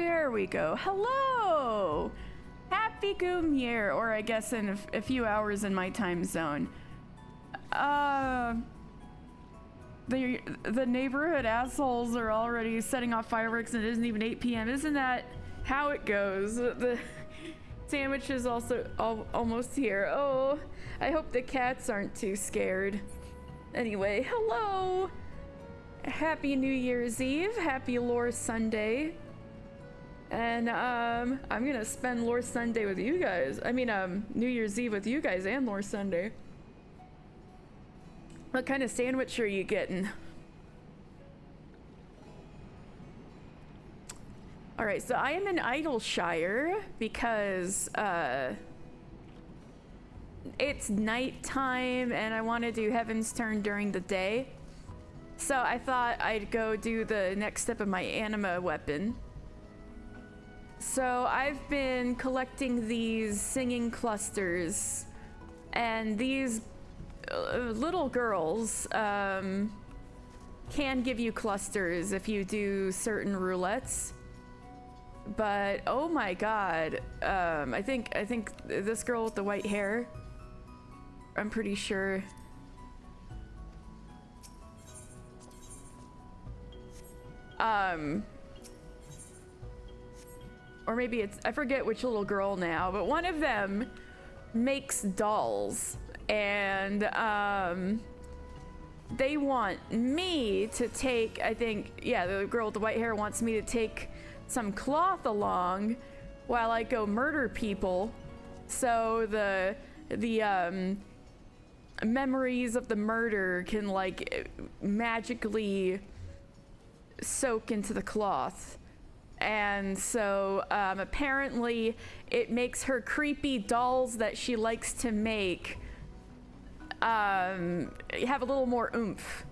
There we go. Hello! Happy Goom year, or I guess in a few hours in my time zone. The neighborhood assholes are already setting off fireworks and it isn't even 8 p.m. Isn't that how it goes? The sandwich is also almost here. Oh, I hope the cats aren't too scared. Anyway, hello! Happy New Year's Eve, happy Lore Sunday. And I'm gonna spend Lore Sunday with you guys. I mean, New Year's Eve with you guys and Lore Sunday. What kind of sandwich are you getting? All right, so I am in Idleshire because it's nighttime and I want to do Heavensturn during the day. So I thought I'd go do the next step of my anima weapon. So I've been collecting these singing clusters, and these little girls can give you clusters if you do certain roulettes. But oh my god, I think this girl with the white hair, I'm pretty sure. Or maybe it's, I forget which little girl now, but one of them makes dolls, and they want me to take, I think, yeah, the girl with the white hair wants me to take some cloth along while I go murder people, so the memories of the murder can like magically soak into the cloth. And so apparently it makes her creepy dolls that she likes to make have a little more oomph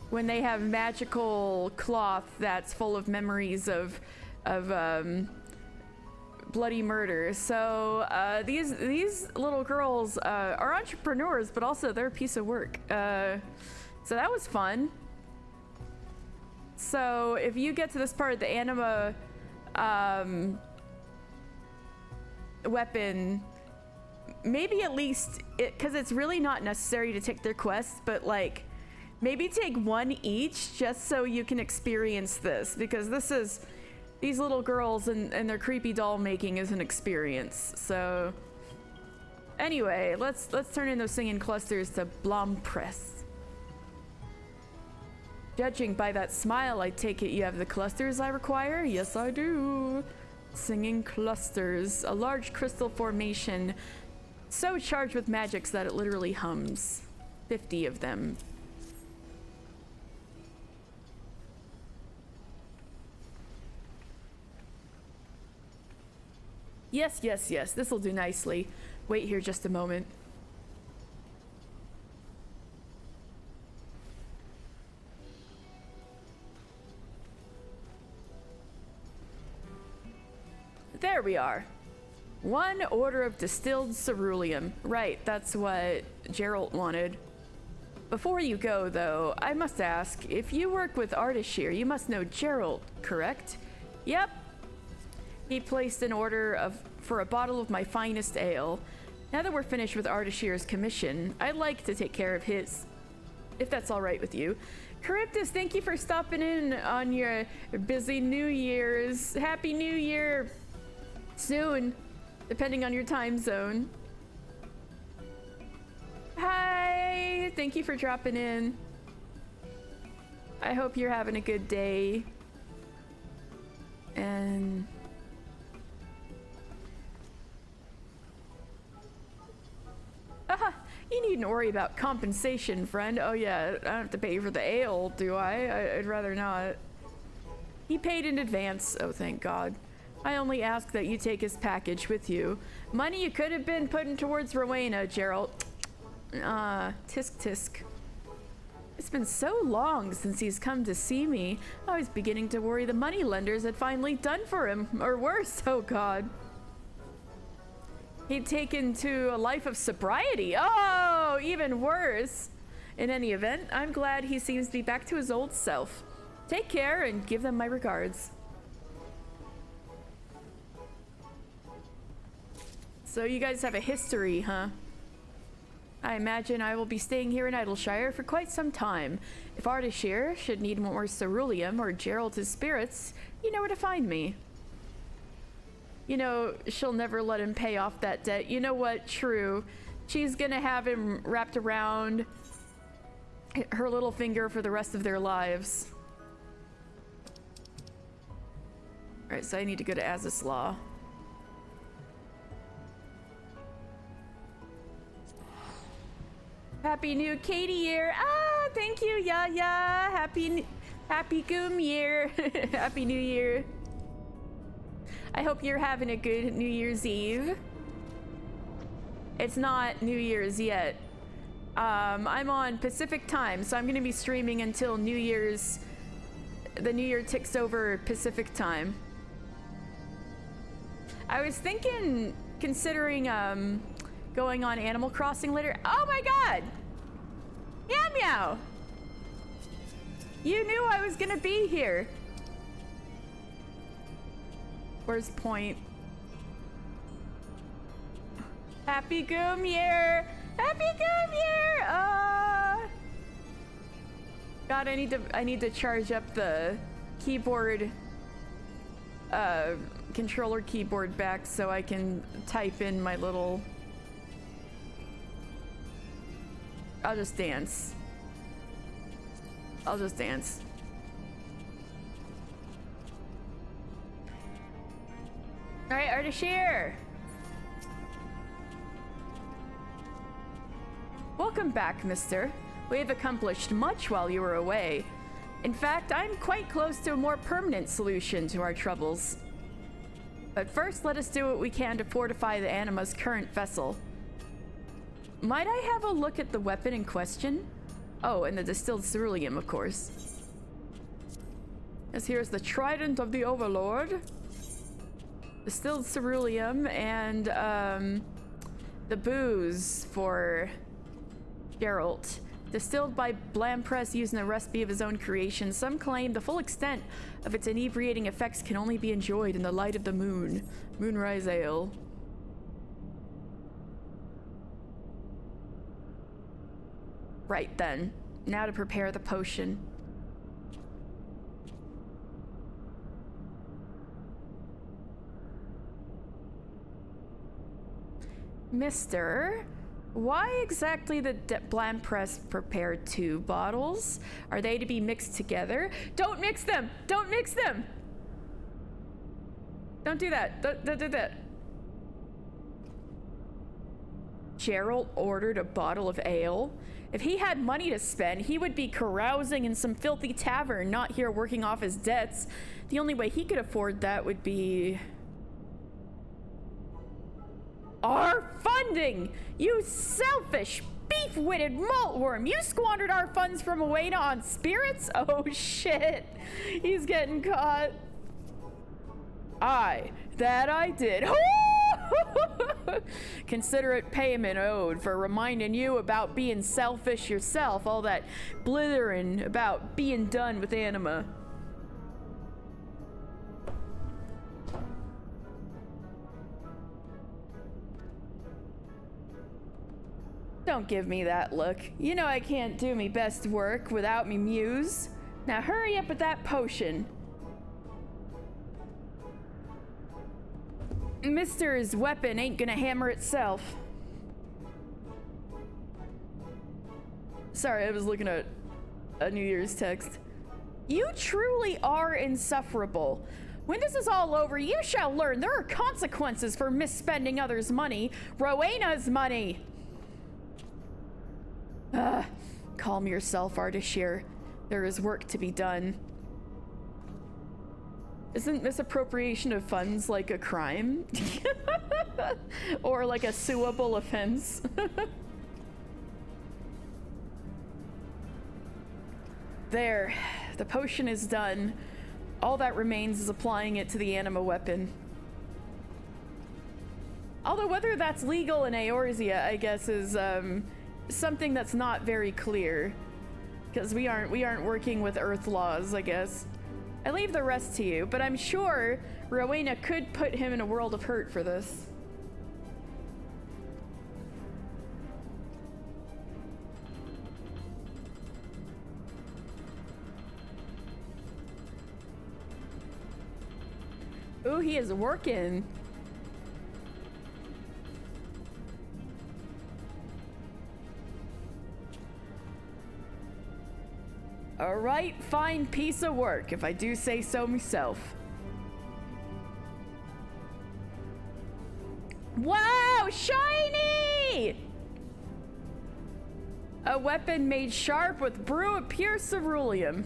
when they have magical cloth that's full of memories of bloody murder. So these little girls are entrepreneurs, but also they're a piece of work. So that was fun. So if you get to this part of the anima weapon, maybe at least, because it's really not necessary to take their quests, but like maybe take one each just so you can experience this, because these little girls and their creepy doll making is an experience. So anyway, let's turn in those singing clusters to Blompress. Judging by that smile, I take it you have the clusters I require? Yes, I do. Singing clusters, a large crystal formation so charged with magics that it literally hums. 50 of them. Yes, yes, yes, this'll do nicely. Wait here just a moment. There we are. 1 order of distilled ceruleum. Right, that's what Geralt wanted. Before you go, though, I must ask, if you work with Ardashir, you must know Geralt, correct? Yep. He placed an order for a bottle of my finest ale. Now that we're finished with Ardashir's commission, I'd like to take care of his, if that's all right with you. Charybdis, thank you for stopping in on your busy New Year's. Happy New Year! Soon, depending on your time zone. Hi! Thank you for dropping in. I hope you're having a good day. And you needn't worry about compensation, friend. Oh yeah, I don't have to pay you for the ale, do I? I'd rather not. He paid in advance. Oh, thank God. I only ask that you take his package with you. Money you could have been putting towards Rowena, Geralt. Tisk tisk. It's been so long since he's come to see me. I was beginning to worry the moneylenders had finally done for him. Or worse, oh God. He'd taken to a life of sobriety. Oh, even worse. In any event, I'm glad he seems to be back to his old self. Take care and give them my regards. So you guys have a history, huh? I imagine I will be staying here in Idleshire for quite some time. If Ardashir should need more ceruleum or Gerald his spirits, you know where to find me. You know, she'll never let him pay off that debt. You know what? True. She's gonna have him wrapped around her little finger for the rest of their lives. Alright, so I need to go to Azislaw. Happy new Katie year! Ah, thank you, yeah. Happy Goom year. Happy New Year. I hope you're having a good New Year's Eve. It's not New Year's yet. I'm on Pacific time, so I'm gonna be streaming until the New Year ticks over Pacific time. I was considering going on Animal Crossing later. Oh my god! Meow meow! You knew I was gonna be here. Where's Point? Happy Goom year! Happy Goom year! God, I need to charge up the keyboard, controller keyboard back so I can type in my little. I'll just dance. I'll just dance. All right, Ardashir. Welcome back, mister. We have accomplished much while you were away. In fact, I'm quite close to a more permanent solution to our troubles. But first, let us do what we can to fortify the Anima's current vessel. Might I have a look at the weapon in question? Oh, and the distilled ceruleum, of course. Yes, here's the Trident of the Overlord. Distilled ceruleum and the booze for Geralt. Distilled by Blampress using a recipe of his own creation. Some claim the full extent of its inebriating effects can only be enjoyed in the light of the moon. Moonrise Ale. Right then. Now to prepare the potion. Mister, why exactly did Blampress prepare 2 bottles? Are they to be mixed together? Don't mix them! Don't mix them! Don't do that. Don't do that. Gerald ordered a bottle of ale. If he had money to spend, he would be carousing in some filthy tavern, not here working off his debts. The only way he could afford that would be our funding! You selfish, beef-witted maltworm! You squandered our funds from Owena on spirits? Oh shit, he's getting caught. That I did. Considerate payment owed for reminding you about being selfish yourself, all that blithering about being done with Anima. Don't give me that look. You know I can't do me best work without me muse. Now hurry up with that potion. Mister's weapon ain't gonna hammer itself. Sorry, I was looking at a New Year's text. You truly are insufferable. When this is all over, you shall learn there are consequences for misspending others' money. Rowena's money! Calm yourself, Ardashir. There is work to be done. Isn't misappropriation of funds like a crime? Or like a suable offense? There. The potion is done. All that remains is applying it to the Anima weapon. Although whether that's legal in Eorzea, I guess, is something that's not very clear. Because we aren't working with Earth laws, I guess. I leave the rest to you, but I'm sure Rowena could put him in a world of hurt for this. Ooh, he is working. A right fine piece of work, if I do say so myself. Wow, shiny! A weapon made sharp with brew of pure ceruleum.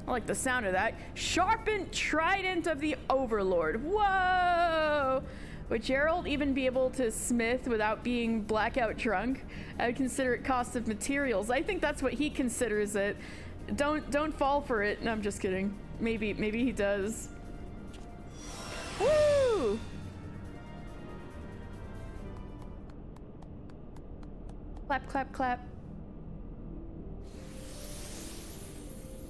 I like the sound of that. Sharpened trident of the Overlord. Whoa! Would Gerald even be able to smith without being blackout drunk? I would consider it cost of materials. I think that's what he considers it. Don't fall for it. No, I'm just kidding. Maybe he does. Woo! Clap, clap, clap.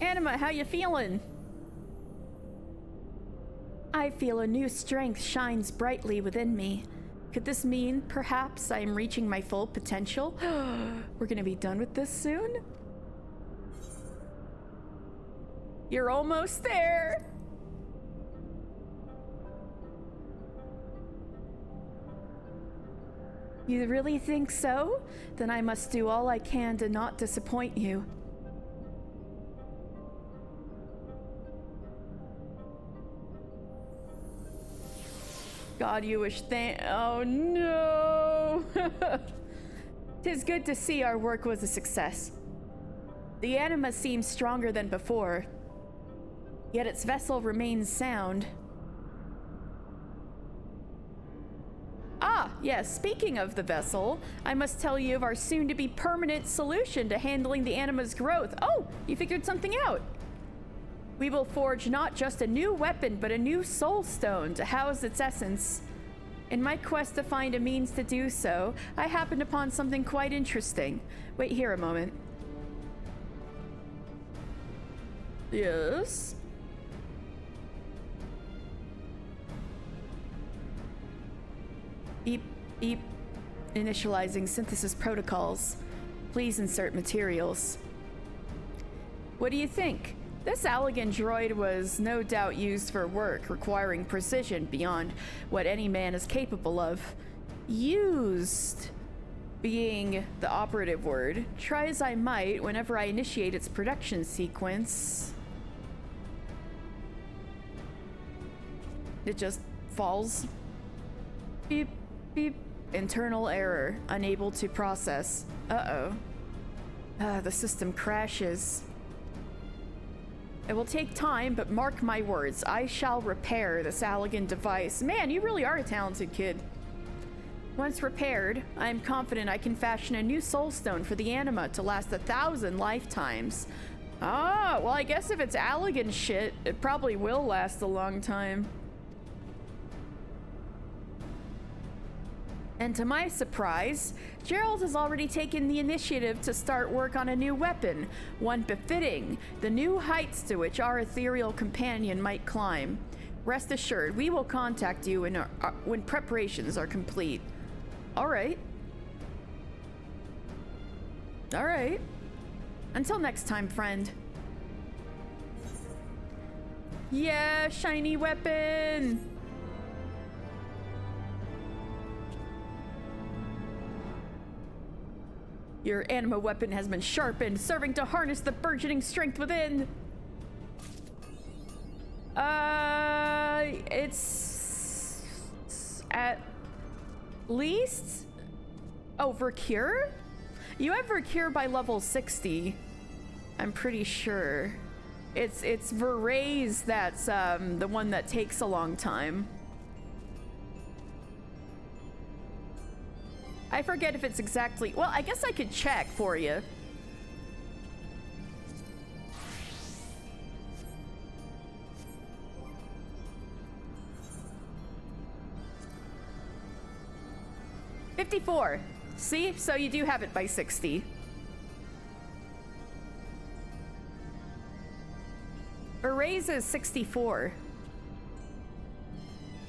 Anima, how you feeling? I feel a new strength shines brightly within me. Could this mean perhaps I am reaching my full potential? We're gonna be done with this soon? You're almost there. You really think so? Then I must do all I can to not disappoint you. God, you wish oh no! 'Tis good to see our work was a success. The anima seems stronger than before, yet its vessel remains sound. Ah, yes, speaking of the vessel, I must tell you of our soon-to-be permanent solution to handling the anima's growth. Oh, you figured something out. We will forge not just a new weapon, but a new soul stone to house its essence. In my quest to find a means to do so, I happened upon something quite interesting. Wait here a moment. Yes? Beep, beep. Initializing synthesis protocols. Please insert materials. What do you think? This Allegan droid was no doubt used for work requiring precision beyond what any man is capable of. Used being the operative word. Try as I might, whenever I initiate its production sequence, it just falls. Beep, beep. Internal error. Unable to process. Uh-oh. The system crashes. It will take time, but mark my words, I shall repair this Allegan device. Man, you really are a talented kid. Once repaired, I am confident I can fashion a new soul stone for the anima to last 1,000 lifetimes. Ah, well, I guess if it's Allegan shit, it probably will last a long time. And to my surprise, Gerald has already taken the initiative to start work on a new weapon, one befitting the new heights to which our ethereal companion might climb. Rest assured, we will contact you when preparations are complete. All right. All right. Until next time, friend. Yeah, shiny weapon! Your anima weapon has been sharpened, serving to harness the burgeoning strength within. It's at least... Oh, Vercure? You have Vercure by level 60. I'm pretty sure. It's Verraze that's the one that takes a long time. I forget if it's exactly... Well, I guess I could check for you. $54. See? So you do have it by 60. Erase is 64.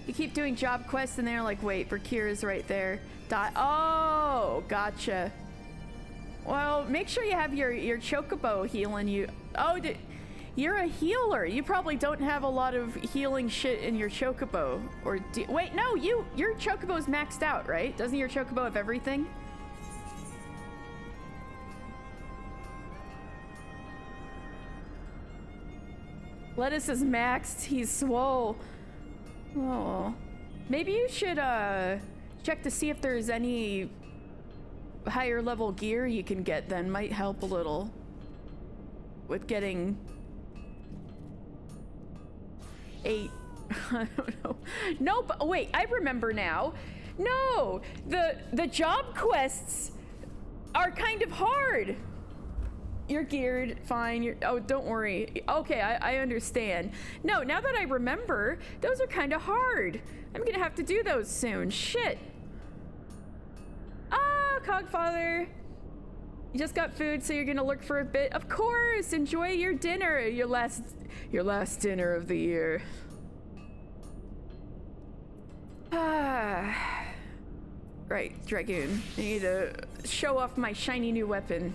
You keep doing job quests and they're like, wait, Vercure is right there. Oh, gotcha. Well, make sure you have your chocobo healing you. Oh, You're a healer. You probably don't have a lot of healing shit in your chocobo. Or wait, no, your chocobo's maxed out, right? Doesn't your chocobo have everything? Lettuce is maxed. He's swole. Oh. Maybe you should check to see if there's any higher level gear you can get then. Might help a little with getting 8. I don't know. Nope. Wait, I remember now. No, the job quests are kind of hard. You're geared, fine. Oh, don't worry. Okay, I understand. No, now that I remember, those are kind of hard. I'm gonna have to do those soon. Shit. Ah, Cogfather. You just got food, so you're gonna lurk for a bit. Of course, enjoy your dinner. Your last dinner of the year. Ah. Right, Dragoon. I need to show off my shiny new weapon.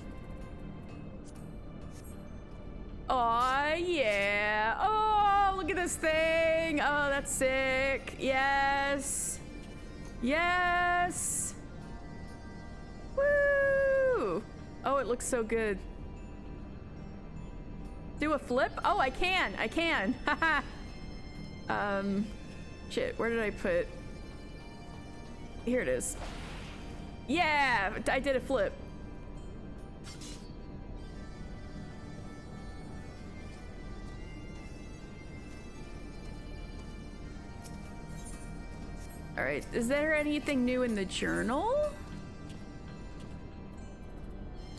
Oh yeah. Oh, look at this thing. Oh, that's sick. Yes. Yes. Woo. Oh, it looks so good. Do a flip? Oh, I can. Haha. Shit, where did I put? Here it is. Yeah, I did a flip. All right, is there anything new in the journal?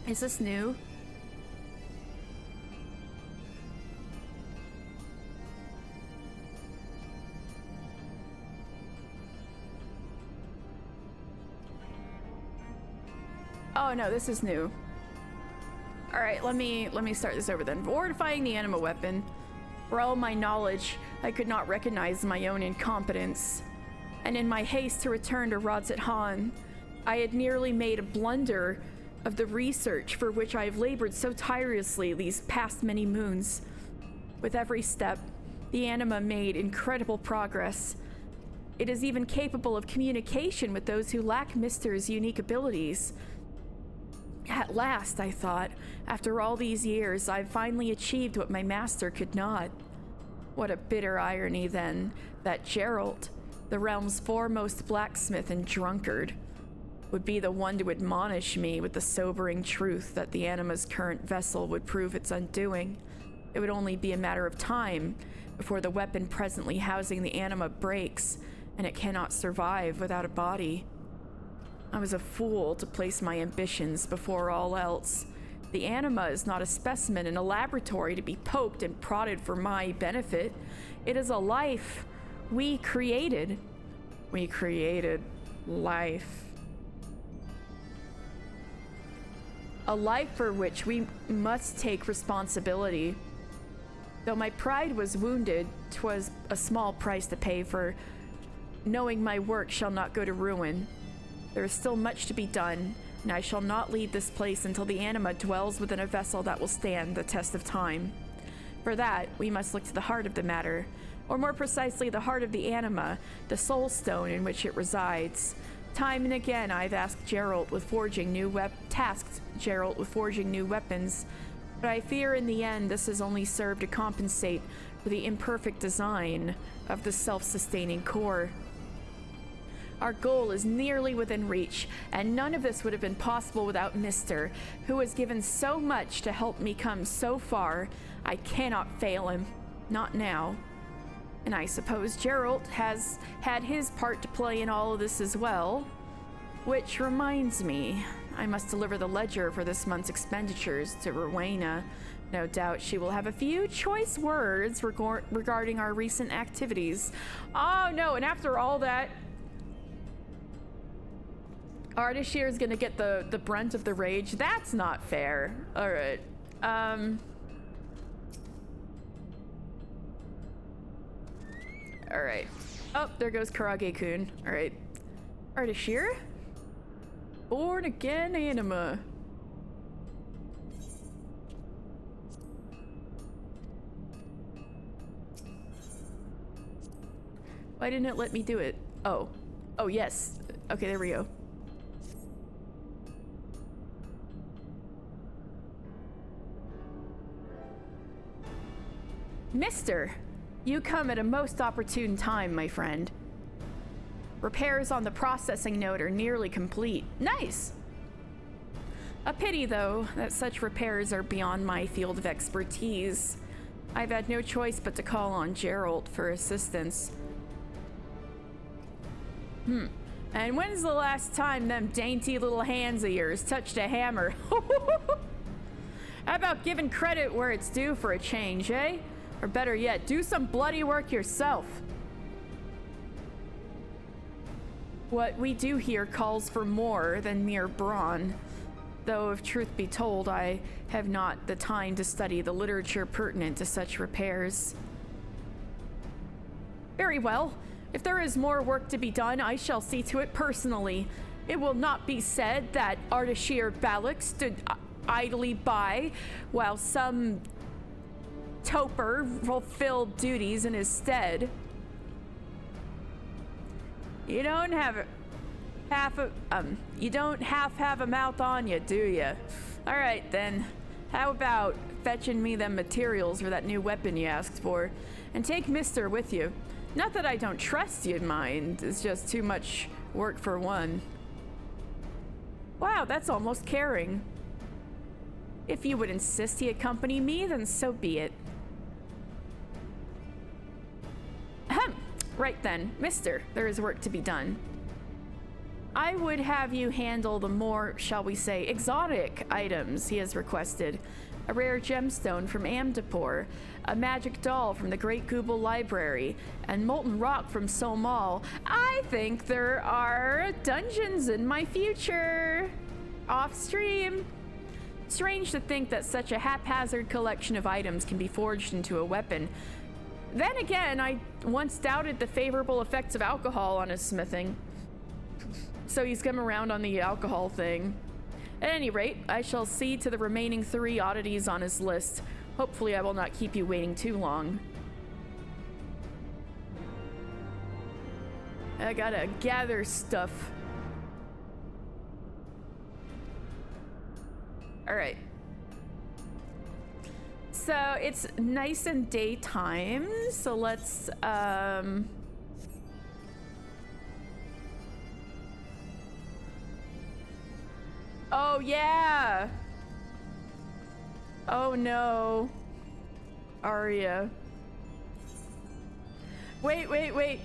Is this new? Oh no, this is new. All right, let me start this over then. Fortifying the anima weapon. For all my knowledge, I could not recognize my own incompetence. And in my haste to return to Rodzit Han, I had nearly made a blunder of the research for which I have labored so tirelessly these past many moons. With every step, the anima made incredible progress. It is even capable of communication with those who lack Mister's unique abilities. At last, I thought, after all these years, I've finally achieved what my master could not. What a bitter irony, then, that Geralt, the realm's foremost blacksmith and drunkard, would be the one to admonish me with the sobering truth that the anima's current vessel would prove its undoing. It would only be a matter of time before the weapon presently housing the anima breaks, and it cannot survive without a body. I was a fool to place my ambitions before all else. The anima is not a specimen in a laboratory to be poked and prodded for my benefit. It is a life we created. We created life. A life for which we must take responsibility. Though my pride was wounded, 'twas a small price to pay for knowing my work shall not go to ruin. There is still much to be done, and I shall not leave this place until the anima dwells within a vessel that will stand the test of time. For that, we must look to the heart of the matter, or more precisely, the heart of the anima, the soul stone in which it resides. Time and again, I've tasked Geralt with forging new weapons, but I fear in the end this has only served to compensate for the imperfect design of the self-sustaining core. Our goal is nearly within reach, and none of this would have been possible without Mister, who has given so much to help me come so far. I cannot fail him. Not now. And I suppose Geralt has had his part to play in all of this as well. Which reminds me, I must deliver the ledger for this month's expenditures to Rowena. No doubt she will have a few choice words regarding our recent activities. Oh no, and after all that, Ardashir is gonna get the brunt of the rage. That's not fair. All right. All right. Oh, there goes Karage-kun. All right. Ardashir? Born again anima. Why didn't it let me do it? Oh. Oh, yes. Okay, there we go. Mister, you come at a most opportune time, my friend. Repairs on the processing node are nearly complete. Nice! A pity, though, that such repairs are beyond my field of expertise. I've had no choice but to call on Gerald for assistance. And when's the last time them dainty little hands of yours touched a hammer? How about giving credit where it's due for a change, eh? Or better yet, do some bloody work yourself. What we do here calls for more than mere brawn. Though, if truth be told, I have not the time to study the literature pertinent to such repairs. Very well. If there is more work to be done, I shall see to it personally. It will not be said that Ardashir Balak stood idly by while some toper fulfilled duties in his stead. You don't have half have a mouth on you, do you? All right then. How about fetching me them materials for that new weapon you asked for, and take Mister with you? Not that I don't trust you, mind. It's just too much work for one. Wow, that's almost caring. If you would insist he accompany me, then so be it. Ahem. Right then, Mister, there is work to be done. I would have you handle the more, shall we say, exotic items he has requested. A rare gemstone from Amdapur, a magic doll from the Great Google Library, and molten rock from Somal. I think there are dungeons in my future. Off stream. Strange to think that such a haphazard collection of items can be forged into a weapon. Then again, I once doubted the favorable effects of alcohol on his smithing. So he's come around on the alcohol thing. At any rate, I shall see to the remaining 3 oddities on his list. Hopefully I will not keep you waiting too long. I gotta gather stuff. Alright. So it's nice and daytime, so let's oh yeah! Oh no. Arya. Wait.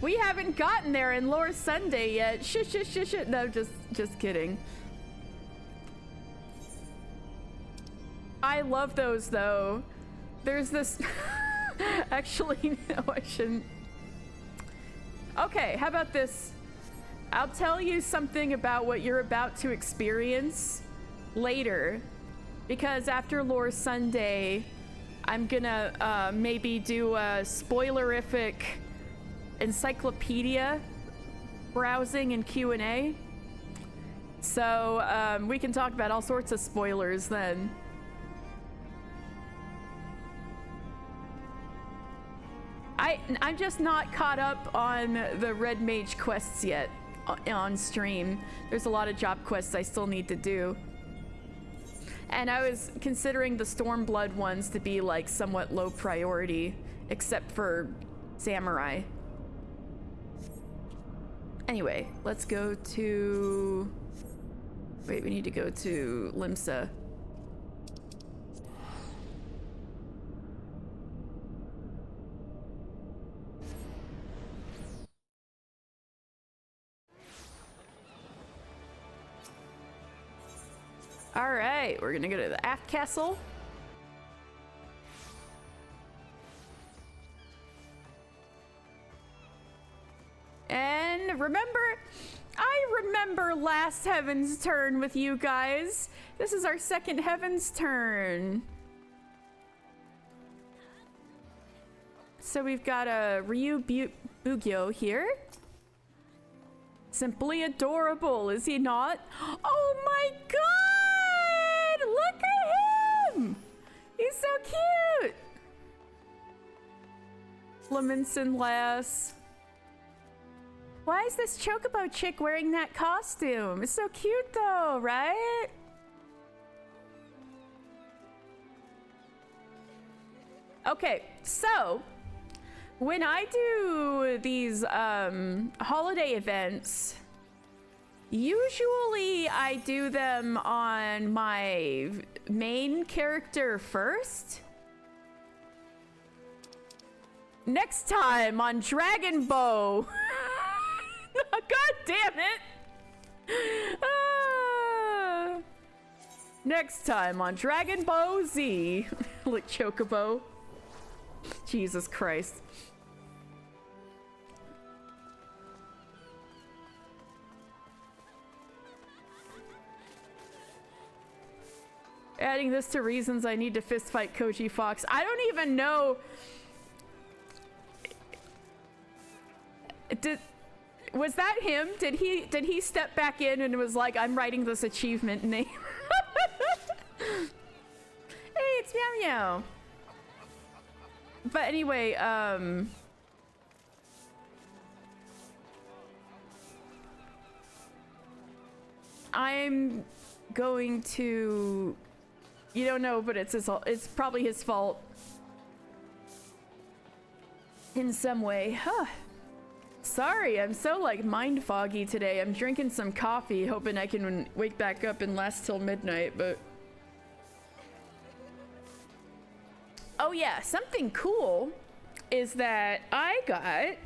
We haven't gotten there in Lore Sunday yet. Shit. No, just kidding. I love those though. There's this actually no, I shouldn't. Okay, how about this? I'll tell you something about what you're about to experience later, because after Lore Sunday, I'm gonna maybe do a spoilerific encyclopedia browsing and Q&A. So we can talk about all sorts of spoilers then. I'm just not caught up on the Red Mage quests yet on stream. There's a lot of job quests I still need to do. And I was considering the Stormblood ones to be like somewhat low priority, except for Samurai. Anyway, let's go to... Wait, we need to go to Limsa. All right, we're gonna go to the Aft Castle. And I remember last Heavensturn with you guys. This is our second Heavensturn. So we've got a Ryu Bugyo here. Simply adorable, is he not? Oh my god! Look at him! He's so cute! Lemonson Lass. Why is this chocobo chick wearing that costume? It's so cute though, right? Okay, so when I do these holiday events, usually I do them on my main character first. Next time on Dragon Bow. God damn it. Next time on Dragon Ball Z. Like Chocobo. Jesus Christ. Adding this to reasons I need to fistfight Koji Fox. I don't even know. Was that him? Did he step back in and was like, I'm writing this achievement name? Hey, it's Meow Meow. But anyway, I'm going to, you don't know, but it's probably his fault in some way. Huh. Sorry, I'm so like mind foggy today. I'm drinking some coffee, hoping I can wake back up and last till midnight, but oh yeah, something cool is that I got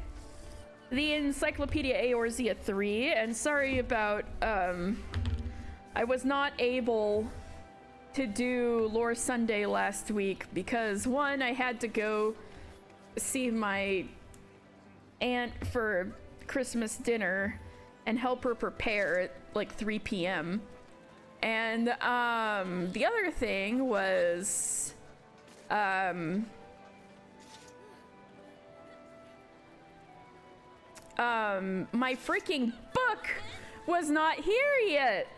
the Encyclopedia Eorzea 3, and sorry about, I was not able to do Lore Sunday last week because one, I had to go see my aunt for Christmas dinner and help her prepare at like 3 p.m. And the other thing was my freaking book was not here yet.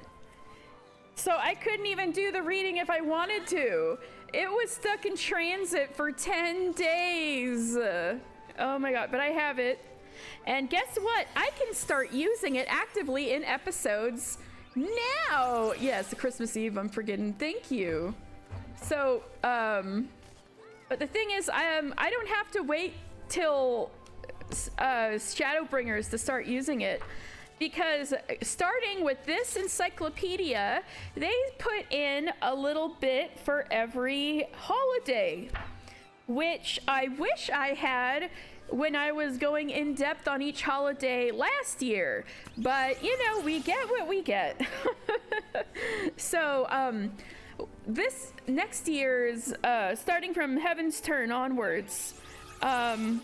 So I couldn't even do the reading if I wanted to. It was stuck in transit for 10 days. Oh my god, but I have it. And guess what? I can start using it actively in episodes now. Yes, Christmas Eve, I'm forgetting. Thank you. So, but the thing is, I don't have to wait till Shadowbringers to start using it. Because starting with this encyclopedia, they put in a little bit for every holiday, which I wish I had when I was going in depth on each holiday last year. But, you know, we get what we get. So, this next year's, starting from Heavensturn onwards, I'll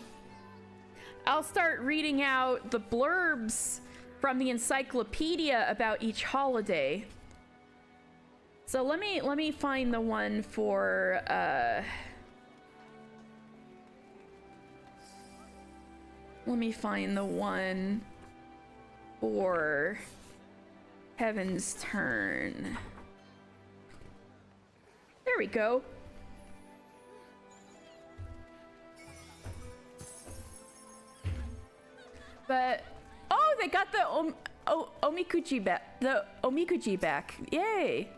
start reading out the blurbs from the encyclopedia about each holiday. So let me find the one for let me find the one for Heavensturn. There we go. But oh, they got the Omikuji back. The Omikuji back. Yay!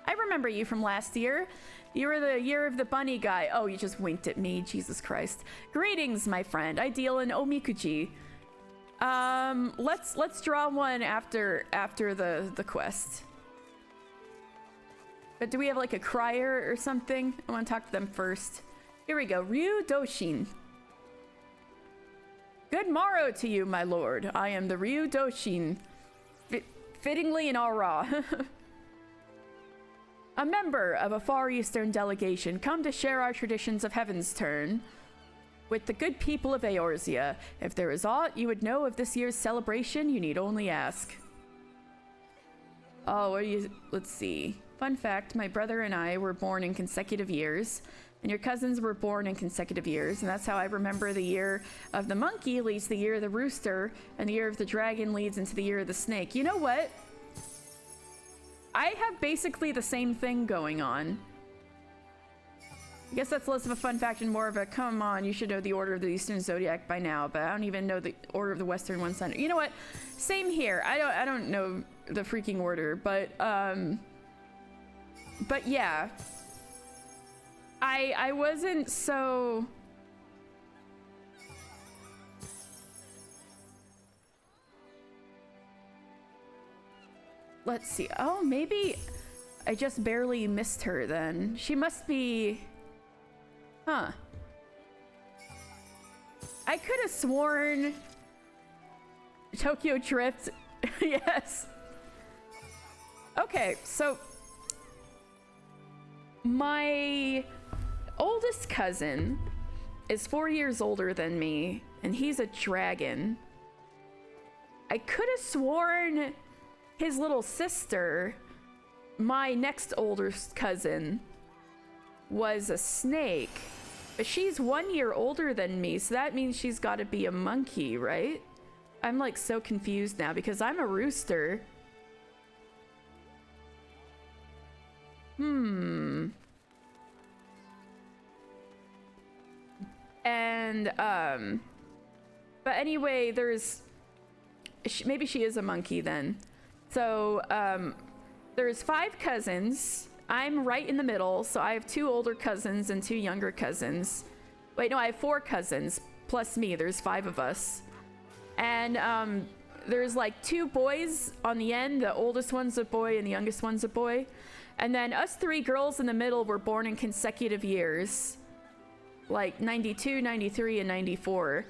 I remember you from last year. You were the year of the bunny guy. Oh, you just winked at me. Jesus Christ. Greetings, my friend. I deal in Omikuji. Let's draw one after the quest. But do we have like a crier or something? I want to talk to them first. Here we go. Ryu Doshin. Good morrow to you, my lord. I am the Ryu Doshin. Fittingly in Aura. A member of a Far Eastern delegation come to share our traditions of Heavensturn with the good people of Eorzea. If there is aught you would know of this year's celebration, you need only ask. Oh, let's see. Fun fact, my brother and I were born in consecutive years, and your cousins were born in consecutive years, and that's how I remember the year of the monkey leads to the year of the rooster, and the year of the dragon leads into the year of the snake. You know what? I have basically the same thing going on. I guess that's less of a fun fact and more of a, come on, you should know the order of the Eastern Zodiac by now, but I don't even know the order of the Western one sign. You know what? Same here. I don't know the freaking order, but yeah. I wasn't so... Let's see. Oh, maybe I just barely missed her then. She must be... Huh. I could have sworn Tokyo Drift. Yes. Okay, so my oldest cousin is 4 years older than me, and he's a dragon. I could have sworn his little sister, my next oldest cousin, was a snake. But she's 1 year older than me, so that means she's got to be a monkey, right? I'm like so confused now because I'm a rooster. And but anyway, maybe she is a monkey then. So there's 5 cousins. I'm right in the middle, so I have 2 older cousins and 2 younger cousins. Wait, no, I have 4 cousins plus me. There's 5 of us. And there's like 2 boys on the end. The oldest one's a boy and the youngest one's a boy. And then us 3 girls in the middle were born in consecutive years. Like 92, 93, and 94.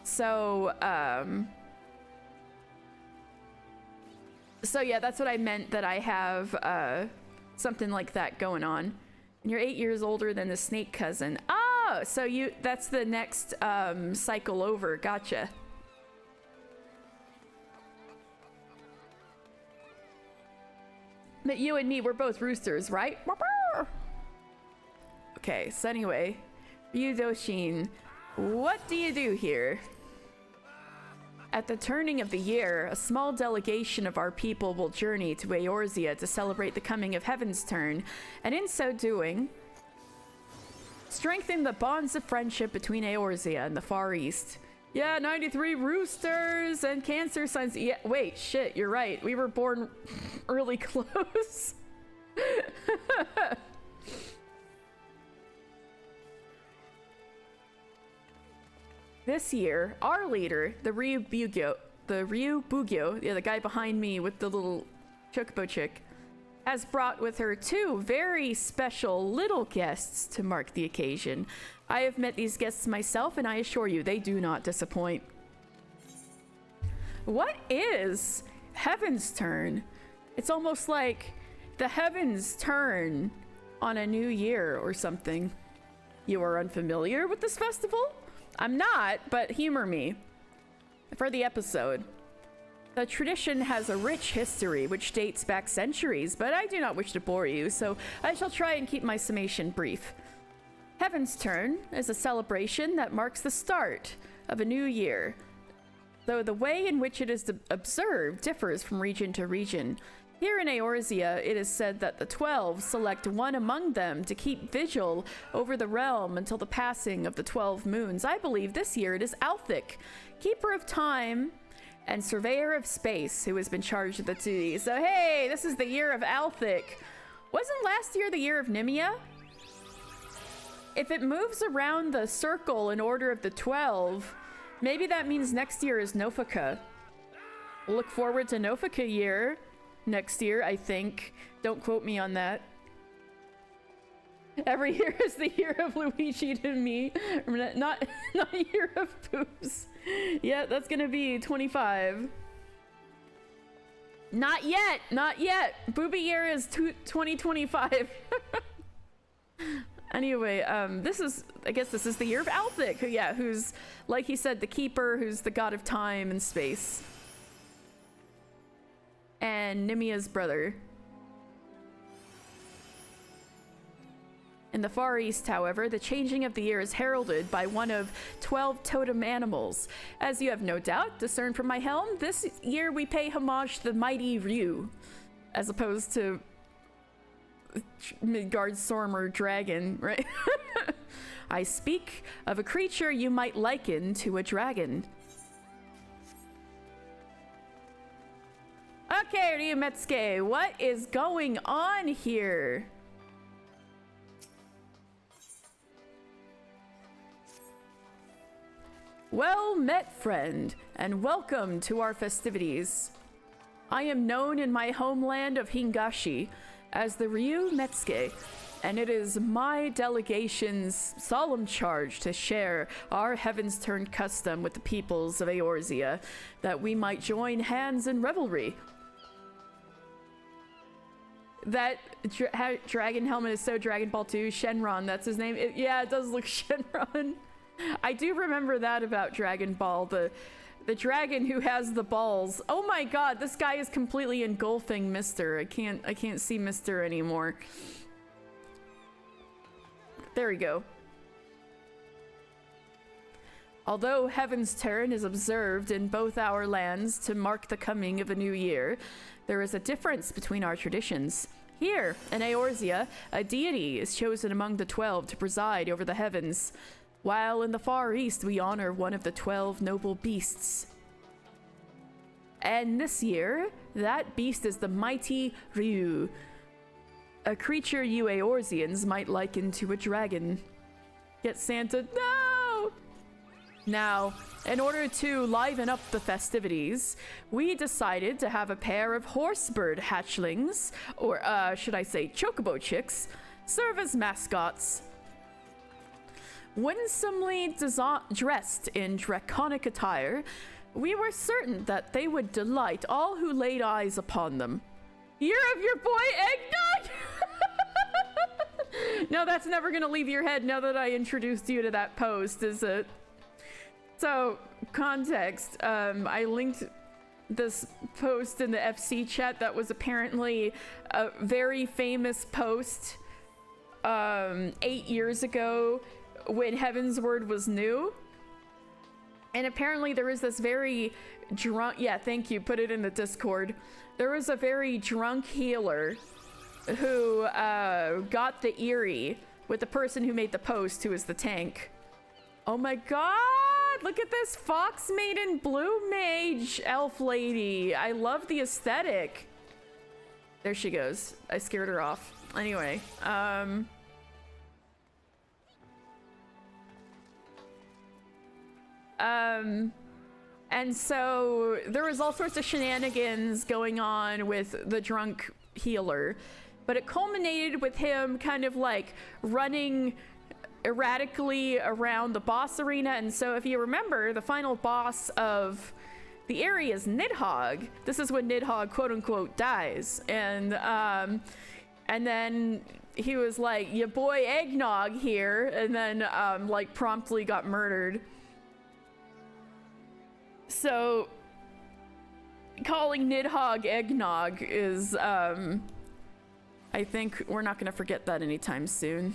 So yeah, that's what I meant, that I have something like that going on. And you're 8 years older than the snake cousin. Oh, so that's the next cycle over. Gotcha. But you and me, we're both roosters, right? Okay, so anyway, Ryudoshin, what do you do here? At the turning of the year, a small delegation of our people will journey to Eorzea to celebrate the coming of Heavensturn, and in so doing, strengthen the bonds of friendship between Eorzea and the Far East. Yeah, 93 roosters and cancer signs. Yeah, wait, shit, you're right. We were born really close. This year, our leader, the Ryubugyo, yeah, the guy behind me with the little chocobo chick, has brought with her 2 very special little guests to mark the occasion. I have met these guests myself, and I assure you, they do not disappoint. What is Heavensturn? It's almost like the heavens turn on a new year or something. You are unfamiliar with this festival? I'm not, but humor me for the episode. The tradition has a rich history which dates back centuries, but I do not wish to bore you, so I shall try and keep my summation brief. Heavensturn is a celebration that marks the start of a new year, though the way in which it is observed differs from region to region. Here in Eorzea, it is said that the 12 select one among them to keep vigil over the realm until the passing of the 12 moons. I believe this year it is Althic, keeper of time and surveyor of space, who has been charged with the duty. So hey, this is the year of Althic. Wasn't last year the year of Nimia? If it moves around the circle in order of the 12, maybe that means next year is Nofaka. Look forward to Nofaka year. Next year, I think. Don't quote me on that. Every year is the year of Luigi to me. Not year of poops. Yeah, that's gonna be 25. Not yet, not yet. Booby year is 2025. Anyway, I guess this is the year of Althic. Yeah, who's, like he said, the keeper, who's the god of time and space. And Nimia's brother. In the Far East, however, the changing of the year is heralded by one of 12 totem animals. As you have no doubt discerned from my helm, this year we pay homage to the mighty Ryu, as opposed to Midgard Sormer dragon, right? I speak of a creature you might liken to a dragon. Okay, Ryumetsuke, what is going on here? Well met, friend, and welcome to our festivities. I am known in my homeland of Hingashi as the Ryumetsuke, and it is my delegation's solemn charge to share our Heavensturn custom with the peoples of Eorzea, that we might join hands in revelry. That dragon helmet is so Dragon Ball 2. Shenron, that's his name. Yeah, it does look Shenron. I do remember that about Dragon Ball. The dragon who has the balls. Oh my god, this guy is completely engulfing Mister. I can't see Mister anymore. There we go. Although Heavensturn is observed in both our lands to mark the coming of a new year, there is a difference between our traditions. Here, in Eorzea, a deity is chosen among the 12 to preside over the heavens, while in the Far East we honor one of the 12 noble beasts. And this year, that beast is the mighty Ryu, a creature you Eorzeans might liken to a dragon. Get Santa, no! Now, in order to liven up the festivities, we decided to have a pair of horsebird hatchlings, or should I say chocobo chicks, serve as mascots. Winsomely dressed in draconic attire, we were certain that they would delight all who laid eyes upon them. Year of your boy Eggnog! No, that's never gonna leave your head now that I introduced you to that post, is it? So, context, I linked this post in the FC chat that was apparently a very famous post 8 years ago when Heavensward was new. And apparently there was this very drunk, yeah, thank you, put it in the Discord. There was a very drunk healer who got the Eerie with the person who made the post, who is the tank. Oh my god! Look at this Fox Maiden Blue Mage elf lady. I love the aesthetic. There she goes. I scared her off. Anyway, and so there was all sorts of shenanigans going on with the drunk healer, but it culminated with him kind of like running erratically around the boss arena. And so if you remember, the final boss of the area is Nidhogg. This is when Nidhogg quote unquote dies, and then he was like, your boy Eggnog here, and then like promptly got murdered. So calling Nidhogg Eggnog is I think we're not gonna forget that anytime soon.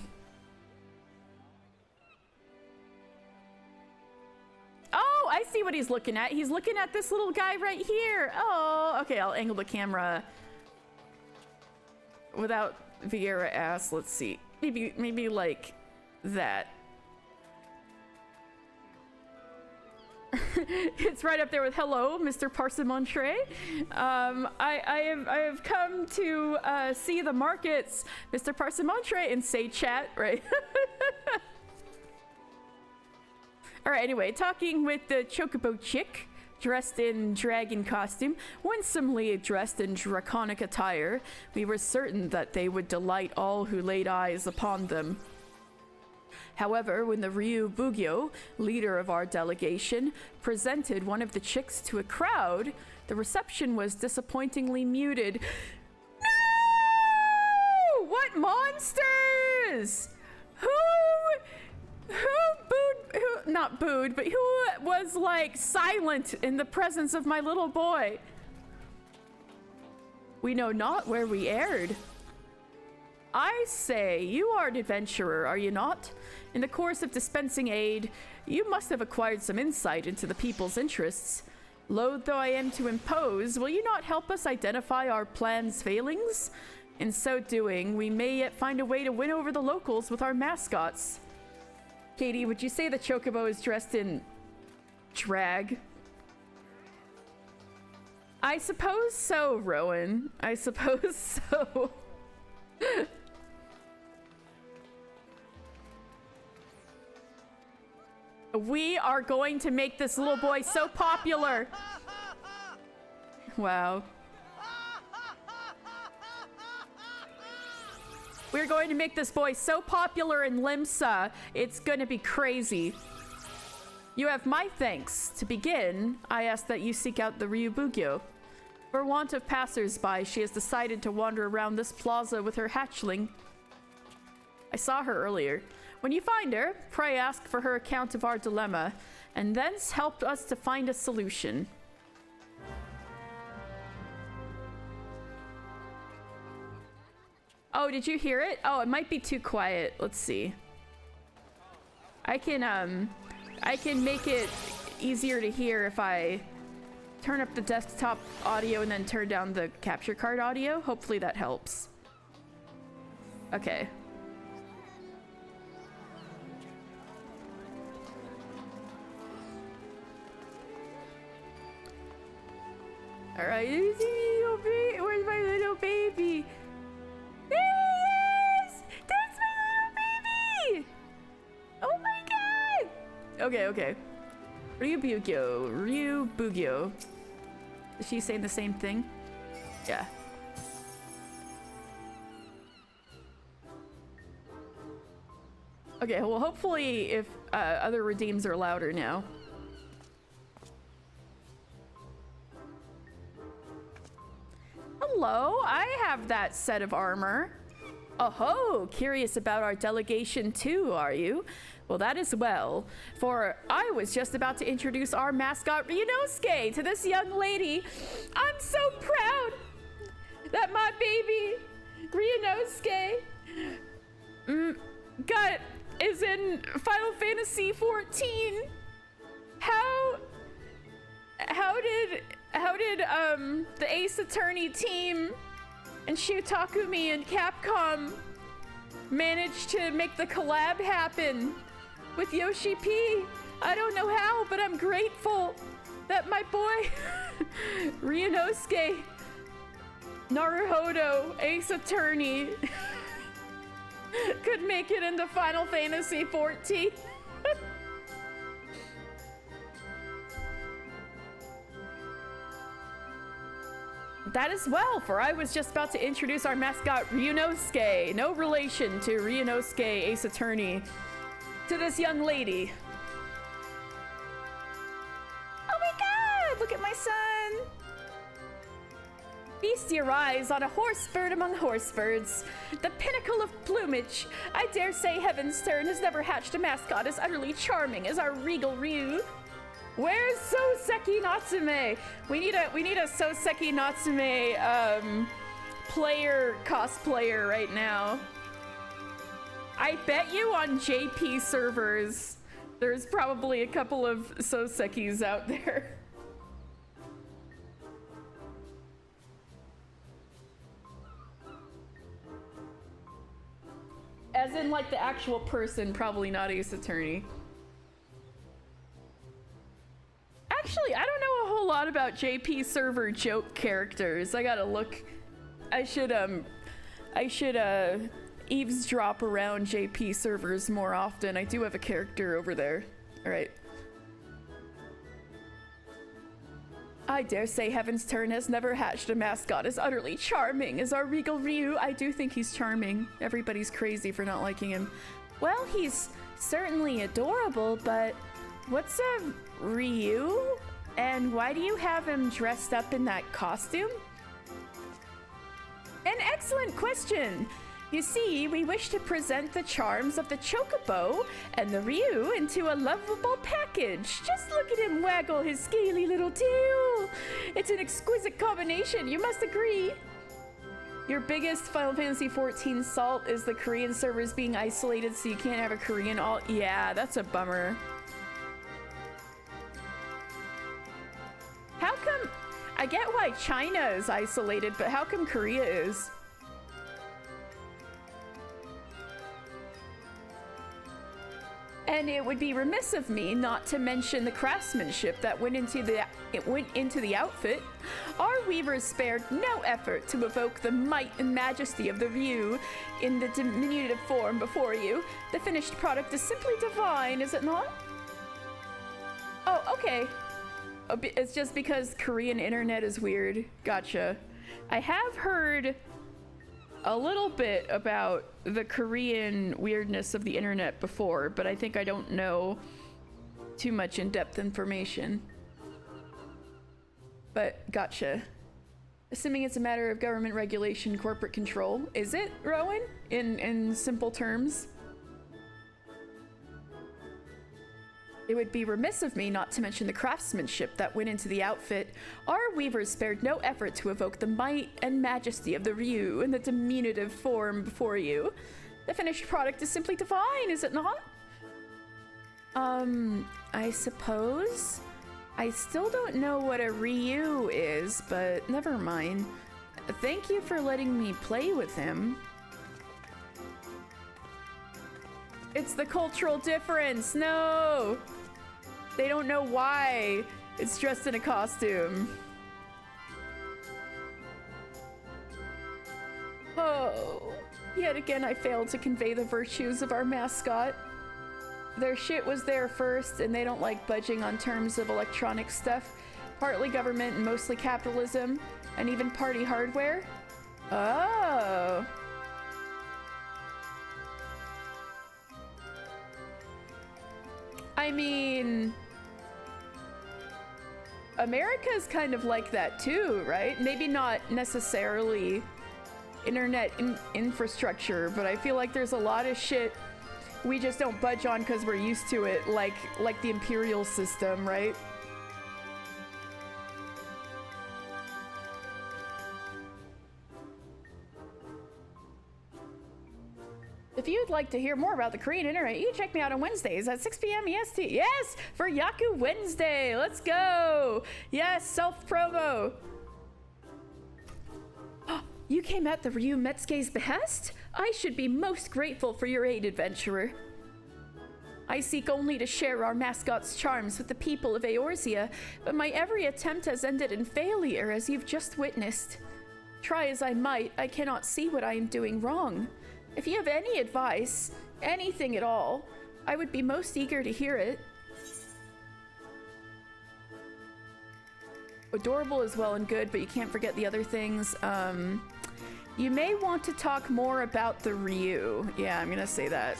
Oh, I see what he's looking at. He's looking at this little guy right here. Oh, okay, I'll angle the camera without Vieira ass. Let's see. Maybe like that. It's right up there with hello, Mr. Parsemontre. I have come to see the markets, Mr. Parsemontre, and say chat, right? All right, anyway, talking with the chocobo chick, dressed in dragon costume, winsomely dressed in draconic attire, we were certain that they would delight all who laid eyes upon them. However, when the Ryu Bugyo, leader of our delegation, presented one of the chicks to a crowd, the reception was disappointingly muted. No! What monsters? Who not booed, but who was like silent in the presence of my little boy? We know not where we erred. I say, you are an adventurer, are you not? In the course of dispensing aid, you must have acquired some insight into the people's interests. Loath though I am to impose, will you not help us identify our plan's failings? In so doing, we may yet find a way to win over the locals with our mascots. Katie, would you say the Chocobo is dressed in drag? I suppose so, Rowan. I suppose so. We are going to make this little boy so popular. Wow. We're going to make this boy so popular in Limsa, it's gonna be crazy. You have my thanks. To begin, I ask that you seek out the Ryubugyo. For want of passers-by, she has decided to wander around this plaza with her hatchling. I saw her earlier. When you find her, pray ask for her account of our dilemma, and thence help us to find a solution. Oh, did you hear it? Oh, it might be too quiet. Let's see. I can make it easier to hear if I turn up the desktop audio and then turn down the capture card audio. Hopefully that helps. Okay. All right, where's my little baby? There he is! That's my little baby! Oh my god! Okay. Ryubugyo. Is she saying the same thing? Yeah. Okay, well hopefully if other redeems are louder now. Hello, I have that set of armor. Oh-ho, curious about our delegation too, are you? Well, that is well, for I was just about to introduce our mascot Ryunosuke to this young lady. I'm so proud that my baby Ryunosuke is in Final Fantasy 14. How did the Ace Attorney team and Shutakumi and Capcom manage to make the collab happen with Yoshi P? I don't know how, but I'm grateful that my boy Ryunosuke Naruhodo Ace Attorney could make it into Final Fantasy 14. That is well, for I was just about to introduce our mascot Ryunosuke, no relation to Ryunosuke Ace Attorney, to this young lady. Oh my god, look at my son! Feast your eyes on a horse bird among horse birds, the pinnacle of plumage. I dare say Heavensturn has never hatched a mascot as utterly charming as our regal Ryu. Where's Soseki Natsume? We need a Soseki Natsume cosplayer right now. I bet you on JP servers there's probably a couple of Sosekis out there. As in like the actual person, probably not Ace Attorney. Actually, I don't know a whole lot about JP server joke characters. I gotta look. I should eavesdrop around JP servers more often. I do have a character over there. All right. I dare say Heavensturn has never hatched a mascot as utterly charming as our regal Ryu. I do think he's charming. Everybody's crazy for not liking him. Well, he's certainly adorable, but what's a Ryu? And why do you have him dressed up in that costume? An excellent question. You see, we wish to present the charms of the Chocobo and the Ryu into a lovable package. Just look at him waggle his scaly little tail. It's an exquisite combination, you must agree. Your biggest Final Fantasy XIV salt is the Korean servers being isolated so you can't have a Korean alt. Yeah, that's a bummer. How come... I get why China is isolated, but how come Korea is? And it would be remiss of me not to mention the craftsmanship that went into the outfit. Our weavers spared no effort to evoke the might and majesty of the Ryu in the diminutive form before you. The finished product is simply divine, is it not? Oh, okay. It's just because Korean internet is weird. Gotcha. I have heard a little bit about the Korean weirdness of the internet before, but I think I don't know too much in-depth information. But gotcha. Assuming it's a matter of government regulation, corporate control. Is it, Rowan? In simple terms? It would be remiss of me not to mention the craftsmanship that went into the outfit. Our weavers spared no effort to evoke the might and majesty of the Ryu in the diminutive form before you. The finished product is simply divine, is it not? I suppose? I still don't know what a Ryu is, but never mind. Thank you for letting me play with him. It's the cultural difference. No! They don't know why it's dressed in a costume. Oh, yet again I failed to convey the virtues of our mascot. Their shit was there first, and they don't like budging on terms of electronic stuff. Partly government and mostly capitalism, and even party hardware. Oh. I mean, America's kind of like that too, right? Maybe not necessarily internet infrastructure, but I feel like there's a lot of shit we just don't budge on because we're used to it, like the imperial system, right? If you'd like to hear more about the Korean internet, you can check me out on Wednesdays at 6 p.m. EST. Yes, for Yaku Wednesday. Let's go. Yes, self-promo. You came at the Ryu Metsuke's behest? I should be most grateful for your aid, adventurer. I seek only to share our mascot's charms with the people of Eorzea, but my every attempt has ended in failure, as you've just witnessed. Try as I might, I cannot see what I am doing wrong. If you have any advice, anything at all, I would be most eager to hear it. Adorable is well and good, but you can't forget the other things. You may want to talk more about the Ryu. Yeah, I'm gonna say that.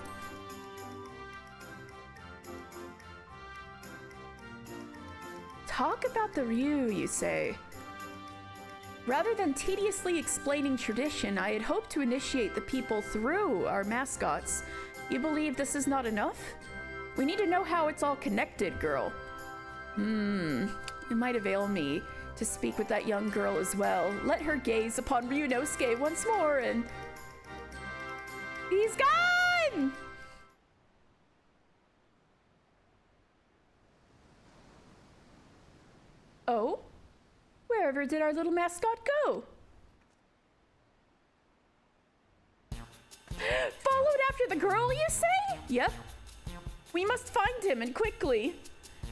Talk about the Ryu, you say? Rather than tediously explaining tradition, I had hoped to initiate the people through our mascots. You believe this is not enough? We need to know how it's all connected, girl. It might avail me to speak with that young girl as well. Let her gaze upon Ryunosuke once more and... He's gone! Oh? Wherever did our little mascot go? Followed after the girl, you say? Yep. We must find him, and quickly.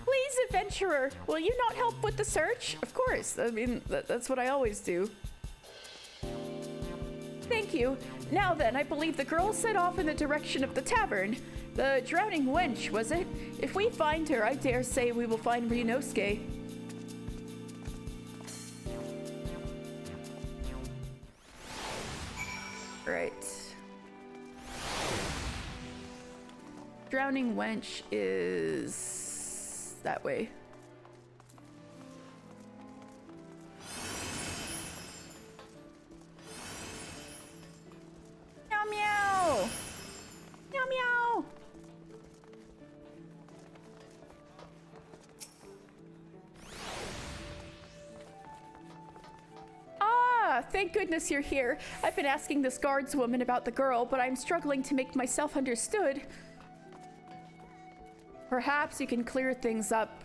Please, adventurer, will you not help with the search? Of course. I mean, that's what I always do. Thank you. Now then, I believe the girl set off in the direction of the tavern. The drowning wench, was it? If we find her, I dare say we will find Ryunosuke. Right. Drowning wench is that way. Meow meow. Meow meow. Thank goodness you're here. I've been asking this guardswoman about the girl, but I'm struggling to make myself understood. Perhaps you can clear things up.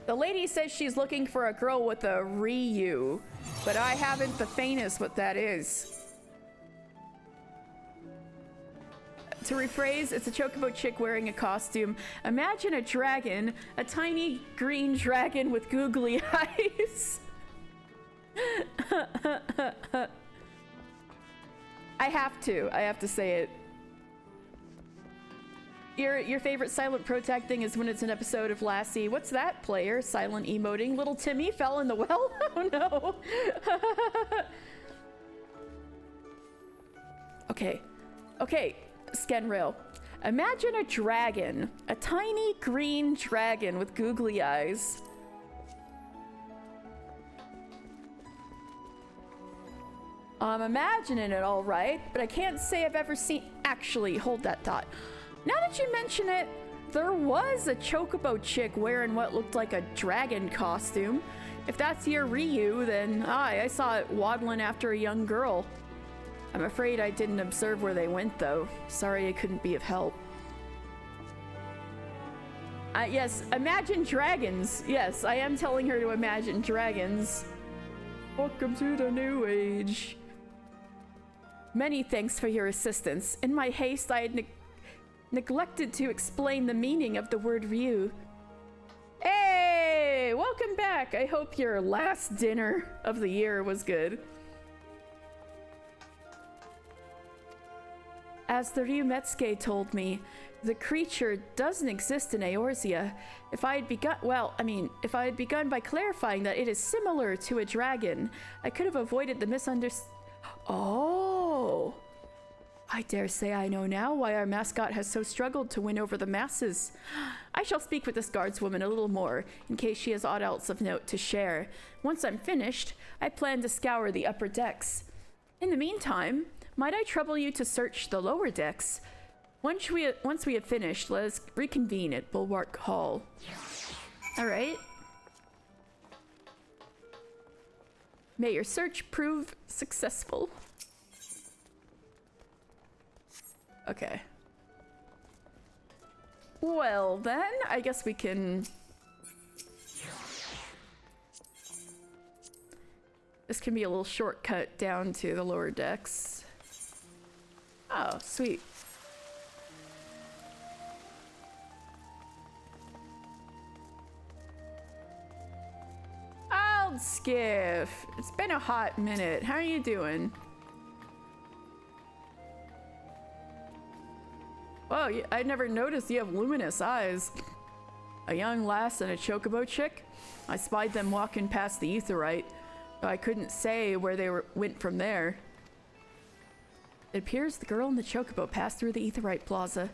The lady says she's looking for a girl with a Ryu, but I haven't the faintest what that is. to rephrase, it's a chocobo chick wearing a costume. Imagine a dragon, a tiny green dragon with googly eyes. I have to say it. Your favorite silent protag thing is when it's an episode of Lassie. What's that, player? Silent emoting. Little Timmy fell in the well? Oh no. Okay. Okay, Skenrail. Imagine a dragon. A tiny green dragon with googly eyes. I'm imagining it all right, but I can't say I've ever seen... Actually, hold that thought. Now that you mention it, there was a chocobo chick wearing what looked like a dragon costume. If that's your Ryu, then I saw it waddling after a young girl. I'm afraid I didn't observe where they went, though. Sorry I couldn't be of help. Yes, imagine dragons. Yes, I am telling her to imagine dragons. Welcome to the new age. Many thanks for your assistance. In my haste, I had neglected to explain the meaning of the word Ryu. Hey, welcome back. I hope your last dinner of the year was good. As the Ryumetsuke told me, the creature doesn't exist in Eorzea. If I had begun by clarifying that it is similar to a dragon, I could have avoided the misunderstanding. Oh! I dare say I know now why our mascot has so struggled to win over the masses. I shall speak with this guardswoman a little more, in case she has aught else of note to share. Once I'm finished, I plan to scour the upper decks. In the meantime, might I trouble you to search the lower decks? Once we have finished, let us reconvene at Bulwark Hall. Alright. May your search prove successful. Okay. Well then, I guess we can... This can be a little shortcut down to the lower decks. Oh, sweet. Old Skiff! It's been a hot minute. How are you doing? Whoa, I never noticed you have luminous eyes. A young lass and a chocobo chick? I spied them walking past the Aetheryte, though I couldn't say where they went from there. It appears the girl and the chocobo passed through the Aetheryte Plaza.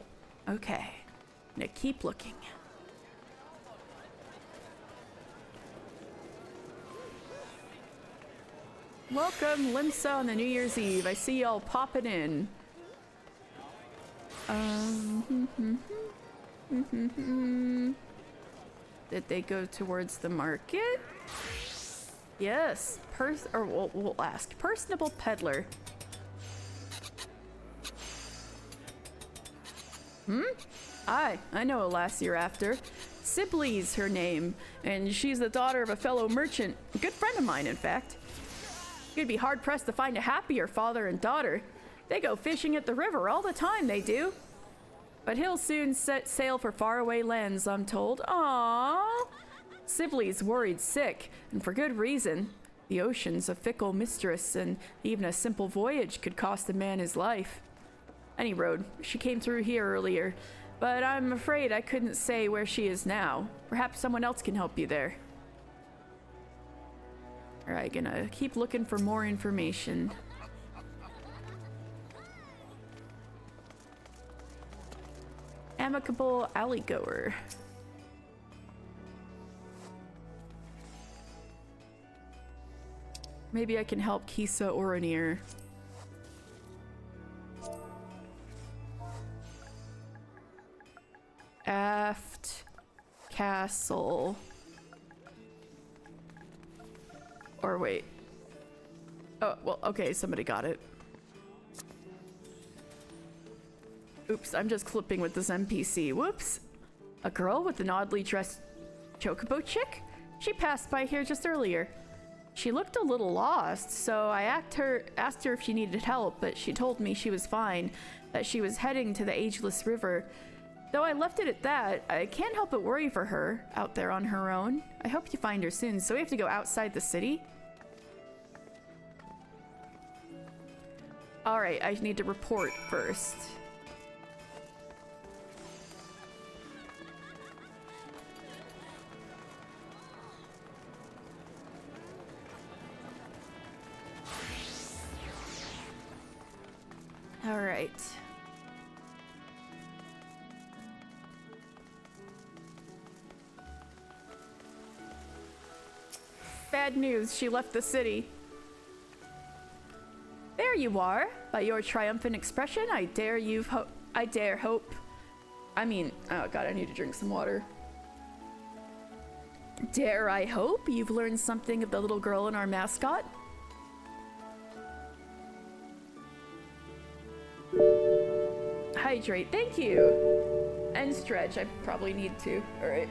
Okay, now keep looking. Welcome, Limsa, on the New Year's Eve. I see y'all popping in. Did they go towards the market? Yes, we'll ask. Personable peddler. I know a lass you're after. Sibley's her name, and she's the daughter of a fellow merchant. A good friend of mine, in fact. You'd be hard-pressed to find a happier father and daughter. They go fishing at the river all the time, they do. But he'll soon set sail for faraway lands, I'm told. Aww. Sibley's worried sick, and for good reason. The ocean's a fickle mistress, and even a simple voyage could cost a man his life. Any road, she came through here earlier, but I'm afraid I couldn't say where she is now. Perhaps someone else can help you there. Alright, gonna keep looking for more information. Amicable alleygoer. Maybe I can help Kisa Oronir. Aft Castle. Or wait. Oh, well, okay, somebody got it. Oops, I'm just clipping with this NPC. Whoops. A girl with an oddly dressed chocobo chick? She passed by here just earlier. She looked a little lost, so I asked her if she needed help, but she told me she was fine, that she was heading to the Ageless River. Though I left it at that, I can't help but worry for her out there on her own. I hope you find her soon. So we have to go outside the city? All right, I need to report first. All right. Bad news, she left the city. There you are. By your triumphant expression, I dare hope. I mean, oh god, I need to drink some water. Dare I hope you've learned something of the little girl and our mascot? Hydrate, thank you. And stretch, I probably need to. All right.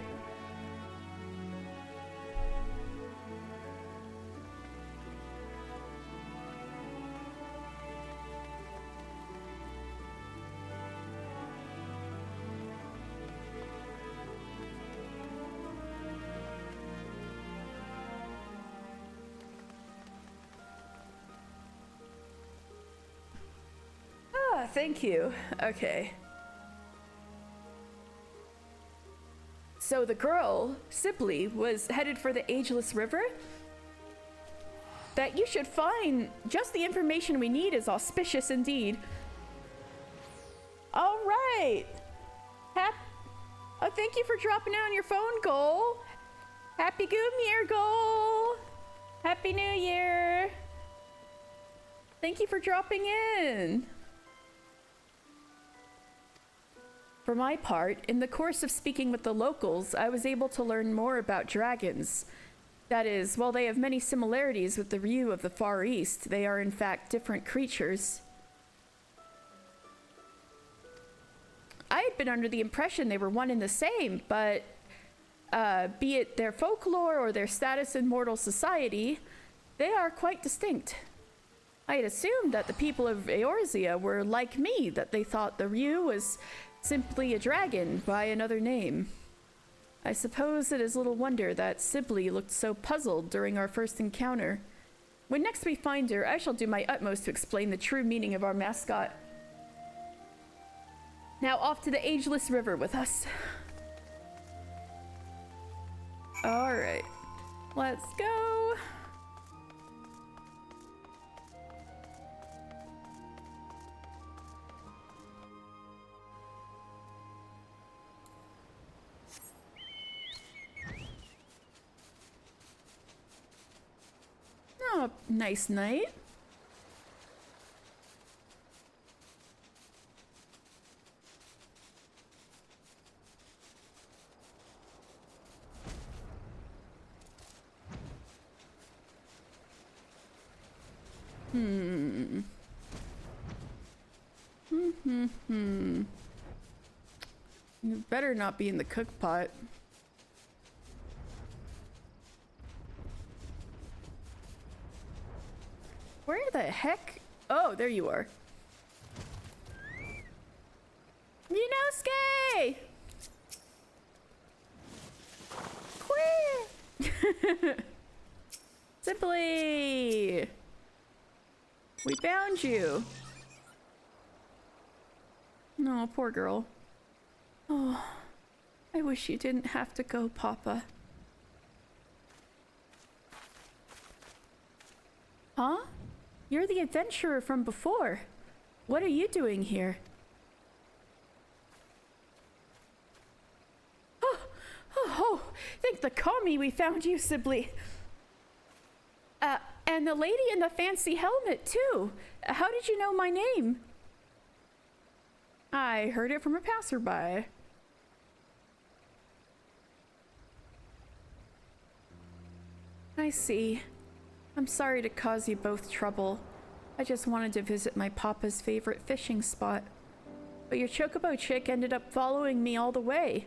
Thank you. Okay. So the girl, Sibley, was headed for the Ageless River? That you should find just the information we need is auspicious indeed. All right. Thank you for dropping down your phone, Goal. Happy Goom Year, Goal. Happy New Year. Thank you for dropping in. For my part, in the course of speaking with the locals, I was able to learn more about dragons. That is, while they have many similarities with the Ryu of the Far East, they are in fact different creatures. I had been under the impression they were one and the same, but be it their folklore or their status in mortal society, they are quite distinct. I had assumed that the people of Eorzea were like me, that they thought the Ryu was simply a dragon by another name. I suppose it is little wonder that Sibley looked so puzzled during our first encounter. When next we find her, I shall do my utmost to explain the true meaning of our mascot. Now off to the Ageless River with us. All right, let's go. Oh, nice night. You better not be in the cook pot. Where the heck? Oh, there you are. Yunosuke! Queer! Simply! We found you. No, poor girl. Oh, I wish you didn't have to go, Papa. Huh? You're the adventurer from before. What are you doing here? Oh, thank the Kami we found you, Sibley. And the lady in the fancy helmet, too. How did you know my name? I heard it from a passerby. I see. I'm sorry to cause you both trouble. I just wanted to visit my papa's favorite fishing spot. But your chocobo chick ended up following me all the way.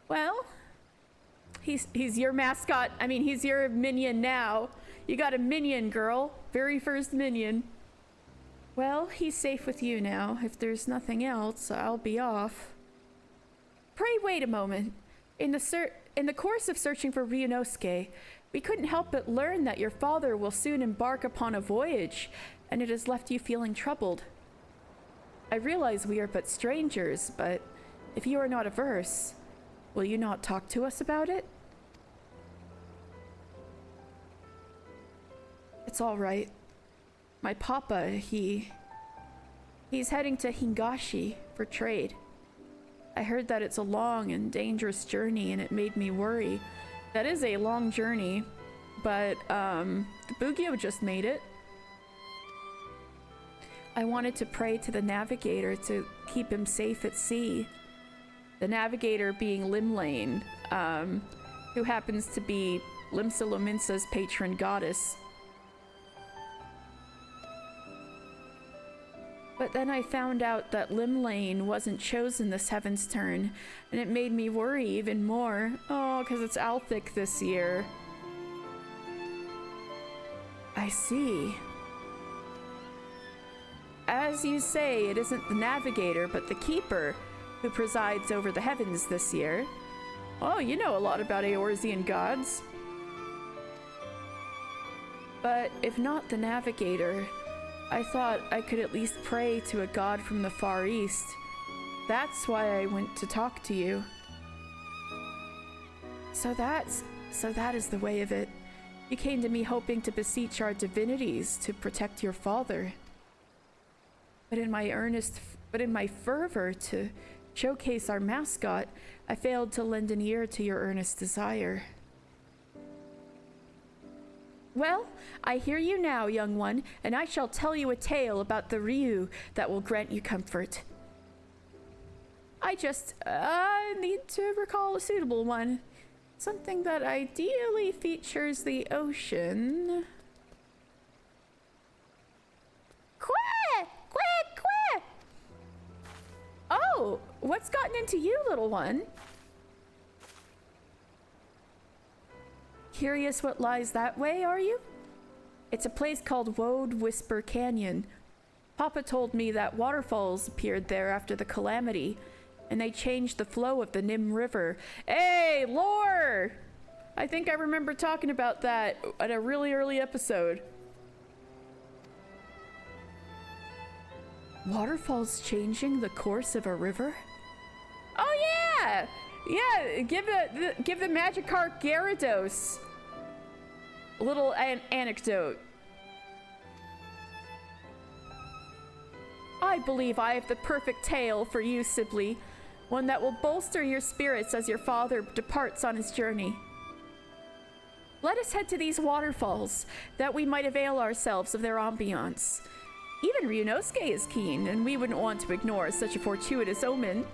Well, he's your mascot. I mean, he's your minion now. You got a minion, girl. Very first minion. Well, he's safe with you now. If there's nothing else, I'll be off. Pray wait a moment. In the course of searching for Ryunosuke, we couldn't help but learn that your father will soon embark upon a voyage, and it has left you feeling troubled. I realize we are but strangers, but if you are not averse, will you not talk to us about it? It's all right. My papa, he's heading to Hingashi for trade. I heard that it's a long and dangerous journey, and it made me worry. That is a long journey, but the Bugyo just made it. I wanted to pray to the navigator to keep him safe at sea. The navigator being Limlane, who happens to be Limsa Lominsa's patron goddess. But then I found out that Limlane wasn't chosen this Heavensturn, and it made me worry even more. Oh, because it's Althic this year. I see. As you say, it isn't the navigator, but the keeper who presides over the heavens this year. Oh, you know a lot about Eorzean gods. But if not the navigator, I thought I could at least pray to a god from the Far East. That's why I went to talk to you. So that is the way of it. You came to me hoping to beseech our divinities to protect your father. But in my fervor to showcase our mascot, I failed to lend an ear to your earnest desire. Well, I hear you now, young one, and I shall tell you a tale about the Ryu that will grant you comfort. I just need to recall a suitable one. Something that ideally features the ocean. Quack! Quack! Quack! Oh, what's gotten into you, little one? Curious what lies that way, are you? It's a place called Woad Whisper Canyon. Papa told me that waterfalls appeared there after the calamity, and they changed the flow of the Nim River. Hey, lore! I think I remember talking about that at a really early episode. Waterfalls changing the course of a river? Oh yeah! Yeah, give the Magikarp Gyarados a little anecdote. I believe I have the perfect tale for you, Sibley. One that will bolster your spirits as your father departs on his journey. Let us head to these waterfalls, that we might avail ourselves of their ambiance. Even Ryunosuke is keen, and we wouldn't want to ignore such a fortuitous omen.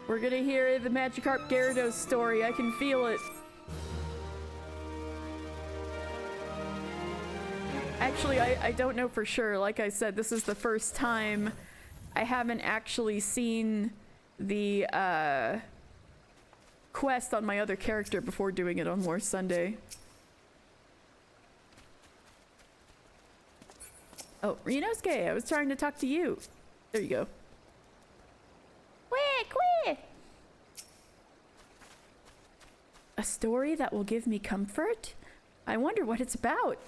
We're gonna hear the Magikarp Gyarados story. I can feel it. Actually, I don't know for sure. Like I said, this is the first time I haven't actually seen the quest on my other character before doing it on War Sunday. Oh, Ryunosuke, I was trying to talk to you. There you go. Quick, quick! A story that will give me comfort? I wonder what it's about.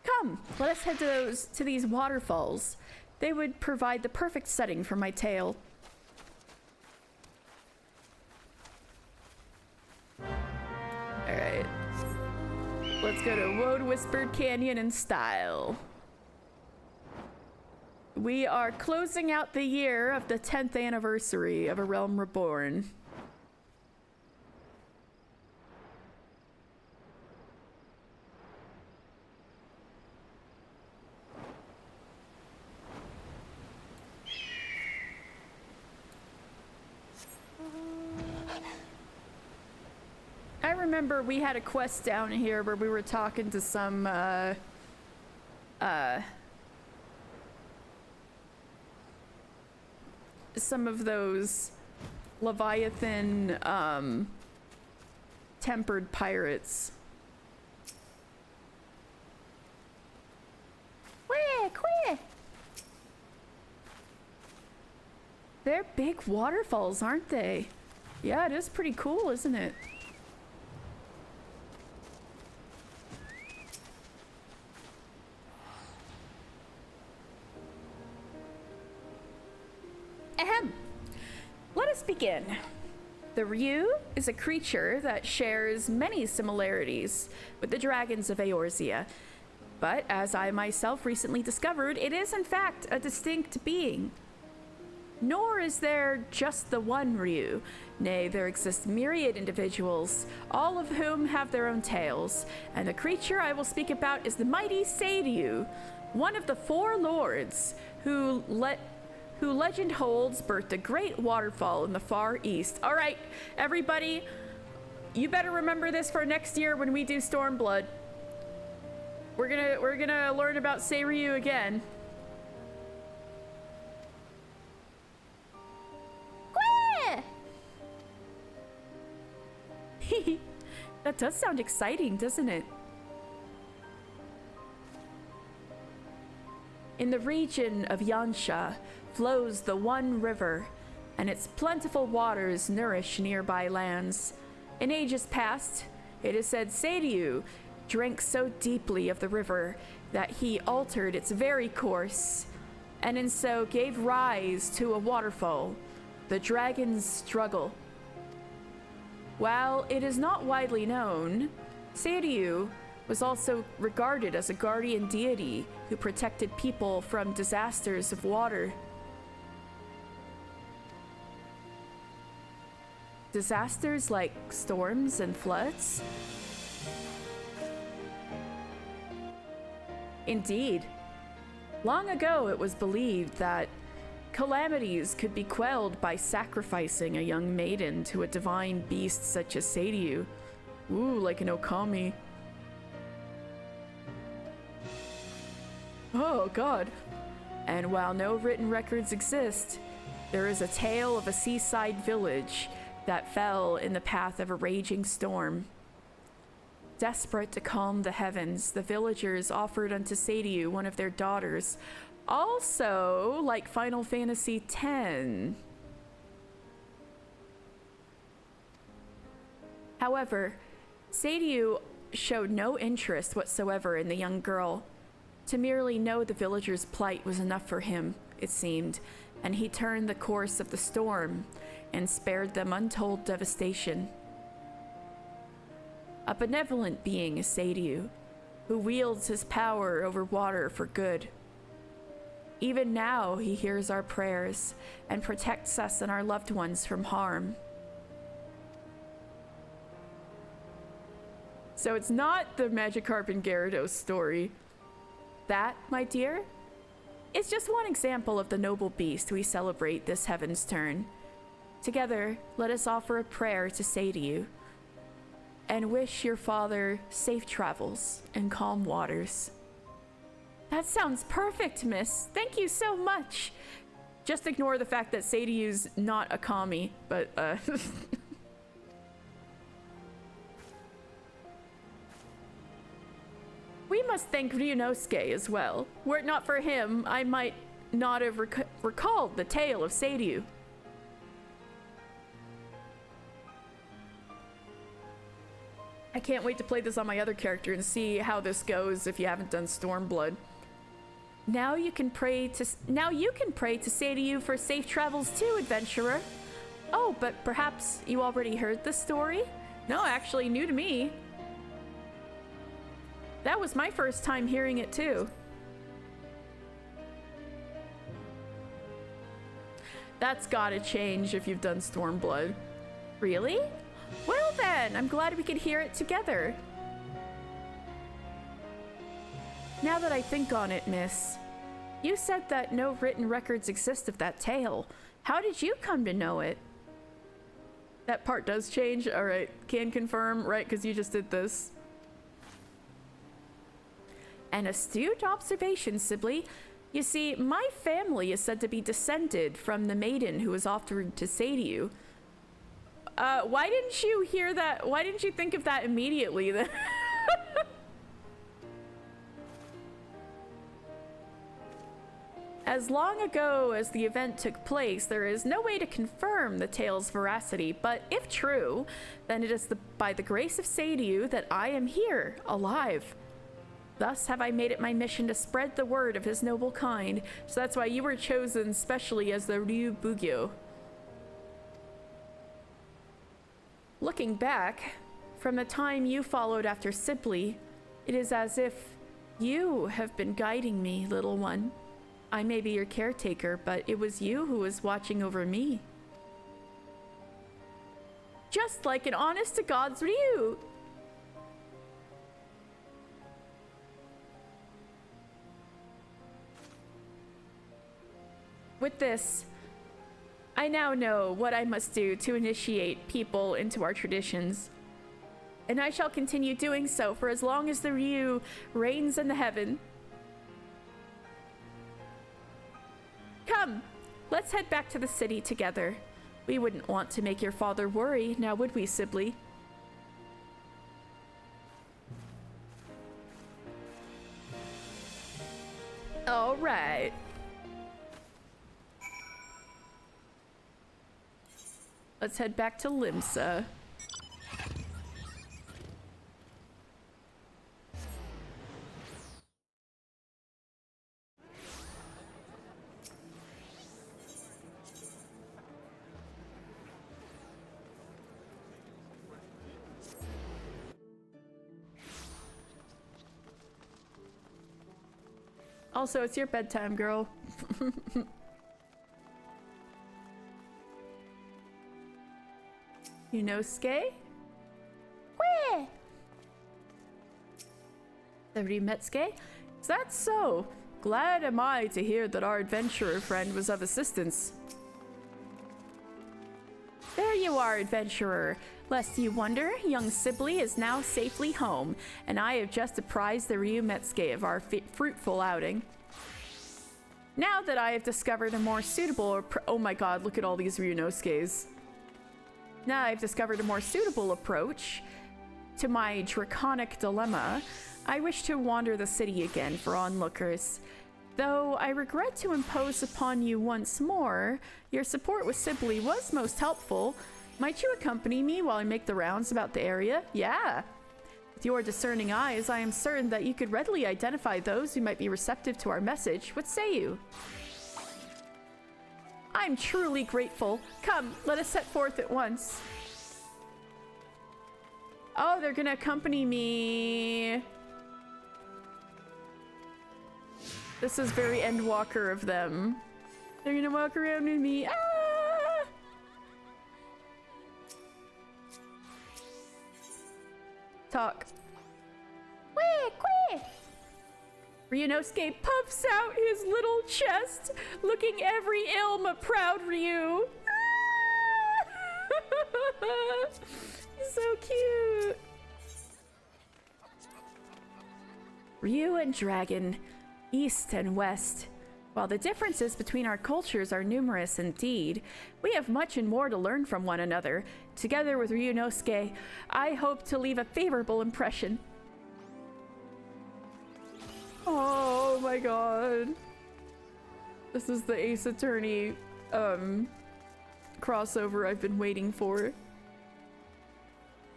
Come, let us head to these waterfalls. They would provide the perfect setting for my tale. Alright. Let's go to Woad Whispered Canyon in style. We are closing out the year of the 10th anniversary of A Realm Reborn. I remember we had a quest down here where we were talking to some of those Leviathan, tempered pirates. Quick! They're big waterfalls, aren't they? Yeah, it is pretty cool, isn't it? Ahem. Let us begin. The Ryu is a creature that shares many similarities with the dragons of Eorzea. But as I myself recently discovered, it is in fact a distinct being. Nor is there just the one Ryu. Nay, there exist myriad individuals, all of whom have their own tales. And the creature I will speak about is the mighty Seiryu, one of the four lords who legend holds birthed a great waterfall in the far east. All right, everybody, you better remember this for next year when we do Stormblood. We're gonna learn about Seiryu again. That does sound exciting, doesn't it? In the region of Yansha flows the One River, and its plentiful waters nourish nearby lands. In ages past, it is said Seiryu drank so deeply of the river that he altered its very course, and in so gave rise to a waterfall, the Dragon's Struggle. While it is not widely known, Seiryu was also regarded as a guardian deity who protected people from disasters of water. Disasters like storms and floods? Indeed. Long ago, it was believed that calamities could be quelled by sacrificing a young maiden to a divine beast such as Seiryu. Ooh, like an Okami. Oh, God. And while no written records exist, there is a tale of a seaside village that fell in the path of a raging storm. Desperate to calm the heavens, the villagers offered unto Seiryu one of their daughters, also like Final Fantasy X. However, Seiryu showed no interest whatsoever in the young girl. To merely know the villagers' plight was enough for him, it seemed, and he turned the course of the storm and spared them untold devastation. A benevolent being is Seiryu, who wields his power over water for good. Even now, he hears our prayers and protects us and our loved ones from harm. So it's not the Magikarp and Gyarados story. That, my dear, is just one example of the noble beast we celebrate this Heavensturn. Together, let us offer a prayer to Seiryu and wish your father safe travels and calm waters. That sounds perfect, miss. Thank you so much. Just ignore the fact that Seiryu's not a kami, but we must thank Ryunosuke as well. Were it not for him, I might not have recalled the tale of Seiryu. I can't wait to play this on my other character and see how this goes if you haven't done Stormblood. Now you can pray to Seiryu for safe travels too, adventurer. Oh, but perhaps you already heard the story? No, actually new to me. That was my first time hearing it too. That's gotta change if you've done Stormblood. Really? Well then, I'm glad we could hear it together. Now that I think on it, miss, you said that no written records exist of that tale. How did you come to know it? That part does change. All right, can confirm, right? Because you just did this. An astute observation, Sibley. You see, my family is said to be descended from the maiden who was offered to Seiryu. Why didn't you hear that? Why didn't you think of that immediately then? As long ago as the event took place, there is no way to confirm the tale's veracity, but if true, then it is by the grace of Seiyu that I am here, alive. Thus have I made it my mission to spread the word of his noble kind, so that's why you were chosen specially as the Ryu Bugyo. Looking back, from the time you followed after Sibley, it is as if you have been guiding me, little one. I may be your caretaker, but it was you who was watching over me. Just like an honest-to-God's Ryu! With this, I now know what I must do to initiate people into our traditions. And I shall continue doing so for as long as the Ryu reigns in the heaven. Come, let's head back to the city together. We wouldn't want to make your father worry, now would we, Sibley? All right. Let's head back to Limsa. Also, it's your bedtime, girl. Yunosuke? Where? The Rimetsuke? Is that so? Glad am I to hear that our adventurer friend was of assistance. There you are, adventurer. Lest you wonder, young Sibley is now safely home, and I have just apprised the Ryumetsuke of our fruitful outing. Now that I have discovered a more suitable oh my god, look at all these Ryunosuke's. Now I've discovered a more suitable approach to my draconic dilemma, I wish to wander the city again for onlookers. Though I regret to impose upon you once more, your support with Sibley was most helpful. Might you accompany me while I make the rounds about the area? Yeah. With your discerning eyes, I am certain that you could readily identify those who might be receptive to our message. What say you? I'm truly grateful. Come, let us set forth at once. Oh, they're gonna accompany me. This is very Endwalker of them. They're gonna walk around with me. Ah! Talk. Quick! Ryunosuke puffs out his little chest, looking every ilm a proud Ryu. Ah! He's so cute. Ryu and Dragon, East and West. While the differences between our cultures are numerous indeed, we have much and more to learn from one another. Together with Ryunosuke, I hope to leave a favorable impression. Oh my god. This is the Ace Attorney crossover I've been waiting for.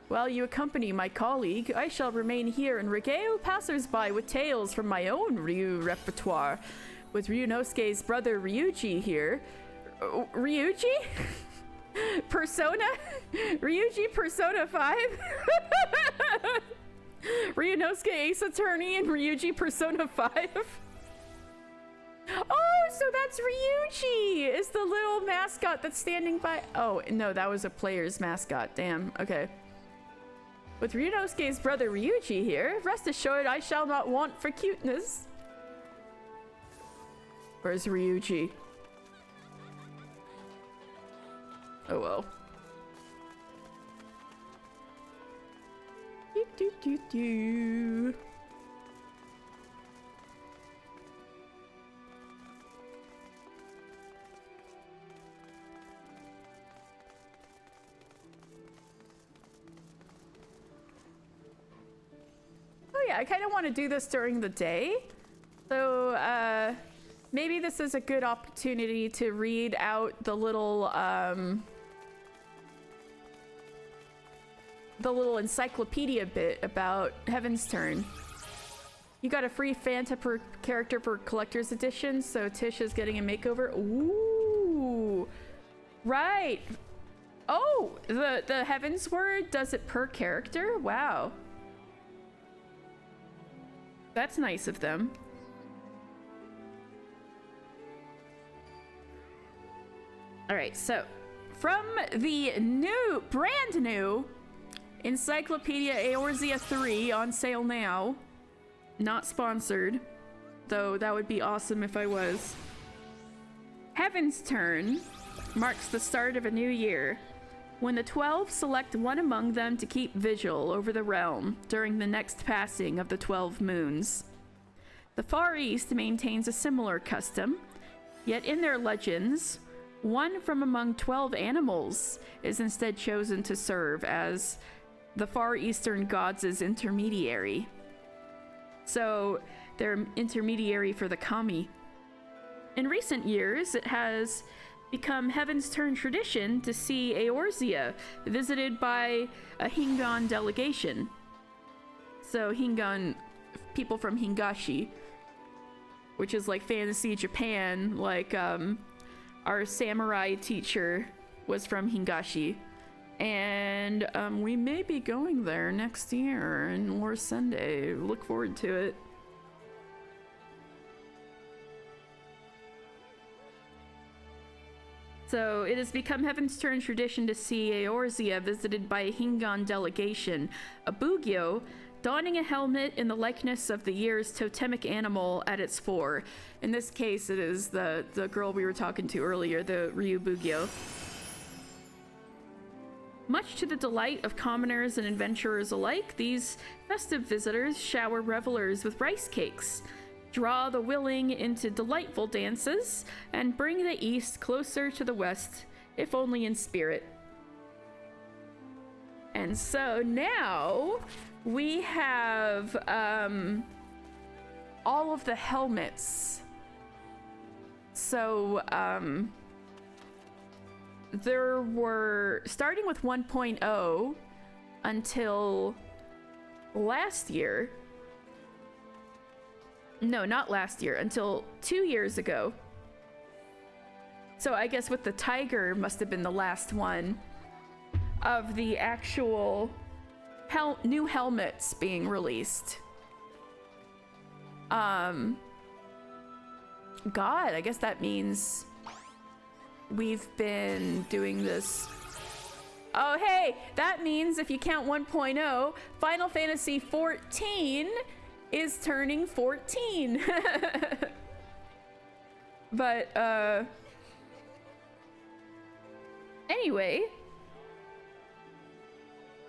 While you accompany my colleague, I shall remain here and regale passers-by with tales from my own Ryu repertoire. With Ryunosuke's brother Ryuji here. Ryuji? Persona? Ryuji Persona 5? Ryunosuke Ace Attorney and Ryuji Persona 5? Oh, so that's Ryuji! Is the little mascot that's standing by. Oh, no, that was a player's mascot. Damn, okay. With Ryunosuke's brother Ryuji here, rest assured I shall not want for cuteness. Where's Ryuji? Oh well. Do. I kind of want to do this during the day. So, maybe this is a good opportunity to read out the little encyclopedia bit about Heavensturn. You got a free Fanta per character for collector's edition, so Tish is getting a makeover. Ooh, right. Oh, the Heavens word does it per character? Wow. That's nice of them. All right, so from the brand new Encyclopedia Eorzea 3 on sale now. Not sponsored, though that would be awesome if I was. Heavensturn marks the start of a new year, when the 12 select one among them to keep vigil over the realm during the next passing of the 12 moons. The Far East maintains a similar custom, yet in their legends, one from among 12 animals is instead chosen to serve as the Far Eastern gods' intermediary. So they're intermediary for the kami. In recent years, it has become Heavensturn tradition to see Eorzea visited by a Hingan delegation. So Hingan, people from Hingashi, which is like fantasy Japan, like our samurai teacher was from Hingashi. And we may be going there next year in War Sunday. Look forward to it. So it has become Heavensturn tradition to see Eorzea visited by a Hingan delegation, a Bugyo, donning a helmet in the likeness of the year's totemic animal at its fore. In this case, it is the girl we were talking to earlier, the Ryu Bugyo. Much to the delight of commoners and adventurers alike, these festive visitors shower revelers with rice cakes, draw the willing into delightful dances, and bring the East closer to the West, if only in spirit. And so now we have all of the helmets. So there were, starting with 1.0 until last year. No, not last year, until 2 years ago. So I guess with the Tiger must have been the last one of the actual new helmets being released. God, I guess that means we've been doing this. Oh, hey, that means if you count 1.0, Final Fantasy 14 is turning 14. But, anyway,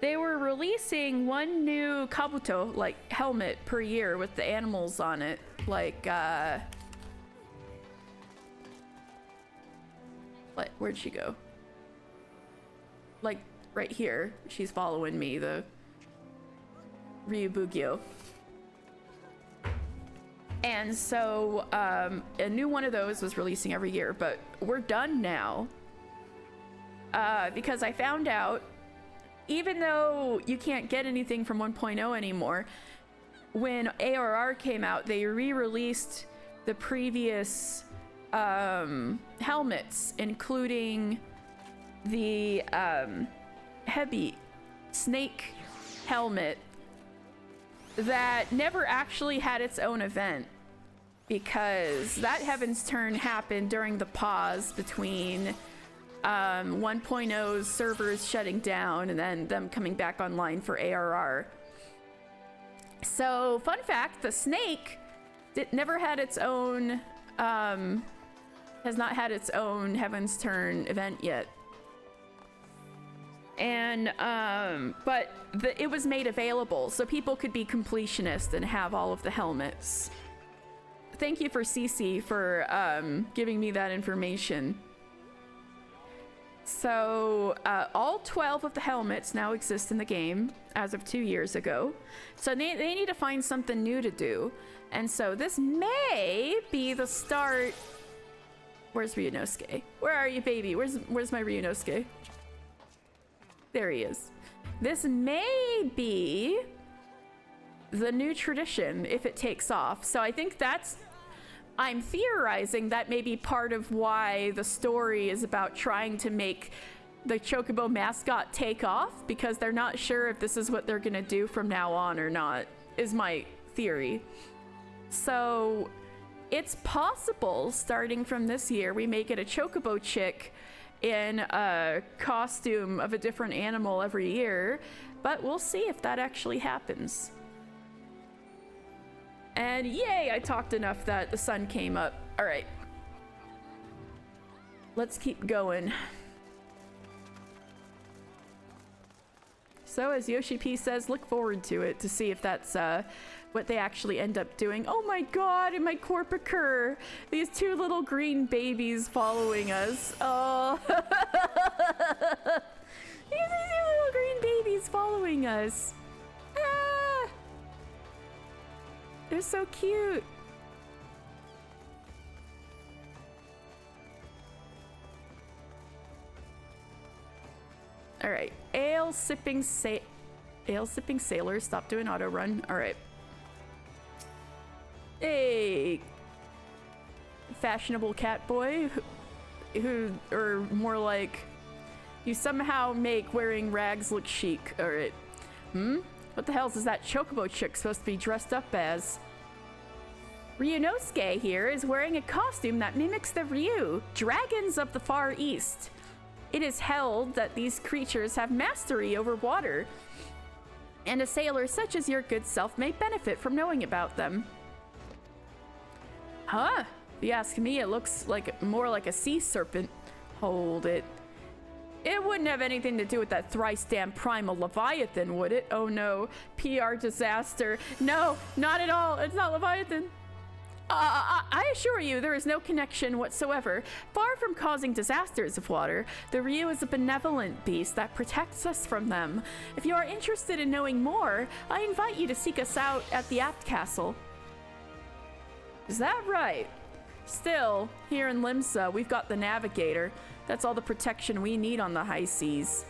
they were releasing one new kabuto, like helmet, per year with the animals on it. Like, where'd she go? Like, right here. She's following me, the Ryubugyo. And so, a new one of those was releasing every year, but we're done now. Because I found out, even though you can't get anything from 1.0 anymore, when ARR came out, they re-released the previous helmets, including the heavy snake helmet that never actually had its own event, because that Heavensturn happened during the pause between 1.0's servers shutting down and then them coming back online for ARR. So, fun fact, the snake never had its own, has not had its own Heavensturn event yet. And, but it was made available, so people could be completionists and have all of the helmets. Thank you for CC for giving me that information. So all 12 of the helmets now exist in the game as of 2 years ago. So they need to find something new to do. And so this may be the start. Where's Ryunosuke? Where are you, baby? Where's my Ryunosuke? There he is. This may be the new tradition if it takes off. So I think I'm theorizing that may be part of why the story is about trying to make the Chocobo mascot take off, because they're not sure if this is what they're gonna do from now on or not, is my theory. So it's possible, starting from this year, we may get a Chocobo chick in a costume of a different animal every year, but we'll see if that actually happens. And yay, I talked enough that the sun came up. All right. Let's keep going. So as Yoshi P says, look forward to it to see if that's what they actually end up doing. Oh my god, in my Corpicur, these two little green babies following us. Oh. These two little green babies following us. Ah. They're so cute. All right, ale sipping sailor. Stop doing auto run. All right. Hey, fashionable cat boy, who, or more like, you somehow make wearing rags look chic. All right. What the hell is that Chocobo chick supposed to be dressed up as? Ryunosuke here is wearing a costume that mimics the Ryu, dragons of the Far East. It is held that these creatures have mastery over water, and a sailor such as your good self may benefit from knowing about them. Huh? If you ask me, it looks like more like a sea serpent. Hold it. It wouldn't have anything to do with that thrice damned primal Leviathan, would it? Oh no, PR disaster. No, not at all. It's not Leviathan. I assure you, there is no connection whatsoever. Far from causing disasters of water, the Ryu is a benevolent beast that protects us from them. If you are interested in knowing more, I invite you to seek us out at the Aft Castle. Is that right? Still, here in Limsa, we've got the Navigator. That's all the protection we need on the high seas.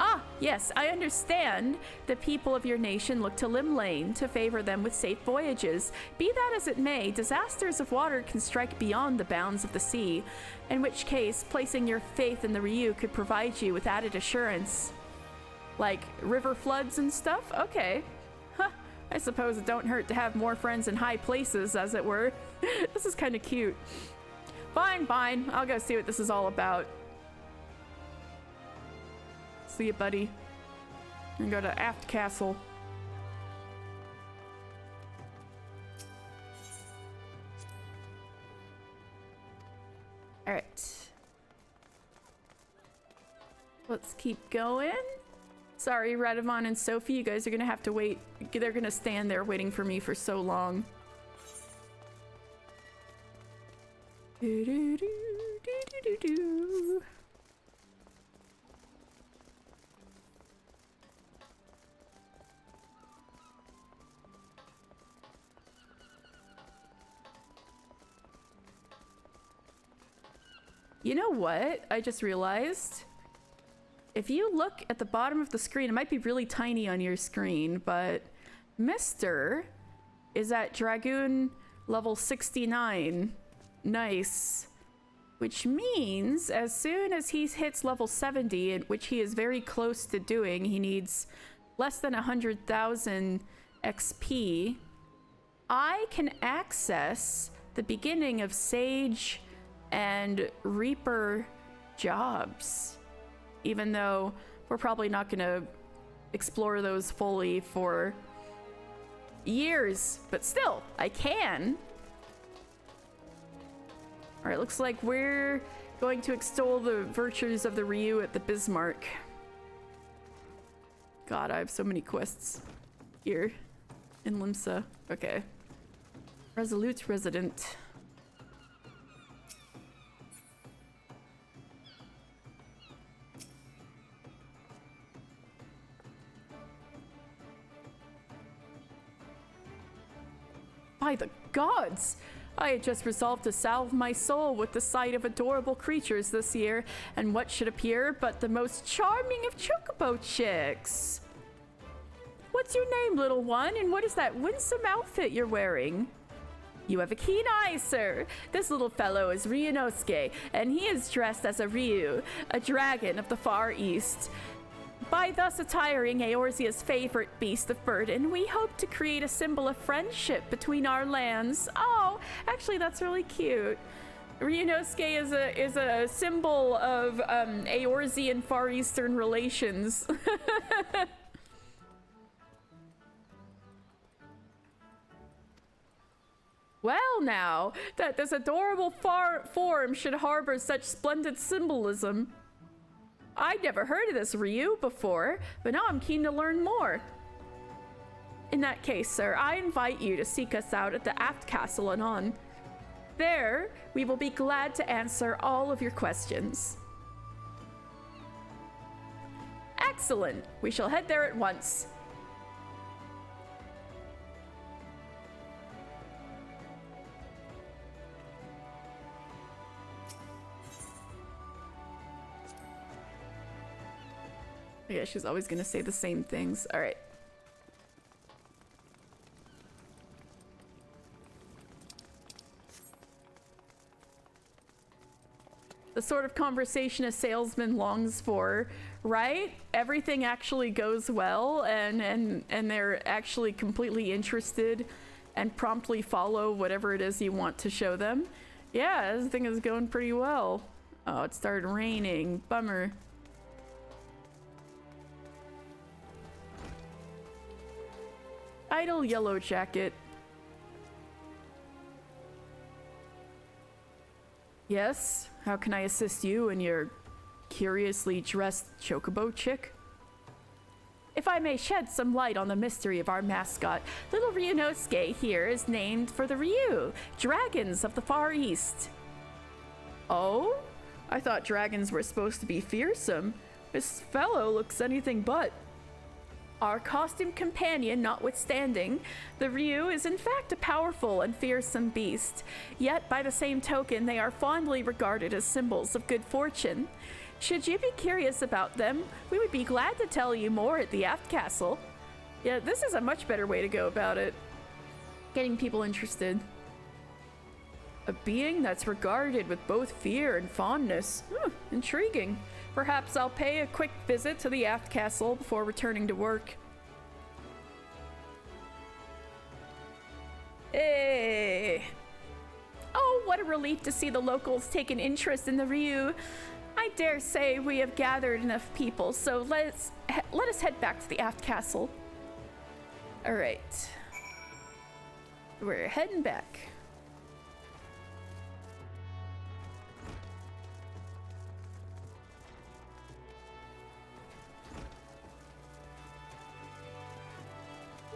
Ah, yes, I understand. The people of your nation look to Limlane to favor them with safe voyages. Be that as it may, disasters of water can strike beyond the bounds of the sea, in which case, placing your faith in the Ryu could provide you with added assurance. Like river floods and stuff? Okay. Huh, I suppose it don't hurt to have more friends in high places, as it were. This is kind of cute. Fine, fine. I'll go see what this is all about. See you, buddy. And go to Aft Castle. All right. Let's keep going. Sorry, Radovan and Sophie, you guys are gonna have to wait. They're gonna stand there waiting for me for so long. Do, do, do, do, do, do, do. You know what? I just realized. If you look at the bottom of the screen, it might be really tiny on your screen, but Mr. is at Dragoon level 69. Nice. Which means as soon as he hits level 70, which he is very close to doing, he needs less than 100,000 XP, I can access the beginning of Sage and Reaper jobs, even though we're probably not going to explore those fully for years, but still, I can. All right, looks like we're going to extol the virtues of the Ryu at the Bismarck. God, I have so many quests here in Limsa. Okay. Resolute resident. By the gods! I had just resolved to salve my soul with the sight of adorable creatures this year, and what should appear but the most charming of chocobo chicks? What's your name, little one, and what is that winsome outfit you're wearing? You have a keen eye, sir. This little fellow is Ryunosuke, and he is dressed as a Ryu, a dragon of the Far East. By thus attiring Eorzea's favorite beast of burden, we hope to create a symbol of friendship between our lands. Oh, actually, that's really cute. Ryunosuke is a symbol of Eorze and Far Eastern relations. Well now, that this adorable form should harbor such splendid symbolism. I'd never heard of this Ryu before, but now I'm keen to learn more. In that case, sir, I invite you to seek us out at the Aft Castle anon. There, we will be glad to answer all of your questions. Excellent! We shall head there at once. Yeah, she's always gonna say the same things. All right. The sort of conversation a salesman longs for, right? Everything actually goes well, and they're actually completely interested and promptly follow whatever it is you want to show them. Yeah, this thing is going pretty well. Oh, it started raining. Bummer. Idle yellow jacket. Yes, how can I assist you and your curiously dressed chocobo chick? If I may shed some light on the mystery of our mascot, little Ryunosuke here is named for the Ryu, dragons of the Far East. Oh? I thought dragons were supposed to be fearsome. This fellow looks anything but. Our costume companion notwithstanding, the Ryu is in fact a powerful and fearsome beast, yet by the same token they are fondly regarded as symbols of good fortune. Should you be curious about them, we would be glad to tell you more at the Aft Castle. Yeah, this is a much better way to go about it. Getting people interested. A being that's regarded with both fear and fondness. Intriguing. Perhaps I'll pay a quick visit to the Aft Castle before returning to work. Hey! Oh, what a relief to see the locals take an interest in the Ryu. I dare say we have gathered enough people, so let us head back to the Aft Castle. All right. We're heading back.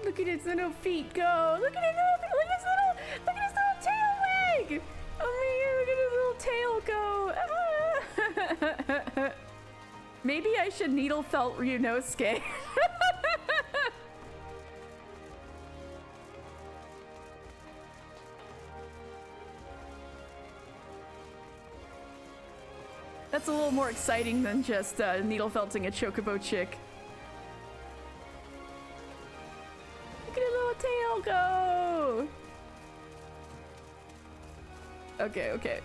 Look at his little feet go. Look at his little tail wag. Oh man, look at his little tail go. Ah. Maybe I should needle felt Ryunosuke. That's a little more exciting than just needle felting a chocobo chick. Tail go. Okay.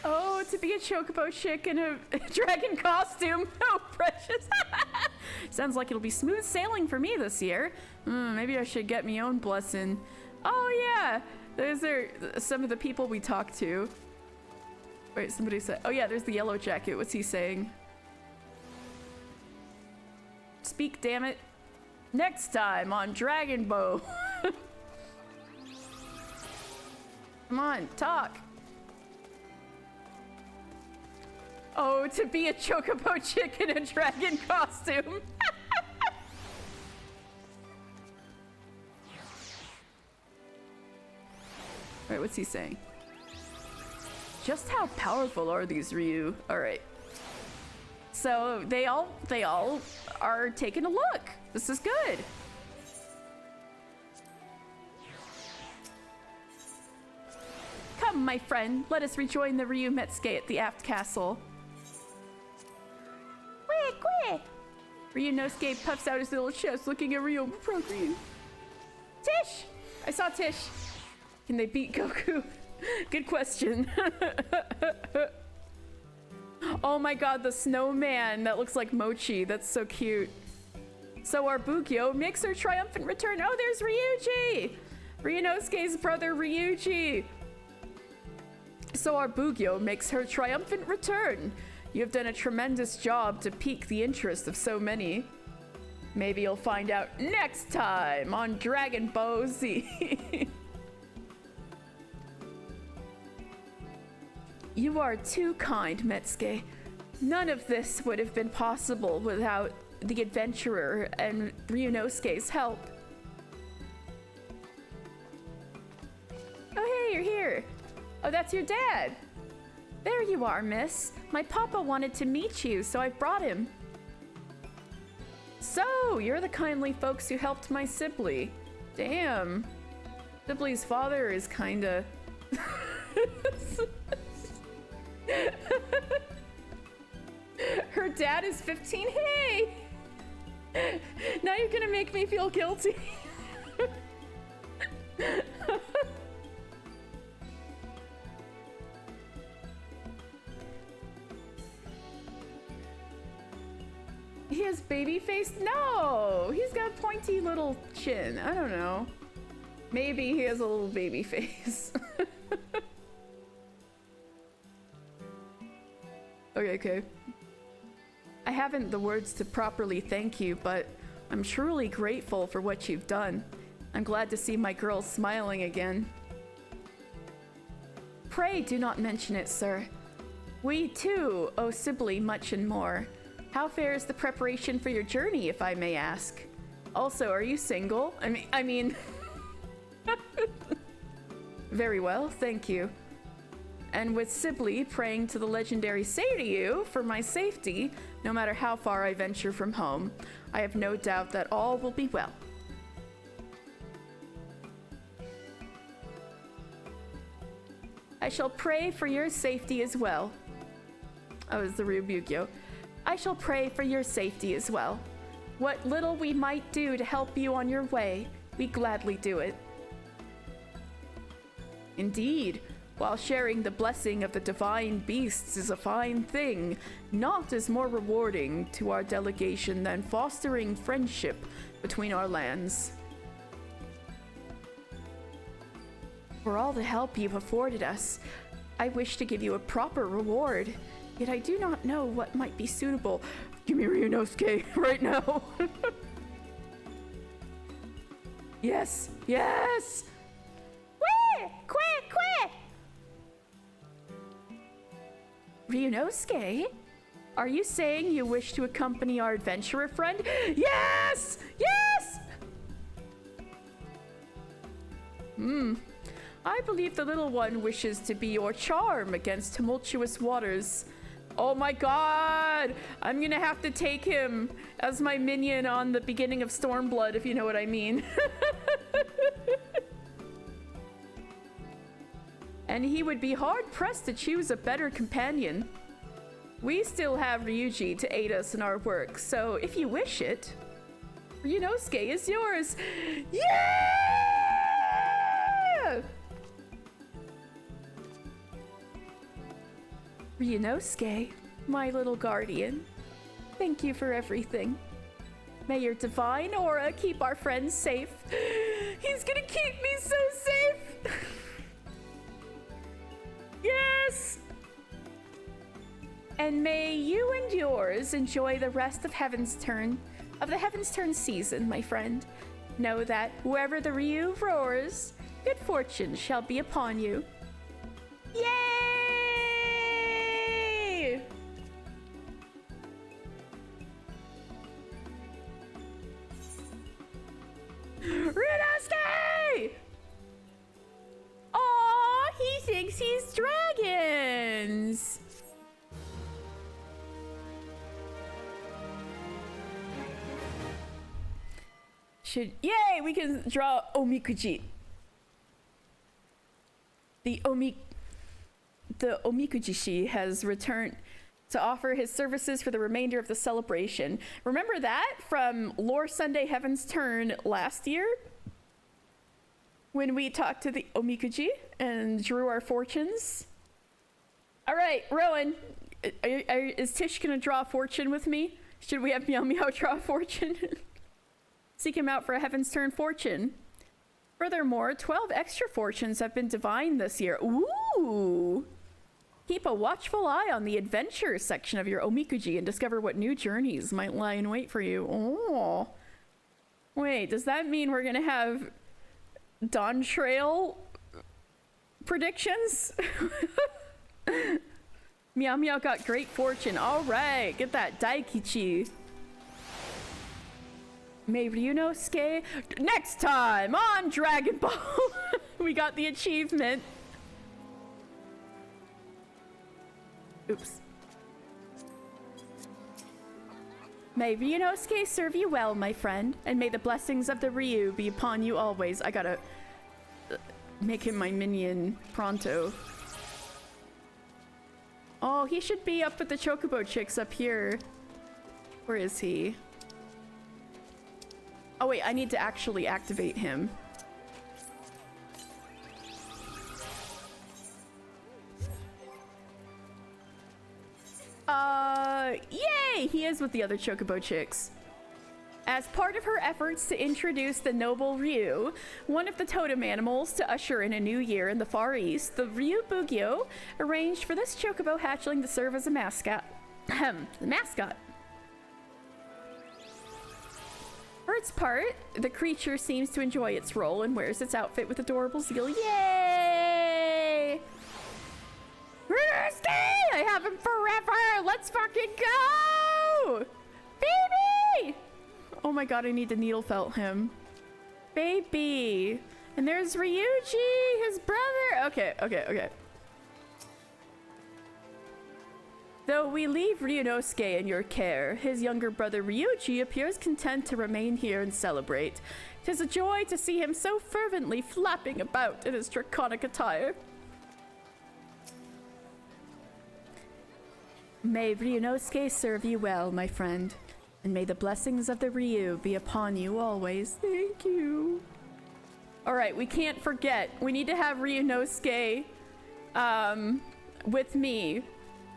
Oh, to be a chocobo chick in a dragon costume. Oh, precious. Sounds like it'll be smooth sailing for me this year. Maybe I should get me own blessing. Oh yeah, those are some of the people we talked to. Wait, somebody said, oh yeah, there's the yellow jacket. What's he saying? Speak, damn it. Next time on Dragon Bow. Come on, talk. Oh, to be a chocobo chick in a dragon costume. Wait, what's he saying? Just how powerful are these Ryu? Alright. So they all are taking a look. This is good. Come, my friend, let us rejoin the Ryu Metsuke at the aft castle. Quick! Ryunosuke puffs out his little chest, looking at Ryu appropriate. Tish! I saw Tish. Can they beat Goku? Good question. Oh my god, the snowman that looks like Mochi. That's so cute. So our Bugyo makes her triumphant return. Oh, there's Ryuji! Ryunosuke's brother Ryuji. So our Bugyo makes her triumphant return. You have done a tremendous job to pique the interest of so many. Maybe you'll find out next time on Dragon Ball Z. You are too kind, Metsuke. None of this would have been possible without the adventurer and Ryunosuke's help. Oh, hey, you're here. Oh, that's your dad. There you are, miss. My papa wanted to meet you, so I've brought him. So, you're the kindly folks who helped my Sibley. Damn. Sibley's father is kinda... Her dad is 15. Hey! Now you're gonna make me feel guilty. He has baby face? No! He's got pointy little chin. I don't know. Maybe he has a little baby face. Okay. I haven't the words to properly thank you, but I'm truly grateful for what you've done. I'm glad to see my girl smiling again. Pray do not mention it, sir. We too owe Sibley much and more. How fares the preparation for your journey, if I may ask? Also, are you single? I mean... Very well, thank you. And with Sibley praying to the legendary Seiryu for my safety, no matter how far I venture from home, I have no doubt that all will be well. I shall pray for your safety as well. Oh, it's the Ryubugyo. I shall pray for your safety as well. What little we might do to help you on your way, we gladly do it. Indeed, while sharing the blessing of the divine beasts is a fine thing, naught is more rewarding to our delegation than fostering friendship between our lands. For all the help you've afforded us, I wish to give you a proper reward. Yet I do not know what might be suitable. Give me Ryunosuke right now. Yes! Quick! Ryunosuke? Are you saying you wish to accompany our adventurer friend? Yes! I believe the little one wishes to be your charm against tumultuous waters. Oh my god! I'm gonna have to take him as my minion on the beginning of Stormblood, if you know what I mean. And he would be hard-pressed to choose a better companion. We still have Ryuji to aid us in our work, so if you wish it, Ryunosuke is yours. Yeah! Ryunosuke, my little guardian, thank you for everything. May your divine aura keep our friends safe. He's gonna keep me so safe! Yes! And may you and yours enjoy the rest of the Heavensturn season, my friend. Know that wherever the Ryu roars, good fortune shall be upon you. Yay! Ryunosuke! Aw, he thinks he's dragons. Yay! We can draw Omikuji. The Omikujishi has returned to offer his services for the remainder of the celebration. Remember that from Lore Sunday Heavensturn last year? When we talked to the Omikuji and drew our fortunes? Alright, Rowan, is Tish gonna draw a fortune with me? Should we have Meow Meow draw a fortune? Seek him out for a Heavensturn fortune. Furthermore, 12 extra fortunes have been divined this year. Ooh! Keep a watchful eye on the adventure section of your Omikuji and discover what new journeys might lie in wait for you. Oh. Wait, does that mean we're gonna have Dawn Trail predictions? Meow Meow got great fortune. Alright, get that Daikichi. May Ryunosuke next time on Dragon Ball. We got the achievement. Oops. May Ryunosuke serve you well, my friend, and may the blessings of the Ryu be upon you always. I gotta make him my minion pronto. Oh, he should be up with the Chocobo chicks up here. Where is he? Oh wait, I need to actually activate him. Yay! He is with the other Chocobo chicks. As part of her efforts to introduce the noble Ryu, one of the totem animals to usher in a new year in the Far East, the Ryu Bugyo arranged for this Chocobo hatchling to serve as a mascot. The mascot. For its part, the creature seems to enjoy its role and wears its outfit with adorable zeal. Yay! Ryunosuke! I have him forever! Let's fucking go! Baby! Oh my god, I need to needle felt him. Baby! And there's Ryuji, his brother! Okay. Though we leave Ryunosuke in your care, his younger brother Ryuji appears content to remain here and celebrate. 'Tis a joy to see him so fervently flapping about in his draconic attire. May Ryunosuke serve you well, my friend, and may the blessings of the Ryu be upon you always. Thank you. Alright, we can't forget. We need to have Ryunosuke with me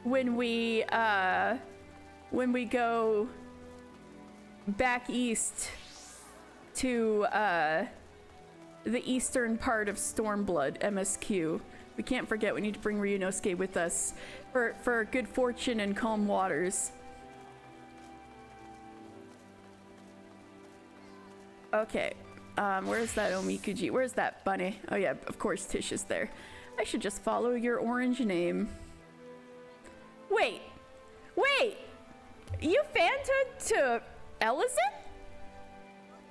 when we go back east to the eastern part of Stormblood, MSQ. We can't forget, we need to bring Ryunosuke with us for good fortune and calm waters. Okay, where's that Omikuji? Where's that bunny? Oh yeah, of course Tish is there. I should just follow your orange name. Wait! You fanta to Ellison?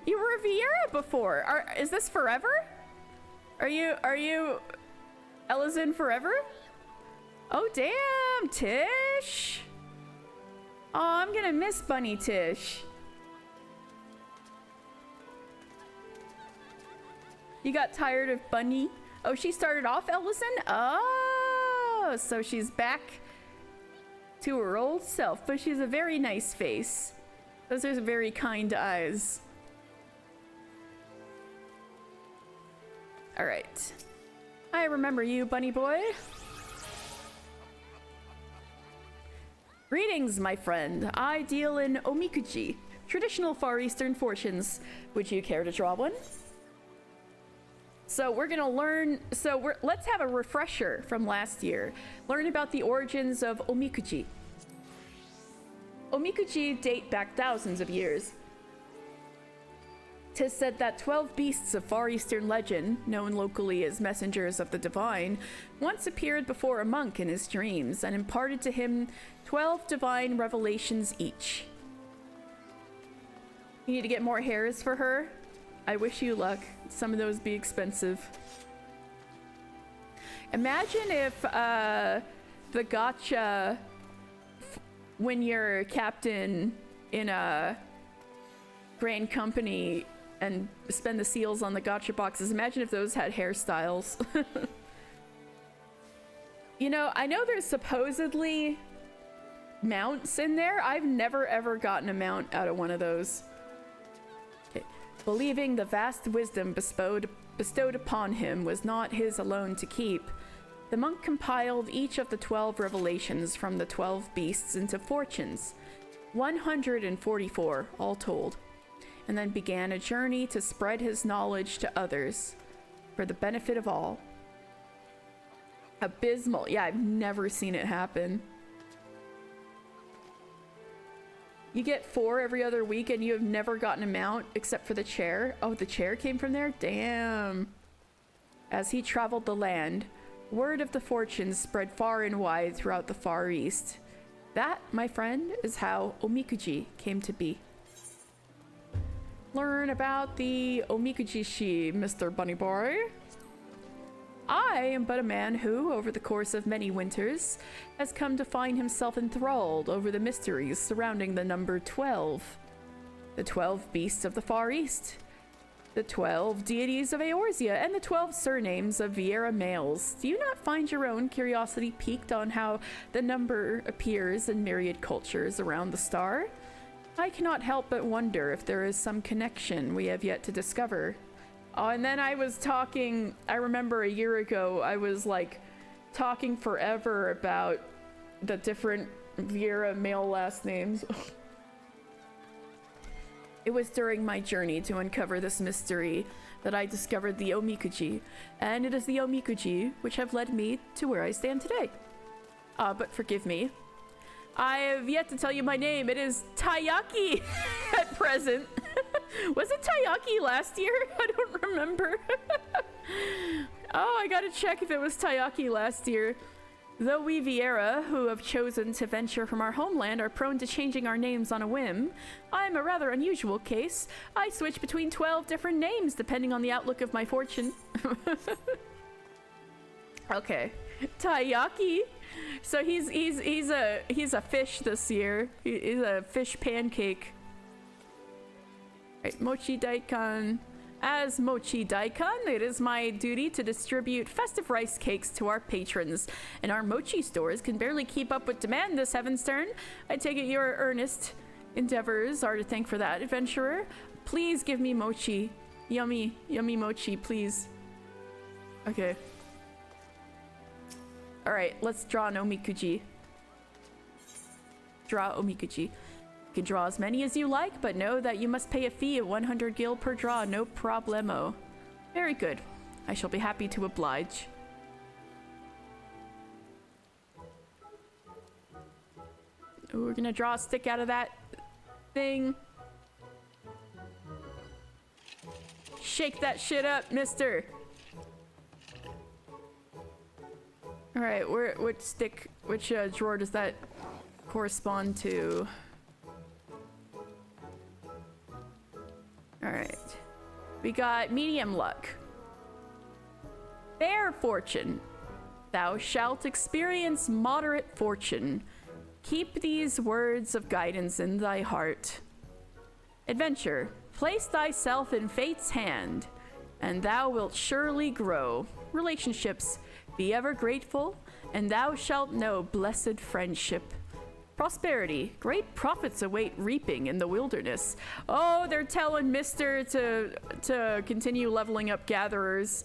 You were Vieira before. Is this forever? Are you Ellison forever? Oh damn, Tish! Oh, I'm gonna miss Bunny Tish. You got tired of Bunny? Oh, she started off Ellison? Oh, so she's back to her old self, but she's a very nice face. Those are very kind eyes. All right. I remember you, bunny boy. Greetings, my friend. I deal in Omikuji, traditional Far Eastern fortunes. Would you care to draw one? So we're gonna learn, let's have a refresher from last year. Learn about the origins of Omikuji. Omikuji date back thousands of years. 'Tis said that 12 beasts of Far Eastern legend, known locally as messengers of the divine, once appeared before a monk in his dreams and imparted to him 12 divine revelations each. You need to get more hairs for her? I wish you luck. Some of those be expensive. Imagine if the gacha, when you're captain in a grand company, and spend the seals on the gacha boxes. Imagine if those had hairstyles. You know, I know there's supposedly mounts in there. I've never ever gotten a mount out of one of those. Okay. Believing the vast wisdom bestowed upon him was not his alone to keep, the monk compiled each of the 12 revelations from the 12 beasts into fortunes, 144 all told, and then began a journey to spread his knowledge to others for the benefit of all. Abysmal. Yeah, I've never seen it happen. You get 4 every other week and you have never gotten a mount except for the chair. Oh, the chair came from there? Damn. As he traveled the land, word of the fortunes spread far and wide throughout the Far East. That, my friend, is how omikuji came to be. Learn about the omikuji-shi, Mr. Bunny Boy. I am but a man who, over the course of many winters, has come to find himself enthralled over the mysteries surrounding the number 12. The 12 beasts of the Far East, the 12 deities of Eorzea, and the 12 surnames of Vieira males. Do you not find your own curiosity piqued on how the number appears in myriad cultures around the star? I cannot help but wonder if there is some connection we have yet to discover. Oh, and then I was talking, I remember a year ago, I was like talking forever about the different Vieira male last names. It was during my journey to uncover this mystery that I discovered the omikuji, and it is the omikuji which have led me to where I stand today. But forgive me, I have yet to tell you my name. It is Taiyaki at present. Was it Taiyaki last year? I don't remember. Oh, I gotta check if it was Taiyaki last year. Though we Vieira, who have chosen to venture from our homeland, are prone to changing our names on a whim, I'm a rather unusual case. I switch between 12 different names depending on the outlook of my fortune. Okay, Taiyaki. So he's a fish this year. He's a fish pancake. Right, Mochi Daikon. As Mochi Daikon, it is my duty to distribute festive rice cakes to our patrons, and our mochi stores can barely keep up with demand this Heavensturn. I take it your earnest endeavors are to thank for that, adventurer. Please give me mochi. Yummy, yummy mochi, please. Okay. Alright, let's draw an omikuji. Draw omikuji. You can draw as many as you like, but know that you must pay a fee of 100 gil per draw, no problemo. Very good. I shall be happy to oblige. Ooh, we're gonna draw a stick out of that thing. Shake that shit up, mister. Alright, which drawer does that correspond to? Alright. We got medium luck. Fair fortune. Thou shalt experience moderate fortune. Keep these words of guidance in thy heart. Adventure. Place thyself in fate's hand, and thou wilt surely grow. Relationships. Be ever grateful, and thou shalt know blessed friendship. Prosperity. Great profits await reaping in the wilderness. Oh, they're telling Mister to continue leveling up gatherers.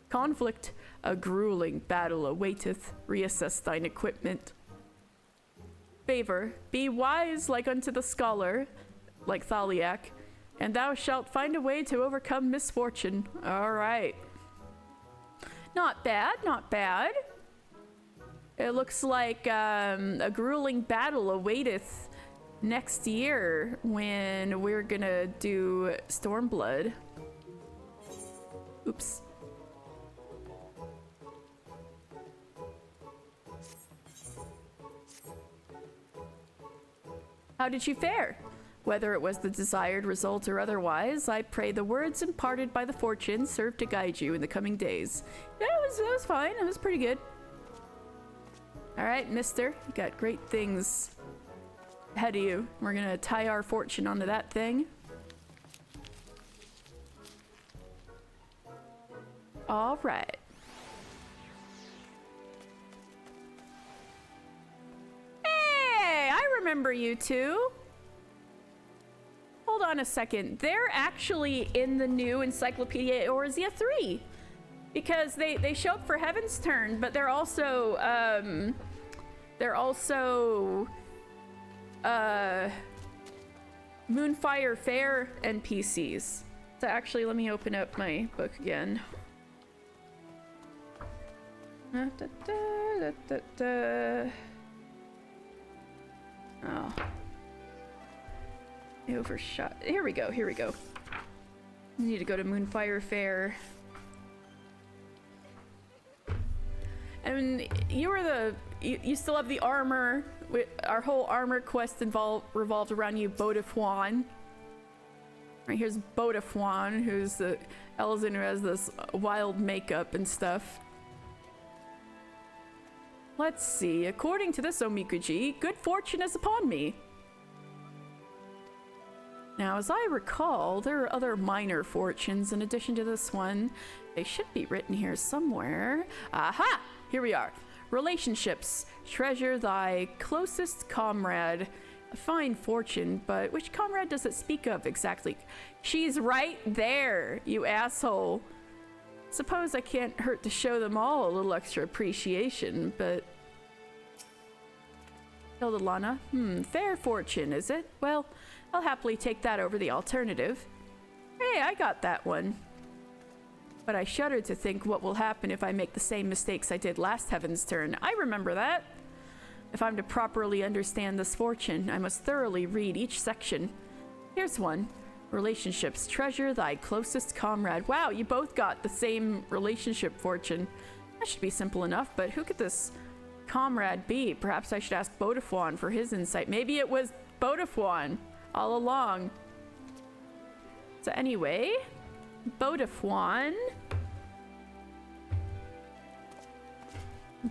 Conflict. A grueling battle awaiteth. Reassess thine equipment. Favor. Be wise like unto the scholar, like Thaliak, and thou shalt find a way to overcome misfortune. All right. Not bad, not bad. It looks like a grueling battle awaiteth next year when we're gonna do Stormblood. Oops. How did you fare? Whether it was the desired result or otherwise, I pray the words imparted by the fortune serve to guide you in the coming days. Yeah, it was fine. It was pretty good. Alright, mister. You got great things ahead of you. We're gonna tie our fortune onto that thing. All right. Hey, I remember you two. Hold on a second. They're actually in the new Encyclopedia Eorzea 3. Because they show up for Heavensturn, but they're also Moonfire Fair NPCs. So actually, let me open up my book again. Oh. I overshot. Here we go, here we go. I need to go to Moonfire Fair. And you were you still have the armor. Our whole armor quest revolved around you, Bodafwan. Right, here's Bodafwan, who's the Elzen who has this wild makeup and stuff. Let's see. According to this Omikuji, good fortune is upon me. Now, as I recall, there are other minor fortunes in addition to this one. They should be written here somewhere. Aha! Here we are. Relationships. Treasure thy closest comrade. A fine fortune, but which comrade does it speak of exactly? She's right there, you asshole. Suppose I can't hurt to show them all a little extra appreciation, but... Hilda Lana. Fair fortune, is it? Well, I'll happily take that over the alternative. Hey, I got that one. But I shudder to think what will happen if I make the same mistakes I did last Heavensturn. I remember that. If I'm to properly understand this fortune, I must thoroughly read each section. Here's one. Relationships. Treasure thy closest comrade. Wow, you both got the same relationship fortune. That should be simple enough, but who could this comrade be? Perhaps I should ask Bodafwan for his insight. Maybe it was Bodafwan all along. So anyway, Bodafwan.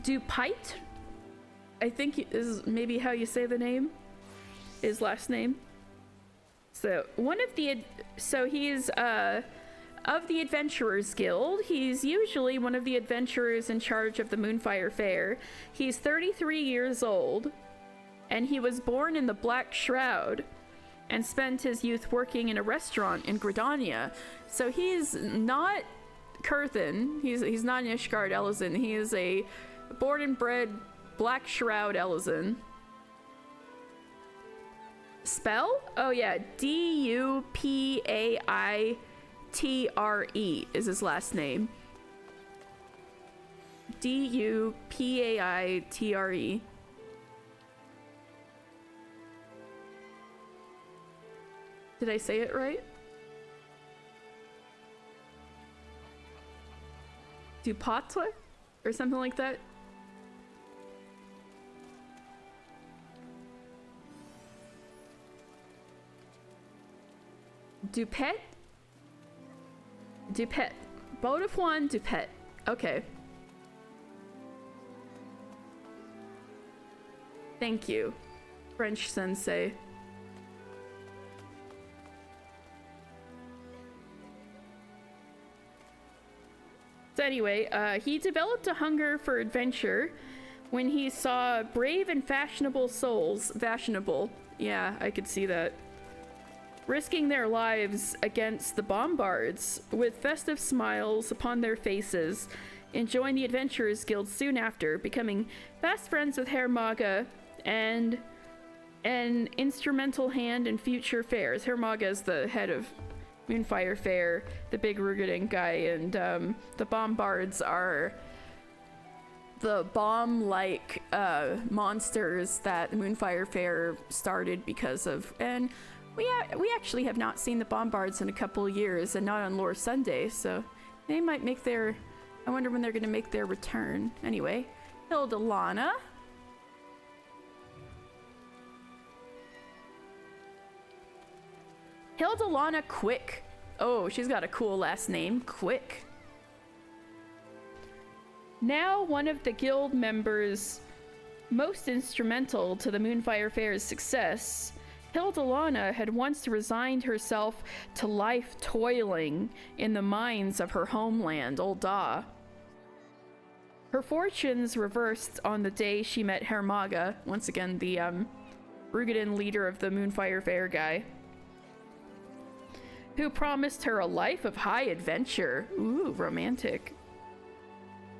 Dupite, I think is maybe how you say the name. His last name. So he's of the Adventurers Guild. He's usually one of the adventurers in charge of the Moonfire Fair. He's 33 years old, and he was born in the Black Shroud and spent his youth working in a restaurant in Gridania. So he's not Kurthan. He's not an Ishgard Elezen. He is a born and bred Black Shroud Elezen. Spell? Oh yeah, Dupaitre is his last name. Dupaitre. Did I say it right? Dupatre? Or something like that? Dupet? Dupet. Bodafwan Dupet. Okay. Thank you, French sensei. So anyway, he developed a hunger for adventure when he saw brave and fashionable souls, fashionable, yeah, I could see that, risking their lives against the bombards with festive smiles upon their faces, and joined the Adventurers Guild soon after, becoming fast friends with Herr Maga and an instrumental hand in future fairs. Herr Maga is the head of Moonfire Fair, the big Rugadin guy, and the bombards are the bomb-like monsters that Moonfire Fair started because of, and we actually have not seen the bombards in a couple of years, and not on Lore Sunday, so they might make their, I wonder when they're gonna make their return. Anyway, Hilda Lana. Hilda Lana Quick. Oh, she's got a cool last name, Quick. Now one of the guild members most instrumental to the Moonfire Fair's success, Hildalana had once resigned herself to life toiling in the mines of her homeland, Ul'dah. Her fortunes reversed on the day she met Hermaga, once again the Rugadan leader of the Moonfire Fair guy, who promised her a life of high adventure. Ooh, romantic.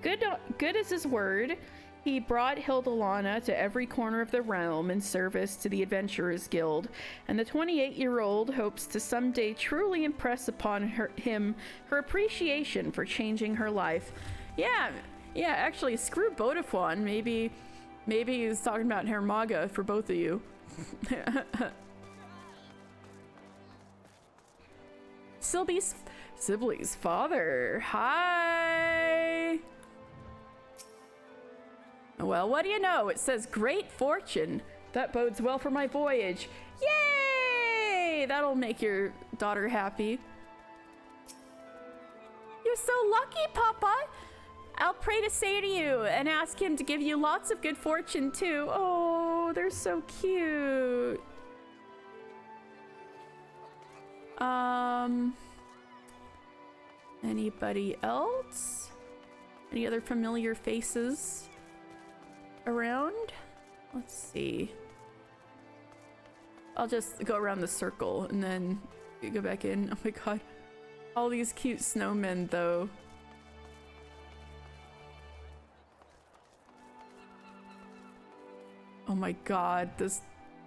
Good as his word, he brought Hildalana to every corner of the realm in service to the Adventurers Guild, and the 28-year-old hopes to someday truly impress upon him her appreciation for changing her life. Yeah, actually, screw Bodafwan. Maybe he's talking about Hermaga for both of you. Sibley's father. Hi. Well, what do you know? It says great fortune. That bodes well for my voyage. Yay! That'll make your daughter happy. You're so lucky, Papa. I'll pray to say to you and ask him to give you lots of good fortune too. Oh, they're so cute. Anybody else? Any other familiar faces around? Let's see. I'll just go around the circle and then go back in. Oh my god. All these cute snowmen though. Oh my god, this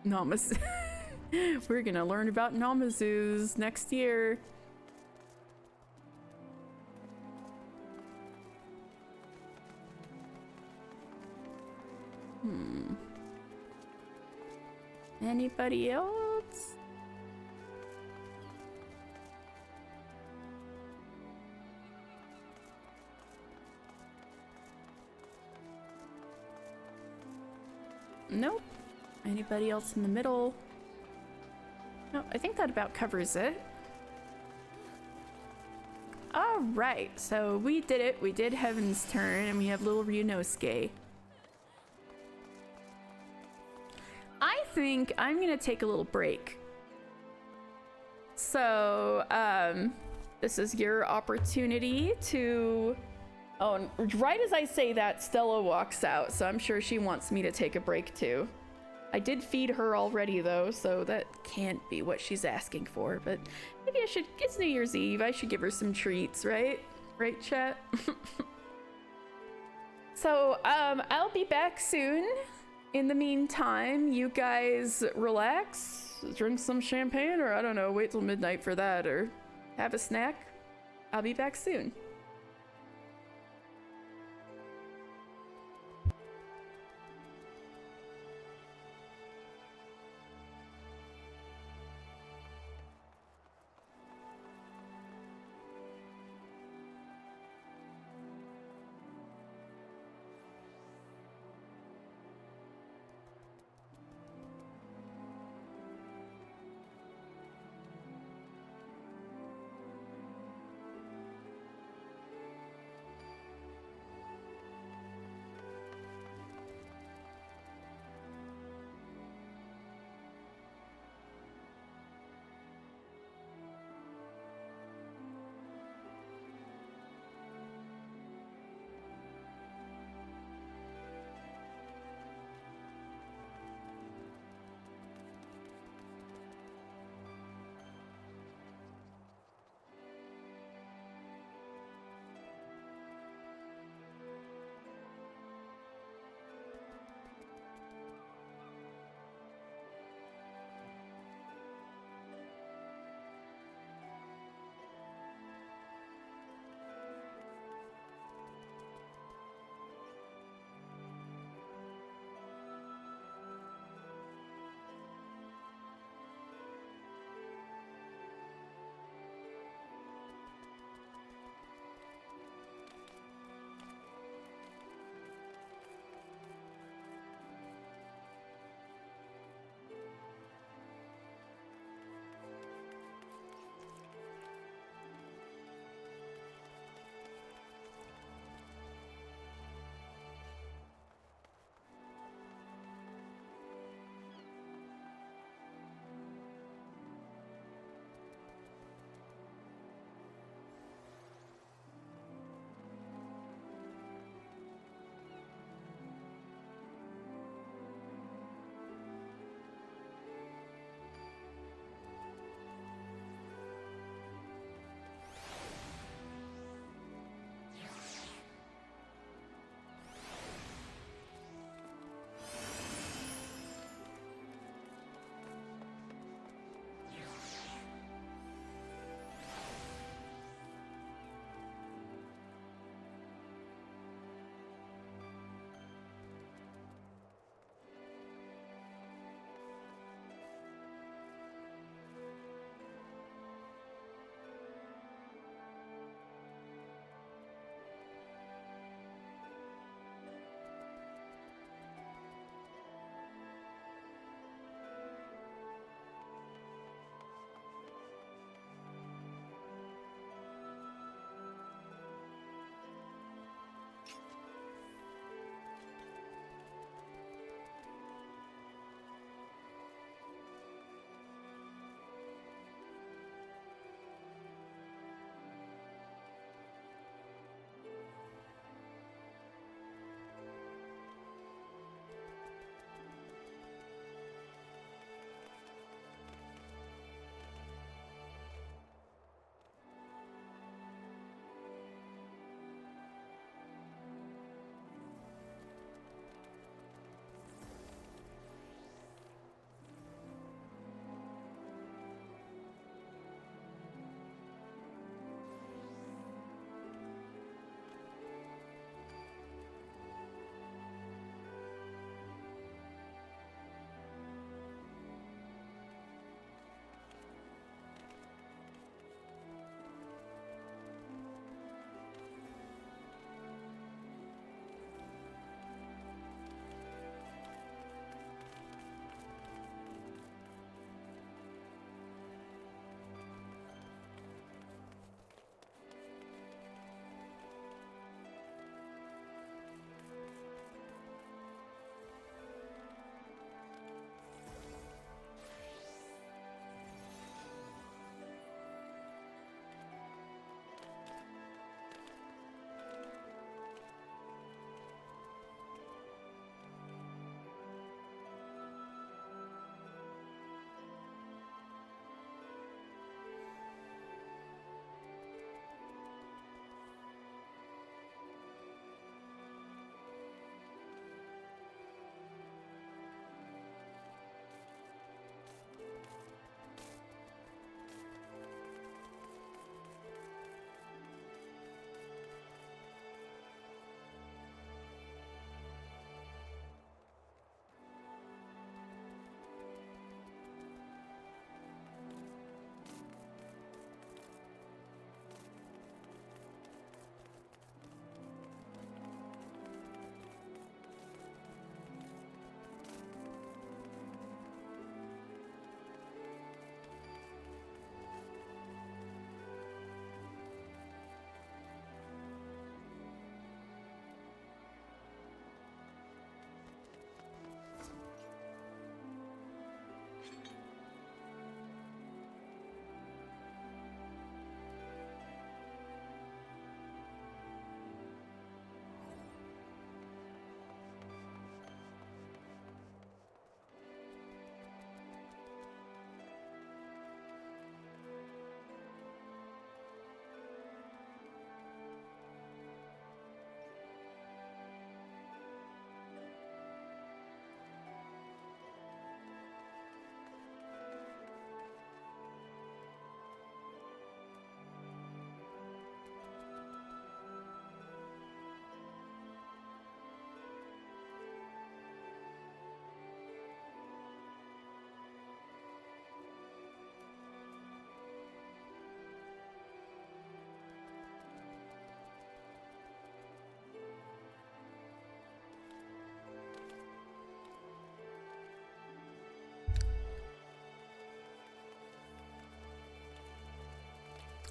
Namazu. We're gonna learn about Namazus next year. Anybody else? Nope. Anybody else in the middle? No, I think that about covers it. Alright, so we did it. We did Heavensturn, and we have little Ryunosuke. I think I'm gonna take a little break. So, this is your opportunity to... Oh, right as I say that, Stella walks out, so I'm sure she wants me to take a break too. I did feed her already though, so that can't be what she's asking for, but maybe I should, it's New Year's Eve, I should give her some treats, right? Right, chat? So, I'll be back soon. In the meantime, you guys relax, drink some champagne, or I don't know, wait till midnight for that, or have a snack. I'll be back soon.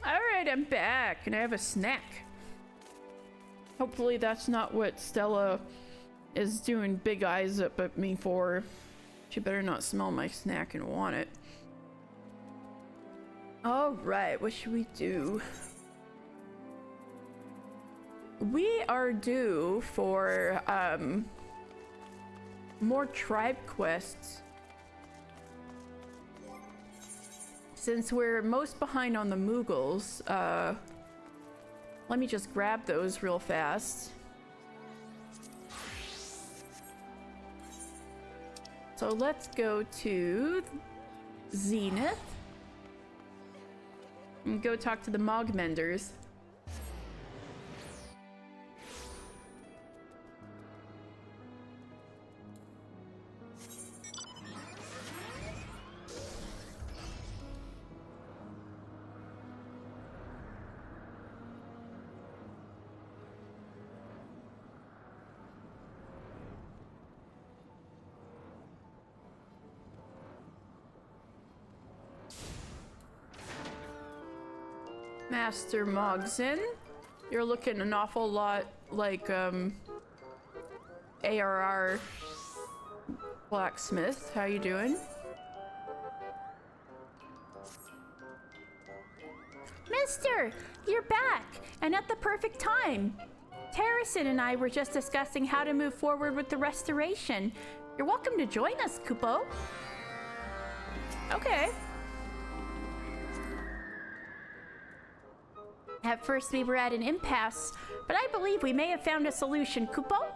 Alright, I'm back, and I have a snack. Hopefully that's not what Stella is doing big eyes up at me for. She better not smell my snack and want it. Alright, what should we do? We are due for, more tribe quests. Since we're most behind on the Moogles, let me just grab those real fast. So let's go to Zenith and go talk to the Mogmenders. Master Mogson, you're looking an awful lot like ARR Blacksmith. How you doing? Mister, you're back, and at the perfect time. Terracin and I were just discussing how to move forward with the restoration. You're welcome to join us, Kupo. Okay. At first we were at an impasse, but I believe we may have found a solution, Kupo.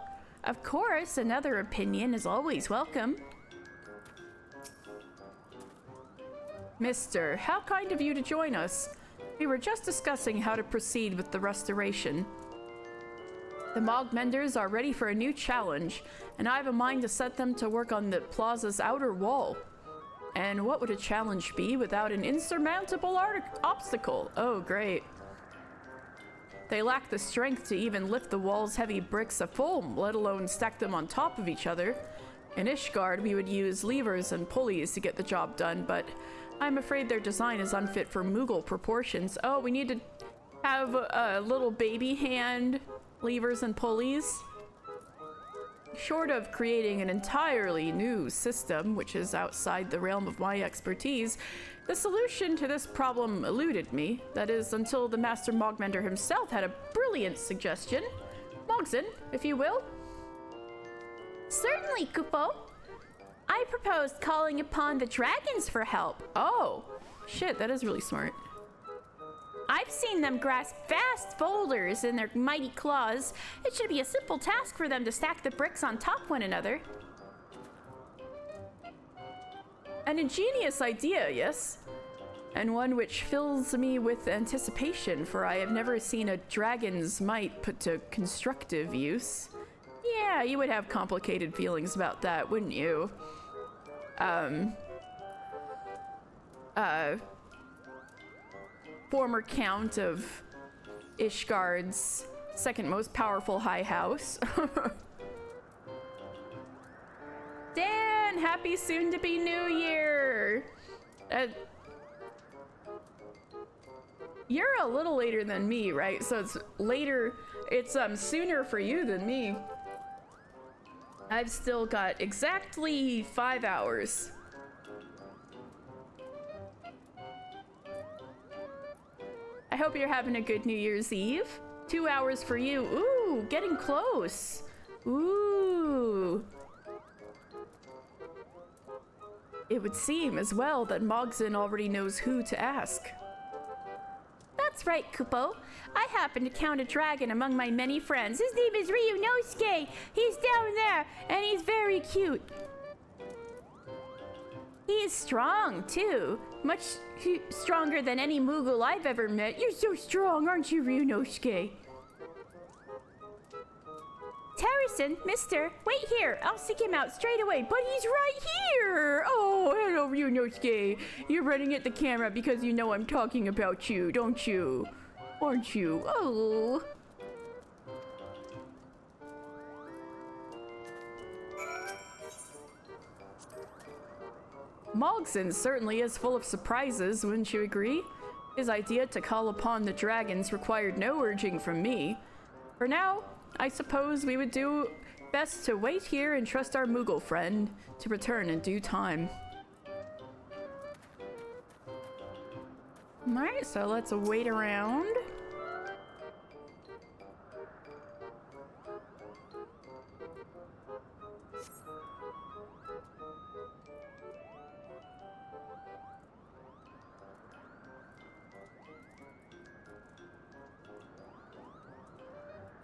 Of course, another opinion is always welcome. Mister, how kind of you to join us. We were just discussing how to proceed with the restoration. The Mogmenders are ready for a new challenge, and I have a mind to set them to work on the plaza's outer wall. And what would a challenge be without an insurmountable obstacle? Oh, great. They lack the strength to even lift the wall's heavy bricks of foam, let alone stack them on top of each other. In Ishgard, we would use levers and pulleys to get the job done, but I'm afraid their design is unfit for Moogle proportions. Oh, we need to have a little baby hand, levers and pulleys. Short of creating an entirely new system, which is outside the realm of my expertise, the solution to this problem eluded me. That is, until the Master Mogmender himself had a brilliant suggestion. Mogson, if you will. Certainly, Kupo. I proposed calling upon the dragons for help. Oh, shit, that is really smart. I've seen them grasp vast boulders in their mighty claws. It should be a simple task for them to stack the bricks on top one another. An ingenious idea, yes? And one which fills me with anticipation, for I have never seen a dragon's might put to constructive use. Yeah, you would have complicated feelings about that, wouldn't you? Former count of Ishgard's second most powerful high house. Dan, happy soon to be New Year! You're a little later than me, right? So it's later, it's sooner for you than me. I've still got exactly 5 hours. I hope you're having a good New Year's Eve. 2 hours for you. Ooh, getting close. Ooh. It would seem as well that Mogson already knows who to ask. That's right, Kupo. I happen to count a dragon among my many friends. His name is Ryunosuke. He's down there, and he's very cute. He is strong, too. Much stronger than any Moogle I've ever met. You're so strong, aren't you, Ryunosuke? Terracin, mister, wait here. I'll seek him out straight away, but he's right here. Oh, hello, Ryunosuke. You're running at the camera because you know I'm talking about you, don't you? Aren't you? Oh. Mogson certainly is full of surprises, wouldn't you agree? His idea to call upon the dragons required no urging from me. For now, I suppose we would do best to wait here and trust our Moogle friend to return in due time. Alright, so let's wait around.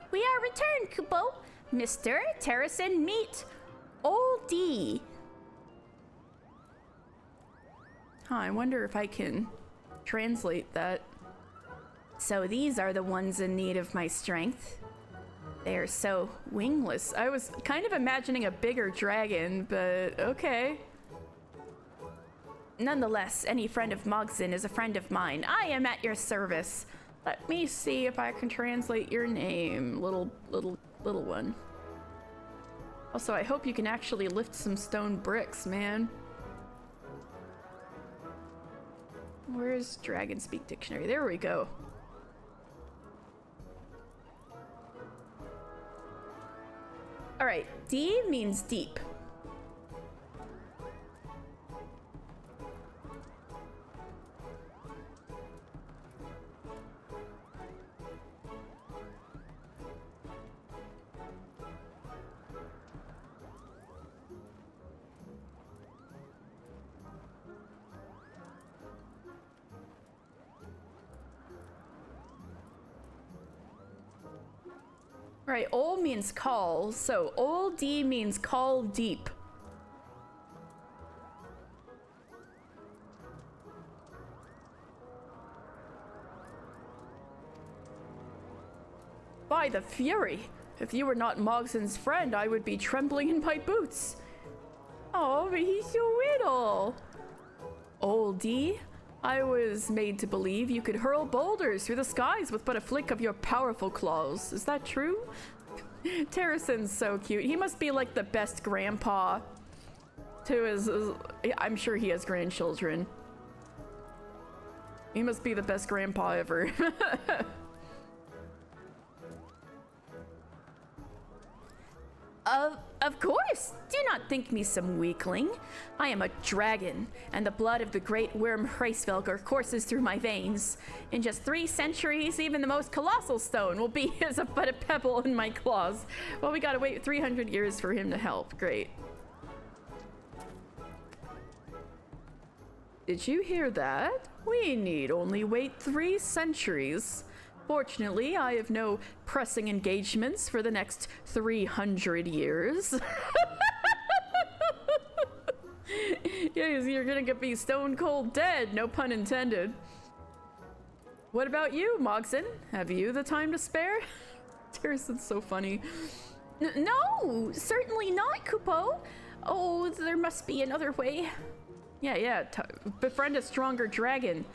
We are returned, Kupo. Mr. Terracin, meet Old D. Huh, I wonder if I can translate that. So these are the ones in need of my strength. They are so Wingless. I was kind of imagining a bigger dragon, but okay. Nonetheless, any friend of Mogson is a friend of mine. I am at your service. Let me see if I can translate your name, little one. Also, I hope you can actually lift some stone bricks, man. Where's Dragon Speak Dictionary? There we go. All right, D means deep. Right, ol means call, so ol D means call deep. By the Fury! If you were not Mogson's friend, I would be trembling in my boots. Oh, but he's so little. Ol D, I was made to believe you could hurl boulders through the skies with but a flick of your powerful claws. Is that true? Terracin's so cute. He must be like the best grandpa to his I'm sure he has grandchildren. He must be the best grandpa ever. Of course! Do not think me some weakling. I am a dragon, and the blood of the great worm Hreisvelger courses through my veins. In just 3 centuries, even the most colossal stone will be as but a pebble in my claws. Well, we gotta wait 300 years for him to help. Great. Did you hear that? We need only wait 3 centuries. Fortunately, I have no pressing engagements for the next 300 years. Yes, you're gonna be stone cold dead, no pun intended. What about you, Mogson? Have you the time to spare? Terrason's so funny. No, certainly not, Kupo. Oh, there must be another way. Yeah, befriend a stronger dragon.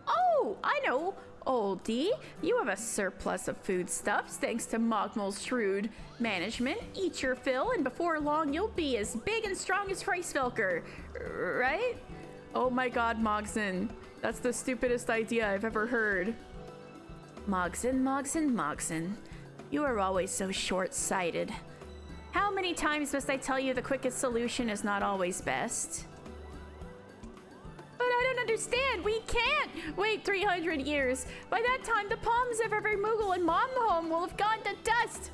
Oh, I know. Old D, you have a surplus of foodstuffs thanks to Mogmol's shrewd management. Eat your fill, and before long you'll be as big and strong as Hreisvelger, right? Oh my god, Mogson. That's the stupidest idea I've ever heard. Mogson. You are always so short-sighted. How many times must I tell you the quickest solution is not always best? But I don't understand. We can't wait 300 years. By that time, the palms of every Moogle in Momhome will have gone to dust.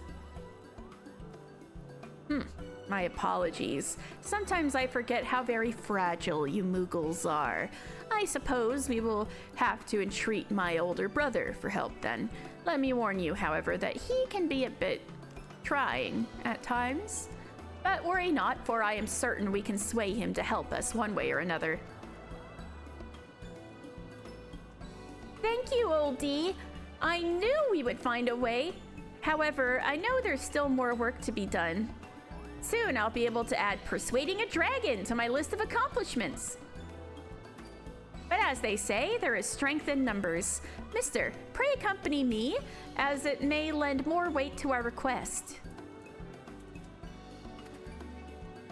My apologies. Sometimes I forget how very fragile you Moogles are. I suppose we will have to entreat my older brother for help then. Let me warn you, however, that he can be a bit trying at times. But worry not, for I am certain we can sway him to help us one way or another. Thank you, Old D. I knew we would find a way. However, I know there's still more work to be done. Soon I'll be able to add persuading a dragon to my list of accomplishments. But as they say, there is strength in numbers. Mister, pray accompany me, as it may lend more weight to our request.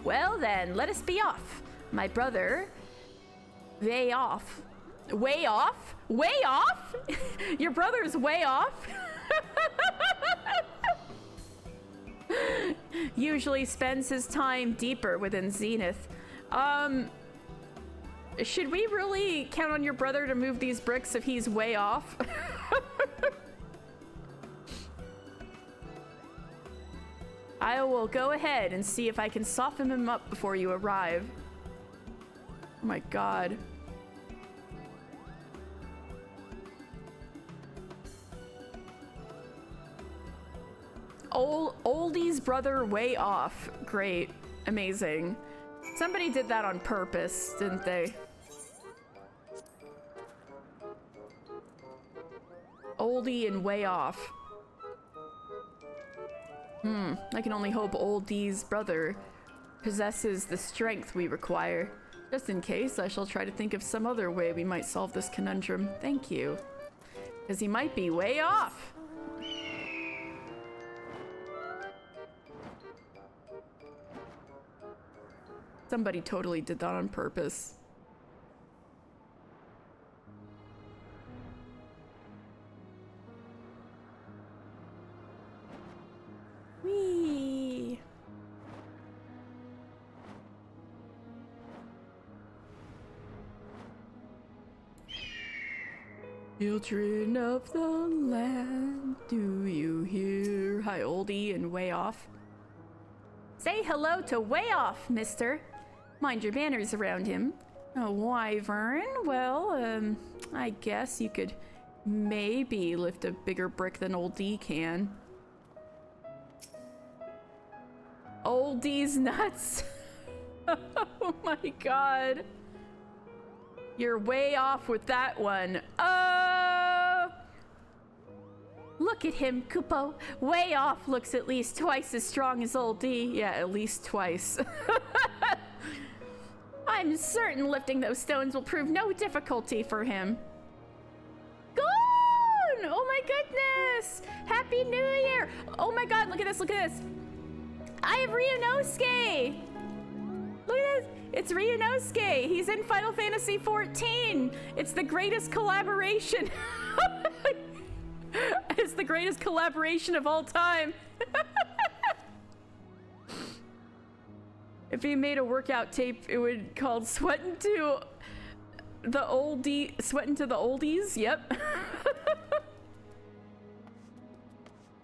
Well then, let us be off. My brother, way off? Way off? Your brother's way off? Usually spends his time deeper within Zenith. Should we really count on your brother to move these bricks if he's way off? I will go ahead and see if I can soften him up before you arrive. Oh my god. Oldie's brother way off. Great. Amazing. Somebody did that on purpose, didn't they? Oldie and way off. I can only hope Oldie's brother possesses the strength we require. Just in case, I shall try to think of some other way we might solve this conundrum. Thank you. Because he might be way off. Somebody totally did that on purpose. Whee! Children of the land, do you hear? Hi, Oldie and way off. Say hello to way off, mister. Mind your manners around him. A wyvern? Well, I guess you could maybe lift a bigger brick than Old D can. Old D's nuts. Oh my god. You're way off with that one. Look at him, Kupo. Way off looks at least twice as strong as Old D. Yeah, at least twice. I'm certain lifting those stones will prove no difficulty for him. Gone! Oh my goodness! Happy New Year! Oh my god, look at this, look at this! I have Ryunosuke! Look at this! It's Ryunosuke! He's in Final Fantasy XIV! It's the greatest collaboration! It's the greatest collaboration of all time! If he made a workout tape, it would called Sweatin' to the Oldie, Sweatin' to the Oldies. Yep.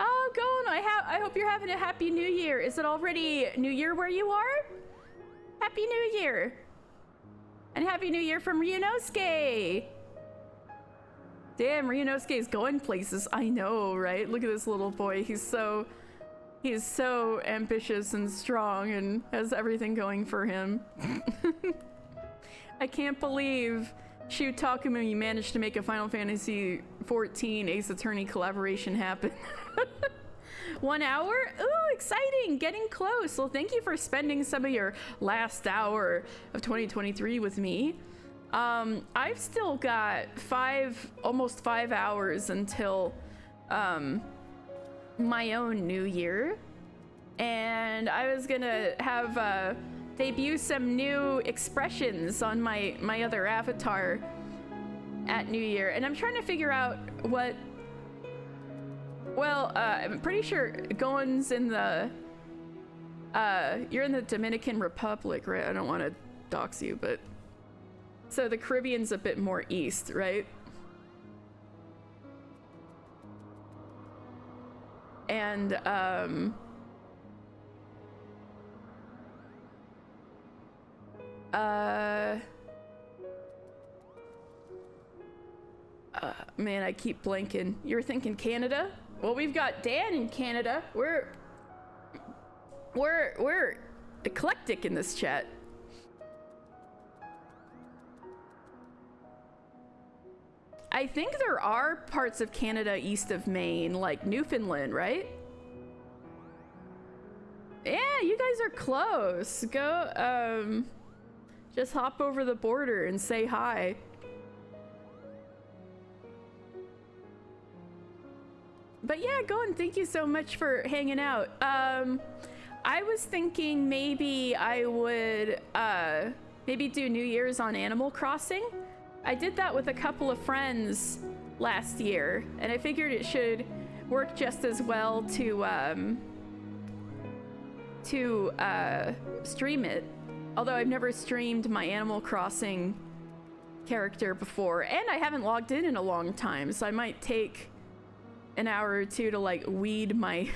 Oh, Gon, I hope you're having a happy New Year. Is it already New Year where you are? Happy New Year. And Happy New Year from Ryunosuke. Damn, Ryunosuke's going places. I know, right? Look at this little boy. He's so ambitious and strong and has everything going for him. I can't believe Shu Takumi managed to make a Final Fantasy XIV Ace Attorney collaboration happen. 1 hour? Ooh, exciting! Getting close. Well, thank you for spending some of your last hour of 2023 with me. I've still got almost 5 hours until my own New Year, and I was gonna have debut some new expressions on my other avatar at New Year, and I'm trying to figure out what. Well, I'm pretty sure Goen's in the you're in the Dominican Republic, right? I don't want to dox you, but so the Caribbean's a bit more east, right? And man, I keep blanking. You're thinking Canada? Well, we've got Dan in Canada. We're eclectic in this chat. I think there are parts of Canada east of Maine, like Newfoundland, right? Yeah, you guys are close. Go, just hop over the border and say hi. But yeah, go and thank you so much for hanging out. I was thinking maybe I would maybe do New Year's on Animal Crossing. I did that with a couple of friends last year, and I figured it should work just as well to stream it. Although I've never streamed my Animal Crossing character before, and I haven't logged in a long time, so I might take an hour or two to like weed my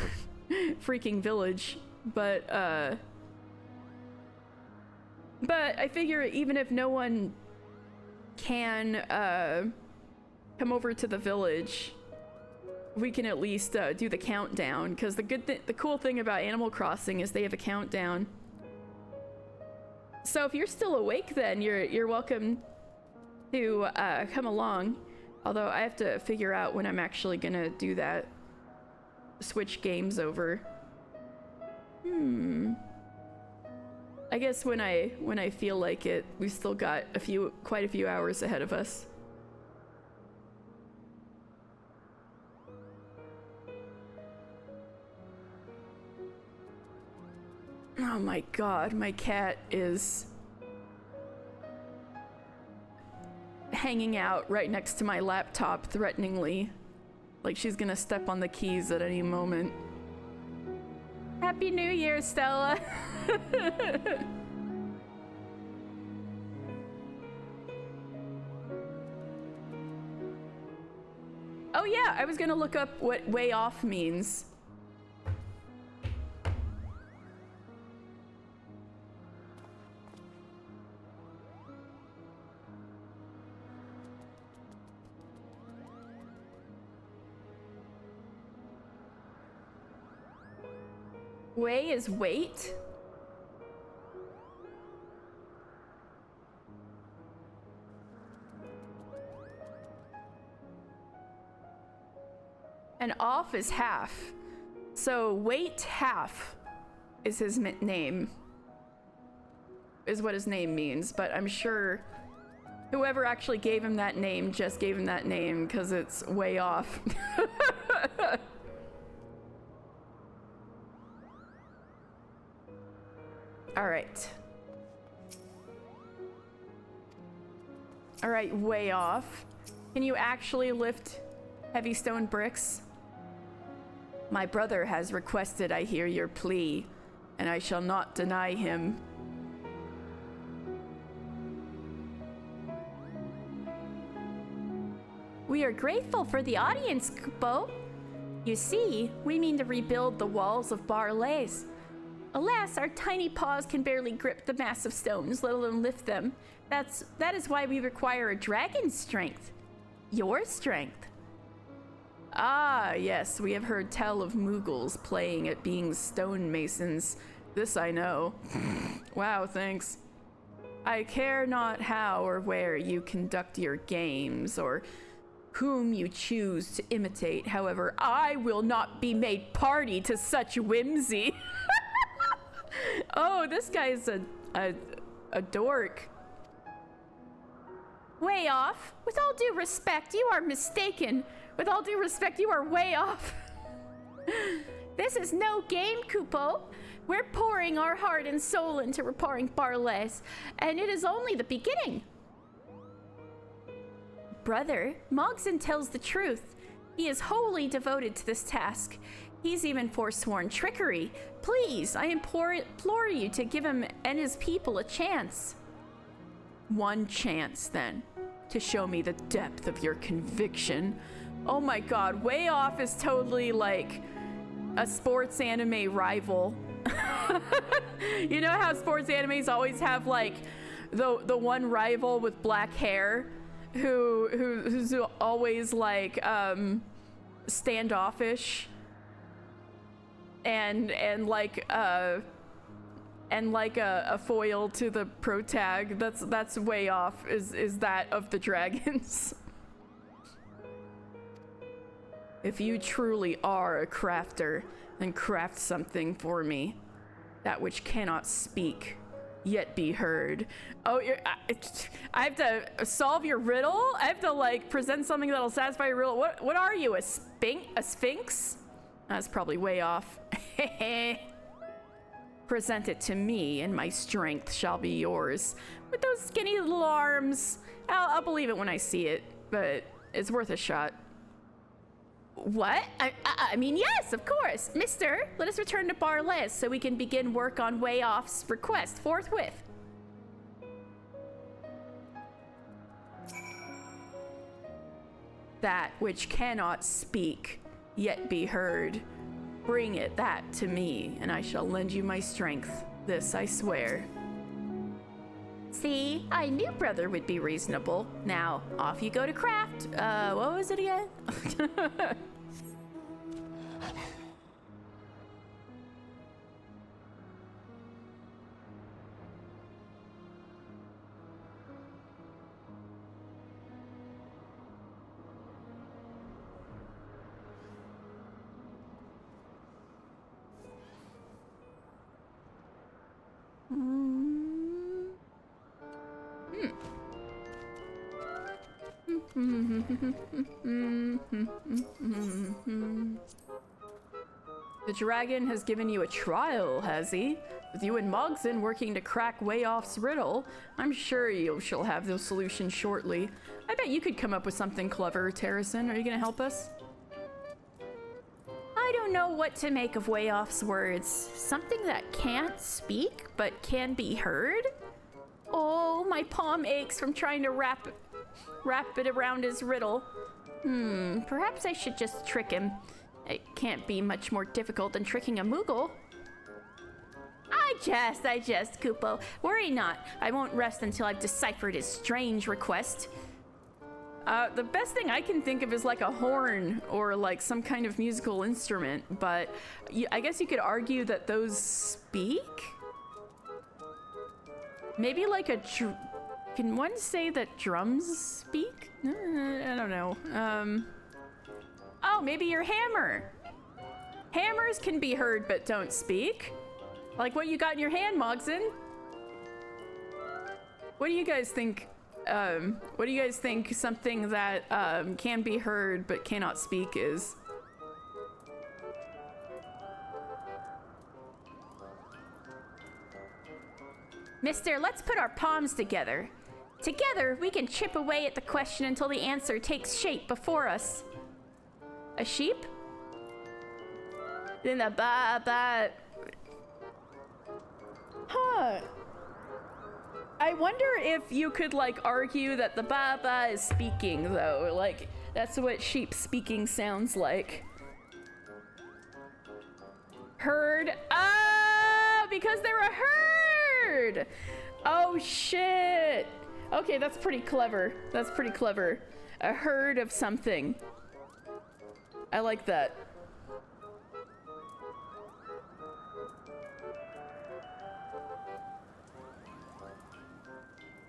freaking village. But I figure even if no one can come over to the village, we can at least do the countdown, because the cool thing about Animal Crossing is they have a countdown. So if you're still awake, then you're welcome to come along. Although I have to figure out when I'm actually gonna do that. Switch games over. I guess when I feel like it. We've still got quite a few hours ahead of us. Oh my god, my cat is hanging out right next to my laptop threateningly. Like she's gonna step on the keys at any moment. Happy New Year, Stella! Oh yeah, I was gonna look up what way off means. Way is wait? And off is half. So wait half is his name. Is what his name means, but I'm sure whoever actually gave him that name just gave him that name because it's way off. All right, way off. Can you actually lift heavy stone bricks? My brother has requested I hear your plea, and I shall not deny him. We are grateful for the audience, Kupo. You see, we mean to rebuild the walls of Barlays. Alas, our tiny paws can barely grip the massive stones, let alone lift them. That is why we require a dragon's strength. Your strength. Ah, yes, we have heard tell of Moogles playing at being stonemasons. This I know. Wow, thanks. I care not how or where you conduct your games, or whom you choose to imitate. However, I will not be made party to such whimsy. Oh, this guy's a dork. Way off. With all due respect, you are mistaken. With all due respect, you are way off. This is no game, Kupo. We're pouring our heart and soul into repairing Barlays, and it is only the beginning. Brother, Mogson tells the truth. He is wholly devoted to this task. He's even forsworn trickery. Please, I implore you to give him and his people a chance. One chance, then, to show me the depth of your conviction. Oh my god, Way Off is totally like a sports anime rival. You know how sports animes always have like the one rival with black hair who's always like standoffish and like a foil to the protag. That's Way Off is that of the dragons. If you truly are a crafter, then craft something for me, that which cannot speak yet be heard. Oh, I have to solve your riddle? I have to like present something that'll satisfy your riddle. What are you, a sphinx? That's probably Way Off. Present it to me, and my strength shall be yours. With those skinny little arms. I'll believe it when I see it, but it's worth a shot. What? I mean, yes, of course. Mister, let us return to Bar Les so we can begin work on Way Off's request forthwith. That which cannot speak, yet be heard. Bring it that to me, and I shall lend you my strength. This I swear. See, I knew brother would be reasonable. Now, off you go to craft. What was it again? The dragon has given you a trial, has he? With you and Mogson working to crack Way Off's riddle, I'm sure you shall have the solution shortly. I bet you could come up with something clever, Terracin. Are you gonna help us? I don't know what to make of Way Off's words. Something that can't speak, but can be heard? Oh, my palm aches from trying to wrap it around his riddle. Perhaps I should just trick him. It can't be much more difficult than tricking a Moogle. I jest, Kupo. Worry not. I won't rest until I've deciphered his strange request. The best thing I can think of is like a horn or like some kind of musical instrument, but I guess you could argue that those speak? Maybe like can one say that drums speak? I don't know. Oh, maybe your hammer. Hammers can be heard but don't speak. Like what you got in your hand, Mogson. What do you guys think? What do you guys think something that can be heard but cannot speak is? Mister, let's put our palms together. Together, we can chip away at the question until the answer takes shape before us. A sheep? Then the ba. Huh. I wonder if you could like argue that the ba is speaking though. Like that's what sheep speaking sounds like. Herd. Oh, because they're a herd. Oh shit. Okay, that's pretty clever. That's pretty clever. A herd of something. I like that.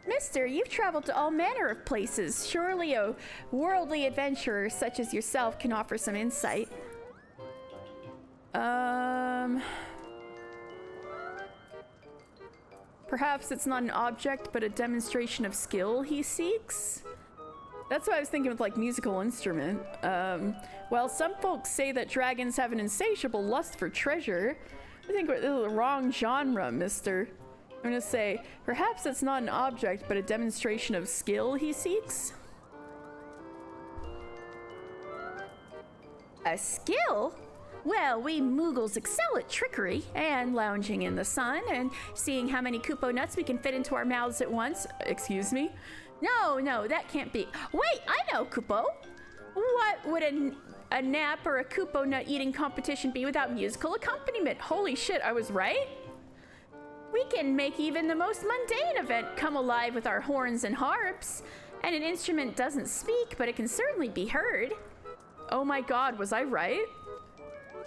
Mister, you've traveled to all manner of places. Surely a worldly adventurer such as yourself can offer some insight. Perhaps it's not an object, but a demonstration of skill he seeks? That's what I was thinking with like musical instrument. Well, some folks say that dragons have an insatiable lust for treasure. I think we're in the wrong genre, mister. I'm gonna say, perhaps it's not an object, but a demonstration of skill he seeks? A skill? Well, we Moogles excel at trickery and lounging in the sun and seeing how many Kupo nuts we can fit into our mouths at once. Excuse me? No, that can't be. Wait, I know, Kupo. What would a nap or a Kupo nut eating competition be without musical accompaniment? Holy shit, I was right? We can make even the most mundane event come alive with our horns and harps. And an instrument doesn't speak, but it can certainly be heard. Oh my god, was I right?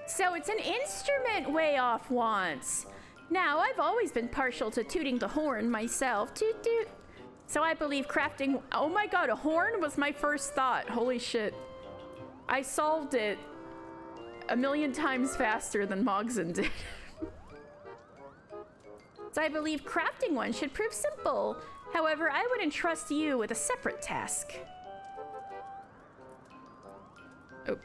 So it's an instrument Way Off wants. Now, I've always been partial to tooting the horn myself. Toot toot. So I believe crafting... Oh my god, a horn was my first thought. Holy shit. I solved it a million times faster than Mogson did. So I believe crafting one should prove simple. However, I would entrust you with a separate task. Oh.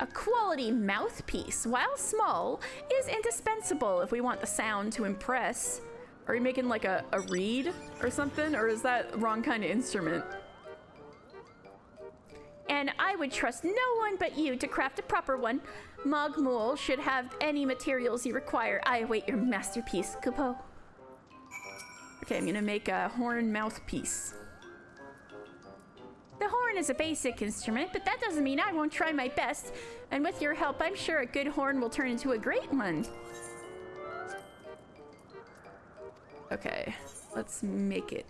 A quality mouthpiece, while small, is indispensable if we want the sound to impress. Are you making like a reed or something? Or is that the wrong kind of instrument? And I would trust no one but you to craft a proper one. Mogmul should have any materials you require. I await your masterpiece, Kupo. Okay, I'm gonna make a horn mouthpiece. The horn is a basic instrument, but that doesn't mean I won't try my best. And with your help, I'm sure a good horn will turn into a great one. Okay, let's make it.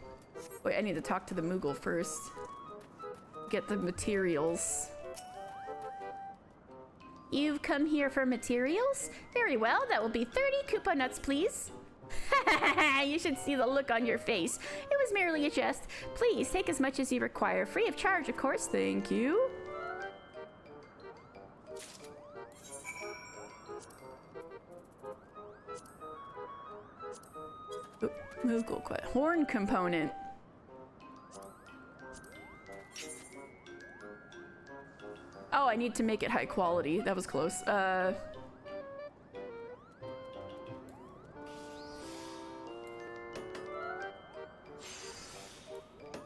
Wait, I need to talk to the Moogle first. Get the materials. You've come here for materials? Very well, that will be 30 Koopa nuts, please. You should see the look on your face. It was merely a jest. Please take as much as you require, free of charge, of course. Thank you. Ooh, Moogle quit. Horn component. Oh, I need to make it high quality. That was close.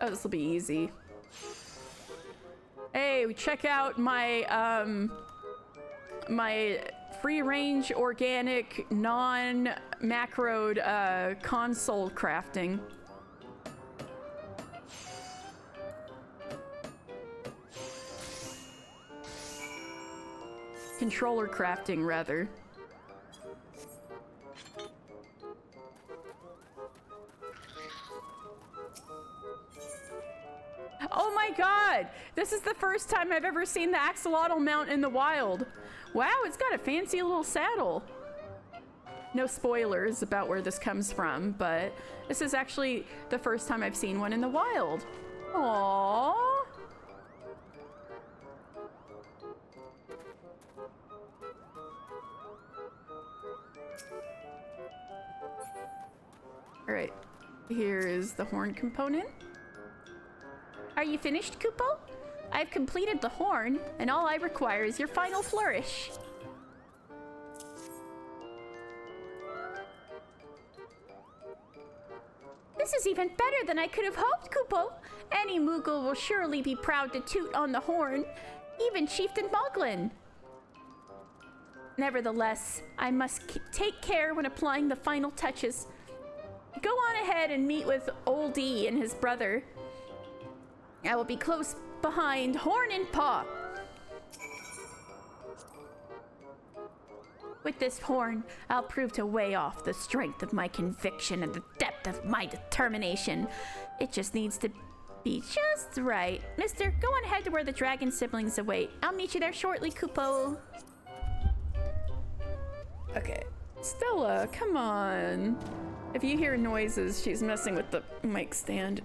Oh, this will be easy. Hey, check out my my free-range, organic, non-macroed console crafting. Controller crafting, rather. Oh my god! This is the first time I've ever seen the axolotl mount in the wild. Wow, it's got a fancy little saddle. No spoilers about where this comes from, but this is actually the first time I've seen one in the wild. Aww. Alright, here is the horn component. Are you finished, Kupo? I've completed the horn, and all I require is your final flourish. This is even better than I could have hoped, Kupo. Any Moogle will surely be proud to toot on the horn, even Chieftain Moglin. Nevertheless, I must take care when applying the final touches. Go on ahead and meet with Oldie and his brother. I will be close behind, horn in paw. With this horn, I'll prove to weigh off the strength of my conviction and the depth of my determination. It just needs to be just right. Mister, go on ahead to where the dragon siblings await. I'll meet you there shortly, Kupo. Okay. Stella, come on. If you hear noises, she's messing with the mic stand.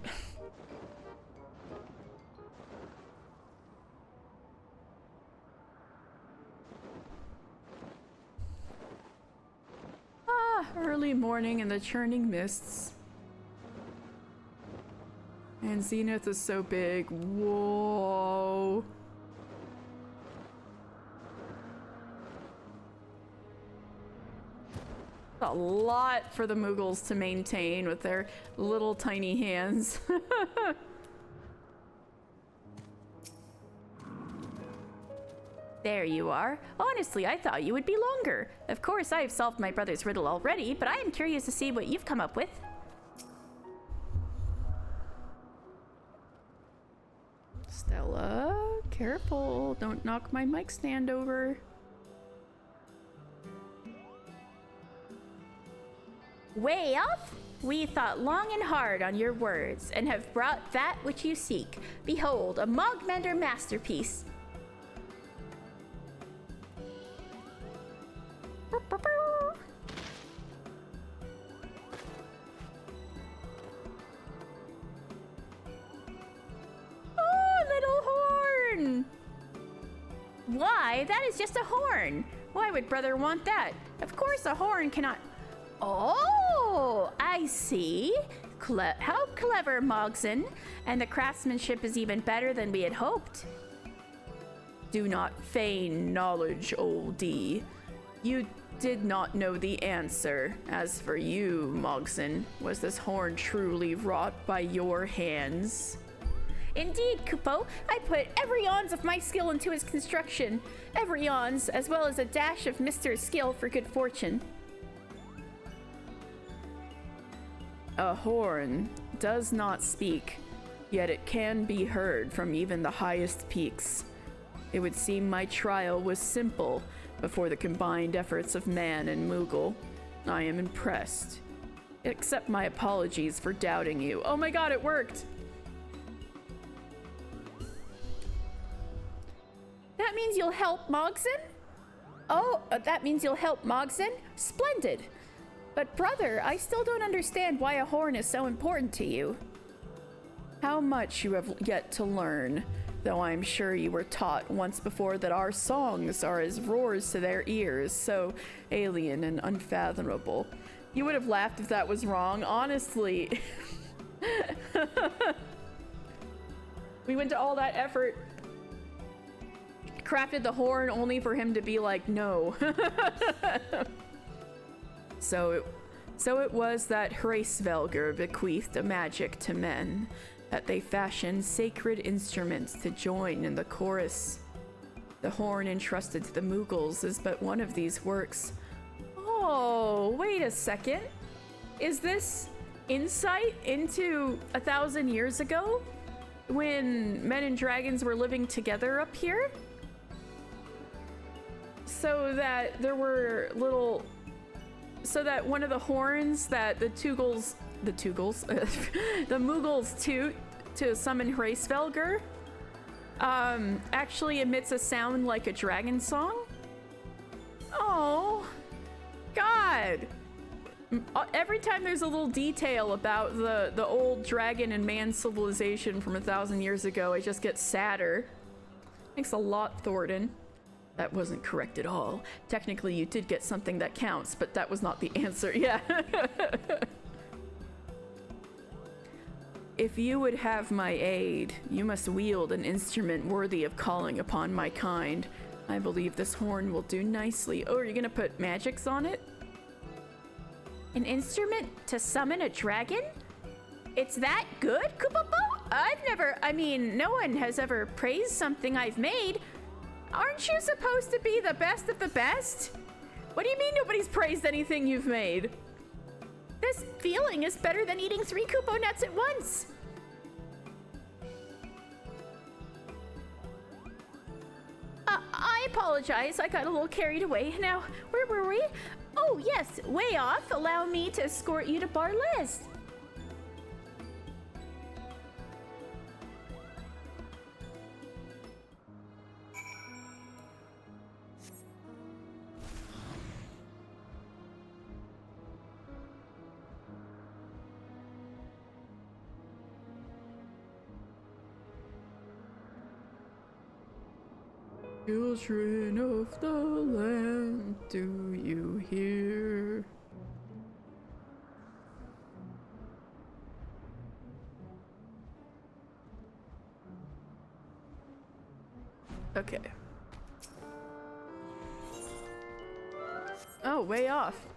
Early morning in the churning mists. And Zenith is so big. Whoa. A lot for the Moogles to maintain with their little tiny hands. There you are. Honestly, I thought you would be longer. Of course, I have solved my brother's riddle already, but I am curious to see what you've come up with. Stella, careful. Don't knock my mic stand over. Way off? We thought long and hard on your words, and have brought that which you seek. Behold, a Mogmender masterpiece. Oh, little horn! Why, that is just a horn. Why would brother want that? Of course a horn cannot... Oh, I see. How clever, Mogson. And the craftsmanship is even better than we had hoped. Do not feign knowledge, Oldie. You did not know the answer. As for you, Mogson, was this horn truly wrought by your hands? Indeed, Kupo. I put every ounce of my skill into its construction. Every ounce, as well as a dash of Mr. Skill for good fortune. A horn does not speak, yet it can be heard from even the highest peaks. It would seem my trial was simple before the combined efforts of man and Moogle. I am impressed. Accept my apologies for doubting you. Oh my god, it worked! That means you'll help Mogson? Oh, that means you'll help Mogson? Splendid. But brother, I still don't understand why a horn is so important to you. How much you have yet to learn, though I'm sure you were taught once before that our songs are as roars to their ears, so alien and unfathomable. You would have laughed if that was wrong, honestly. We went to all that effort, crafted the horn only for him to be like, no. So it was that Hraesvelgr bequeathed a magic to men, that they fashioned sacred instruments to join in the chorus. The horn entrusted to the Moogles is but one of these works. Oh, wait a second. Is this insight into 1,000 years ago? When men and dragons were living together up here? So that there were little... So that one of the horns that the Moogles toot to summon Hraesvelgr actually emits a sound like a dragon song? Oh, God. Every time there's a little detail about the old dragon and man civilization from 1,000 years ago, I just get sadder. Thanks a lot, Thornton. That wasn't correct at all. Technically, you did get something that counts, but that was not the answer. Yeah. If you would have my aid, you must wield an instrument worthy of calling upon my kind. I believe this horn will do nicely. Oh, are you gonna put magics on it? An instrument to summon a dragon? It's that good, Kupopo? No one has ever praised something I've made. Aren't you supposed to be the best of the best? What do you mean nobody's praised anything you've made? This feeling is better than eating 3 Kupo nuts at once. I apologize. I got a little carried away. Now, where were we? Oh, yes, way off. Allow me to escort you to Barles. Children of the land, do you hear? Okay. Oh, way off.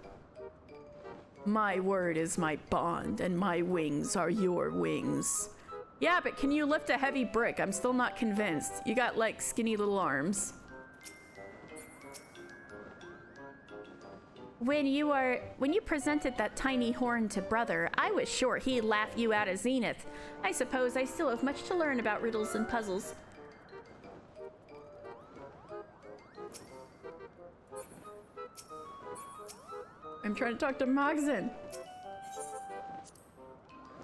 My word is my bond, and my wings are your wings. Yeah, but can you lift a heavy brick? I'm still not convinced. You got, like, skinny little arms. When you presented that tiny horn to brother, I was sure he'd laugh you out of Zenith. I suppose I still have much to learn about riddles and puzzles. I'm trying to talk to Mogson.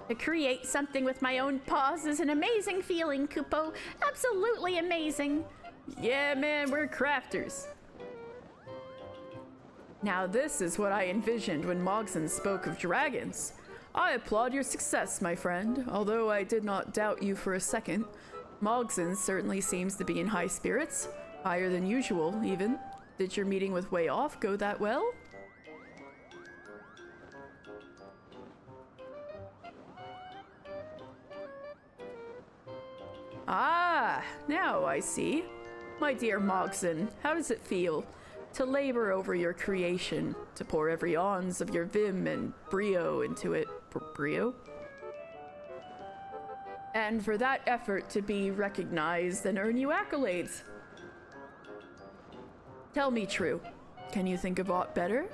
To create something with my own paws is an amazing feeling, Kupo. Absolutely amazing. Yeah, man, we're crafters. Now this is what I envisioned when Mogson spoke of dragons. I applaud your success, my friend, although I did not doubt you for a second. Mogson certainly seems to be in high spirits, higher than usual, even. Did your meeting with Way Off go that well? Ah, now I see. My dear Mogson, how does it feel? to labor over your creation, to pour every ounce of your vim and brio into it. Brio? And for that effort to be recognized and earn you accolades. Tell me true, can you think of aught better?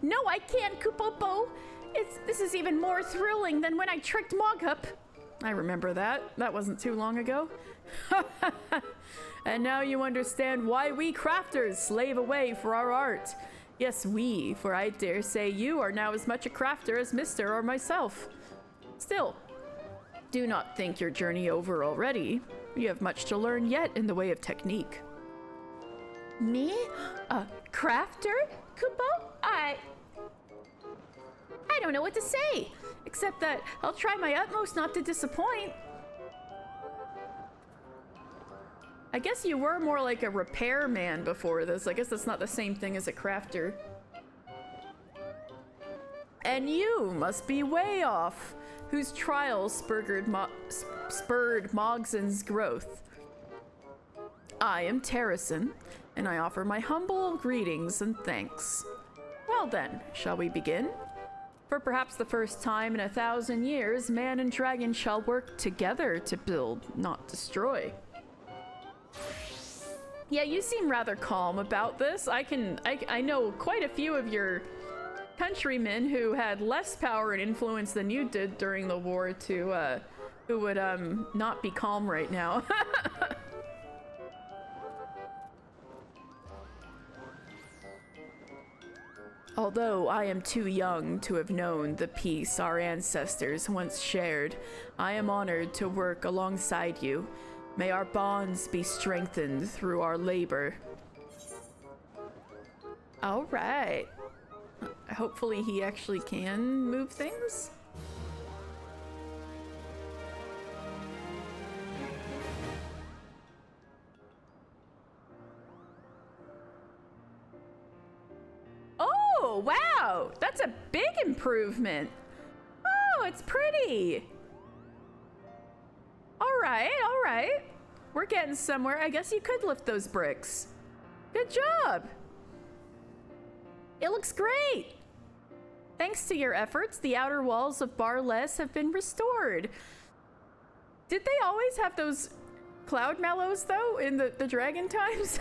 No, I can't, Kupopo. This is even more thrilling than when I tricked Mogup. I remember that. That wasn't too long ago. And now you understand why we crafters slave away for our art. Yes, we, for I dare say you are now as much a crafter as Mr. or myself. Still, do not think your journey over already. You have much to learn yet in the way of technique. Me? A crafter, Kupo? I don't know what to say, except that I'll try my utmost not to disappoint. I guess you were more like a repairman before this. I guess that's not the same thing as a crafter. And you must be way off, whose trials spurred Mogzen's growth. I am Terracin, and I offer my humble greetings and thanks. Well then, shall we begin? For perhaps the first time in 1,000 years, man and dragon shall work together to build, not destroy. Yeah, you seem rather calm about this. I know quite a few of your countrymen who had less power and influence than you did during the war who would not be calm right now. Although I am too young to have known the peace our ancestors once shared, I am honored to work alongside you. May our bonds be strengthened through our labor. All right. Hopefully he actually can move things. Oh, wow! That's a big improvement. Oh, it's pretty. All right. We're getting somewhere. I guess you could lift those bricks. Good job. It looks great. Thanks to your efforts, the outer walls of Barles have been restored. Did they always have those cloud mallows, though, in the dragon times?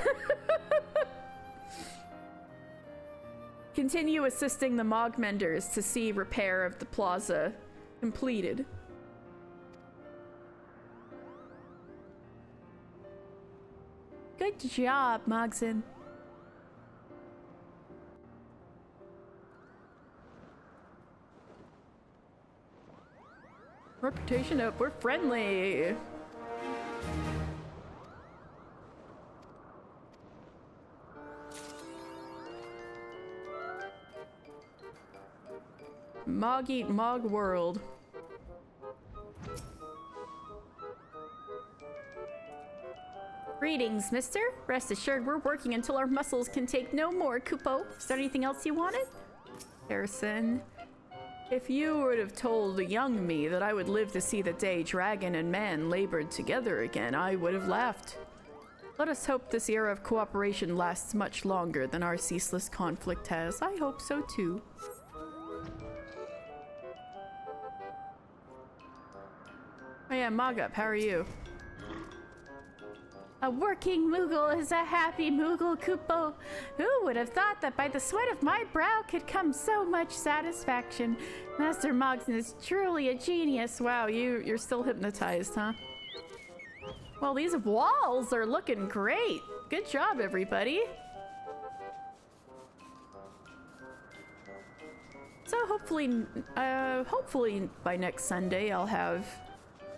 Continue assisting the Mogmenders to see repair of the plaza completed. Good job, Mogzen. Reputation up, we're friendly. Mog eat Mog world. Greetings, mister. Rest assured we're working until our muscles can take no more, Kupo. Is there anything else you wanted? Harrison, if you would have told the young me that I would live to see the day dragon and man labored together again, I would have laughed. Let us hope this era of cooperation lasts much longer than our ceaseless conflict has. I hope so too. Oh yeah, Mogup, how are you? A working Moogle is a happy Moogle, Kupo. Who would have thought that by the sweat of my brow could come so much satisfaction? Master Mogzen is truly a genius. Wow, you're still hypnotized, huh? Well, these walls are looking great. Good job, everybody. So hopefully by next Sunday I'll have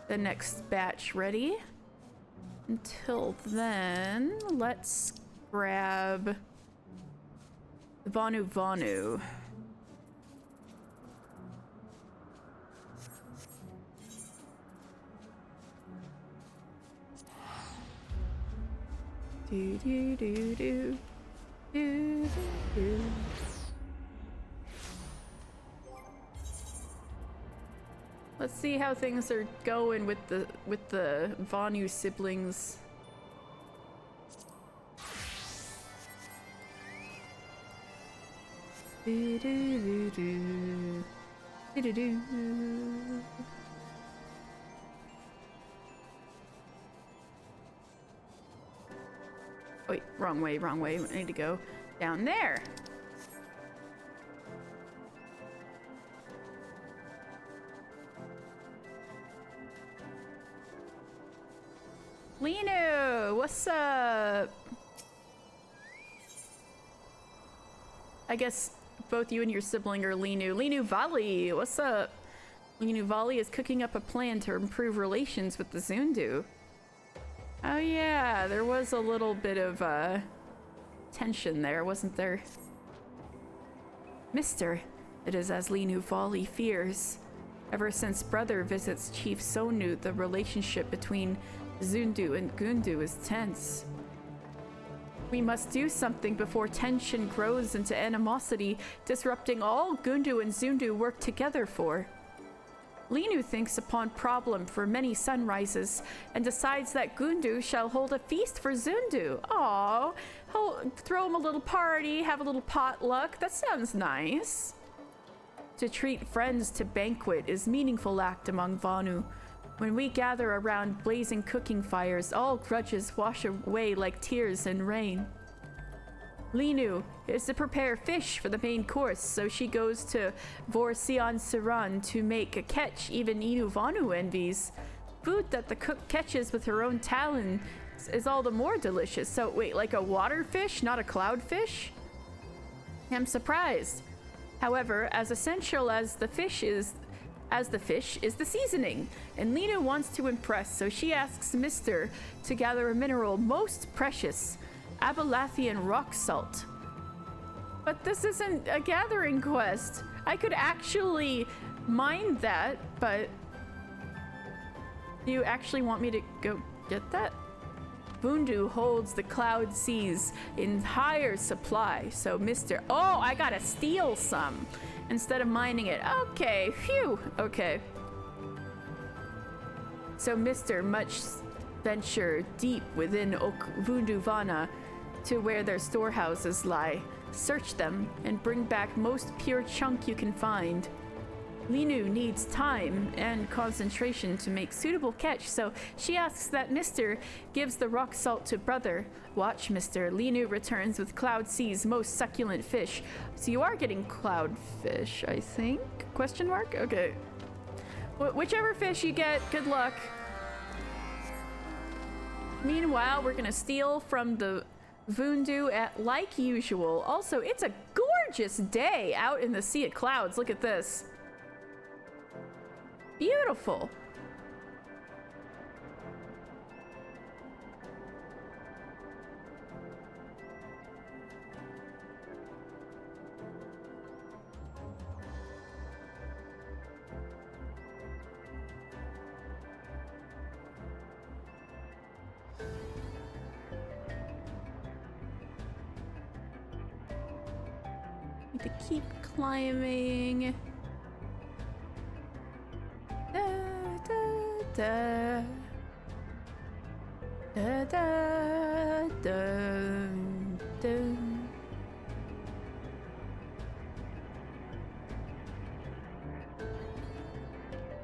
the next batch ready. Until then, let's grab Vanu Vanu. Do do do do do do. Let's see how things are going with the Vanu siblings. Do-do-do-do. Do-do-do. Wait, wrong way, wrong way. I need to go down there. Lino, what's up? I guess both you and your sibling are Linu. Linu Vali, what's up? Linu Vali is cooking up a plan to improve relations with the Zundu. Oh yeah, there was a little bit of tension there, wasn't there? Mister, it is as Linu Vali fears. Ever since brother visits Chief Sonu, the relationship between Zundu and Gundu is tense. We must do something before tension grows into animosity, disrupting all Gundu and Zundu work together for. Linu thinks upon problem for many sunrises and decides that Gundu shall hold a feast for Zundu. Aww, he'll throw him a little party, have a little potluck. That sounds nice. To treat friends to banquet is meaningful act among Vanu. When we gather around blazing cooking fires, all grudges wash away like tears in rain. Linu is to prepare fish for the main course, so she goes to Vorsian Siran to make a catch even Inu Vanu envies. Food that the cook catches with her own talon is all the more delicious. So wait, like a water fish, not a cloud fish? I'm surprised. However, as essential as the fish is the seasoning, and Linu wants to impress, so she asks Mister to gather a mineral most precious, Abalathian rock salt. But this isn't a gathering quest. I could actually mine that, but do you actually want me to go get that? Bundu holds the cloud seas in higher supply, so Mister, oh, I gotta steal some instead of mining it. Okay, phew, okay. So Mister must venture deep within Vunduvana to where their storehouses lie. Search them and bring back most pure chunk you can find. Linu needs time and concentration to make suitable catch, so she asks that Mister gives the rock salt to brother. Watch, Mister. Linu returns with Cloud Sea's most succulent fish. So you are getting cloud fish, I think? Question mark? Okay. Whichever fish you get, good luck. Meanwhile, we're gonna steal from the Vundu like usual. Also, it's a gorgeous day out in the sea of clouds. Look at this. Beautiful. Need to keep climbing. Da, da, da, da, da.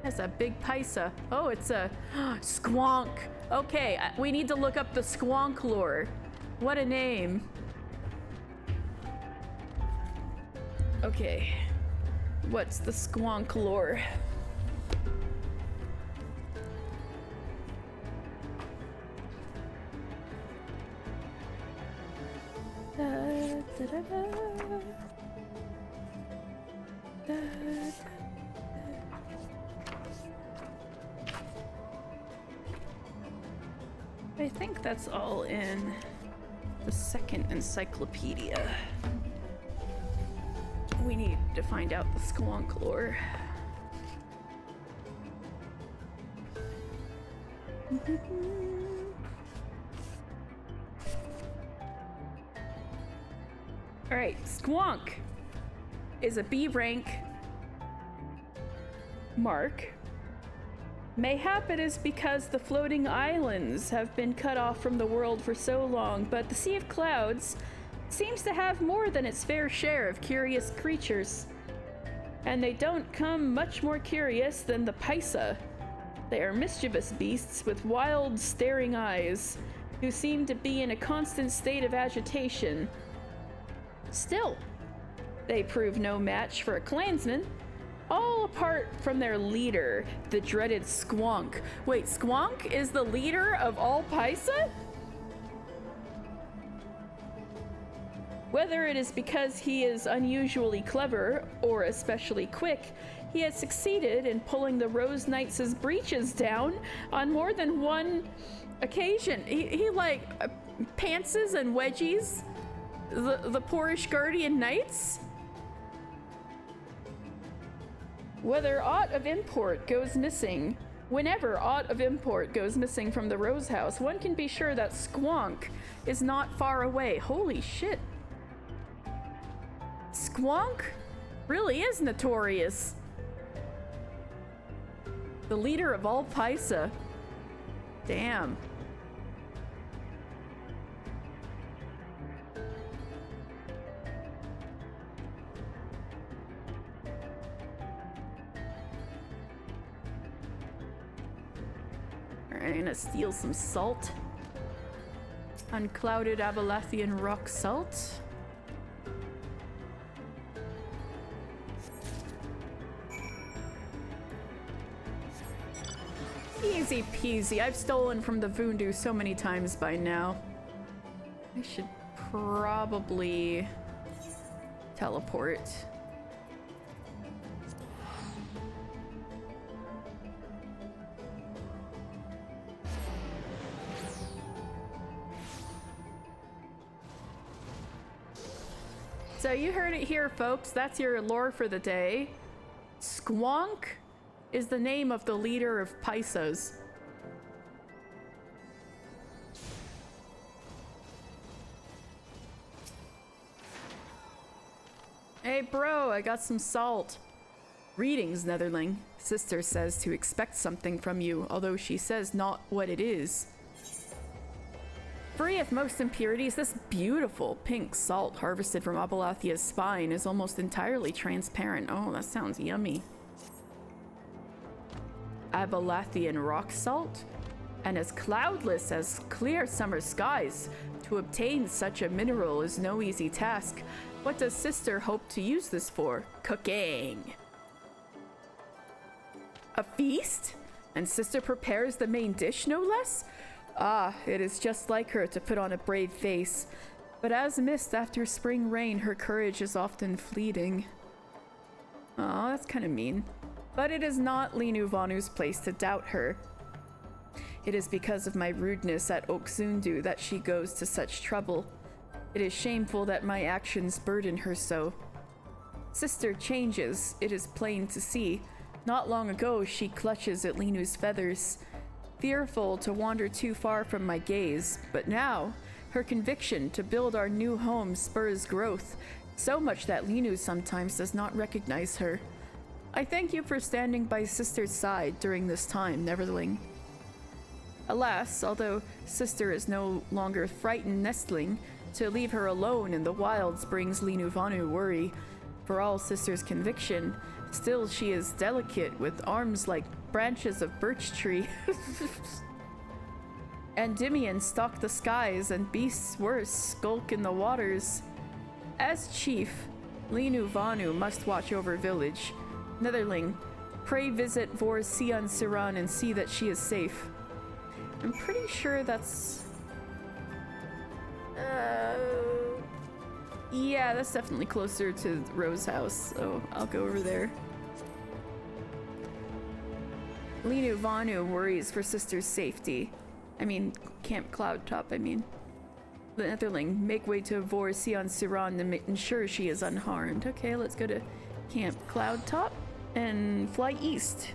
That's a big paisa. Oh, it's a squonk. Okay, we need to look up the squonk lore. What a name. Okay, what's the squonk lore? I think that's all in the second encyclopedia. We need to find out the squonk lore. Alright, squonk is a B rank mark. Mayhap it is because the floating islands have been cut off from the world for so long, but the Sea of Clouds seems to have more than its fair share of curious creatures. And they don't come much more curious than the Paisa. They are mischievous beasts with wild, staring eyes, who seem to be in a constant state of agitation. Still, they prove no match for a clansman, all apart from their leader, the dreaded Squonk. Wait, Squonk is the leader of all Paisa? Whether it is because he is unusually clever or especially quick, he has succeeded in pulling the Rose Knights' breeches down on more than one occasion. He like pantses and wedgies the poorish guardian knights. Whether aught of import goes missing, whenever aught of import goes missing from the Rose House, one can be sure that Squonk is not far away. Holy shit. Squonk really is notorious. The leader of all Paisa. Damn. Alright, I'm gonna steal some salt. Unclouded Abalathian rock salt. Easy peasy. I've stolen from the Voodoo so many times by now. I should probably teleport. So you heard it here, folks. That's your lore for the day. Squonk is the name of the leader of Paisas. Hey bro, I got some salt. Greetings, Netherling. Sister says to expect something from you, although she says not what it is. Free of most impurities, this beautiful pink salt harvested from Abalathia's spine is almost entirely transparent. Oh, that sounds yummy. Abalathian rock salt? And as cloudless as clear summer skies. To obtain such a mineral is no easy task. What does Sister hope to use this for? Cooking. A feast? And Sister prepares the main dish, no less? Ah, it is just like her to put on a brave face. But as mist after spring rain, her courage is often fleeting. Aw, that's kind of mean. But it is not Linu Vanu's place to doubt her. It is because of my rudeness at Okzundu that she goes to such trouble. It is shameful that my actions burden her so. Sister changes, it is plain to see. Not long ago, she clutches at Linu's feathers, fearful to wander too far from my gaze. But now, her conviction to build our new home spurs growth, so much that Linu sometimes does not recognize her. I thank you for standing by Sister's side during this time, Neverling. Alas, although Sister is no longer frightened nestling, to leave her alone in the wilds brings Linu Vanu worry. For all Sister's conviction, still she is delicate with arms like branches of birch tree. Endymion stalk the skies and beasts worse skulk in the waters. As chief, Linu Vanu must watch over village. Netherling, pray visit Vor Sion Siran and see that she is safe. I'm pretty sure that's... yeah, that's definitely closer to Rose House, so I'll go over there. Linu Vanu worries for Sister's safety. I mean, Camp Cloudtop, I mean. The Netherling, make way to Vor Sion Siran to ensure she is unharmed. Okay, let's go to Camp Cloudtop and fly east.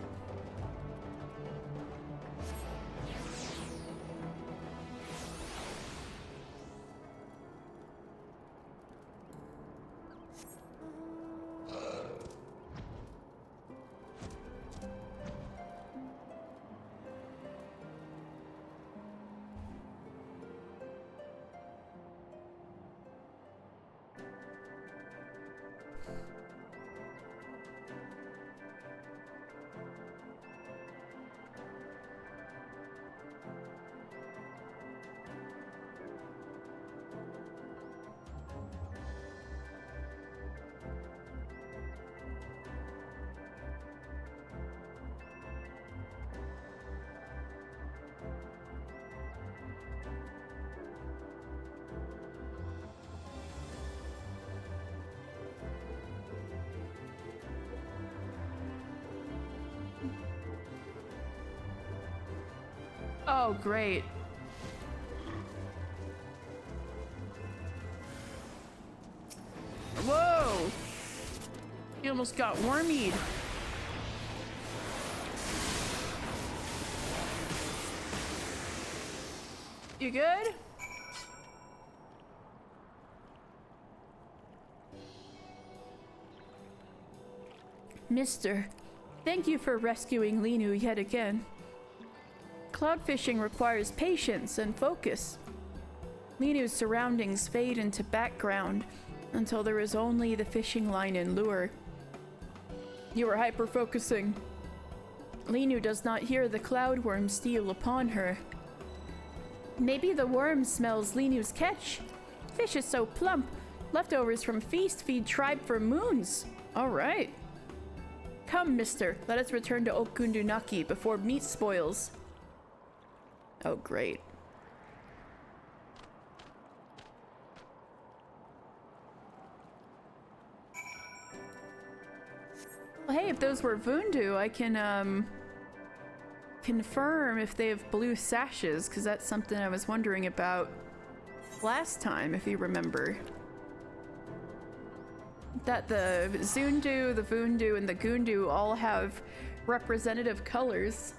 Oh, great. Whoa! He almost got wormied. You good? Mister, thank you for rescuing Linu yet again. Cloud fishing requires patience and focus. Linu's surroundings fade into background until there is only the fishing line and lure. You are hyper-focusing. Linu does not hear the cloud worm steal upon her. Maybe the worm smells Linu's catch. Fish is so plump. Leftovers from feast feed tribe for moons. All right. Come, mister. Let us return to Okundunaki before meat spoils. Oh, great. Well, hey, if those were Vundu, I can, confirm if they have blue sashes, because that's something I was wondering about last time, if you remember. That the Zundu, the Vundu, and the Gundu all have representative colors.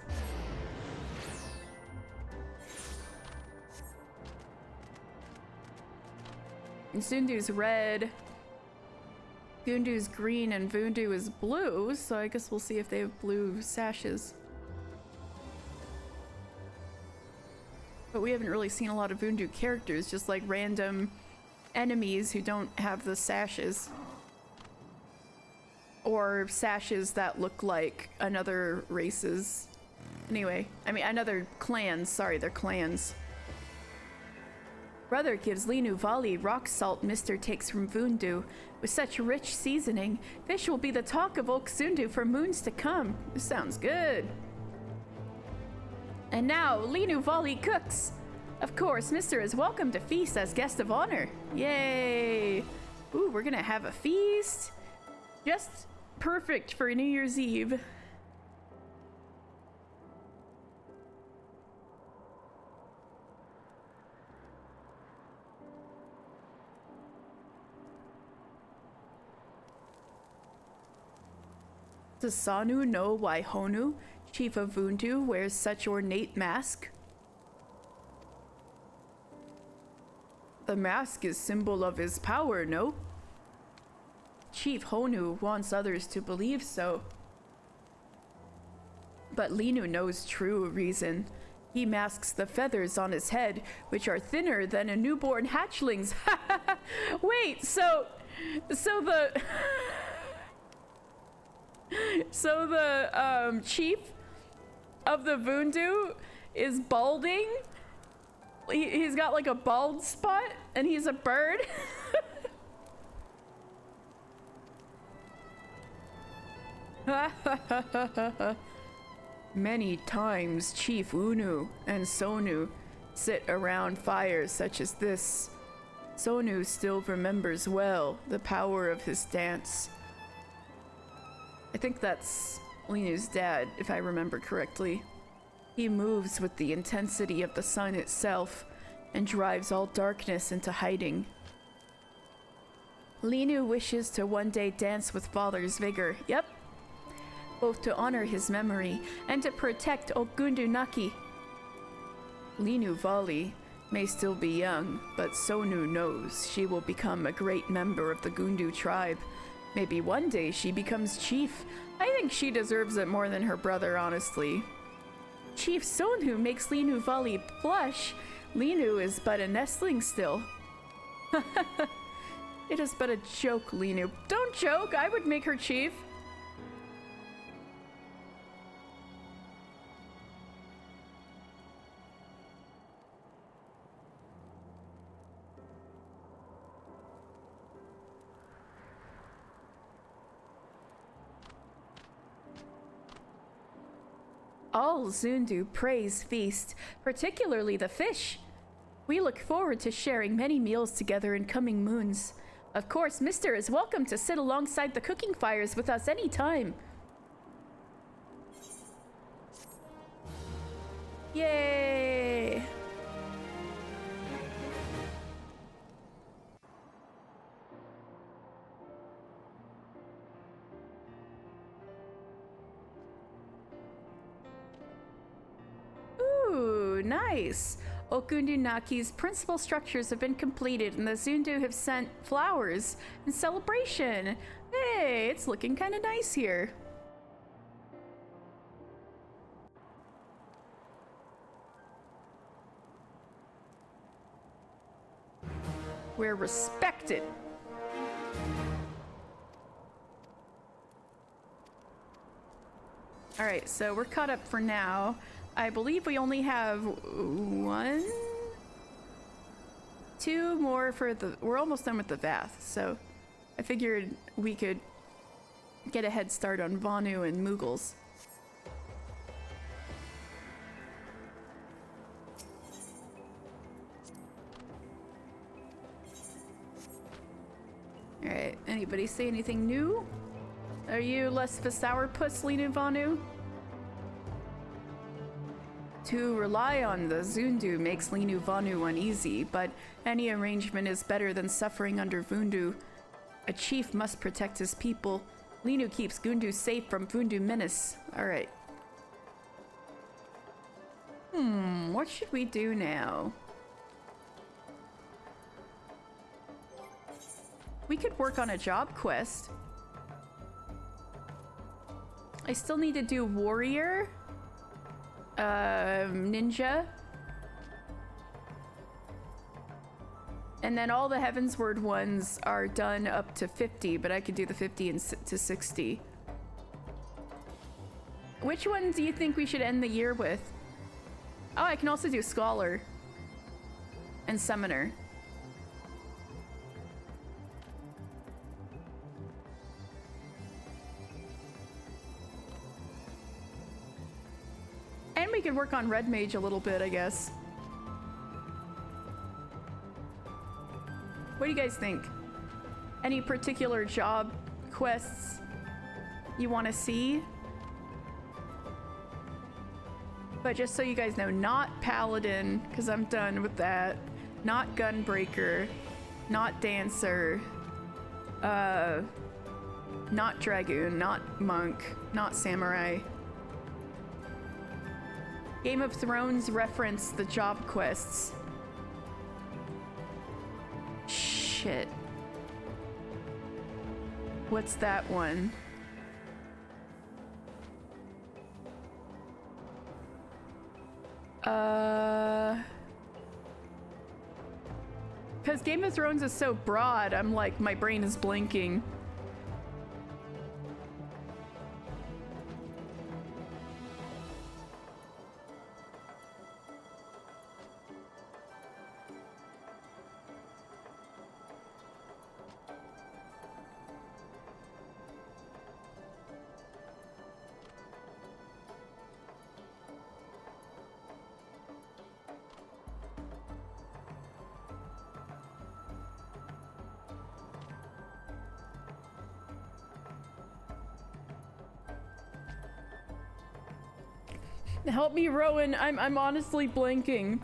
Zundu's red, Gundu's green, and Vundu is blue, so I guess we'll see if they have blue sashes. But we haven't really seen a lot of Vundu characters, just like random enemies who don't have the sashes. Or sashes that look like another races. Anyway, I mean another clans, sorry, they're clans. Brother gives Linu Vali rock salt Mister takes from Vundu. With such rich seasoning, fish will be the talk of Oksundu for moons to come. This sounds good. And now, Linu Vali cooks. Of course, Mister is welcome to feast as guest of honor. Yay! Ooh, we're gonna have a feast. Just perfect for New Year's Eve. Does Sanu know why Honu, chief of Vundu, wears such ornate mask? The mask is symbol of his power, no? Chief Honu wants others to believe so. But Linu knows true reason. He masks the feathers on his head, which are thinner than a newborn hatchling's. Wait, so the so the chief of the Vundu is balding? He's got like a bald spot and he's a bird? Many times Chief Unu and Sonu sit around fires such as this. Sonu still remembers well the power of his dance. I think that's Linu's dad, if I remember correctly. He moves with the intensity of the sun itself and drives all darkness into hiding. Linu wishes to one day dance with father's vigor. Yep. Both to honor his memory and to protect Okundunaki. Linu Vali may still be young, but Sonu knows she will become a great member of the Gundu tribe. Maybe one day she becomes chief. I think she deserves it more than her brother, honestly. Chief Sonu makes Linu Vali blush. Linu is but a nestling still. It is but a joke, Linu. Don't joke, I would make her chief. All Zundu praise feast, particularly the fish. We look forward to sharing many meals together in coming moons. Of course, Mister is welcome to sit alongside the cooking fires with us anytime. Yay! nice. Okundu Naki's principal structures have been completed, and the Zundu have sent flowers in celebration. Hey, it's looking kind of nice here. We're respected. All right, so we're caught up for now. I believe we only have 2 more for the... We're almost done with the Vath, so I figured we could get a head start on Vanu and Mughals. Alright, anybody say anything new? Are you less of a sourpuss, Linu Vanu? To rely on the Zundu makes Linu Vanu uneasy, but any arrangement is better than suffering under Vundu. A chief must protect his people. Linu keeps Gundu safe from Vundu menace. Alright. What should we do now? We could work on a job quest. I still need to do warrior, ninja, and then all the Heavensward ones are done up to 50, but I could do the 50 to 60. Which one do you think we should end the year with? Oh, I can also do scholar and summoner. And we could work on Red Mage a little bit, I guess. What do you guys think? Any particular job quests you want to see? But just so you guys know, not Paladin, because I'm done with that. Not Gunbreaker. Not Dancer. Not Dragoon. Not Monk. Not Samurai. Game of Thrones reference the job quests. Shit. What's that one? Because Game of Thrones is so broad, I'm like, my brain is blanking. Help me, Rowan. I'm honestly blanking.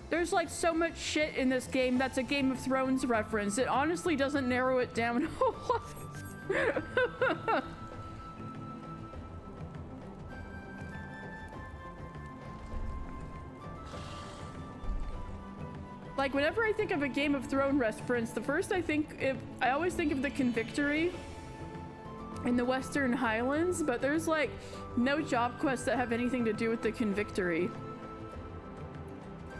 There's like so much shit in this game that's a Game of Thrones reference. It honestly doesn't narrow it down a whole lot. Like whenever I think of a Game of Thrones reference, the first I always think of the Convictory in the Western Highlands, but there's like no job quests that have anything to do with the Convictory.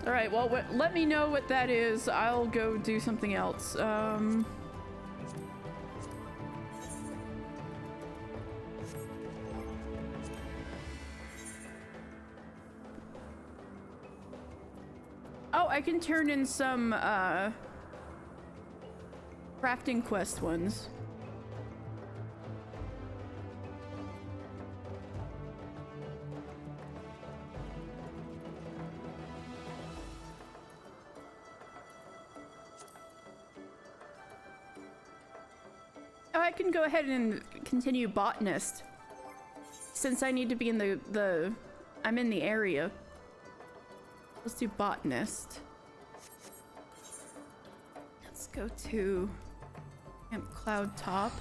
All right, well, let me know what that is. I'll go do something else. Oh, I can turn in some crafting quest ones. I can go ahead and continue botanist. Since I need to be in I'm in the area. Let's do botanist. Let's go to Camp Cloud Top.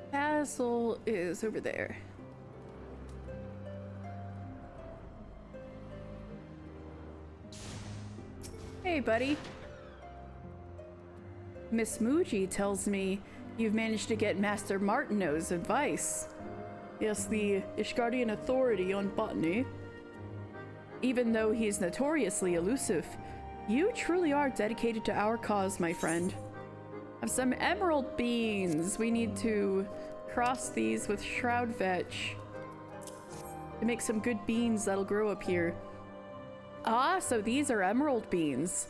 Castle is over there. Hey, buddy. Miss Muji tells me you've managed to get Master Martineau's advice. Yes, the Ishgardian authority on botany. Even though he's notoriously elusive, you truly are dedicated to our cause, my friend. Have some emerald beans. We need to cross these with shroud vetch to make some good beans that'll grow up here. Ah, so these are emerald beans.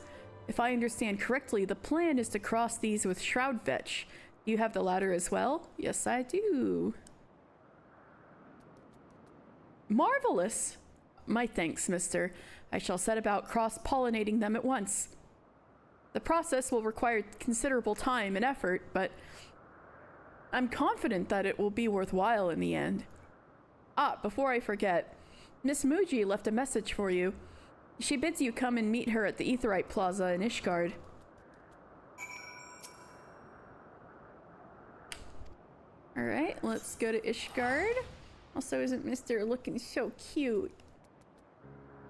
If I understand correctly, the plan is to cross these with shroud vetch. You have the latter as well? Yes, I do. Marvelous. My thanks, mister. I shall set about cross-pollinating them at once. The process will require considerable time and effort, but I'm confident that it will be worthwhile in the end. Ah, before I forget, Miss Muji left a message for you. She bids you come and meet her at the Aetheryte Plaza in Ishgard. Alright, let's go to Ishgard. Also, isn't Mr. looking so cute?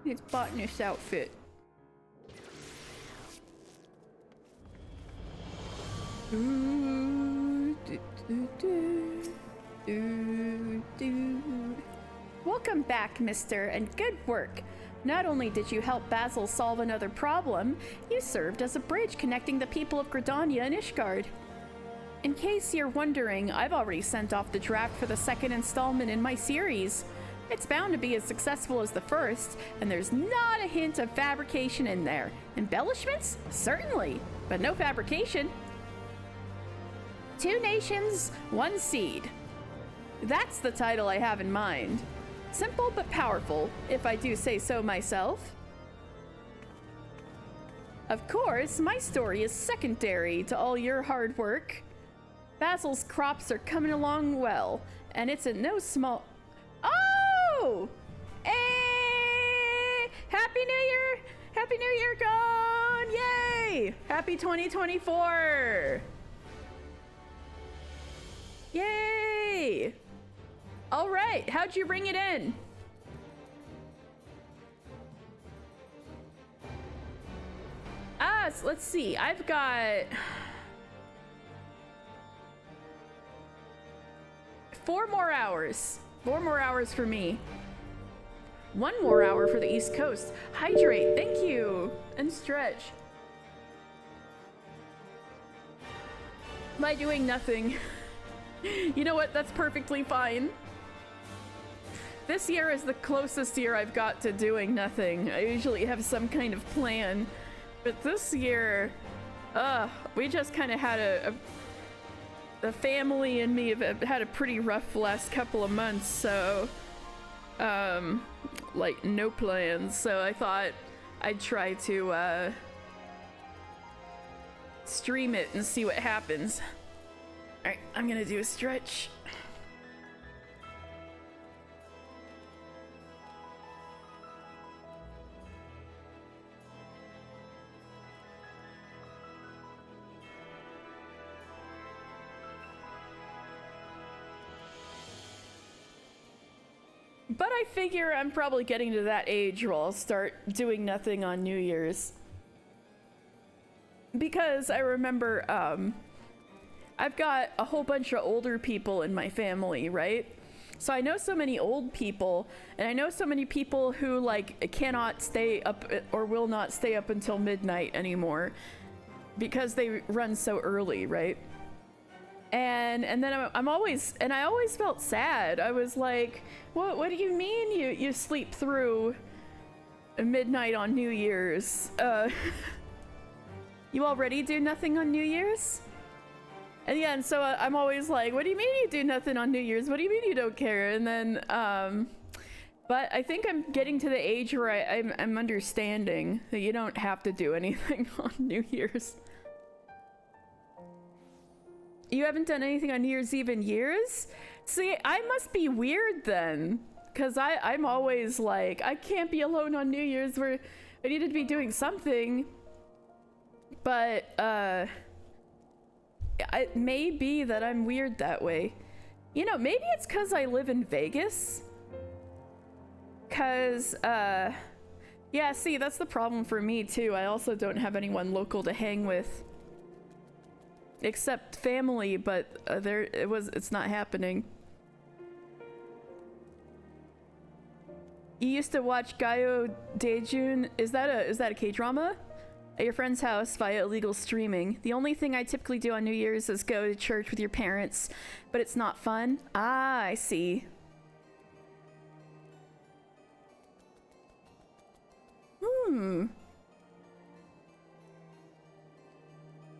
His botanist outfit. Welcome back, mister, and good work. Not only did you help Basil solve another problem, you served as a bridge connecting the people of Gridania and Ishgard. In case you're wondering, I've already sent off the draft for the second installment in my series. It's bound to be as successful as the first, and there's not a hint of fabrication in there. Embellishments? Certainly, but no fabrication. 2 nations, 1 seed. That's the title I have in mind. Simple but powerful, if I do say so myself. Of course, my story is secondary to all your hard work. Basil's crops are coming along well, and it's in no small... Oh! Hey! Happy New Year! Happy New Year gone! Yay! Happy 2024! Yay! All right, how'd you bring it in? So let's see. I've got 4 more hours. 4 more hours for me. 1 more hour for the East Coast. Hydrate, thank you, and stretch. By doing nothing. You know what? That's perfectly fine. This year is the closest year I've got to doing nothing. I usually have some kind of plan. But this year, we just kind of had the family and me have had a pretty rough last couple of months, so, like, no plans. So I thought I'd try to, stream it and see what happens. Alright, I'm gonna do a stretch. But I figure I'm probably getting to that age where I'll start doing nothing on New Year's. Because I remember, I've got a whole bunch of older people in my family, right? So I know so many old people, and I know so many people who, like, cannot stay up or will not stay up until midnight anymore because they run so early, right? And then I'm always, and I always felt sad. I was like, what do you mean you sleep through midnight on New Year's? You already do nothing on New Year's? And yeah, and so I'm always like, what do you mean you do nothing on New Year's? What do you mean you don't care? And then, but I think I'm getting to the age where I'm understanding that you don't have to do anything on New Year's. You haven't done anything on New Year's Eve in years? See, I must be weird then. Because I'm always like, I can't be alone on New Year's where I needed to be doing something. But, it may be that I'm weird that way. You know, maybe it's because I live in Vegas. Because, yeah, see, that's the problem for me too. I also don't have anyone local to hang with. Except family, but it's not happening. You used to watch Gaio Daejun. Is that a K-drama? At your friend's house via illegal streaming. The only thing I typically do on New Year's is go to church with your parents, but it's not fun. Ah, I see.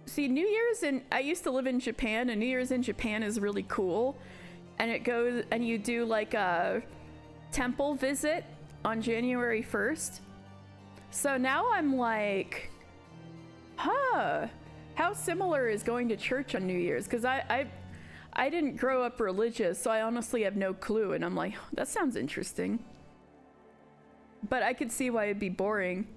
See, New Year's I used to live in Japan, and New Year's in Japan is really cool. And it goes, and you do like a temple visit on January 1st. So now I'm like, huh, how similar is going to church on New Year's? Because I didn't grow up religious, so I honestly have no clue. And I'm like, that sounds interesting. But I could see why it'd be boring.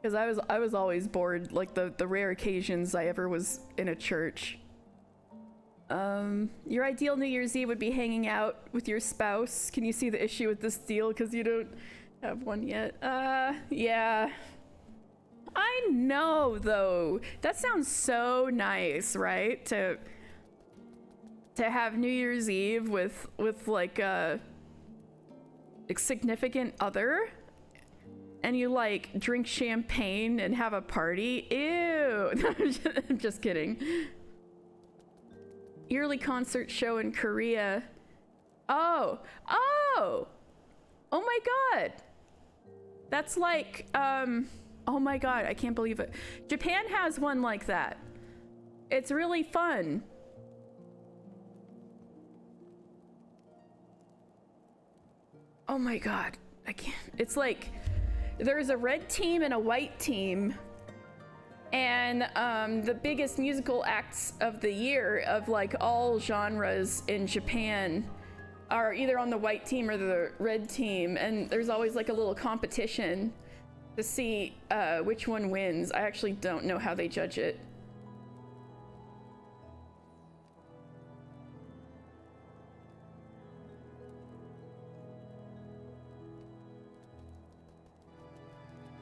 Because I was always bored, like the rare occasions I ever was in a church. Your ideal New Year's Eve would be hanging out with your spouse. Can you see the issue with this deal? Because you don't have one yet. Yeah. I know, though. That sounds so nice, right? To have New Year's Eve with like a significant other. And you like drink champagne and have a party. Ew. I'm just kidding. Yearly concert show in Korea. Oh my god. That's like, oh my god, I can't believe it. Japan has one like that. It's really fun. Oh my god, I can't. It's like, there's a red team and a white team, and the biggest musical acts of the year of like all genres in Japan are either on the white team or the red team, and there's always like a little competition to see which one wins. I actually don't know how they judge it.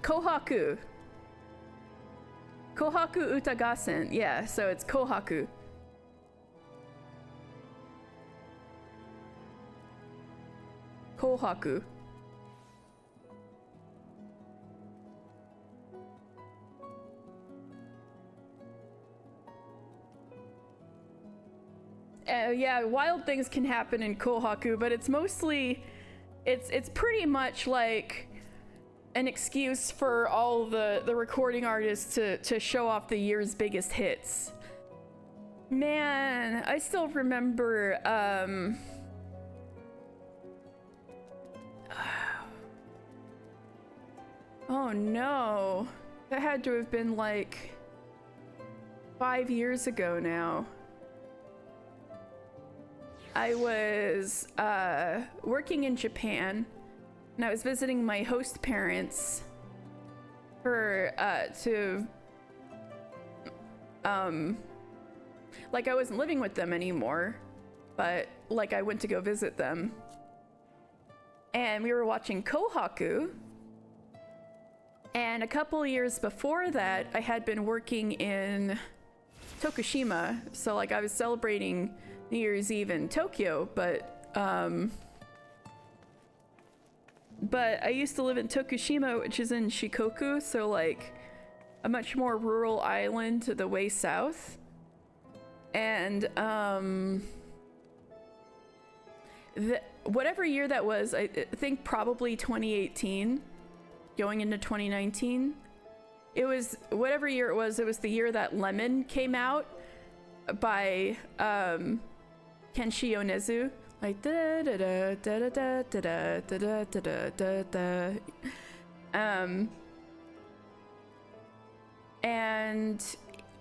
Kohaku. Kohaku Utagasen. Yeah, so it's Kohaku. Kohaku. Yeah, wild things can happen in Kohaku, but it's mostly, it's pretty much like an excuse for all the recording artists to show off the year's biggest hits. Man, I still remember, oh no, that had to have been like 5 years ago now. I was working in Japan, and I was visiting my host parents for like I wasn't living with them anymore, but like I went to go visit them, and we were watching Kohaku. And a couple years before that, I had been working in Tokushima, so like I was celebrating New Year's Eve in Tokyo, but I used to live in Tokushima, which is in Shikoku, so like a much more rural island to the way south. And whatever year that was, I think probably 2018 going into 2019. It was whatever year it was the year that Lemon came out by Kenshi Yonezu, like da da da da da da da da da da da. And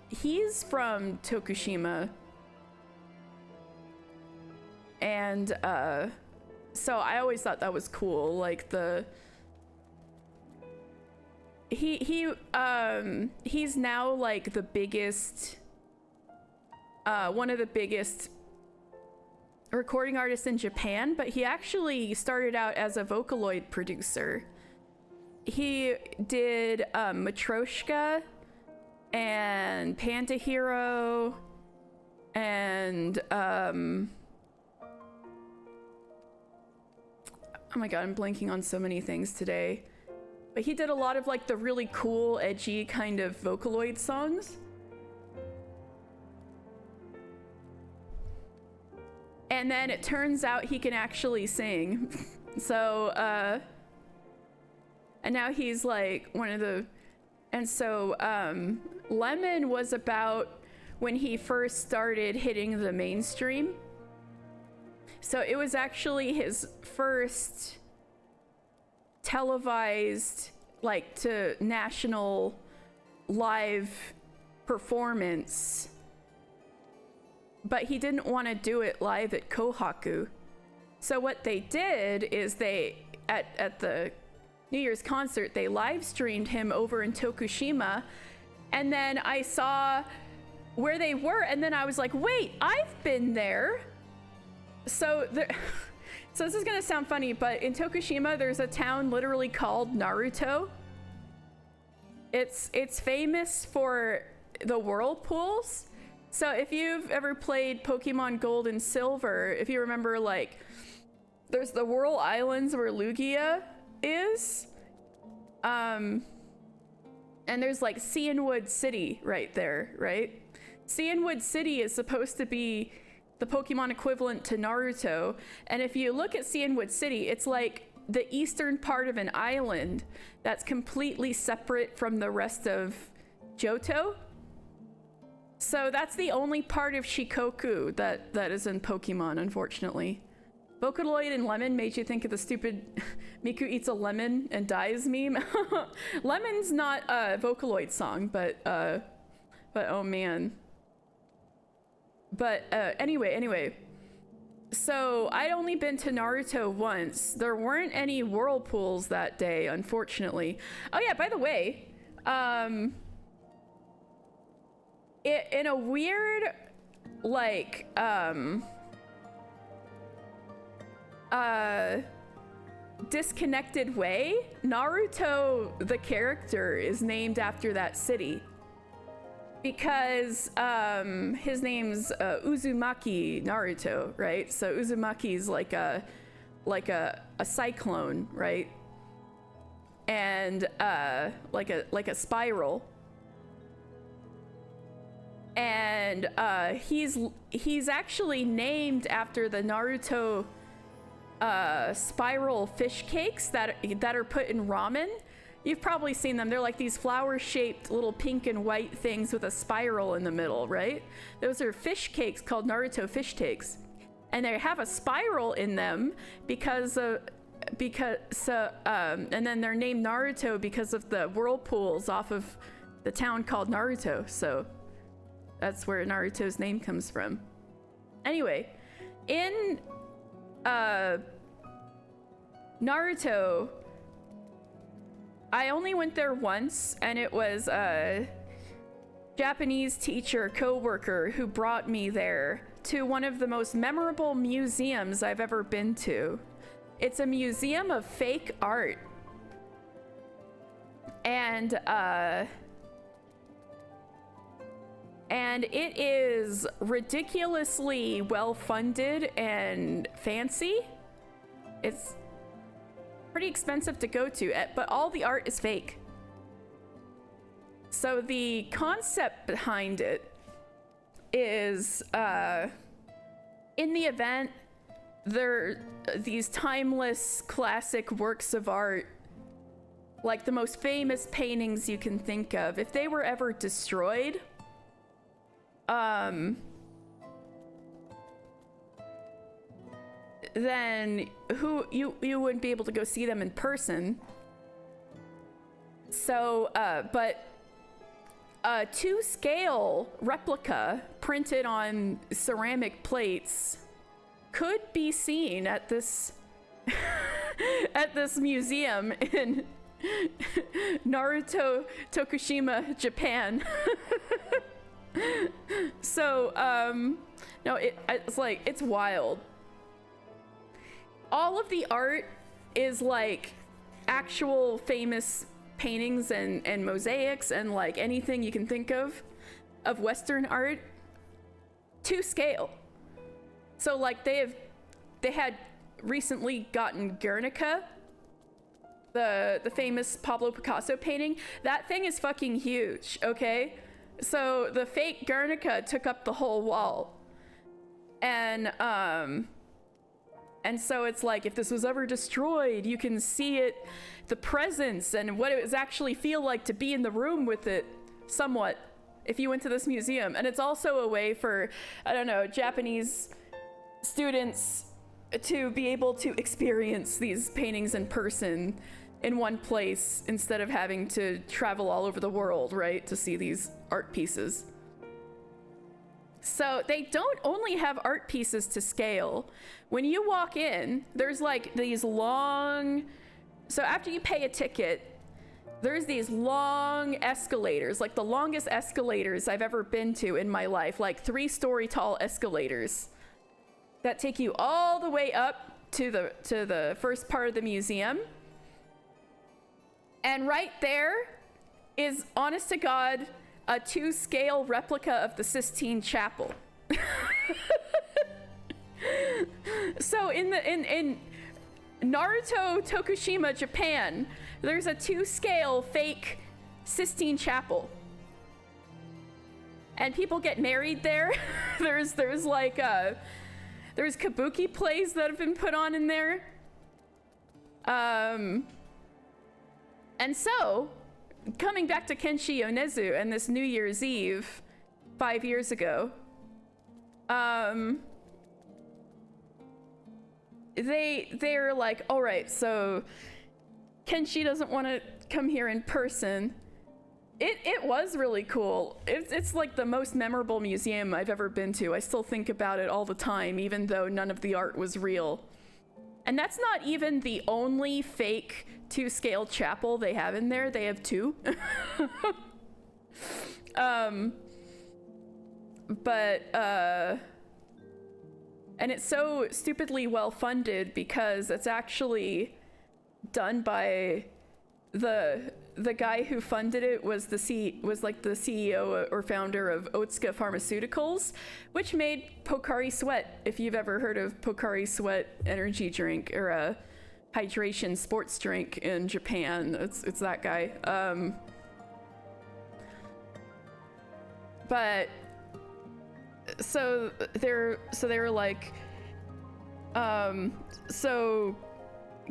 he's from Tokushima, and so I always thought that was cool, like he's now like the biggest one of the biggest recording artists in Japan, but he actually started out as a Vocaloid producer. He did Matryoshka and Panda Hero and oh my god, I'm blanking on so many things today. But he did a lot of like the really cool, edgy kind of Vocaloid songs. And then it turns out he can actually sing. So, and now he's like one of the, and so, Lemon was about when he first started hitting the mainstream. So it was actually his first televised, like, to national live performance. But he didn't want to do it live at Kohaku. So what they did is they, at the New Year's concert, they live streamed him over in Tokushima. And then I saw where they were, and then I was like, wait, I've been there. So so this is gonna sound funny, but in Tokushima, there's a town literally called Naruto. It's famous for the whirlpools. So if you've ever played Pokemon Gold and Silver, if you remember, like, there's the Whirl Islands where Lugia is. And there's like Cianwood City right there, right? Cianwood City is supposed to be the Pokemon equivalent to Naruto. And if you look at Cianwood City, it's like the eastern part of an island that's completely separate from the rest of Johto. So that's the only part of Shikoku that is in Pokemon, unfortunately. Vocaloid and Lemon made you think of the stupid Miku eats a lemon and dies meme. Lemon's not a Vocaloid song, but oh man. But anyway. So I'd only been to Naruto once. There weren't any whirlpools that day, unfortunately. Oh yeah, by the way, in a weird, like, disconnected way, Naruto, the character, is named after that city. Because his name's Uzumaki Naruto, right? So Uzumaki's like a cyclone, right? And like a spiral. And he's actually named after the Naruto spiral fish cakes that are put in ramen. You've probably seen them. They're like these flower-shaped little pink and white things with a spiral in the middle, right? Those are fish cakes called Naruto fish cakes, and they have a spiral in them and then they're named Naruto because of the whirlpools off of the town called Naruto. So that's where Naruto's name comes from. Anyway, in Naruto, I only went there once, and it was a Japanese teacher co-worker who brought me there to one of the most memorable museums I've ever been to. It's a museum of fake art. And it is ridiculously well-funded and fancy. It's pretty expensive to go to, but all the art is fake. So the concept behind it is in the event, they're these timeless classic works of art, like the most famous paintings you can think of. If they were ever destroyed, then you wouldn't be able to go see them in person. So, but a 2-scale replica printed on ceramic plates could be seen at this at this museum in Naruto, Tokushima, Japan. So, no, it's like, it's wild. All of the art is like actual famous paintings and mosaics and like anything you can think of Western art, to scale. So like they had recently gotten Guernica, the famous Pablo Picasso painting. That thing is fucking huge, okay? So the fake Guernica took up the whole wall. And so it's like, if this was ever destroyed, you can see it, the presence and what it was actually feel like to be in the room with it somewhat if you went to this museum. And it's also a way for, I don't know, Japanese students to be able to experience these paintings in person in one place instead of having to travel all over the world, right, to see these art pieces. So they don't only have art pieces to scale. When you walk in, there's like these long, so after you pay a ticket, there's these long escalators, like the longest escalators I've ever been to in my life, like 3-story tall escalators that take you all the way up to the first part of the museum. And right there is, honest to God, a 2-scale replica of the Sistine Chapel. So in Naruto, Tokushima, Japan, there's a 2-scale fake Sistine Chapel. And people get married there. There's like there's kabuki plays that have been put on in there. And so, coming back to Kenshi Yonezu and this New Year's Eve 5 years ago, they're like, all right, so Kenshi doesn't want to come here in person. It was really cool. It's like the most memorable museum I've ever been to. I still think about it all the time, even though none of the art was real. And that's not even the only fake 2-scale chapel they have in there. They have 2. And it's so stupidly well funded because it's actually done by the guy who funded it was like the CEO or founder of Otsuka Pharmaceuticals, which made Pocari Sweat, if you've ever heard of Pocari Sweat energy drink or a hydration sports drink in Japan. It's that guy. But so they're like, so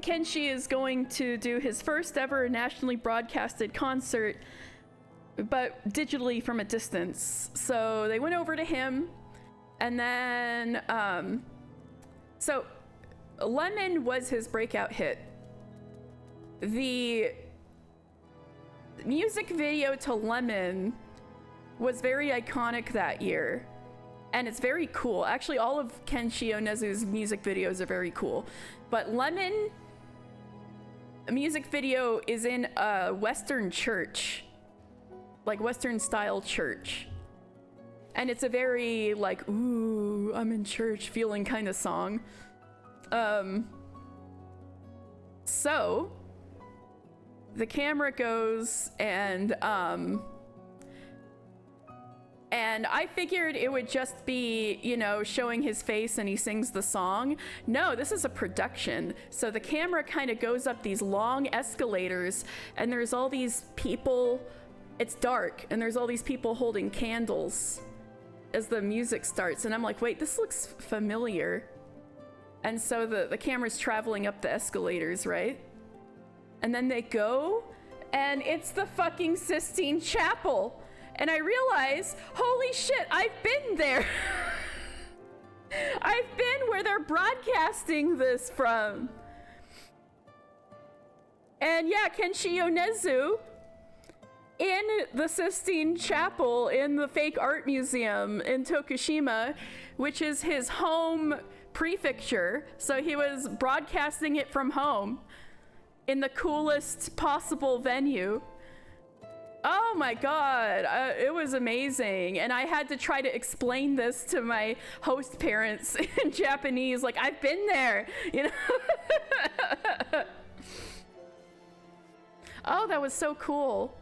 Kenshi is going to do his first ever nationally broadcasted concert, but digitally from a distance. So they went over to him, and then so Lemon was his breakout hit. The music video to Lemon was very iconic that year, and it's very cool. Actually, all of Kenshi Yonezu's music videos are very cool, but Lemon music video is in a Western church, like Western style church, and it's a very like, ooh, I'm in church feeling kind of song. So the camera goes and I figured it would just be, you know, showing his face and he sings the song. No, this is a production. So the camera kind of goes up these long escalators, and there's all these people. It's dark, and there's all these people holding candles. as the music starts, and I'm like, wait, this looks familiar. And so the camera's traveling up the escalators, right? And then they go, and it's the fucking Sistine Chapel. And I realize, holy shit, I've been there. I've been where they're broadcasting this from. And yeah, Kenshi Yonezu in the Sistine Chapel in the fake art museum in Tokushima, which is his home prefecture. So he was broadcasting it from home in the coolest possible venue. Oh my god, it was amazing. And I had to try to explain this to my host parents in Japanese, like, I've been there, you know? Oh, that was so cool.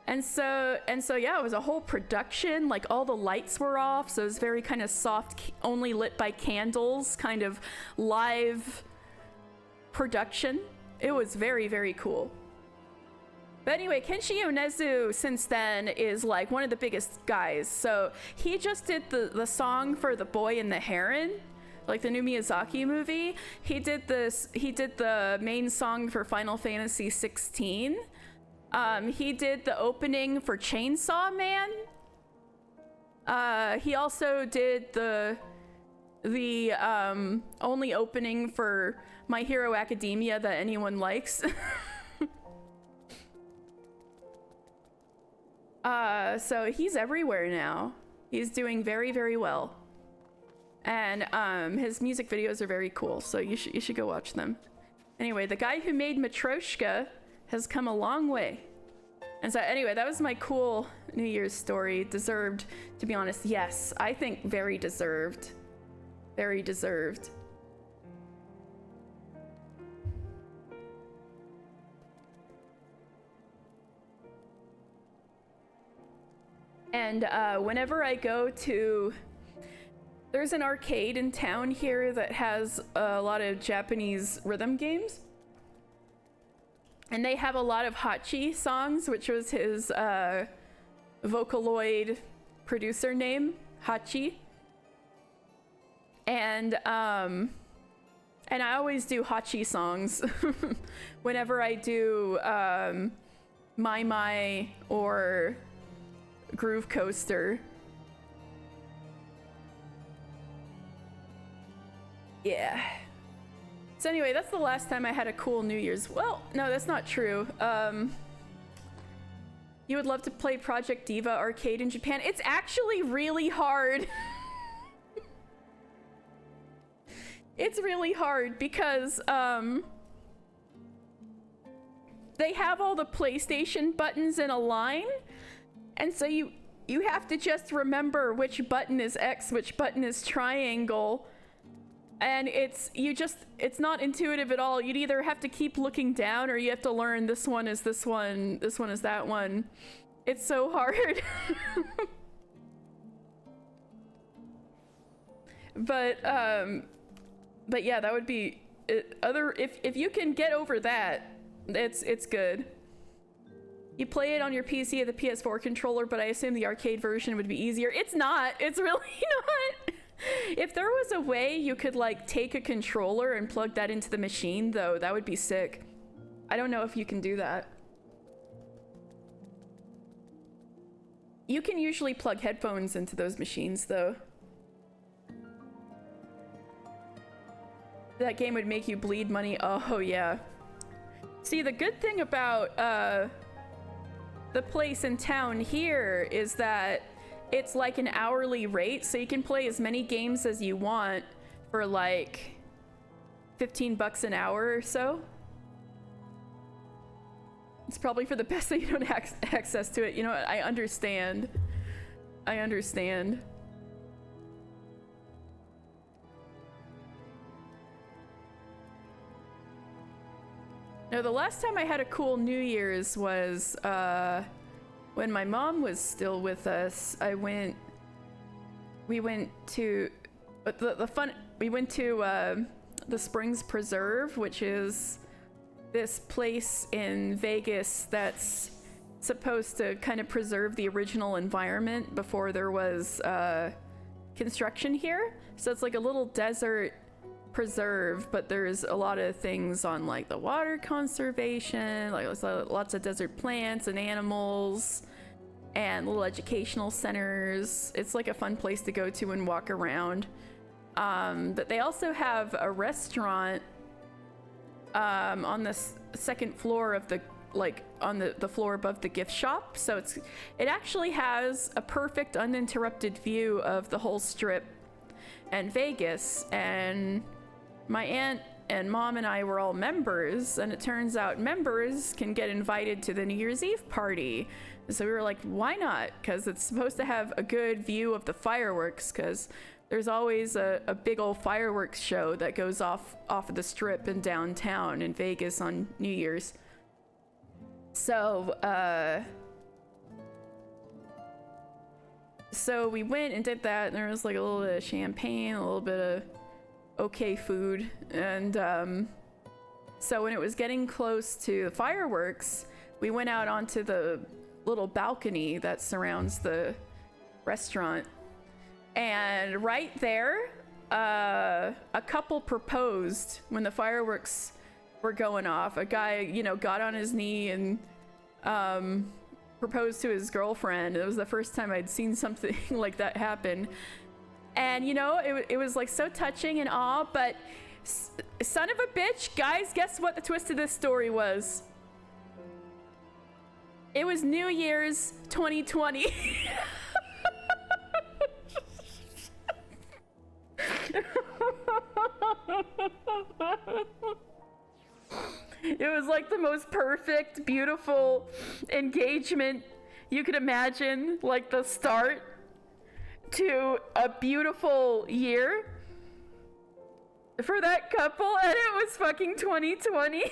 And so yeah, it was a whole production, like all the lights were off, so it was very kind of soft, only lit by candles, kind of live production. It was very, very cool. But anyway, Kenshi Yonezu since then is like one of the biggest guys. So he just did the song for The Boy and the Heron, like the new Miyazaki movie. He did the main song for Final Fantasy 16. He did the opening for Chainsaw Man. He also did the only opening for My Hero Academia that anyone likes. So he's everywhere now. He's doing very, very well. And his music videos are very cool, so you should go watch them. Anyway, the guy who made Matryoshka has come a long way. And so anyway, that was my cool New Year's story. Deserved, to be honest. Yes, I think very deserved. Very deserved. And whenever I go to... There's an arcade in town here that has a lot of Japanese rhythm games. And they have a lot of Hachi songs, which was his Vocaloid producer name, Hachi. And I always do Hachi songs whenever I do Mai Mai or Groove Coaster. Yeah. So anyway, that's the last time I had a cool New Year's. Well, no, that's not true. You would love to play Project Diva arcade in Japan. It's actually really hard. It's really hard because they have all the PlayStation buttons in a line, and so you have to just remember which button is X, which button is triangle. And it's not intuitive at all. You'd either have to keep looking down or you have to learn this one is this one, this one is that one. It's so hard. But yeah, that would be if you can get over that, it's good. You play it on your PC with the PS4 controller, but I assume the arcade version would be easier. It's not. It's really not. If there was a way you could like take a controller and plug that into the machine, though, that would be sick. I don't know if you can do that. You can usually plug headphones into those machines, though. That game would make you bleed money. Oh yeah. See, the good thing about the place in town here is that it's like an hourly rate, so you can play as many games as you want for like 15 bucks an hour or so. It's probably for the best that you don't have access to it. You know what? I understand. I understand. No, the last time I had a cool New Year's was when my mom was still with us. We went to the Springs Preserve, which is this place in Vegas that's supposed to kind of preserve the original environment before there was construction here. So it's like a little desert preserve, but there's a lot of things on like the water conservation, like lots of desert plants and animals and little educational centers. It's like a fun place to go to and walk around. But they also have a restaurant on the second floor of the, like on the floor above the gift shop. So it actually has a perfect uninterrupted view of the whole strip and Vegas. And my aunt and mom and I were all members, and it turns out members can get invited to the New Year's Eve party. So we were like, why not? Because it's supposed to have a good view of the fireworks, because there's always a big old fireworks show that goes off of the strip in downtown in Vegas on New Year's. So we went and did that, and there was like a little bit of champagne, a little bit of okay food, and so when it was getting close to the fireworks, we went out onto the little balcony that surrounds the restaurant, and right there, a couple proposed when the fireworks were going off. A guy, you know, got on his knee and proposed to his girlfriend. It was the first time I'd seen something like that happen. And, you know, it was like so touching and awe, but son of a bitch, guys, guess what the twist of this story was? It was New Year's 2020. It was like the most perfect, beautiful engagement you could imagine, like the start to a beautiful year for that couple, and it was fucking 2020.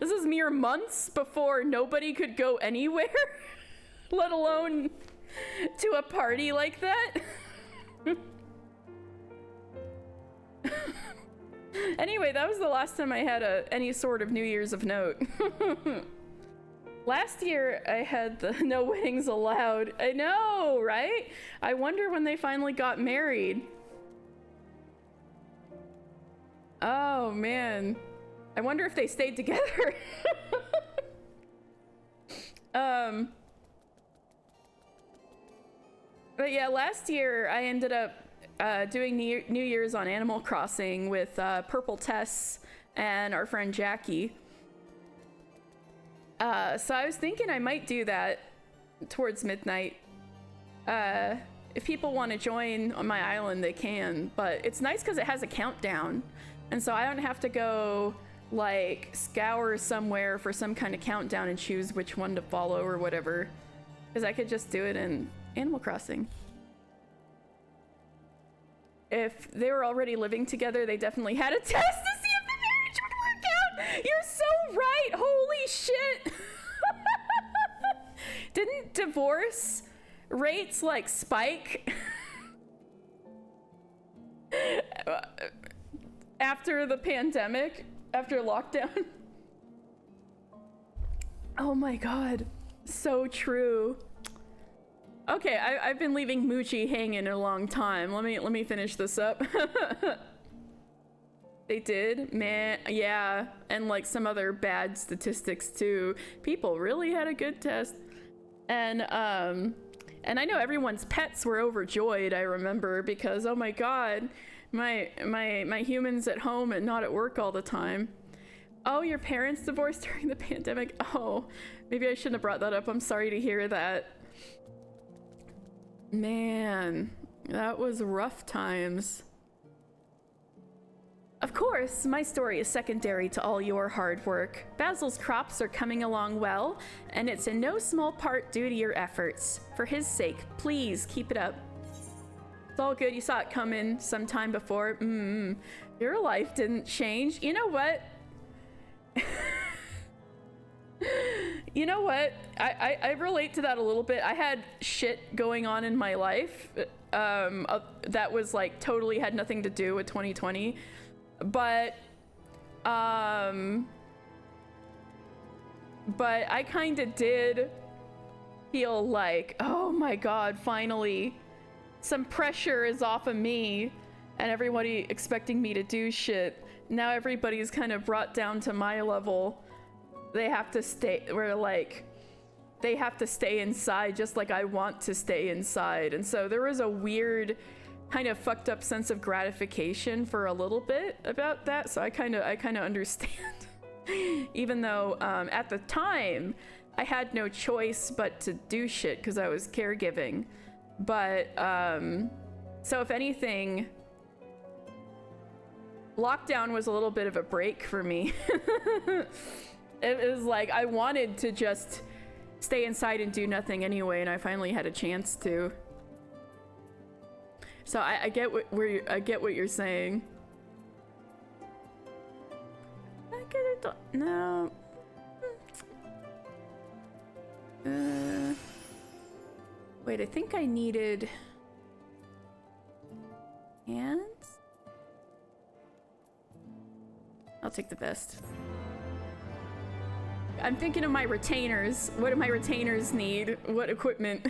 This is mere months before nobody could go anywhere, let alone to a party like that. Anyway, that was the last time I had any sort of New Year's of note. Last year, I had the no weddings allowed. I know, right? I wonder when they finally got married. Oh, man. I wonder if they stayed together. But yeah, last year, I ended up doing New Year's on Animal Crossing with Purple Tess and our friend Jackie. So I was thinking I might do that towards midnight. If people want to join on my island, they can, but it's nice because it has a countdown, and so I don't have to go like scour somewhere for some kind of countdown and choose which one to follow or whatever, because I could just do it in Animal Crossing. If they were already living together, they definitely had a test to see if the marriage would work out. You're so right. Holy shit. Didn't divorce rates like spike after the pandemic, after lockdown? Oh my god. So true. Okay, I've been leaving Moochie hanging a long time. Let me finish this up. They did, man, yeah, and like some other bad statistics too. People really had a good test, and I know everyone's pets were overjoyed. I remember, because oh my god, my humans at home and not at work all the time. Oh, your parents divorced during the pandemic. Oh, maybe I shouldn't have brought that up. I'm sorry to hear that. Man, that was rough times. Of course, my story is secondary to all your hard work. Basil's crops are coming along well, and it's in no small part due to your efforts. For his sake, please keep it up. It's all good. You saw it coming sometime before. Your life didn't change. You know what? You know what? I relate to that a little bit. I had shit going on in my life that was like totally had nothing to do with 2020. But I kind of did feel like, oh my god, finally some pressure is off of me and everybody expecting me to do shit. Now everybody's kind of brought down to my level. They have to stay, we're like, they have to stay inside just like I want to stay inside. And so there was a weird kind of fucked up sense of gratification for a little bit about that. So I kind of understand. Even though at the time I had no choice but to do shit because I was caregiving. But so if anything, lockdown was a little bit of a break for me. It was like I wanted to just stay inside and do nothing anyway, and I finally had a chance to. So I get what you're saying. I could have done no. Wait, I think I needed hands. I'll take the vest. I'm thinking of my retainers. What do my retainers need? What equipment?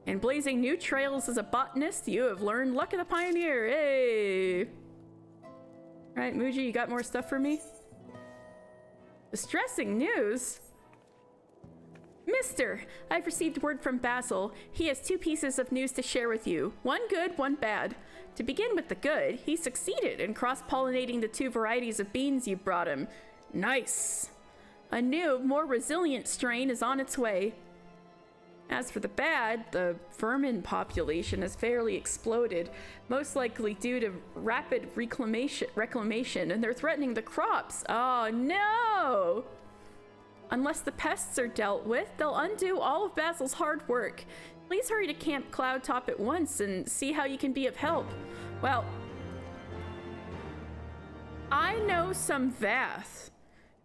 In blazing new trails as a botanist, you have learned Luck of the Pioneer. Hey! Alright, Muji, you got more stuff for me? Distressing news? Mister, I've received word from Basil. He has 2 pieces of news to share with you. One good, one bad. To begin with the good, he succeeded in cross-pollinating the 2 varieties of beans you brought him. Nice. A new, more resilient strain is on its way. As for the bad, the vermin population has fairly exploded, most likely due to rapid reclamation, and they're threatening the crops. Oh no! Unless the pests are dealt with, they'll undo all of Basil's hard work. Please hurry to Camp Cloudtop at once and see how you can be of help. Well, I know some Vath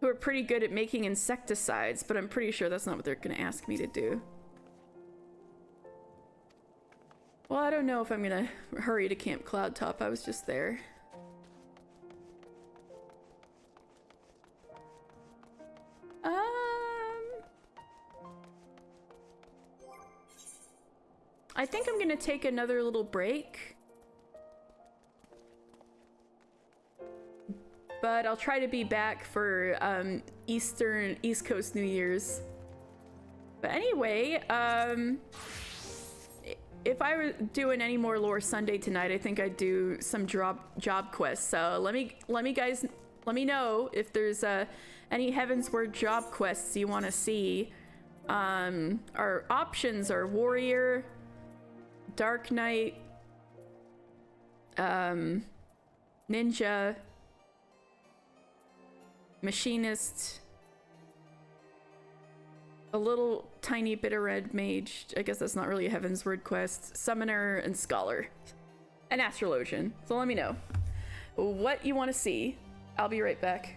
who are pretty good at making insecticides, but I'm pretty sure that's not what they're gonna ask me to do. Well, I don't know if I'm gonna hurry to Camp Cloudtop. I was just there. I think I'm gonna take another little break. But I'll try to be back for East Coast New Year's. But anyway, if I were doing any more Lore Sunday tonight, I think I'd do some job quests. So let me know if there's any Heavensward job quests you want to see. Our options are Warrior, Dark Knight, Ninja, Machinist, a little tiny bit of Red Mage. I guess that's not really a Heavensward quest. Summoner and Scholar. And Astrologian. So let me know what you want to see. I'll be right back.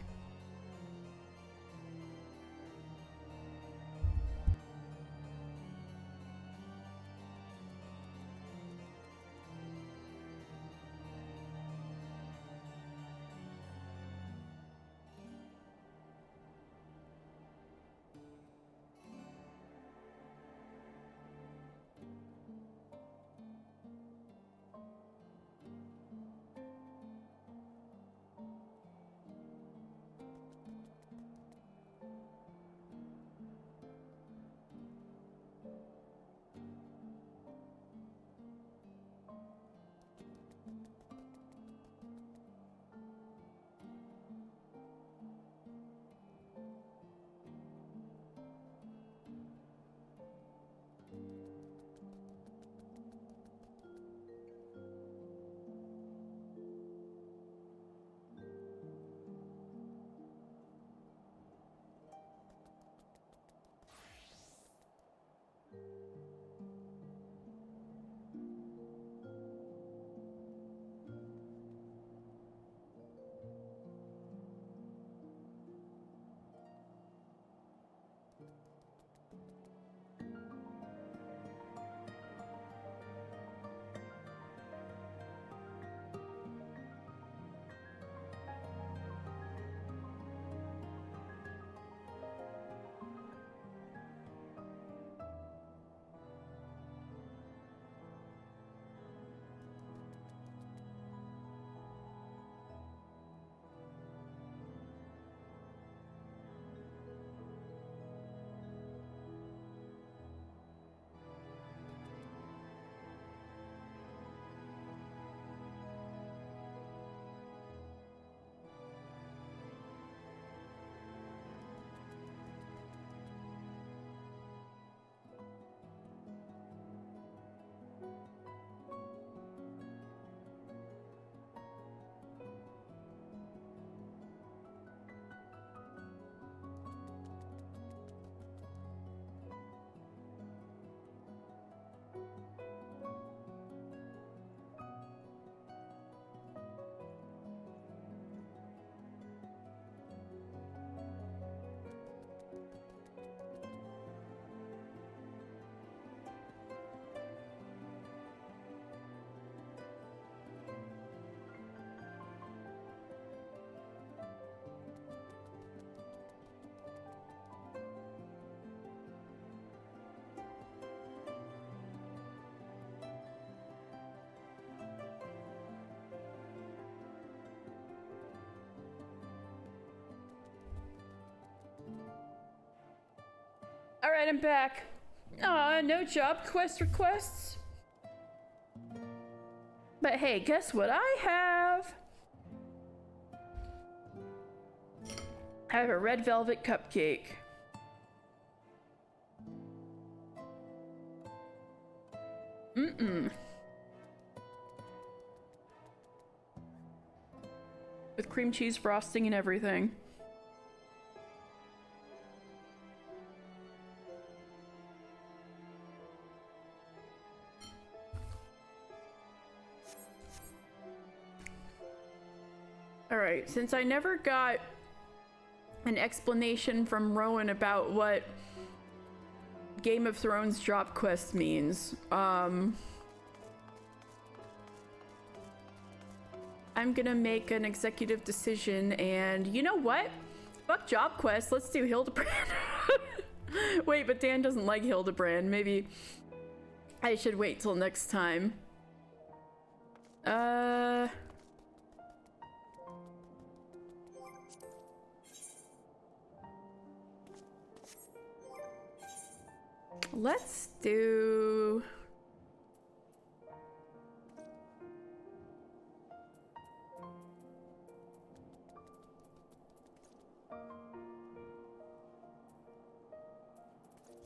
right, I'm back. Aw, no job quest requests. But hey, guess what I have? I have a red velvet cupcake. With cream cheese frosting and everything. Alright, since I never got an explanation from Rowan about what Game of Thrones drop quest means, I'm gonna make an executive decision, and you know what? Fuck job quest, let's do Hildebrand. Wait, but Dan doesn't like Hildebrand. Maybe I should wait till next time. Let's do...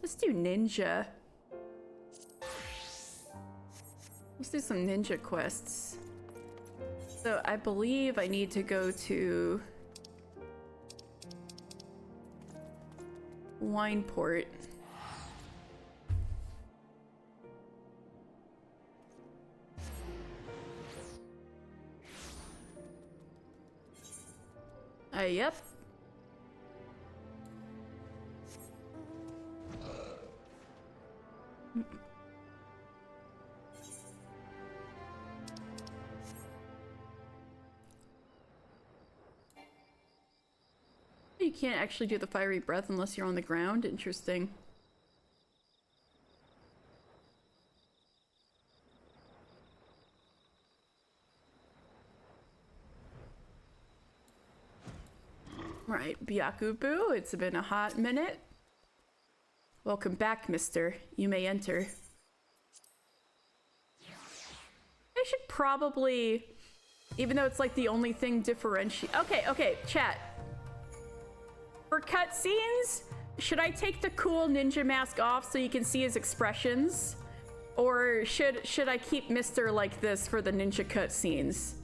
Let's do ninja. Let's do some ninja quests. So I believe I need to go to Wineport. Yep. You can't actually do the fiery breath unless you're on the ground. Interesting. Right, Byakubu, it's been a hot minute. Welcome back, mister. You may enter. I should probably, even though it's like the only thing differentiate. Okay, chat. For cutscenes, should I take the cool ninja mask off so you can see his expressions? Or should I keep Mister like this for the ninja cutscenes?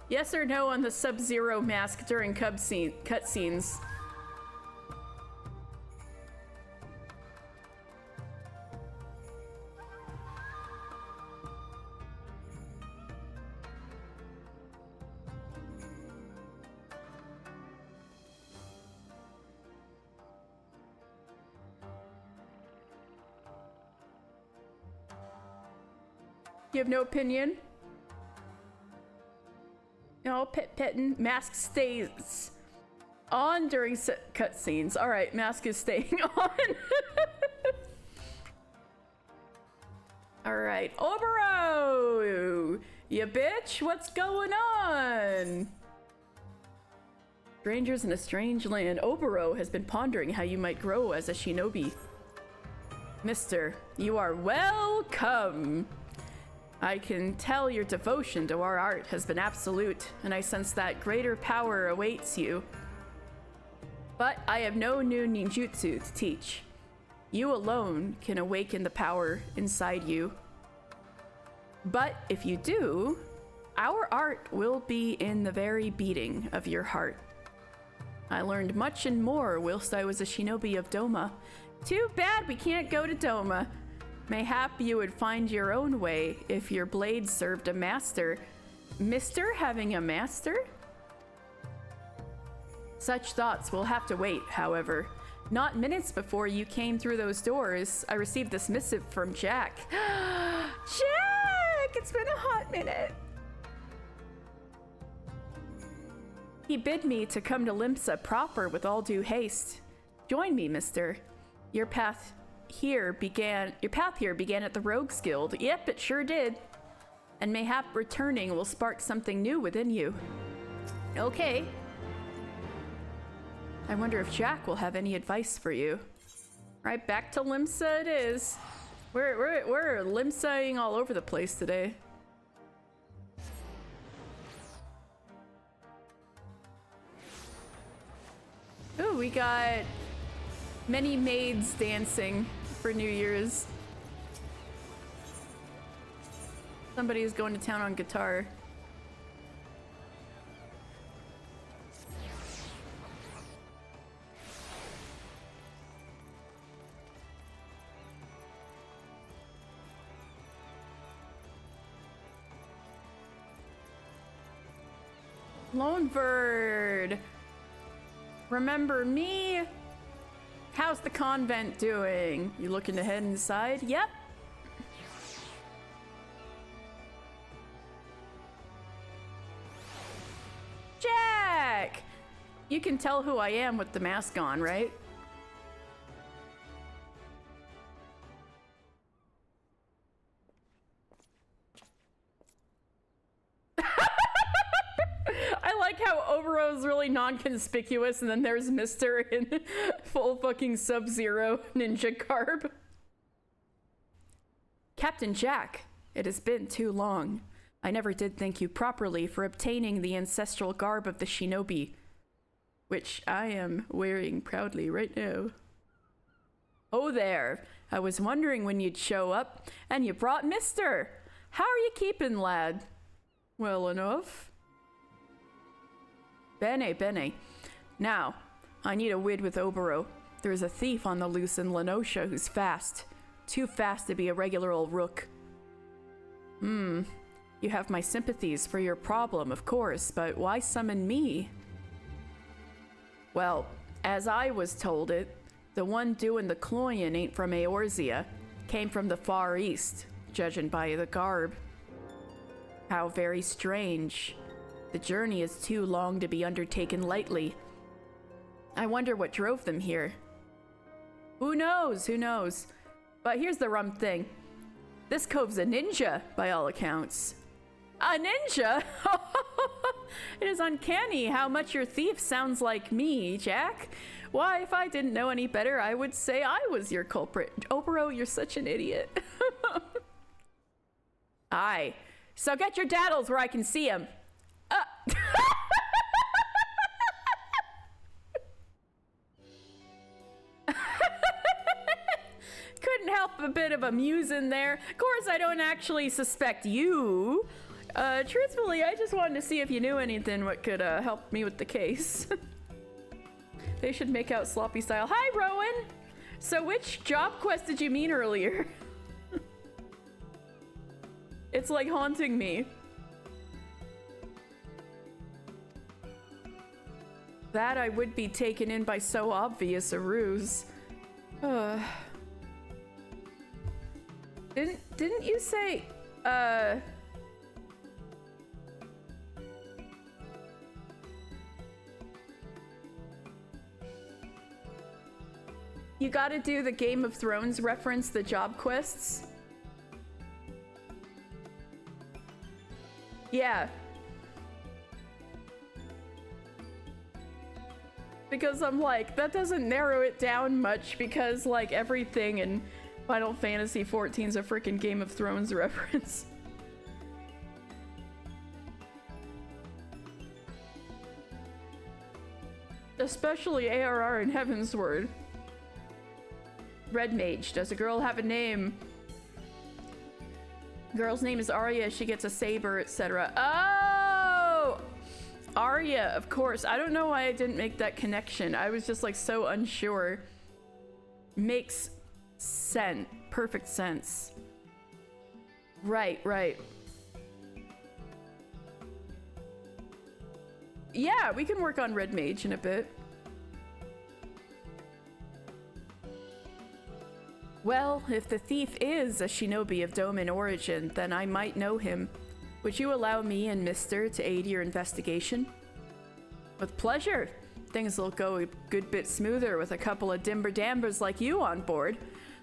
Yes or no on the Sub-Zero mask during cutscenes? You have no opinion? No, petting. Mask stays on during cutscenes. All right, mask is staying on. All right, Obero, you bitch, what's going on? Strangers in a strange land. Obero has been pondering how you might grow as a shinobi. Mister, you are welcome. I can tell your devotion to our art has been absolute, and I sense that greater power awaits you. But I have no new ninjutsu to teach. You alone can awaken the power inside you. But if you do, our art will be in the very beating of your heart. I learned much and more whilst I was a shinobi of Doma. Too bad we can't go to Doma. Mayhap you would find your own way if your blade served a master. Mister having a master? Such thoughts will have to wait, however. Not minutes before you came through those doors, I received this missive from Jack. Jack! It's been a hot minute. He bid me to come to Limsa proper with all due haste. Join me, mister. Your path here began at the Rogues Guild. Yep, it sure did. And mayhap returning will spark something new within you. Okay, I wonder if Jack will have any advice for you. Right, back to Limsa it is. We're Limsaing all over the place today. Oh, we got many maids dancing for New Year's. Somebody's going to town on guitar. Lonebird, remember me? How's the convent doing? You looking to head inside? Yep. Jack! You can tell who I am with the mask on, right? I like how Obero's really non-conspicuous and then there's Mister in full fucking Sub-Zero ninja garb. Captain Jack, it has been too long. I never did thank you properly for obtaining the ancestral garb of the shinobi, which I am wearing proudly right now. Oh there, I was wondering when you'd show up, and you brought Mister. How are you keeping, lad? Well enough. Bene, bene. Now, I need a wid with Obero. There's a thief on the loose in Lenosha who's fast. Too fast to be a regular old rook. You have my sympathies for your problem, of course, but why summon me? Well, as I was told it, the one doing the cloyin' ain't from Eorzea. Came from the Far East, judging by the garb. How very strange. The journey is too long to be undertaken lightly. I wonder what drove them here. Who knows, who knows? But here's the rum thing. This cove's a ninja, by all accounts. A ninja? It is uncanny how much your thief sounds like me, Jack. Why, if I didn't know any better, I would say I was your culprit. Obero, you're such an idiot. Aye. So get your daddles where I can see him. Couldn't help a bit of a muse in there. Of course, I don't actually suspect you. Truthfully, I just wanted to see if you knew anything what could help me with the case. They should make out sloppy style. Hi, Rowan! So which job quest did you mean earlier? It's like haunting me. That I would be taken in by so obvious a ruse. Didn't you say, you gotta do the Game of Thrones reference, the job quests? Yeah. Because I'm like, that doesn't narrow it down much because like everything in Final Fantasy XIV is a freaking Game of Thrones reference. Especially ARR and Heavensward. Red Mage, does a girl have a name? Girl's name is Arya, she gets a saber, etc. Oh! Arya, of course. I don't know why I didn't make that connection. I was just like so unsure. Makes sense. Perfect sense. Right, right. Yeah, we can work on Red Mage in a bit. Well, if the thief is a shinobi of Domin origin, then I might know him. Would you allow me and Mister to aid your investigation? With pleasure. Things will go a good bit smoother with a couple of dimber dambers like you on board.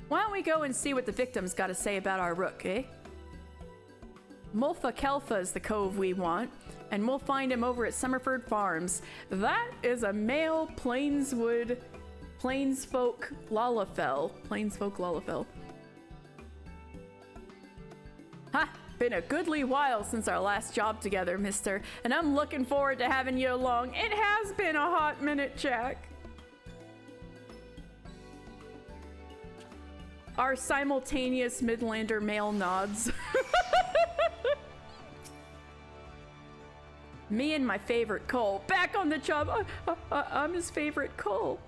Why don't we go and see what the victim's got to say about our rook, eh? Mulfa Kelfa is the cove we want, and we'll find him over at Summerford Farms. That is a male Plainsfolk Lalafell. Ha! Been a goodly while since our last job together, mister, and I'm looking forward to having you along. It has been a hot minute, Jack. Our simultaneous Midlander male nods. Me and my favorite Cole, back on the job. I'm his favorite Cole.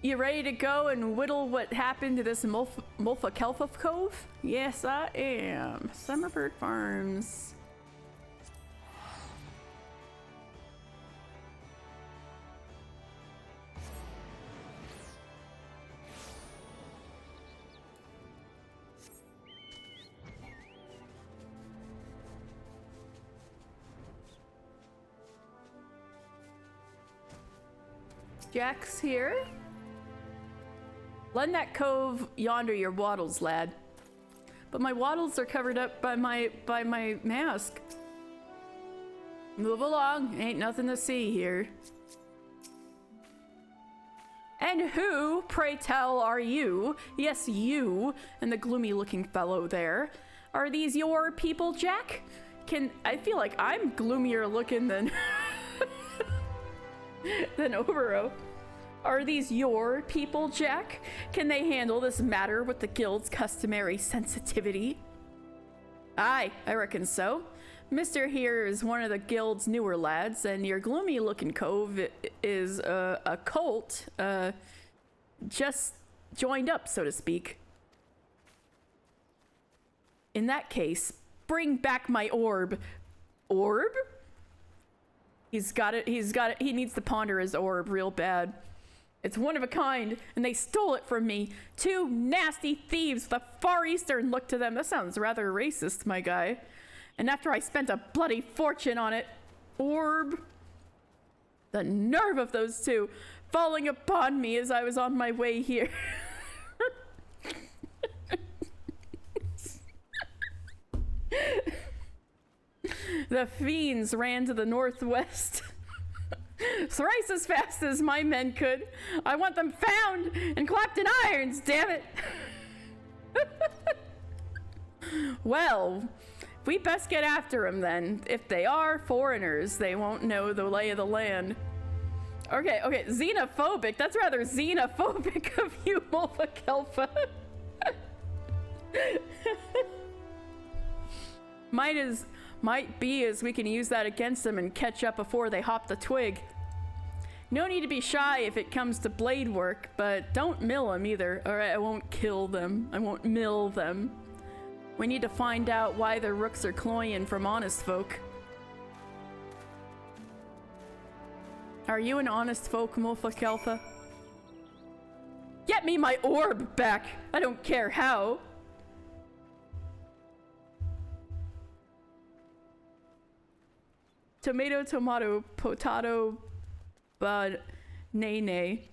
You ready to go and whittle what happened to this Mulfa Kelfa Cove? Yes, I am. Summerford Farms. Jack's here. Lend that cove yonder your wattles, lad. But my wattles are covered up by my mask. Move along, ain't nothing to see here. And who, pray tell, are you? Yes, you, and the gloomy looking fellow there. Are these your people, Jack? I feel like I'm gloomier looking than than Obero. Are these your people, Jack? Can they handle this matter with the guild's customary sensitivity? Aye, I reckon so. Mister here is one of the guild's newer lads, and your gloomy-looking cove is a cult, just joined up, so to speak. In that case, bring back my orb. Orb? He's got it. He needs to ponder his orb real bad. It's one of a kind, and they stole it from me. Two nasty thieves with a Far Eastern look to them. That sounds rather racist, my guy. And after I spent a bloody fortune on it, orb. The nerve of those two falling upon me as I was on my way here. The fiends ran to the northwest. Thrice as fast as my men could. I want them found and clapped in irons, damn it. Well, we best get after them then. If they are foreigners, they won't know the lay of the land. Okay, xenophobic. That's rather xenophobic of you, Mulfa Kelfa. Might be as we can use that against them and catch up before they hop the twig. No need to be shy if it comes to blade work, but don't mill them either. Alright, I won't kill them. I won't mill them. We need to find out why their rooks are cloying from honest folk. Are you an honest folk, Mulfa Kelfa? Get me my orb back! I don't care how! Tomato, tomato, potato, but nay, nay.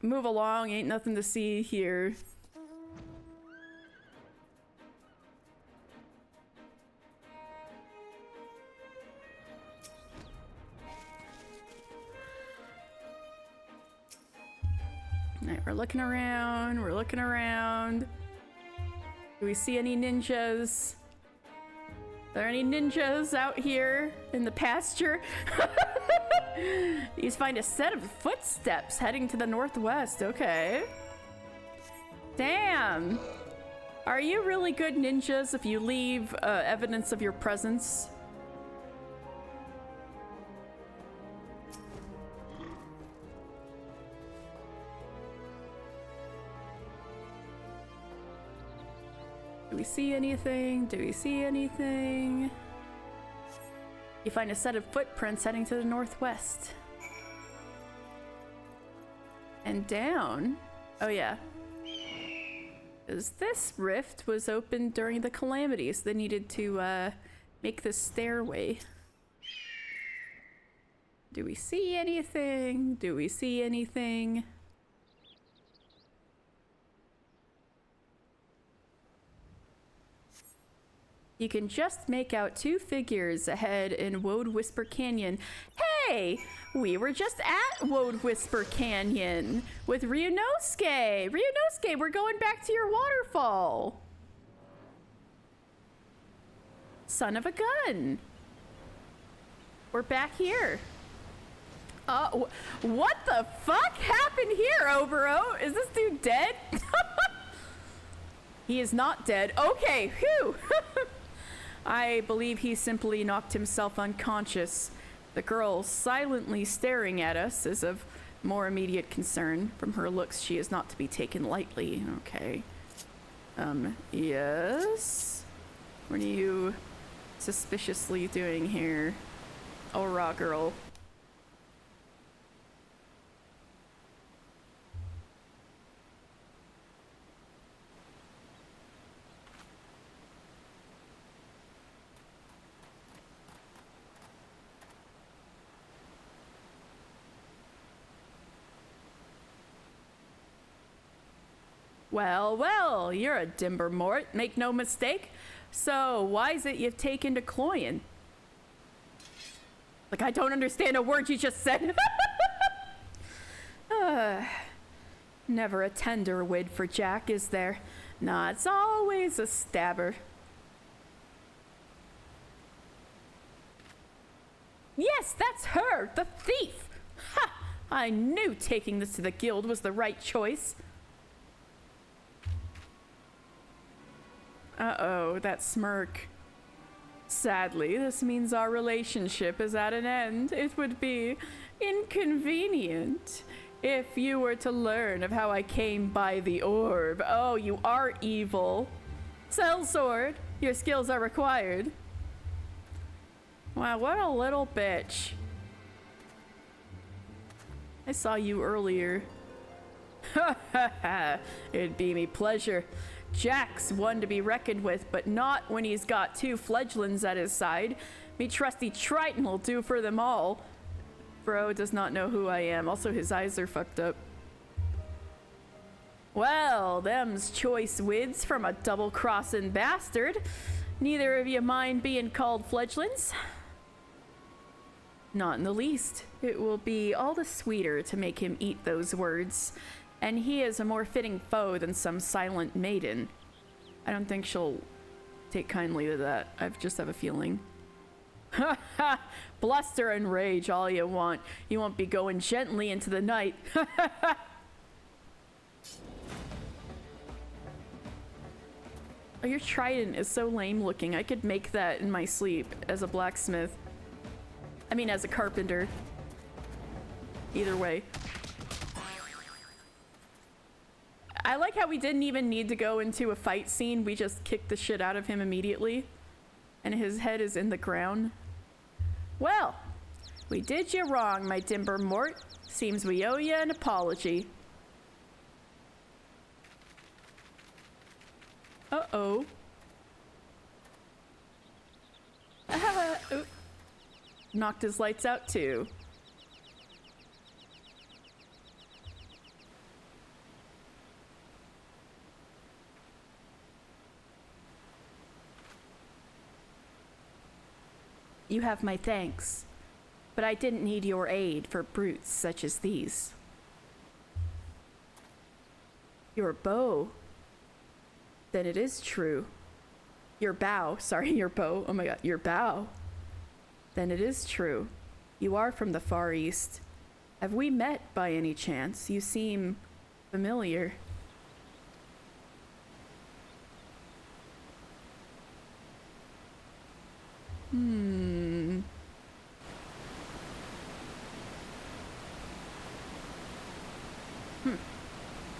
Move along, ain't nothing to see here. Alright, we're looking around. Do we see any ninjas? Are there any ninjas out here in the pasture? You find a set of footsteps heading to the northwest. Okay. Damn. Are you really good ninjas if you leave evidence of your presence? Do we see anything? You find a set of footprints heading to the northwest. And down. Oh yeah. Because this rift was opened during the calamities. They needed to make this stairway. Do we see anything? You can just make out two figures ahead in Woad Whisper Canyon. Hey, we were just at Woad Whisper Canyon with Ryunosuke. Ryunosuke, we're going back to your waterfall. Son of a gun. We're back here. What the fuck happened here, Obero? Is this dude dead? He is not dead. Okay, phew. I believe he simply knocked himself unconscious. The girl silently staring at us is of more immediate concern. From her looks, she is not to be taken lightly. Okay. Yes? What are you suspiciously doing here? Oh, raw girl. Well, well, you're a Dimbermort, make no mistake. So, why is it you've taken to cloying? Like, I don't understand a word you just said. Never a tender wid for Jack, is there? Nah, it's always a stabber. Yes, that's her, the thief! Ha! I knew taking this to the guild was the right choice. Uh-oh, that smirk. Sadly, this means our relationship is at an end. It would be inconvenient if you were to learn of how I came by the orb. Oh, you are evil. Sellsword, your skills are required. Wow, what a little bitch. I saw you earlier. Ha ha ha, it'd be me pleasure. Jack's one to be reckoned with, but not when he's got two fledglings at his side. Me trusty Triton will do for them all. Bro does not know who I am. Also, his eyes are fucked up. Well, them's choice wids from a double-crossing bastard. Neither of you mind being called fledglings? Not in the least. It will be all the sweeter to make him eat those words. And he is a more fitting foe than some silent maiden. I don't think she'll take kindly to that. I just have a feeling. Ha ha! Bluster and rage all you want. You won't be going gently into the night. Ha ha ha! Oh, your trident is so lame looking. I could make that in my sleep as a blacksmith. I mean, as a carpenter. Either way. I like how we didn't even need to go into a fight scene. We just kicked the shit out of him immediately. And his head is in the ground. Well, we did you wrong, my Dimbermort. Seems we owe you an apology. Uh-oh. Knocked his lights out too. You have my thanks, but I didn't need your aid for brutes such as these. Your bow? Then it is true. Your bow, sorry, your bow, oh my god, your bow. Then it is true. You are from the Far East. Have we met by any chance? You seem familiar.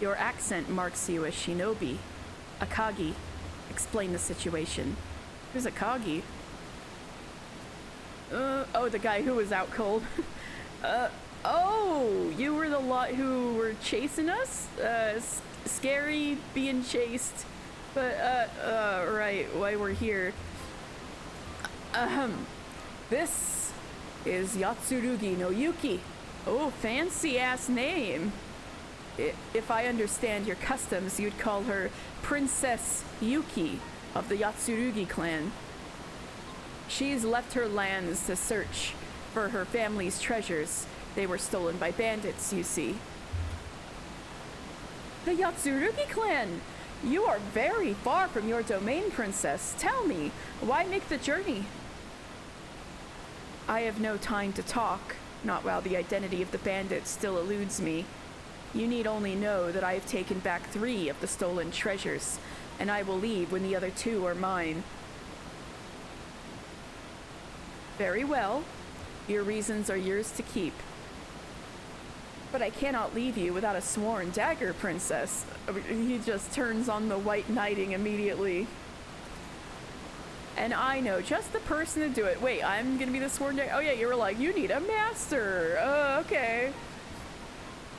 Your accent marks you as shinobi. Akagi. Explain the situation. Who's Akagi? Oh, the guy who was out cold. Oh, you were the lot who were chasing us? Scary being chased. But, right, why we're here. This is Yatsurugi no Yuki. Oh, fancy ass name. If I understand your customs, you'd call her Princess Yuki of the Yatsurugi clan. She's left her lands to search for her family's treasures. They were stolen by bandits, you see. The Yatsurugi clan! You are very far from your domain, princess. Tell me, why make the journey? I have no time to talk, not while the identity of the bandits still eludes me. You need only know that I have taken back 3 of the stolen treasures, and I will leave when the other 2 are mine. Very well. Your reasons are yours to keep. But I cannot leave you without a sworn dagger, princess. He just turns on the white knighting immediately. And I know just the person to do it. Wait, I'm gonna be the sworn dagger? Oh yeah, you were like, you need a master. Okay.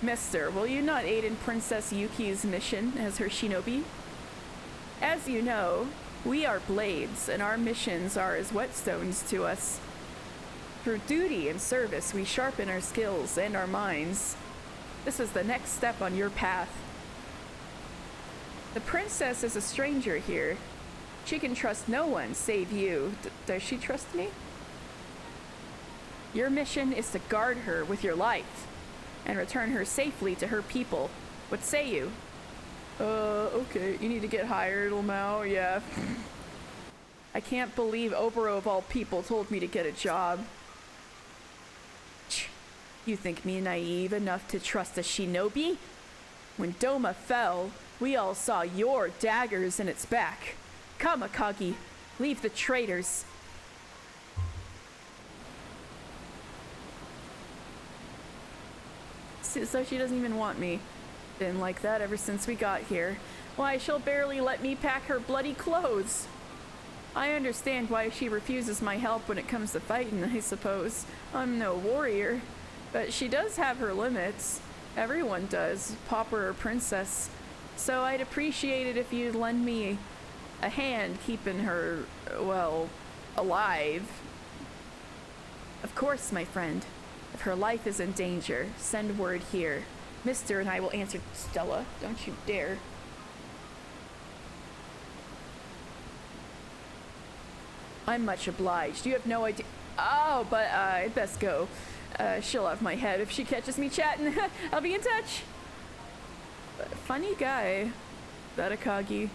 Mister, will you not aid in Princess Yuki's mission as her shinobi? As you know, we are blades, and our missions are as whetstones to us. Through duty and service, we sharpen our skills and our minds. This is the next step on your path. The princess is a stranger here. She can trust no one save you. Does she trust me? Your mission is to guard her with your life and return her safely to her people. What say you? Okay. You need to get hired, Lamau. Yeah. I can't believe Oboro of all people told me to get a job. You think me naive enough to trust a shinobi? When Doma fell, we all saw your daggers in its back. Come, Akagi, leave the traitors. So she doesn't even want me. Been like that ever since we got here. Why, she'll barely let me pack her bloody clothes. I understand why she refuses my help when it comes to fighting, I suppose. I'm no warrior. But she does have her limits. Everyone does, pauper or princess. So I'd appreciate it if you'd lend me a hand keeping her, well, alive. Of course, my friend. If her life is in danger, send word here. Mister and I will answer. Stella, don't you dare. I'm much obliged. You have no idea. Oh, but I'd best go. She'll have my head if she catches me chatting. I'll be in touch. Funny guy, that Akagi.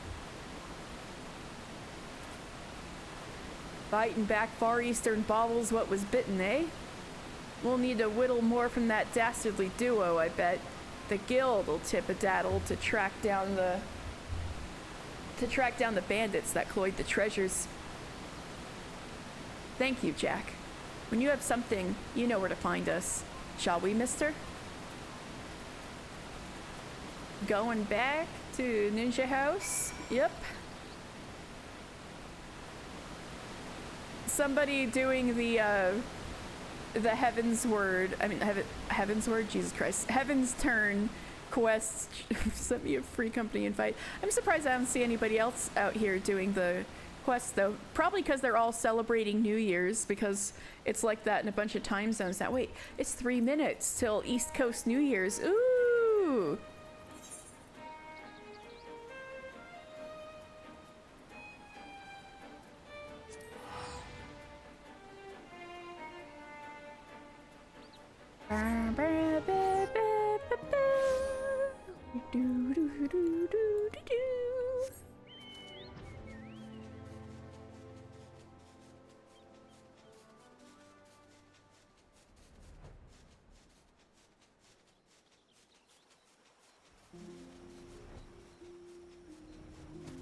Biting back Far Eastern baubles what was bitten, eh? We'll need to whittle more from that dastardly duo, I bet. The guild will tip a daddle to track down the bandits that cloyed the treasures. Thank you, Jack. When you have something, you know where to find us. Shall we, mister? Going back to Ninja House? Yep. Somebody doing the Heavensward, Jesus Christ. Heavensturn quest sent me a free company invite. I'm surprised I don't see anybody else out here doing the quest though. Probably because they're all celebrating New Year's, because it's like that in a bunch of time zones now. Wait, it's 3 minutes till East Coast New Year's. Ooh!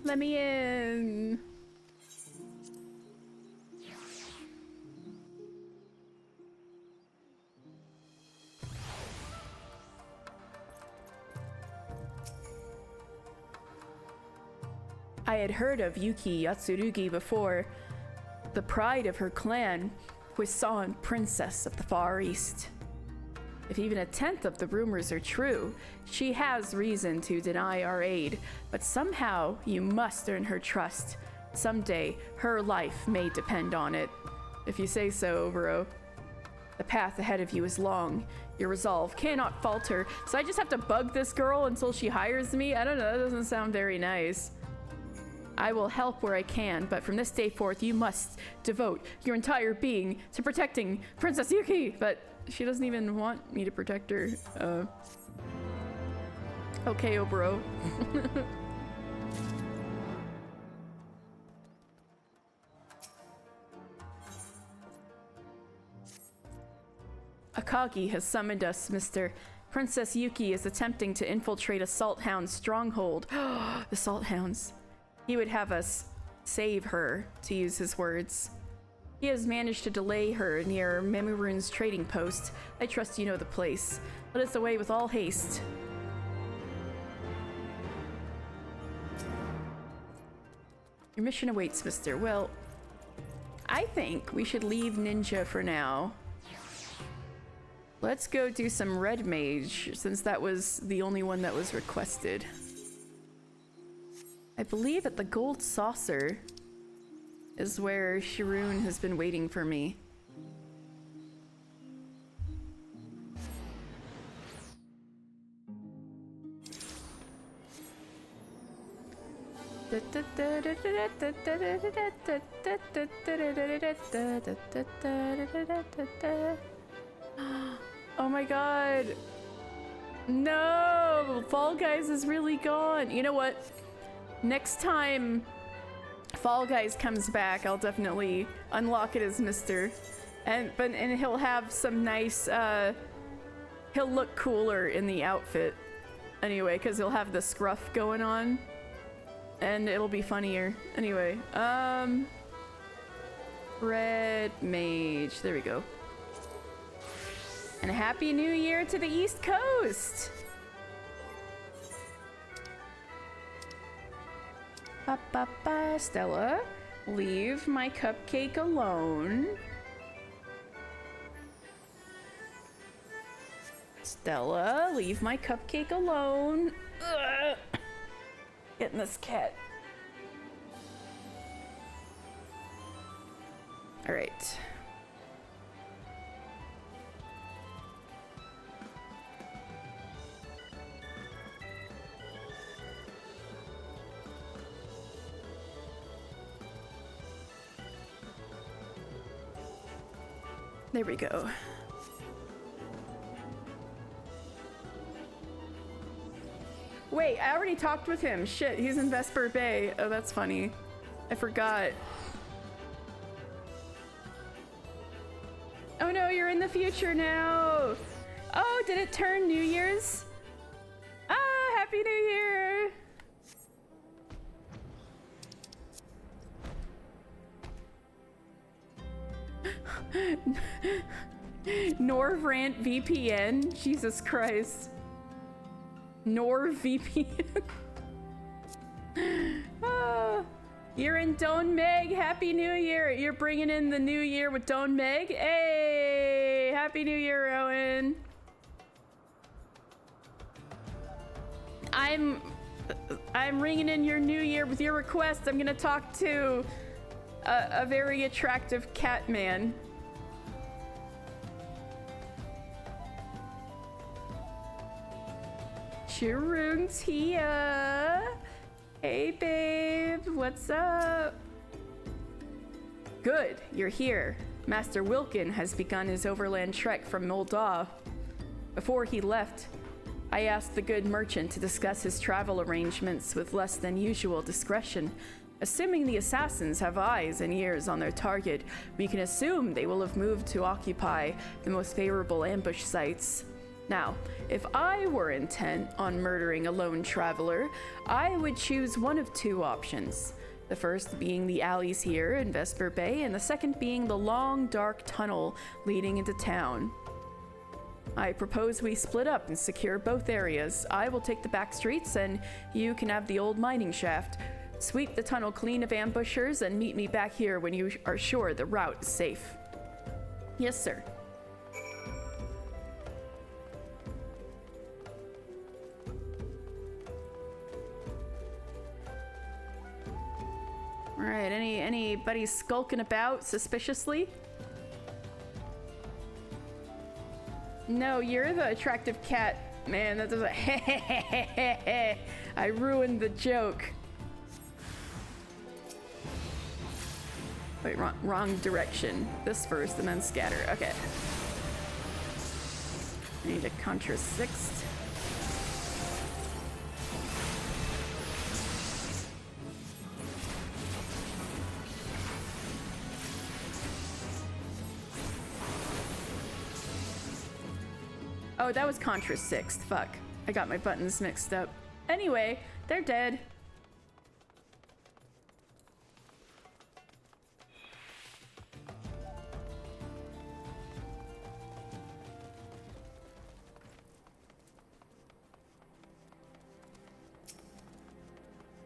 Let me in. I had heard of Yuki Yatsurugi before. The pride of her clan, puissant princess of the Far East. If even a tenth of the rumors are true, she has reason to deny our aid, but somehow you must earn her trust. Someday, her life may depend on it. If you say so, Oboro. The path ahead of you is long. Your resolve cannot falter, so I just have to bug this girl until she hires me? I don't know, that doesn't sound very nice. I will help where I can, but from this day forth, you must devote your entire being to protecting Princess Yuki. But she doesn't even want me to protect her. Okay, oh bro. Akagi has summoned us, Mr. Princess Yuki is attempting to infiltrate a Salt Hound stronghold. The Salt Hounds. He would have us save her, to use his words. He has managed to delay her near Memorune's trading post. I trust you know the place. Let us away with all haste. Your mission awaits, mister. Well, I think we should leave Ninja for now. Let's go do some Red Mage, since that was the only one that was requested. I believe that the Gold Saucer is where Shirun has been waiting for me. Oh my god. No! Fall Guys is really gone. You know what? Next time Fall Guys comes back, I'll definitely unlock it as Mr. And he'll have some nice he'll look cooler in the outfit anyway, because he'll have the scruff going on. And it'll be funnier. Anyway, Red Mage. There we go. And Happy New Year to the East Coast! Stella, leave my cupcake alone. Stella, leave my cupcake alone. Ugh. Getting this cat. All right. There we go. Wait, I already talked with him. Shit, he's in Vesper Bay. Oh, that's funny. I forgot. Oh no, you're in the future now. Oh, did it turn New Year's? Ah, Happy New Year. Norvrant VPN? Jesus Christ. NorVPN. Oh, you're in Don Meg. Happy New Year. You're bringing in the new year with Don Meg. Hey, Happy New Year, Owen. I'm ringing in your new year with your request. I'm gonna talk to a very attractive cat man. Shirun's here. Hey, babe. What's up? Good, you're here. Master Wilkin has begun his overland trek from Moldau. Before he left, I asked the good merchant to discuss his travel arrangements with less than usual discretion. Assuming the assassins have eyes and ears on their target, we can assume they will have moved to occupy the most favorable ambush sites. Now, if I were intent on murdering a lone traveler, I would choose one of two options. The first being the alleys here in Vesper Bay, and the second being the long, dark tunnel leading into town. I propose we split up and secure both areas. I will take the back streets, and you can have the old mining shaft. Sweep the tunnel clean of ambushers and meet me back here when you are sure the route is safe. Yes, sir. All right, anybody skulking about suspiciously? No, you're the attractive cat. Man, that doesn't I ruined the joke. Wait, wrong direction. This first and then scatter. Okay. I need a Contra Sixth. Oh, that was Contra Sixth. Fuck. I got my buttons mixed up. Anyway, they're dead.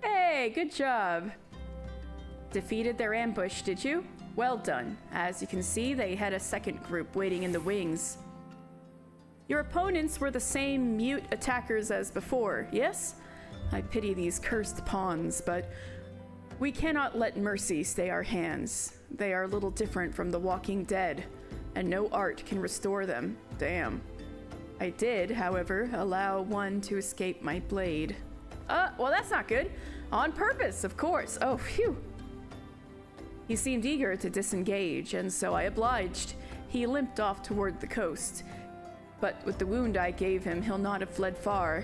Hey, good job. Defeated their ambush, did you? Well done. As you can see, they had a second group waiting in the wings. Your opponents were the same mute attackers as before, yes? I pity these cursed pawns, but we cannot let mercy stay our hands. They are a little different from the walking dead, and no art can restore them. Damn. I did, however, allow one to escape my blade. Well, that's not good. On purpose, of course. Oh, phew. He seemed eager to disengage, and so I obliged. He limped off toward the coast. But with the wound I gave him, he'll not have fled far.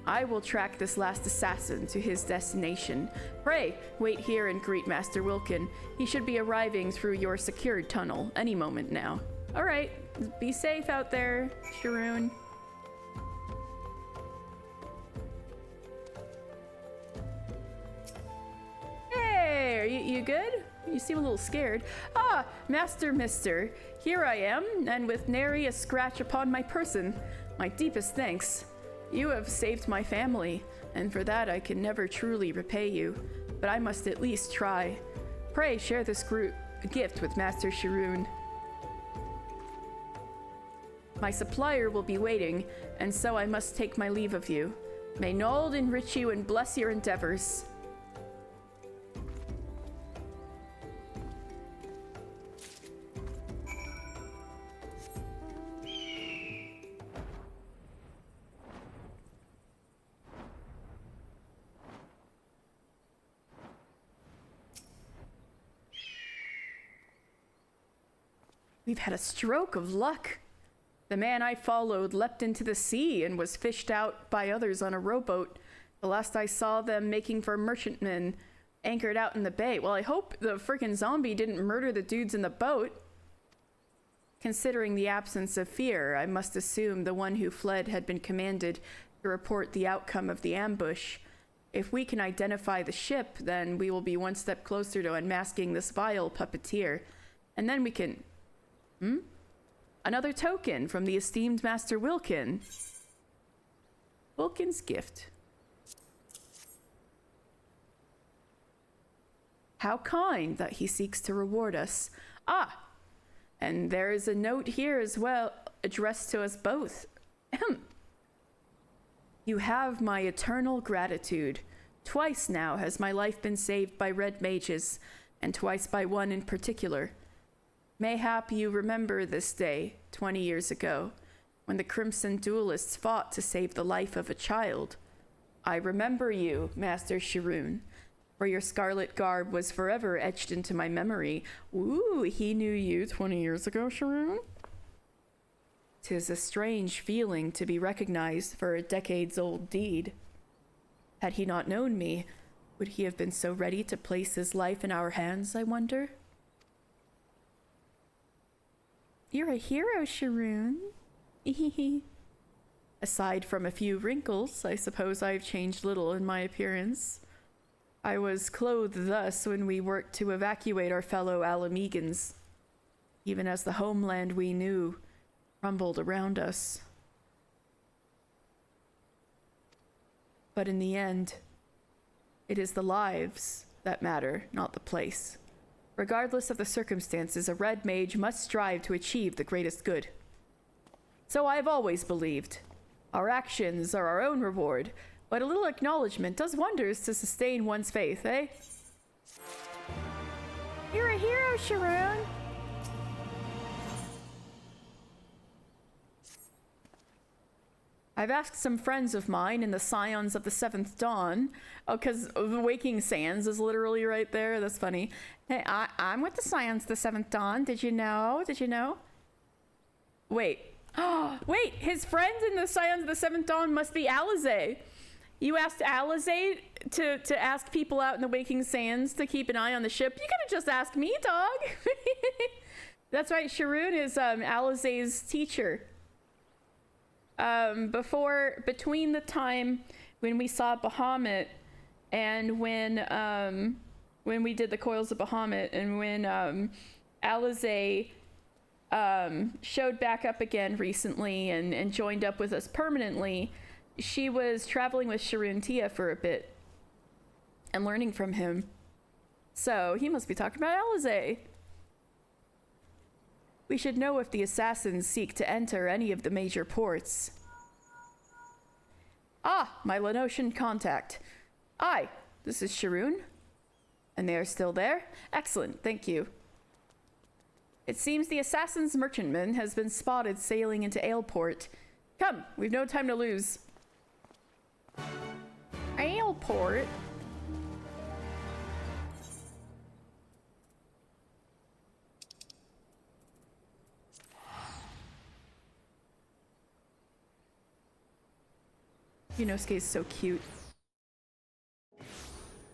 I will track this last assassin to his destination. Pray, wait here and greet Master Wilkin. He should be arriving through your secured tunnel any moment now. All right, be safe out there, Sharoon. Hey, are you good? You seem a little scared. Ah, Master Mister, here I am, and with nary a scratch upon my person. My deepest thanks. You have saved my family, and for that I can never truly repay you, but I must at least try. Pray share this gift with Master Sharoon. My supplier will be waiting, and so I must take my leave of you. May Nold enrich you and bless your endeavors. We've had a stroke of luck. The man I followed leapt into the sea and was fished out by others on a rowboat. The last I saw them making for merchantmen anchored out in the bay. Well, I hope the frickin' zombie didn't murder the dudes in the boat. Considering the absence of fear, I must assume the one who fled had been commanded to report the outcome of the ambush. If we can identify the ship, then we will be one step closer to unmasking this vile puppeteer. And then we can... Another token from the esteemed Master Wilkin. Wilkin's gift. How kind that he seeks to reward us. Ah, and there is a note here as well, addressed to us both. You have my eternal gratitude. Twice now has my life been saved by red mages, and twice by one in particular. Mayhap you remember this day, 20 years ago, when the Crimson Duelists fought to save the life of a child. I remember you, Master Sharoon, for your scarlet garb was forever etched into my memory. Ooh, he knew you 20 years ago, Sharoon? 'Tis a strange feeling to be recognized for a decades-old deed. Had he not known me, would he have been so ready to place his life in our hands, I wonder? You're a hero, Sharoon. Aside from a few wrinkles, I suppose I've changed little in my appearance. I was clothed thus when we worked to evacuate our fellow Alamegans, even as the homeland we knew crumbled around us. But in the end, it is the lives that matter, not the place. Regardless of the circumstances, a red mage must strive to achieve the greatest good. So I've always believed. Our actions are our own reward, but a little acknowledgement does wonders to sustain one's faith, eh? You're a hero, Sharoon! I've asked some friends of mine in the Scions of the Seventh Dawn. Oh, because the Waking Sands is literally right there. That's funny. Hey, I'm with the Scions of the Seventh Dawn. Did you know? Did you know? Wait. Oh, wait. His friends in the Scions of the Seventh Dawn must be Alizé. You asked Alizé to ask people out in the Waking Sands to keep an eye on the ship. You could have just asked me, dog. That's right. Sharoon is Alizé's teacher. Between the time when we saw Bahamut and when we did the Coils of Bahamut and when Alizé showed back up again recently and joined up with us permanently, she was traveling with Sharoon Tia for a bit and learning from him. So he must be talking about Alizé. We should know if the assassins seek to enter any of the major ports. Ah, my Lenosian contact. Aye, this is Sharoon. And they are still there? Excellent, thank you. It seems the assassin's merchantman has been spotted sailing into Aleport. Come, we've no time to lose. Aleport? Yunosuke's so cute.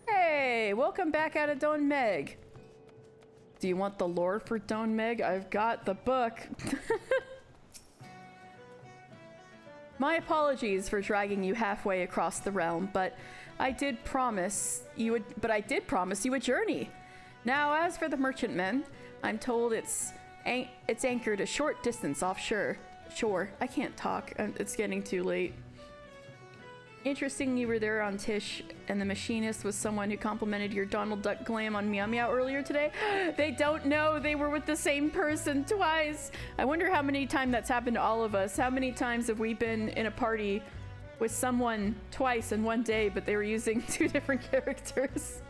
Hey, welcome back out of Don Meg. Do you want the lore for Don Meg? I've got the book. My apologies for dragging you halfway across the realm, but I did promise you a journey. Now, as for the merchantman, I'm told it's anchored a short distance offshore. I can't talk. It's getting too late. Interesting you were there on Tish, and the machinist was someone who complimented your Donald Duck glam on Meow Meow earlier today. They don't know they were with the same person twice. I wonder how many times that's happened to all of us. How many times have we been in a party with someone twice in one day, but they were using two different characters?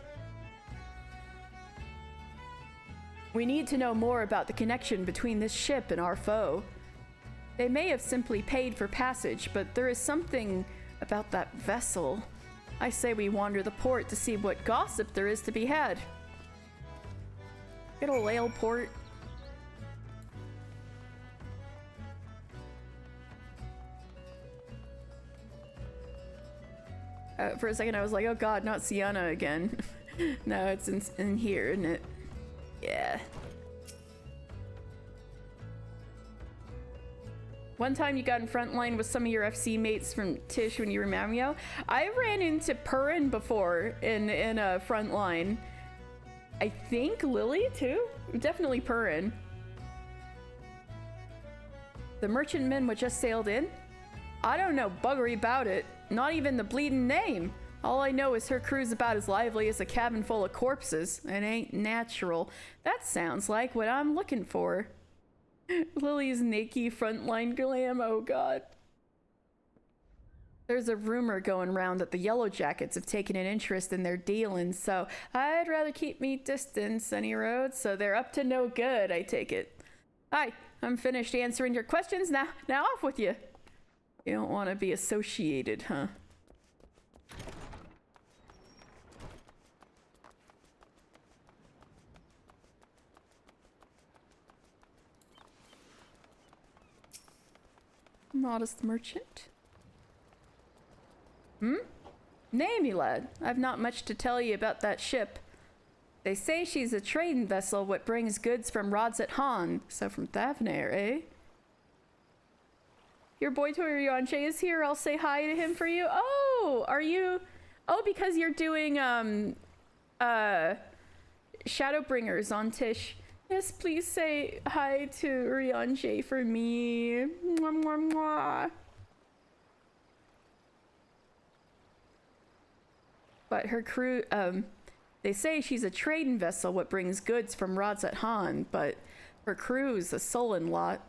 We need to know more about the connection between this ship and our foe. They may have simply paid for passage, but there is something about that vessel. I say we wander the port to see what gossip there is to be had. Good old Aleport. For a second I was like, oh god, not Sienna again. No, it's in here, isn't it? Yeah. One time you got in front line with some of your FC mates from Tish when you were Meow Meow. I ran into Purin before in a front line. I think Lily too? Definitely Purin. The merchantmen what just sailed in? I don't know buggery about it. Not even the bleeding name. All I know is her crew's about as lively as a cabin full of corpses. It ain't natural. That sounds like what I'm looking for. Lily's naked frontline glam, oh god. There's a rumor going round that the Yellow Jackets have taken an interest in their dealings, so I'd rather keep me distance any road, so they're up to no good, I take it. Hi, I'm finished answering your questions, now off with you. You don't want to be associated, huh? Modest merchant. Nay, me lad, I've not much to tell you about that ship. They say she's a trading vessel what brings goods from Rods at Han, so from Thavnair, eh? Your boy Torianche is here, I'll say hi to him for you. Oh, are you... Oh, because you're doing, Shadowbringers on Tish. Yes, please say hi to Rianche for me. Mwah, mwah, mwah. But her crew, they say she's a trading vessel what brings goods from Rods at Han, but her crew's a sullen lot.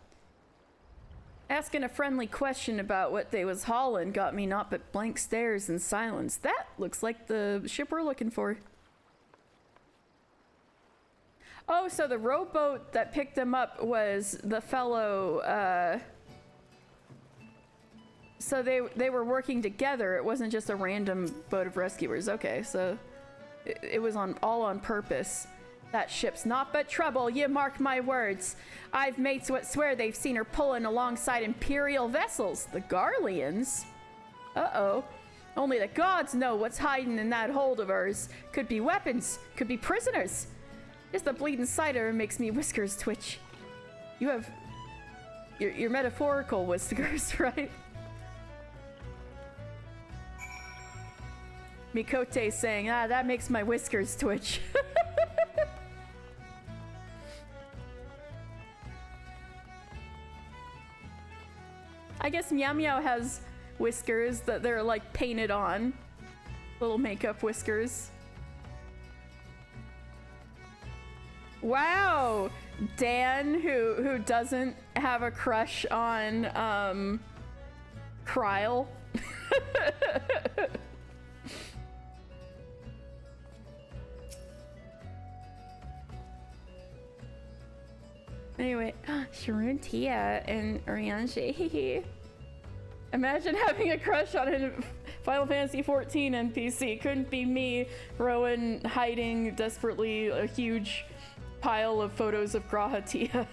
Asking a friendly question about what they was hauling got me naught but blank stares and silence. That looks like the ship we're looking for. Oh, so the rowboat that picked them up was the fellow So they were working together. It wasn't just a random boat of rescuers. Okay, so it was all on purpose. That ship's naught but trouble, ye mark my words. I've mates what swear they've seen her pulling alongside Imperial vessels, the Garleans. Uh-oh. Only the gods know what's hiding in that hold of hers. Could be weapons, could be prisoners. Just the bleeding sight of her makes me whiskers twitch. You have your metaphorical whiskers, right? Mikote saying, that makes my whiskers twitch. I guess Meow Meow has whiskers that they're like painted on. Little makeup whiskers. Wow! Dan, who doesn't have a crush on Kryle. Anyway, Sharon Tia and Oriange. Imagine having a crush on a Final Fantasy XIV NPC. Couldn't be me, Rowan, hiding desperately a huge pile of photos of Graha Tia.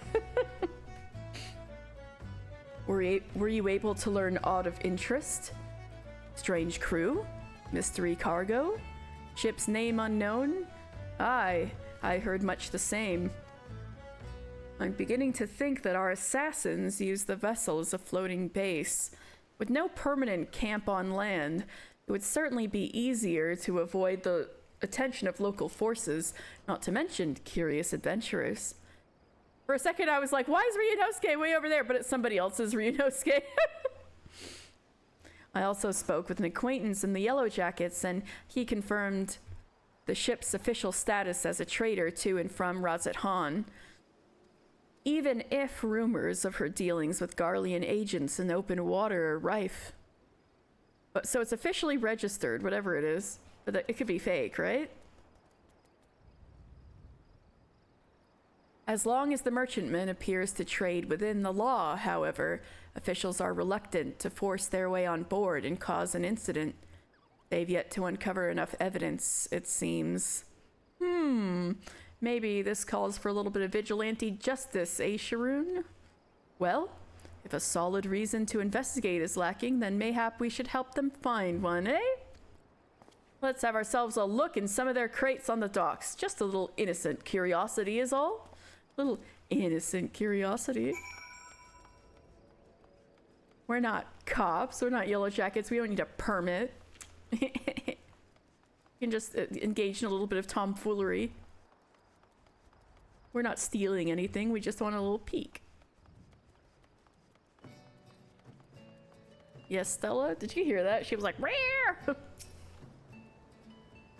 Were you able to aught of interest? Strange crew? Mystery cargo? Ship's name unknown? Aye, I heard much the same. I'm beginning to think that our assassins use the vessel as a floating base. With no permanent camp on land, it would certainly be easier to avoid the attention of local forces, not to mention curious adventurers. For a second I was like, why is Ryunosuke way over there? But it's somebody else's Ryunosuke. I also spoke with an acquaintance in the Yellow Jackets, and he confirmed the ship's official status as a trader to and from Razat Han. Even if rumors of her dealings with Garlean agents in open water are rife. But so it's officially registered, whatever it is. But it could be fake, right? As long as the merchantman appears to trade within the law, however, officials are reluctant to force their way on board and cause an incident. They've yet to uncover enough evidence, it seems. Maybe this calls for a little bit of vigilante justice, eh, Sharoon? Well, if a solid reason to investigate is lacking, then mayhap we should help them find one, eh? Let's have ourselves a look in some of their crates on the docks. Just a little innocent curiosity is all. Little innocent curiosity. We're not cops, we're not Yellow Jackets, we don't need a permit. You can just engage in a little bit of tomfoolery. We're not stealing anything, we just want a little peek. Yes, Stella? Did you hear that? She was like, "Rare!"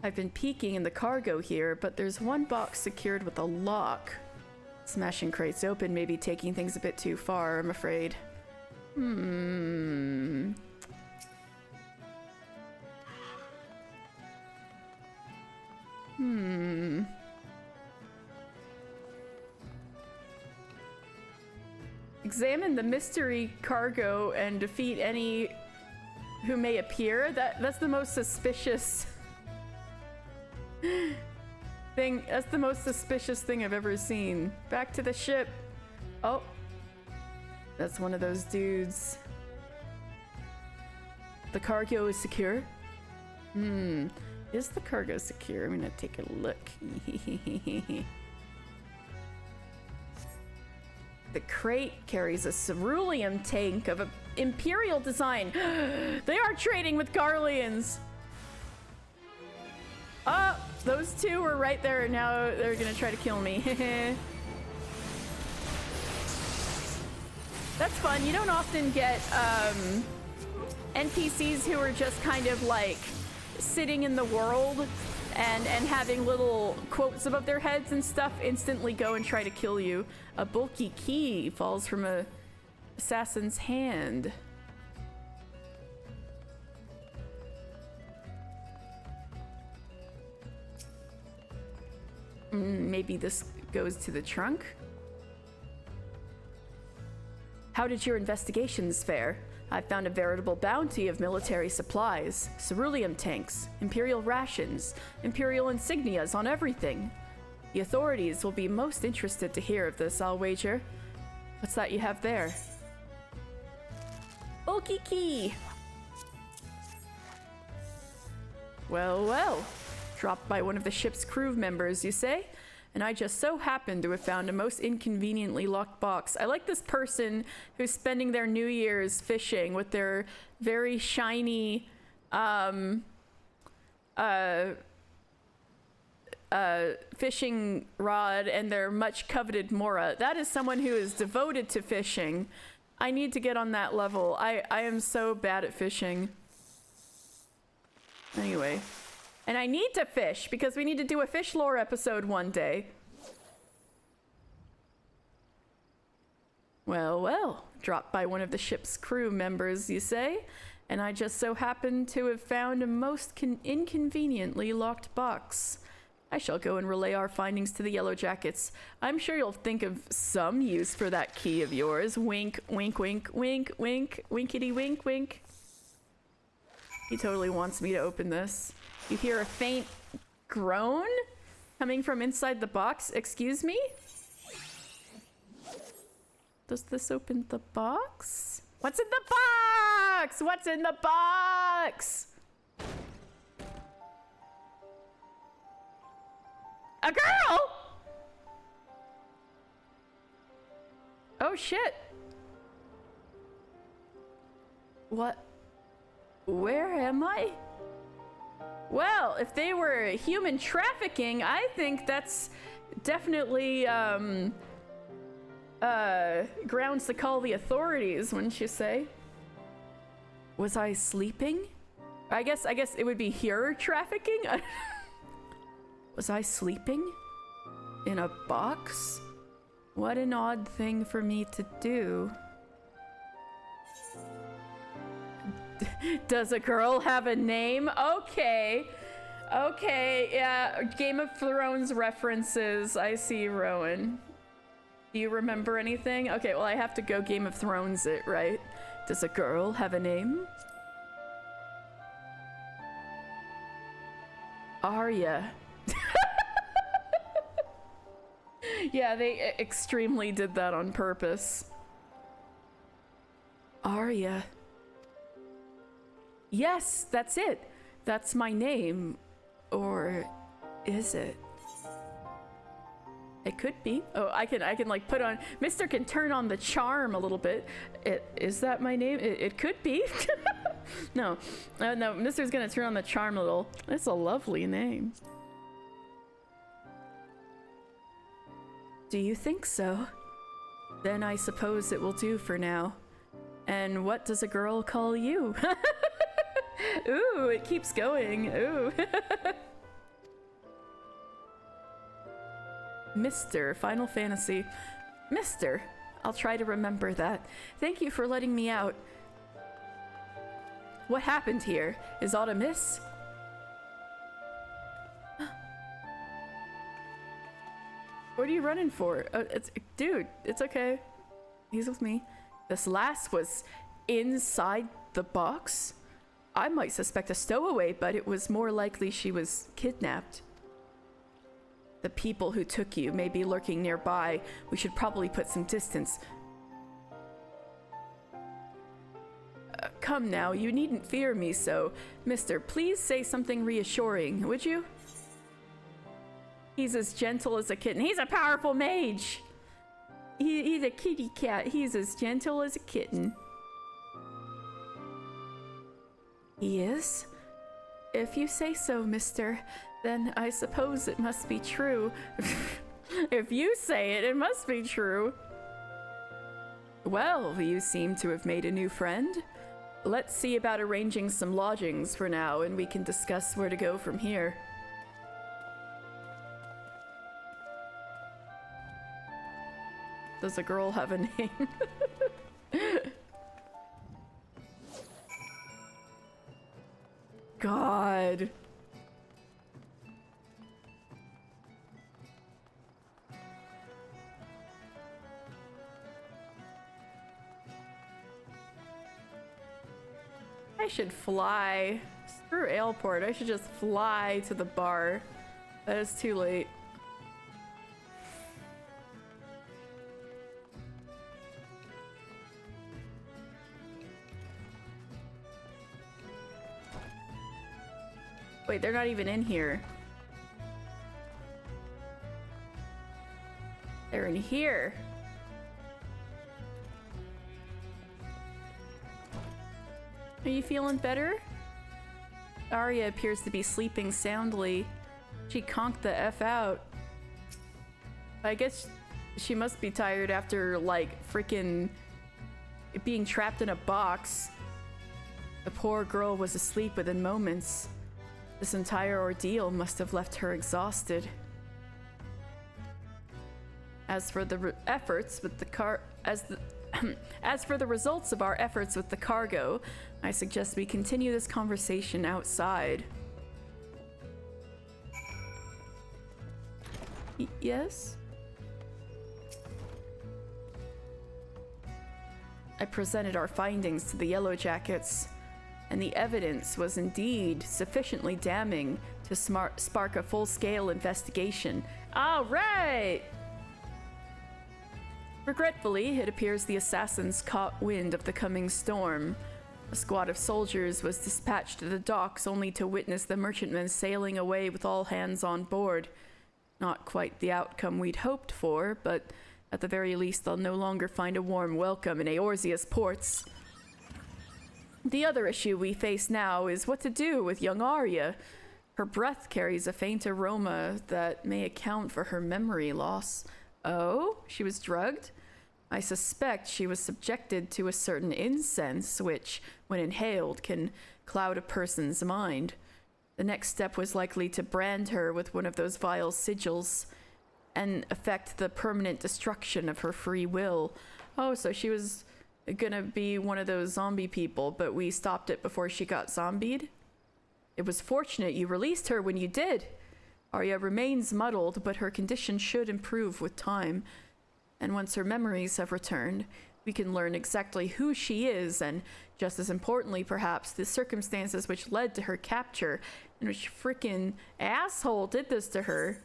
I've been peeking in the cargo here, but there's one box secured with a lock. Smashing crates open may be taking things a bit too far, I'm afraid. Examine the mystery cargo and defeat any who may appear. That's the most suspicious thing. That's the most suspicious thing I've ever seen. Back to the ship. Oh, that's one of those dudes. The cargo is secure. Is the cargo secure? I'm gonna take a look. The crate carries a cerulean tank of an imperial design. They are trading with Garleans. Oh, those two were right there. Now they're gonna try to kill me. That's fun. You don't often get NPCs who are just kind of like sitting in the world and having little quotes above their heads and stuff instantly go and try to kill you. A bulky key falls from a assassin's hand. Maybe this goes to the trunk? How did your investigations fare? I found a veritable bounty of military supplies, ceruleum tanks, Imperial rations, Imperial insignias on everything. The authorities will be most interested to hear of this, I'll wager. What's that you have there? Okiki! Well, well. Dropped by one of the ship's crew members, you say? And I just so happened to have found a most inconveniently locked box. I like this person who's spending their New Year's fishing with their very shiny fishing rod and their much coveted mora. That is someone who is devoted to fishing. I need to get on that level. I am so bad at fishing. Anyway. And I need to fish because we need to do a fish lore episode one day. Well, well, dropped by one of the ship's crew members, you say? And I just so happened to have found a most inconveniently locked box. I shall go and relay our findings to the Yellow Jackets. I'm sure you'll think of some use for that key of yours. Wink, wink, wink, wink, wink, winkety wink, wink. He totally wants me to open this. You hear a faint groan coming from inside the box. Excuse me? Does this open the box? What's in the box? What's in the box? A girl? Oh shit. What? Where am I? Well, if they were human trafficking, I think that's definitely grounds to call the authorities, wouldn't you say? Was I sleeping? I guess it would be here trafficking. Was I sleeping? In a box? What an odd thing for me to do. Does a girl have a name? Okay. Okay, yeah, Game of Thrones references. I see, Rowan. Do you remember anything? Okay, well, I have to go Game of Thrones it, right? Does a girl have a name? Arya. Yeah, they extremely did that on purpose. Arya. Yes, that's it. That's my name. Or is it? It could be. Oh, I can like put on, Mr. can turn on the charm a little bit. Is that my name? It could be. No, no, Mr's gonna turn on the charm a little. It's a lovely name. Do you think so? Then I suppose it will do for now. And what does a girl call you? Ooh, it keeps going. Ooh. Mr. Final Fantasy. Mr. I'll try to remember that. Thank you for letting me out. What happened here? Is aught amiss? What are you running for? Dude, it's okay. He's with me. This last was inside the box? I might suspect a stowaway, but it was more likely she was kidnapped. The people who took you may be lurking nearby. We should probably put some distance. Come now, you needn't fear me so. Mister, please say something reassuring, would you? He's as gentle as a kitten. He's a powerful mage! He's a kitty cat. He's as gentle as a kitten. He is? If you say so, mister, then I suppose it must be true. If you say it, it must be true. Well, you seem to have made a new friend. Let's see about arranging some lodgings for now, and we can discuss where to go from here. Does a girl have a name? God. I should fly. Screw Airport. I should just fly to the bar. But it's too late. Wait, they're not even in here. They're in here. Are you feeling better? Arya appears to be sleeping soundly. She conked the F out. I guess she must be tired after, like, freaking being trapped in a box. The poor girl was asleep within moments. This entire ordeal must have left her exhausted. As for the efforts with the as for the results of our efforts with the cargo, I suggest we continue this conversation outside. Yes? I presented our findings to the Yellow Jackets, and the evidence was indeed sufficiently damning to spark a full-scale investigation. All right! Regretfully, it appears the assassins caught wind of the coming storm. A squad of soldiers was dispatched to the docks only to witness the merchantmen sailing away with all hands on board. Not quite the outcome we'd hoped for, but at the very least they'll no longer find a warm welcome in Eorzea's ports. The other issue we face now is what to do with young Arya. Her breath carries a faint aroma that may account for her memory loss. Oh, she was drugged? I suspect she was subjected to a certain incense, which, when inhaled, can cloud a person's mind. The next step was likely to brand her with one of those vile sigils and effect the permanent destruction of her free will. Oh, so she was gonna be one of those zombie people, but we stopped it before she got zombied? It was fortunate you released her when you did. Arya remains muddled, but her condition should improve with time. And once her memories have returned, we can learn exactly who she is, and just as importantly, perhaps, the circumstances which led to her capture, and which frickin' asshole did this to her.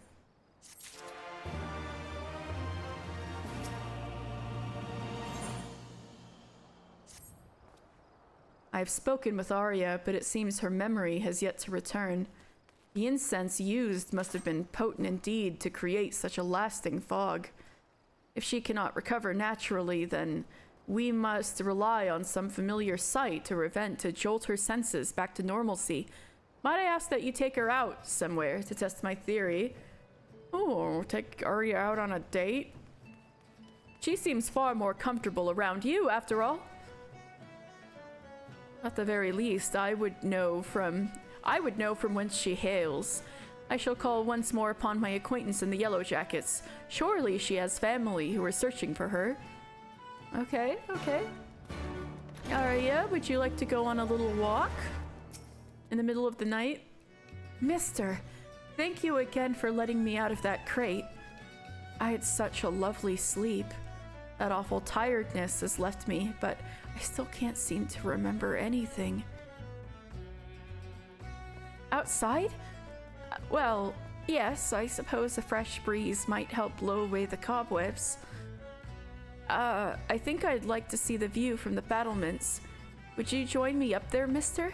I have spoken with Arya, but it seems her memory has yet to return. The incense used must have been potent indeed to create such a lasting fog. If she cannot recover naturally, then we must rely on some familiar sight to jolt her senses back to normalcy. Might I ask that you take her out somewhere to test my theory? Oh, take Arya out on a date? She seems far more comfortable around you, after all. At the very least, I would know from whence she hails. I shall call once more upon my acquaintance in the Yellow Jackets. Surely she has family who are searching for her. Okay. Arya, would you like to go on a little walk? In the middle of the night? Mister, thank you again for letting me out of that crate. I had such a lovely sleep. That awful tiredness has left me, but I still can't seem to remember anything. Outside? Well, yes, I suppose a fresh breeze might help blow away the cobwebs. I think I'd like to see the view from the battlements. Would you join me up there, mister?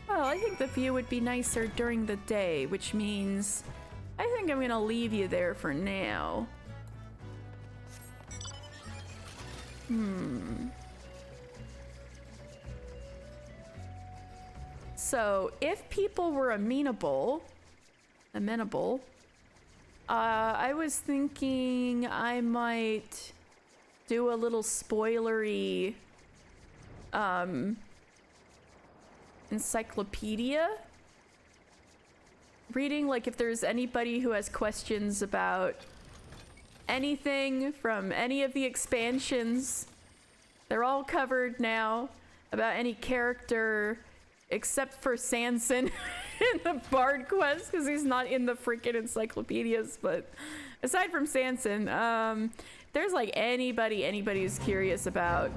Well, I think the view would be nicer during the day, which means I think I'm gonna leave you there for now. So, if people were amenable, I was thinking I might do a little spoilery, encyclopedia reading, like if there's anybody who has questions about anything from any of the expansions. They're all covered now, about any character except for Sanson in the Bard quest, because he's not in the freaking encyclopedias. But aside from Sanson, there's like anybody who's curious about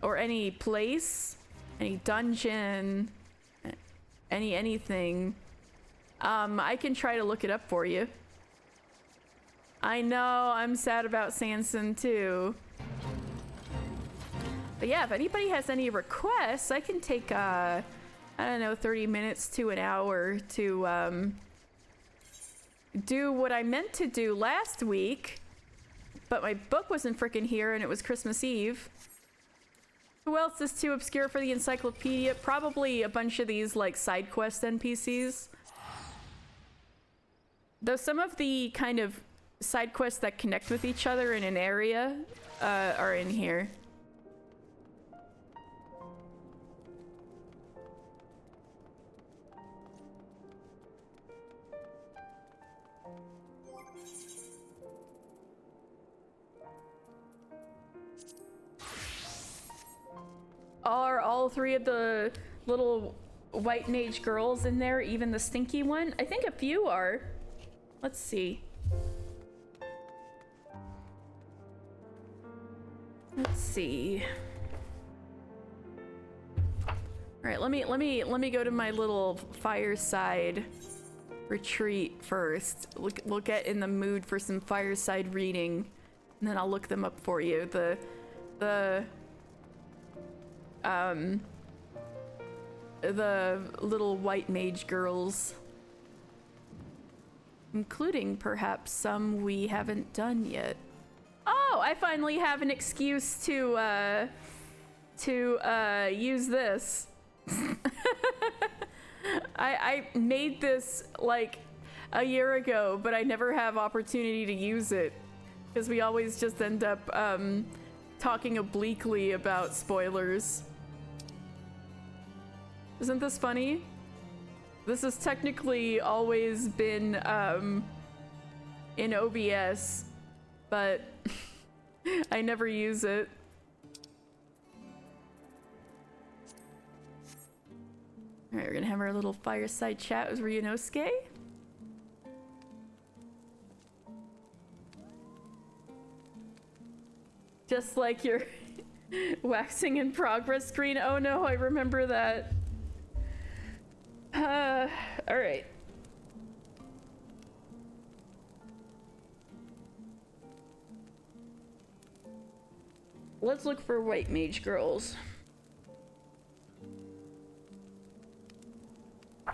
or any place, any dungeon, anything, I can try to look it up for you. I know, I'm sad about Sanson too. But yeah, if anybody has any requests, I can take, I don't know, 30 minutes to an hour to do what I meant to do last week, but my book wasn't freaking here and it was Christmas Eve. Who else is too obscure for the encyclopedia? Probably a bunch of these like side quest NPCs. Though some of the kind of side quests that connect with each other in an area are in here. Are all three of the little white mage girls in there, even the stinky one? I think a few are. Let's see. Let's see. All right, let me go to my little fireside retreat first. We'll get in the mood for some fireside reading, and then I'll look them up for you. The little white mage girls, including perhaps some we haven't done yet. Oh, I finally have an excuse to use this. I made this like a year ago, but I never have opportunity to use it because we always just end up talking obliquely about spoilers. Isn't this funny? This has technically always been in OBS, but I never use it. Alright, we're gonna have our little fireside chat with Ryunosuke. Just like your waxing in progress screen. Oh no, I remember that. Alright. Let's look for white mage girls. I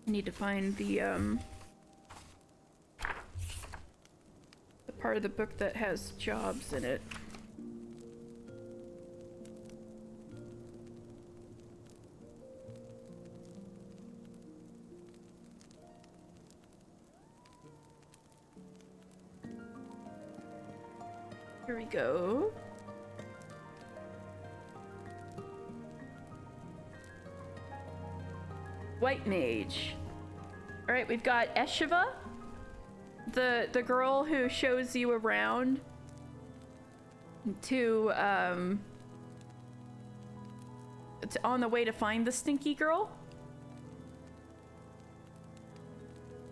need to find the part of the book that has jobs in it. Here we go. White mage. All right, we've got Eshiva, the girl who shows you around to on the way to find the stinky girl.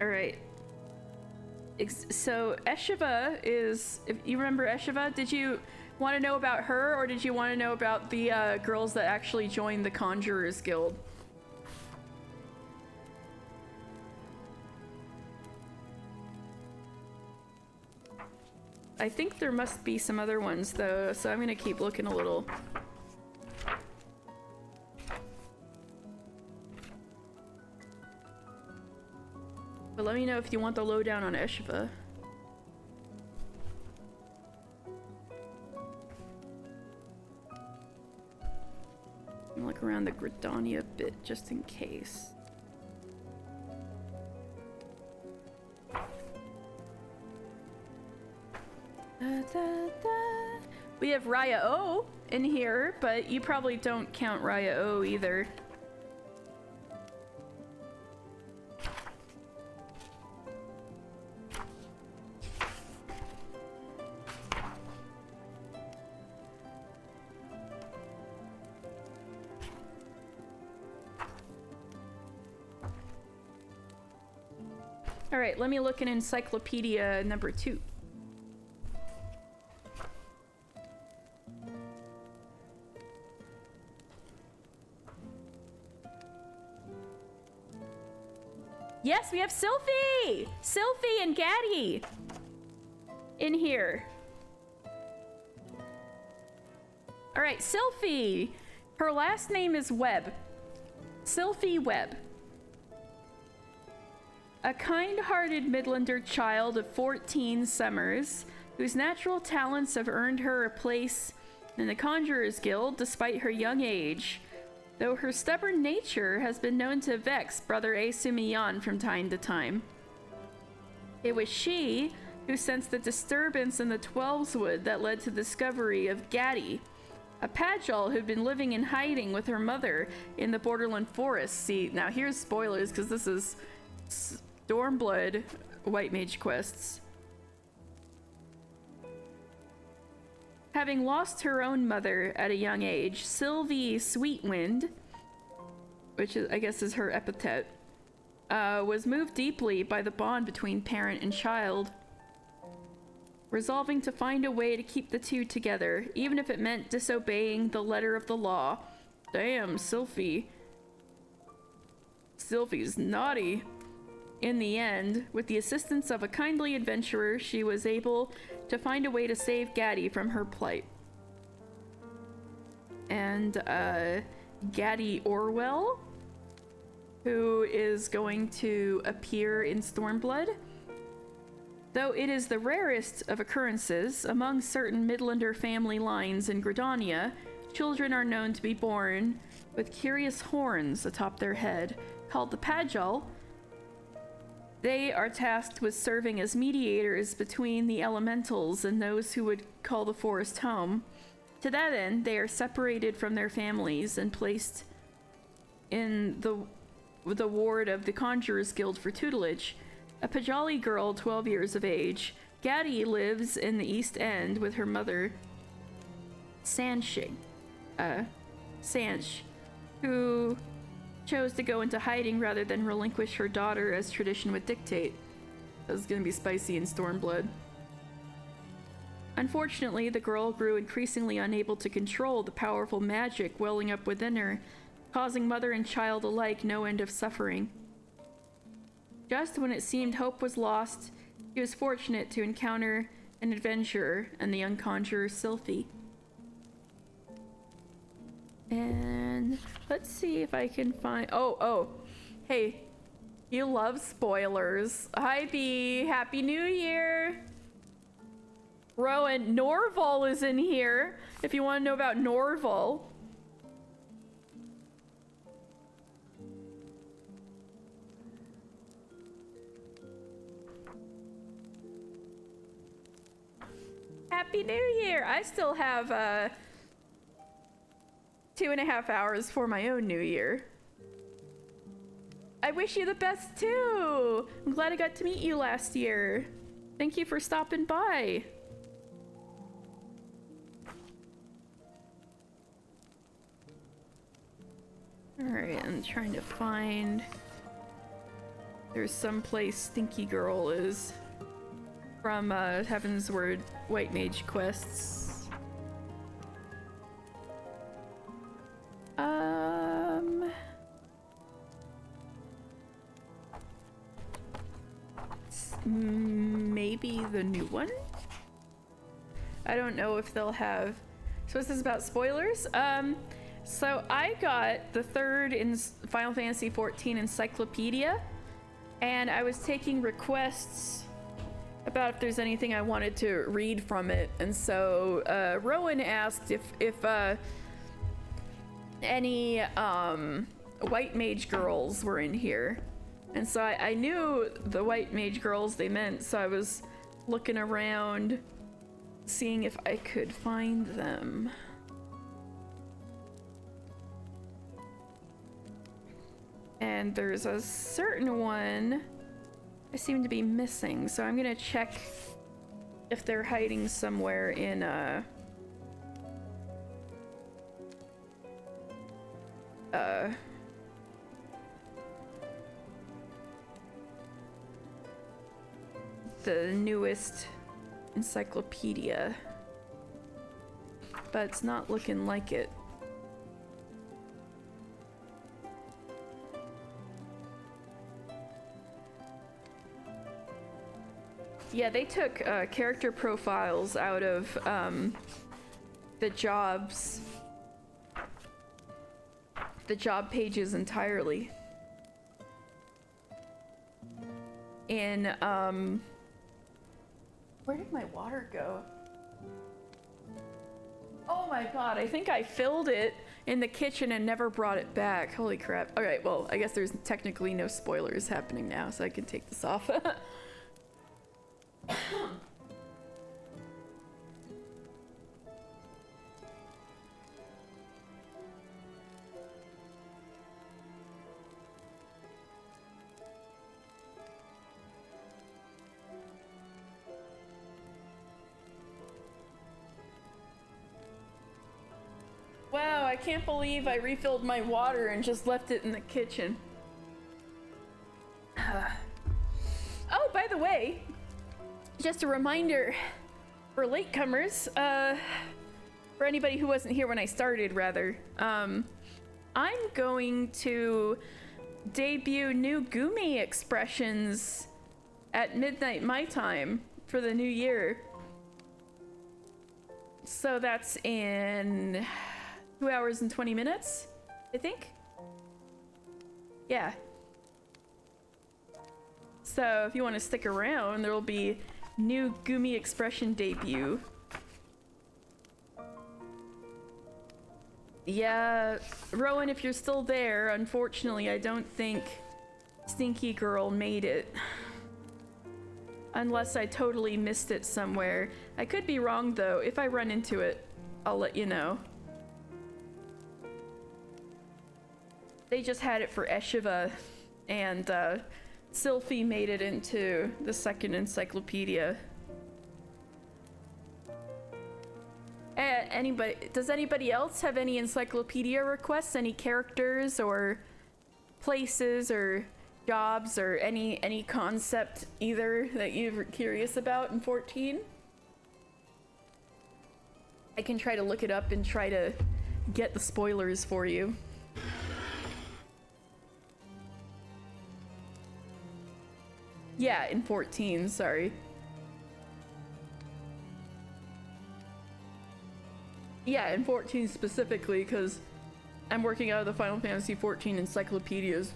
All right. So Eshiva is, if you remember Eshiva, did you want to know about her, or did you want to know about the girls that actually joined the Conjurers Guild? I think there must be some other ones though, so I'm gonna keep looking a little. But let me know if you want the lowdown on Eshiva. I'm gonna look around the Gridania a bit just in case. We have Raya O in here, but you probably don't count Raya O either. All right, let me look in encyclopedia number 2. Yes, we have Sylphie! Sylphie and Gaddy in here. All right, Sylphie. Her last name is Webb. Sylphie Webb. A kind-hearted Midlander child of 14 summers, whose natural talents have earned her a place in the Conjurer's Guild despite her young age, though her stubborn nature has been known to vex Brother Asumiyan from time to time. It was she who sensed the disturbance in the Twelveswood that led to the discovery of Gaddy, a Pagel who'd been living in hiding with her mother in the Borderland Forest. See, now here's spoilers, because this is Stormblood White Mage quests. Having lost her own mother at a young age, Sylvie Sweetwind, which is, I guess is her epithet, was moved deeply by the bond between parent and child, resolving to find a way to keep the two together, even if it meant disobeying the letter of the law. Damn, Sylphie. Sylphie's naughty. In the end, with the assistance of a kindly adventurer, she was able to find a way to save Gaddy from her plight. And, Gaddy Orwell, who is going to appear in Stormblood. Though it is the rarest of occurrences, among certain Midlander family lines in Gridania, children are known to be born with curious horns atop their head, called the Pagel. They are tasked with serving as mediators between the elementals and those who would call the forest home. To that end, they are separated from their families and placed in the ward of the Conjurer's Guild for tutelage. A Pajali girl, 12 years of age, Gaddy lives in the East End with her mother, Sanch, who chose to go into hiding rather than relinquish her daughter as tradition would dictate. That was gonna be spicy in Stormblood. Unfortunately, the girl grew increasingly unable to control the powerful magic welling up within her, causing mother and child alike no end of suffering. Just when it seemed hope was lost, he was fortunate to encounter an adventurer and the young conjurer Sylphie. And let's see if I can find... Oh, hey, you love spoilers. Hi, B. Happy New Year. Rowan, Norval is in here, if you want to know about Norval. Happy New Year! I still have 2.5 hours for my own New Year. I wish you the best too! I'm glad I got to meet you last year. Thank you for stopping by. Alright, I'm trying to find... There's some place Stinky Girl is. From Heavensward White Mage quests. Maybe the new one? I don't know if they'll have... So this is about spoilers? So I got the third in Final Fantasy XIV encyclopedia, and I was taking requests about if there's anything I wanted to read from it, and so Rowan asked if any white mage girls were in here, and so I knew the white mage girls they meant, so I was looking around seeing if I could find them. And there's a certain one I seem to be missing, so I'm gonna check if they're hiding somewhere in the newest encyclopedia, but it's not looking like it. Yeah, they took character profiles out of the job pages entirely. In where did my water go? Oh my god, I think I filled it in the kitchen and never brought it back. Holy crap. Alright, well, I guess there's technically no spoilers happening now, so I can take this off. Wow, I can't believe I refilled my water and just left it in the kitchen. Oh, by the way, just a reminder for latecomers, for anybody who wasn't here when I started, rather, I'm going to debut new Gumi expressions at midnight my time for the new year. So that's in 2 hours and 20 minutes, I think. Yeah. So if you want to stick around, there will be new Gumi expression debut. Yeah, Rowan, if you're still there, unfortunately, I don't think Stinky Girl made it. Unless I totally missed it somewhere. I could be wrong, though. If I run into it, I'll let you know. They just had it for Eshiva, and Sylphie made it into the second encyclopedia. Does anybody else have any encyclopedia requests? Any characters or places or jobs or any concept either that you're curious about in 14? I can try to look it up and try to get the spoilers for you. Yeah, in 14, sorry. Yeah, in 14 specifically, because I'm working out of the Final Fantasy 14 encyclopedias.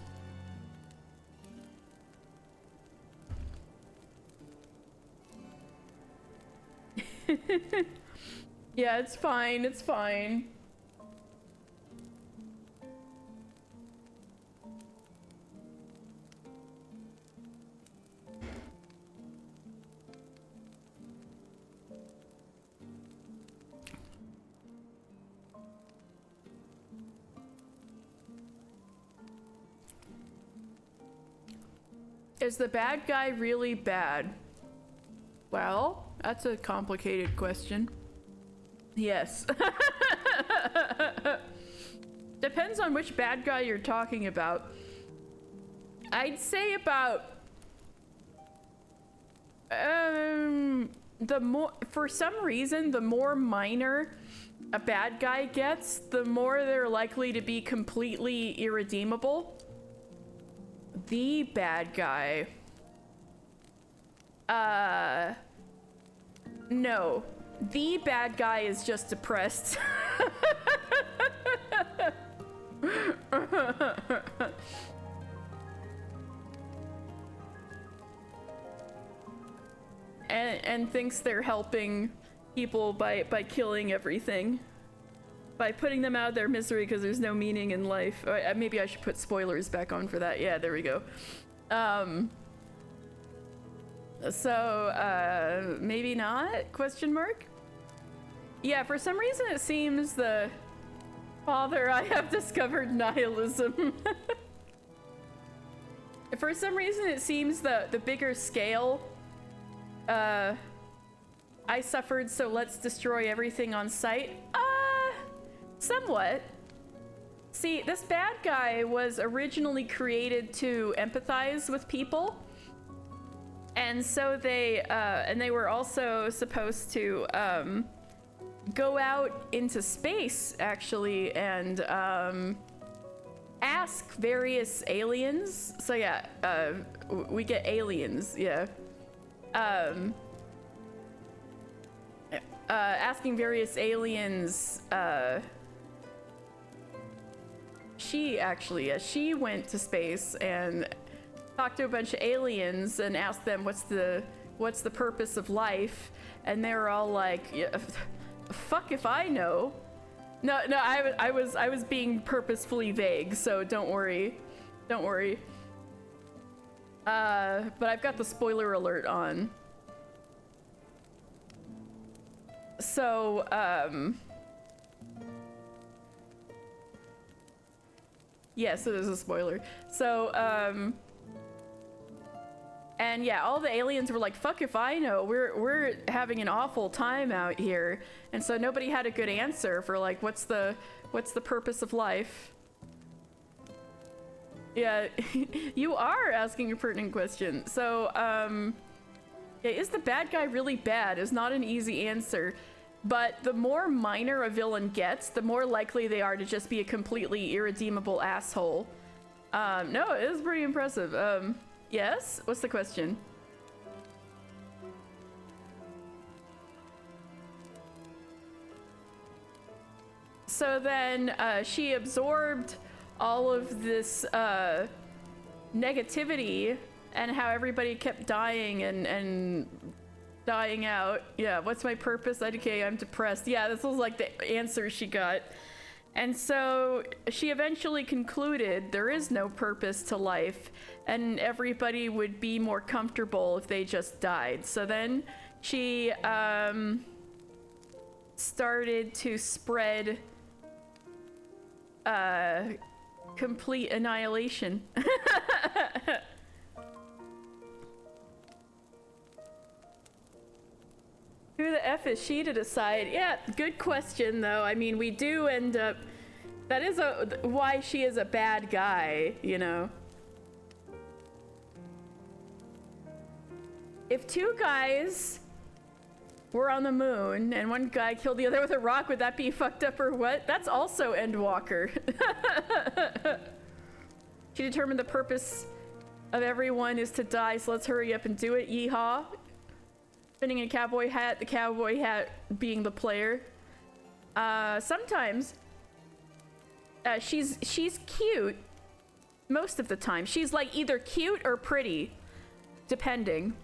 Yeah, it's fine, it's fine. Is the bad guy really bad? Well, that's a complicated question. Yes. Depends on which bad guy you're talking about. I'd say about for some reason, the more minor a bad guy gets, the more they're likely to be completely irredeemable. The bad guy. No. The bad guy is just depressed. and thinks they're helping people by killing everything. By putting them out of their misery because there's no meaning in life. Maybe I should put spoilers back on for that. Yeah, there we go. Maybe not? Question mark? Yeah, for some reason it seems the father, I have discovered nihilism. For some reason it seems the bigger scale, I suffered, so let's destroy everything on sight. Somewhat. See, this bad guy was originally created to empathize with people. And so they were also supposed to go out into space, actually, and ask various aliens. So yeah, we get aliens, yeah. Asking various aliens, she went to space and talked to a bunch of aliens and asked them what's the purpose of life, and they were all like, yeah, fuck if I know. No, I was being purposefully vague, so don't worry. But I've got the spoiler alert on. So, yes, it is a spoiler. So, and yeah, all the aliens were like, fuck if I know, we're having an awful time out here. And so nobody had a good answer for like, what's the purpose of life? Yeah, you are asking a pertinent question. So, yeah, is the bad guy really bad is not an easy answer. But the more minor a villain gets, the more likely they are to just be a completely irredeemable asshole. No, it is pretty impressive. Yes? What's the question? So then she absorbed all of this negativity and how everybody kept dying and dying out. Yeah, what's my purpose? Okay, I'm depressed. Yeah, this was like the answer she got. And so she eventually concluded there is no purpose to life and everybody would be more comfortable if they just died. So then she started to spread complete annihilation. Who the F is she to decide? Yeah, good question though. I mean, we do end up, that is why she is a bad guy, you know. If two guys were on the moon and one guy killed the other with a rock, would that be fucked up or what? That's also Endwalker. She determined the purpose of everyone is to die, so let's hurry up and do it. Yeehaw. Spinning a cowboy hat, the cowboy hat being the player. Sometimes she's cute most of the time. She's like either cute or pretty, depending.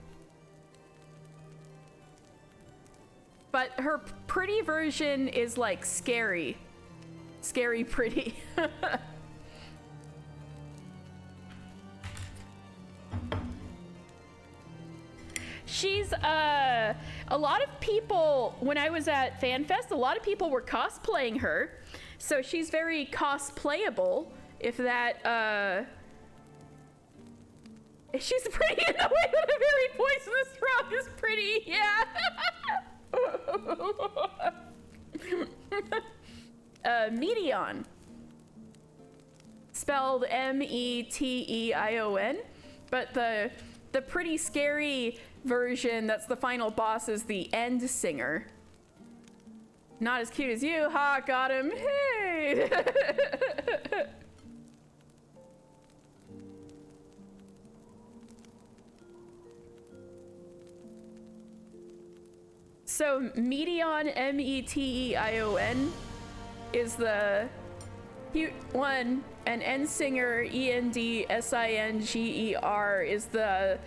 But her pretty version is like scary pretty. She's a lot of people, when I was at FanFest, a lot of people were cosplaying her, so she's very cosplayable. If that she's pretty in the way that a very poisonous frog is pretty. Yeah. Meteon, spelled Meteion, but the pretty scary version that's the final boss is the End Singer. Not as cute as you. Ha, got him. Hey. So Meteon, Meteion, is the cute one, and Endsinger, Endsinger, is the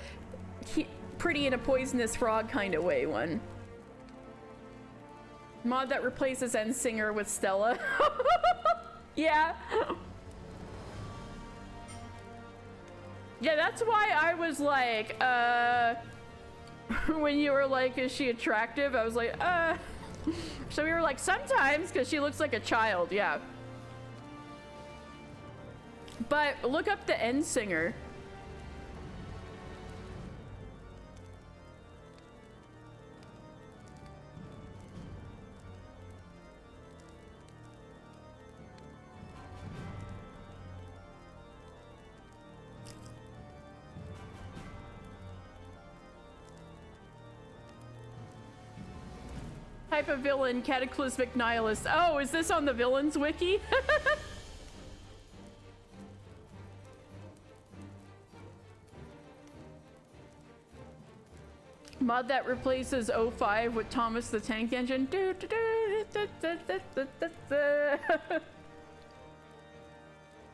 pretty in a poisonous frog kind of way one. Mod that replaces Endsinger with Stella. Yeah. Yeah, that's why I was like, when you were like, is she attractive? I was like, So we were like, sometimes, because she looks like a child, yeah. But look up the Endsinger. Type of villain, cataclysmic nihilist. Oh, is this on the villains wiki? Mod that replaces 05 with Thomas the Tank Engine.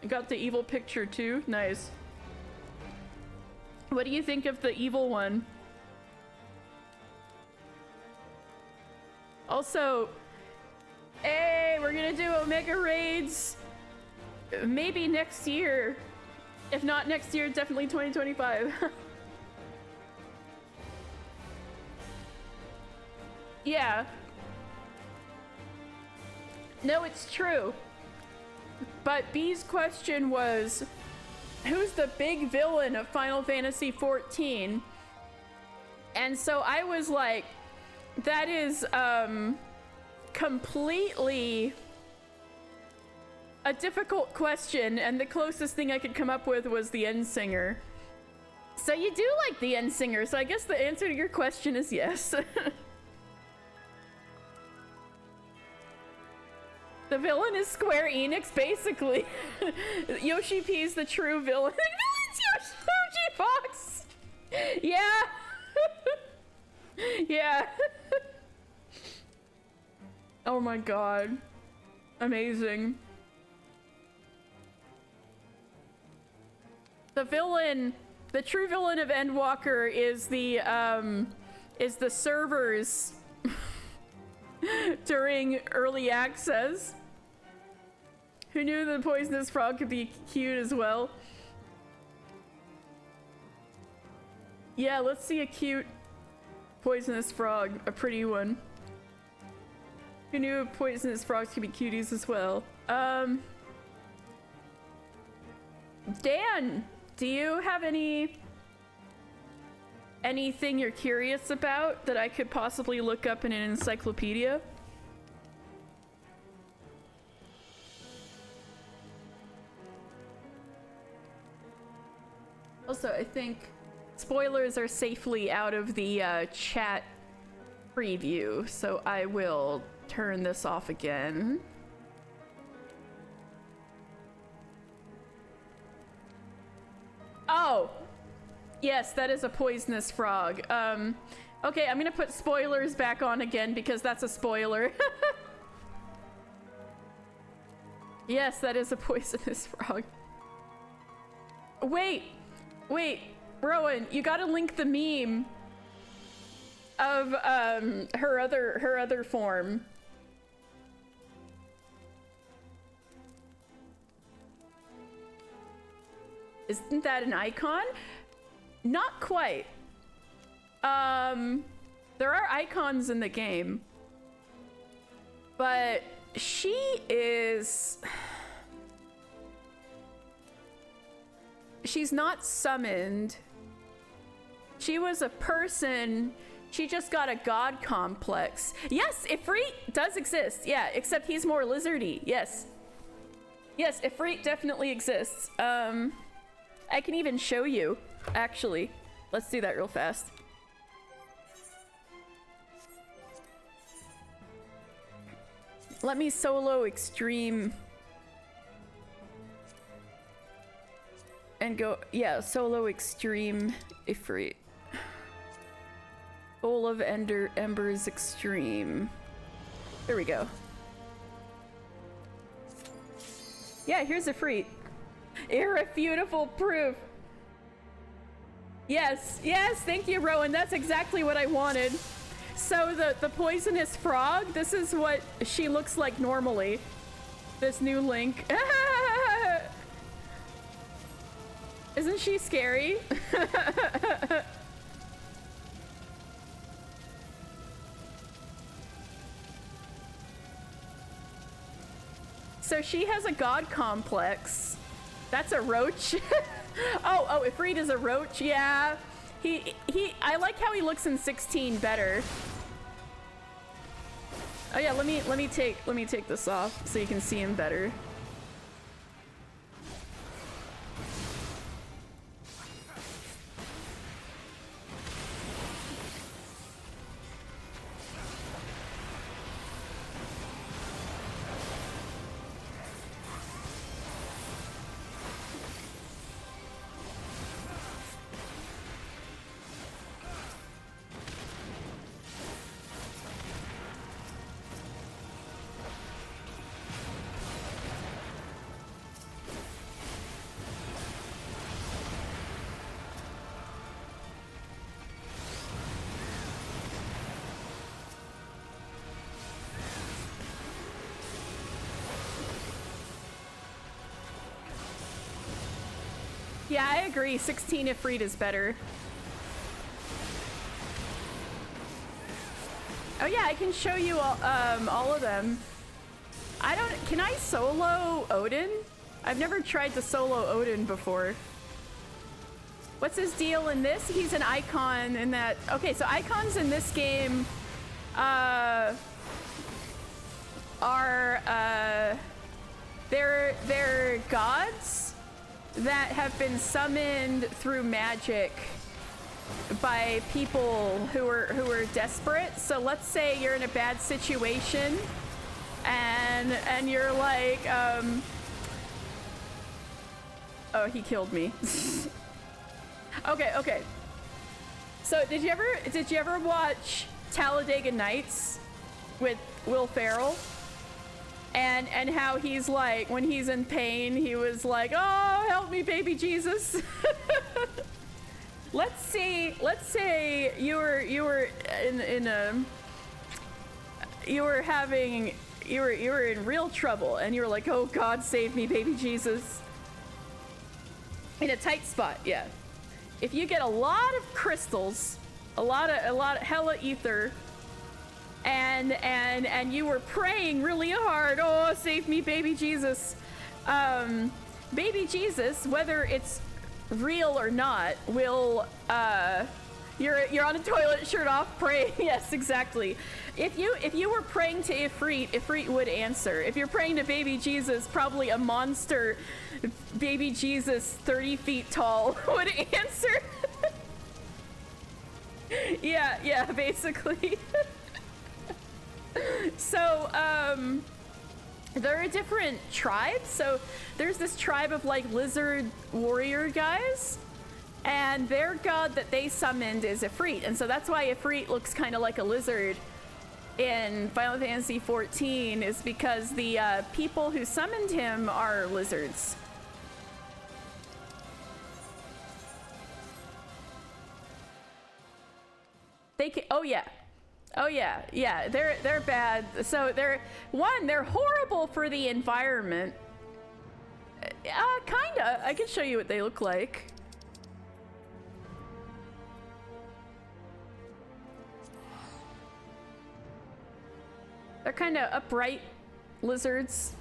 Got the evil picture too. Nice. What do you think of the evil one? Also, hey, we're gonna do Omega Raids maybe next year. If not next year, definitely 2025. Yeah. No, it's true. But B's question was, who's the big villain of Final Fantasy XIV? And so I was like, that is completely a difficult question, and the closest thing I could come up with was the Endsinger. So you do like the Endsinger, so I guess the answer to your question is yes. The villain is Square Enix, basically. Yoshi P's the true villain. The villain's Yoshi Fox! Yeah! Yeah. Oh my god. Amazing. The villain, the true villain of Endwalker is the servers during early access. Who knew the poisonous frog could be cute as well? Yeah, let's see a cute poisonous frog, a pretty one. Who knew poisonous frogs could be cuties as well? Dan, do you have anything you're curious about that I could possibly look up in an encyclopedia? Also, I think spoilers are safely out of the chat preview, so I will turn this off again. Oh! Yes, that is a poisonous frog. Okay, I'm gonna put spoilers back on again because that's a spoiler. Yes, that is a poisonous frog. Wait, Rowan, you gotta link the meme of her other form. Isn't that an icon? Not quite. There are icons in the game, but she's not summoned. She was a person. She just got a god complex. Yes, Ifrit does exist. Yeah, except he's more lizardy. Yes. Yes, Ifrit definitely exists. I can even show you, actually. Let's do that real fast. Let me solo extreme and go, yeah, solo extreme Ifrit. Bowl of Embers extreme. There we go. Yeah, here's Ifrit. Irrefutable proof. Yes, yes, thank you, Rowan. That's exactly what I wanted. So the poisonous frog, this is what she looks like normally. This new Link. Isn't she scary? So she has a god complex. That's a roach. Oh, Ifrit is a roach. Yeah. I like how he looks in 16 better. Oh yeah, let me take this off so you can see him better. Yeah, I agree. 16 Ifrit is better. Oh yeah, I can show you all of them. Can I solo Odin? I've never tried to solo Odin before. What's his deal in this? He's an icon in that. Okay, so icons in this game are they're gods that have been summoned through magic by people who are desperate. So let's say you're in a bad situation and you're like oh, he killed me. Okay. So did you ever watch Talladega Nights with Will Ferrell? And how he's like, when he's in pain, he was like, "Oh, help me, baby Jesus." Let's say you were in real trouble, and you were like, "Oh God, save me, baby Jesus." In a tight spot, yeah. If you get a lot of crystals, a lot of hella ether, and you were praying really hard, "Oh, save me, baby Jesus." Baby Jesus, whether it's real or not, will you're on a toilet, shirt off, praying. Yes, exactly. If you were praying to Ifrit would answer. If you're praying to baby Jesus, probably a monster baby Jesus 30 feet tall would answer. yeah, basically. So there are different tribes. So there's this tribe of like lizard warrior guys, and their god that they summoned is Ifrit, and so that's why Ifrit looks kind of like a lizard in Final Fantasy XIV, is because the people who summoned him are lizards. They can, oh yeah, they're bad. So they're horrible for the environment. Kinda. I can show you what they look like. They're kind of upright lizards.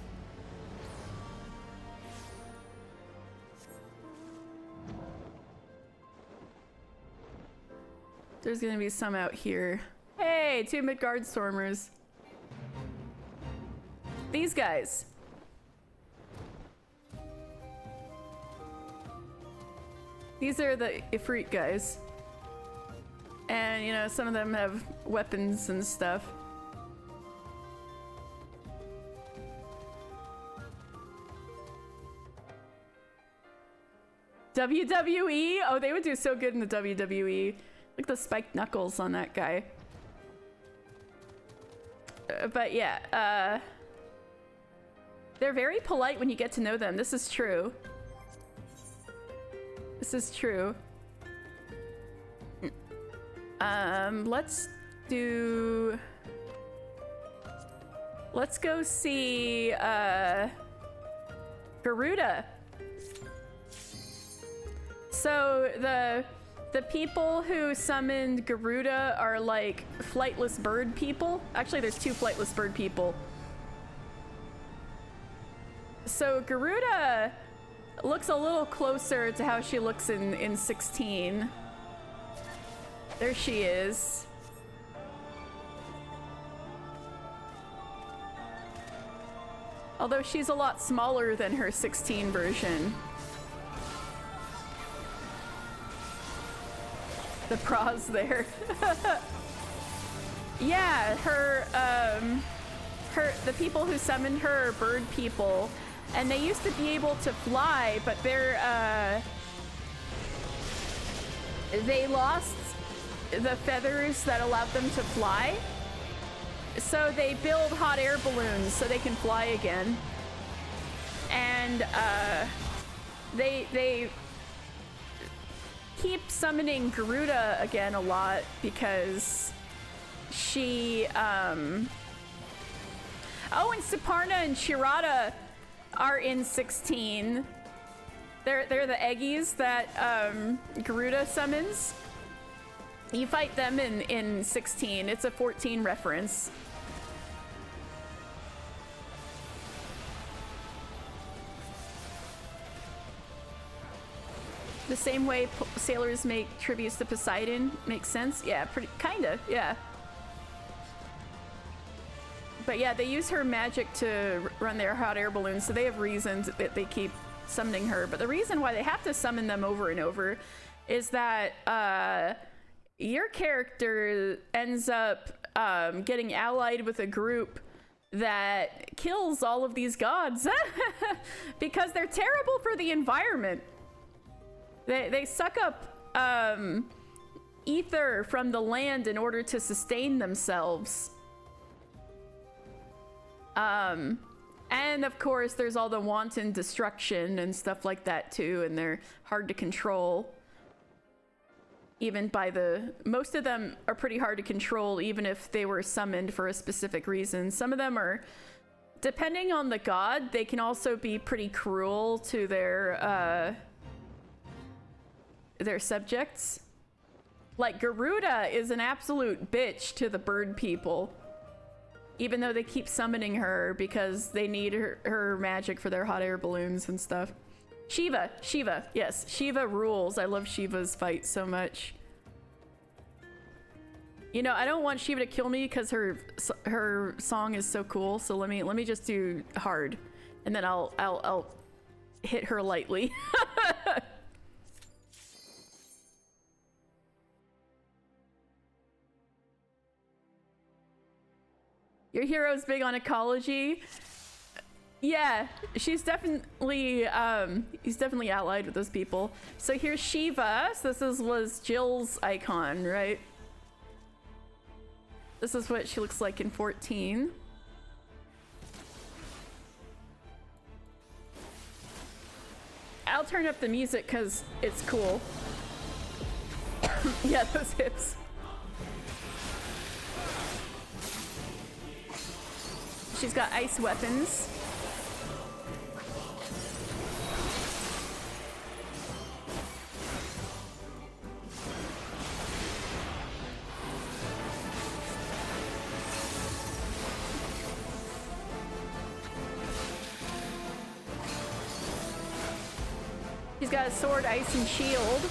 There's gonna be some out here. Hey, 2 Midgard Stormers. These guys. These are the Ifrit guys. And, you know, some of them have weapons and stuff. WWE? Oh, they would do so good in the WWE. Look at the spiked knuckles on that guy. But yeah, they're very polite when you get to know them. This is true. This is true. Let's go see Garuda. So the people who summoned Garuda are like flightless bird people. Actually, there's 2 flightless bird people. So Garuda looks a little closer to how she looks in 16. There she is. Although she's a lot smaller than her 16 version. The pros there. Yeah, the people who summoned her are bird people, and they used to be able to fly, but they lost the feathers that allowed them to fly. So they build hot air balloons so they can fly again. And they keep summoning Garuda again a lot because she oh, and Suparna and Shirata are in 16. They're the Eggies that Garuda summons. You fight them in 16. It's a 14 reference. The same way sailors make tributes to Poseidon. Makes sense? Yeah, kinda, yeah. But yeah, they use her magic to run their hot air balloons, so they have reasons that they keep summoning her. But the reason why they have to summon them over and over is that your character ends up getting allied with a group that kills all of these gods because they're terrible for the environment. They suck up ether from the land in order to sustain themselves. And of course, there's all the wanton destruction and stuff like that too, and they're hard to control. Even by most of them are pretty hard to control, even if they were summoned for a specific reason. Some of them are, depending on the god, they can also be pretty cruel to their subjects. Like Garuda is an absolute bitch to the bird people, even though they keep summoning her because they need her magic for their hot air balloons and stuff. Shiva, yes, Shiva rules. I love Shiva's fight so much. You know, I don't want Shiva to kill me because her song is so cool. So let me just do hard, and then I'll hit her lightly. Your hero's big on ecology. Yeah, she's definitely, he's definitely allied with those people. So here's Shiva. So this was Jill's icon, right? This is what she looks like in 14. I'll turn up the music because it's cool. Yeah, those hips. She's got ice weapons. She's got a sword, ice, and shield.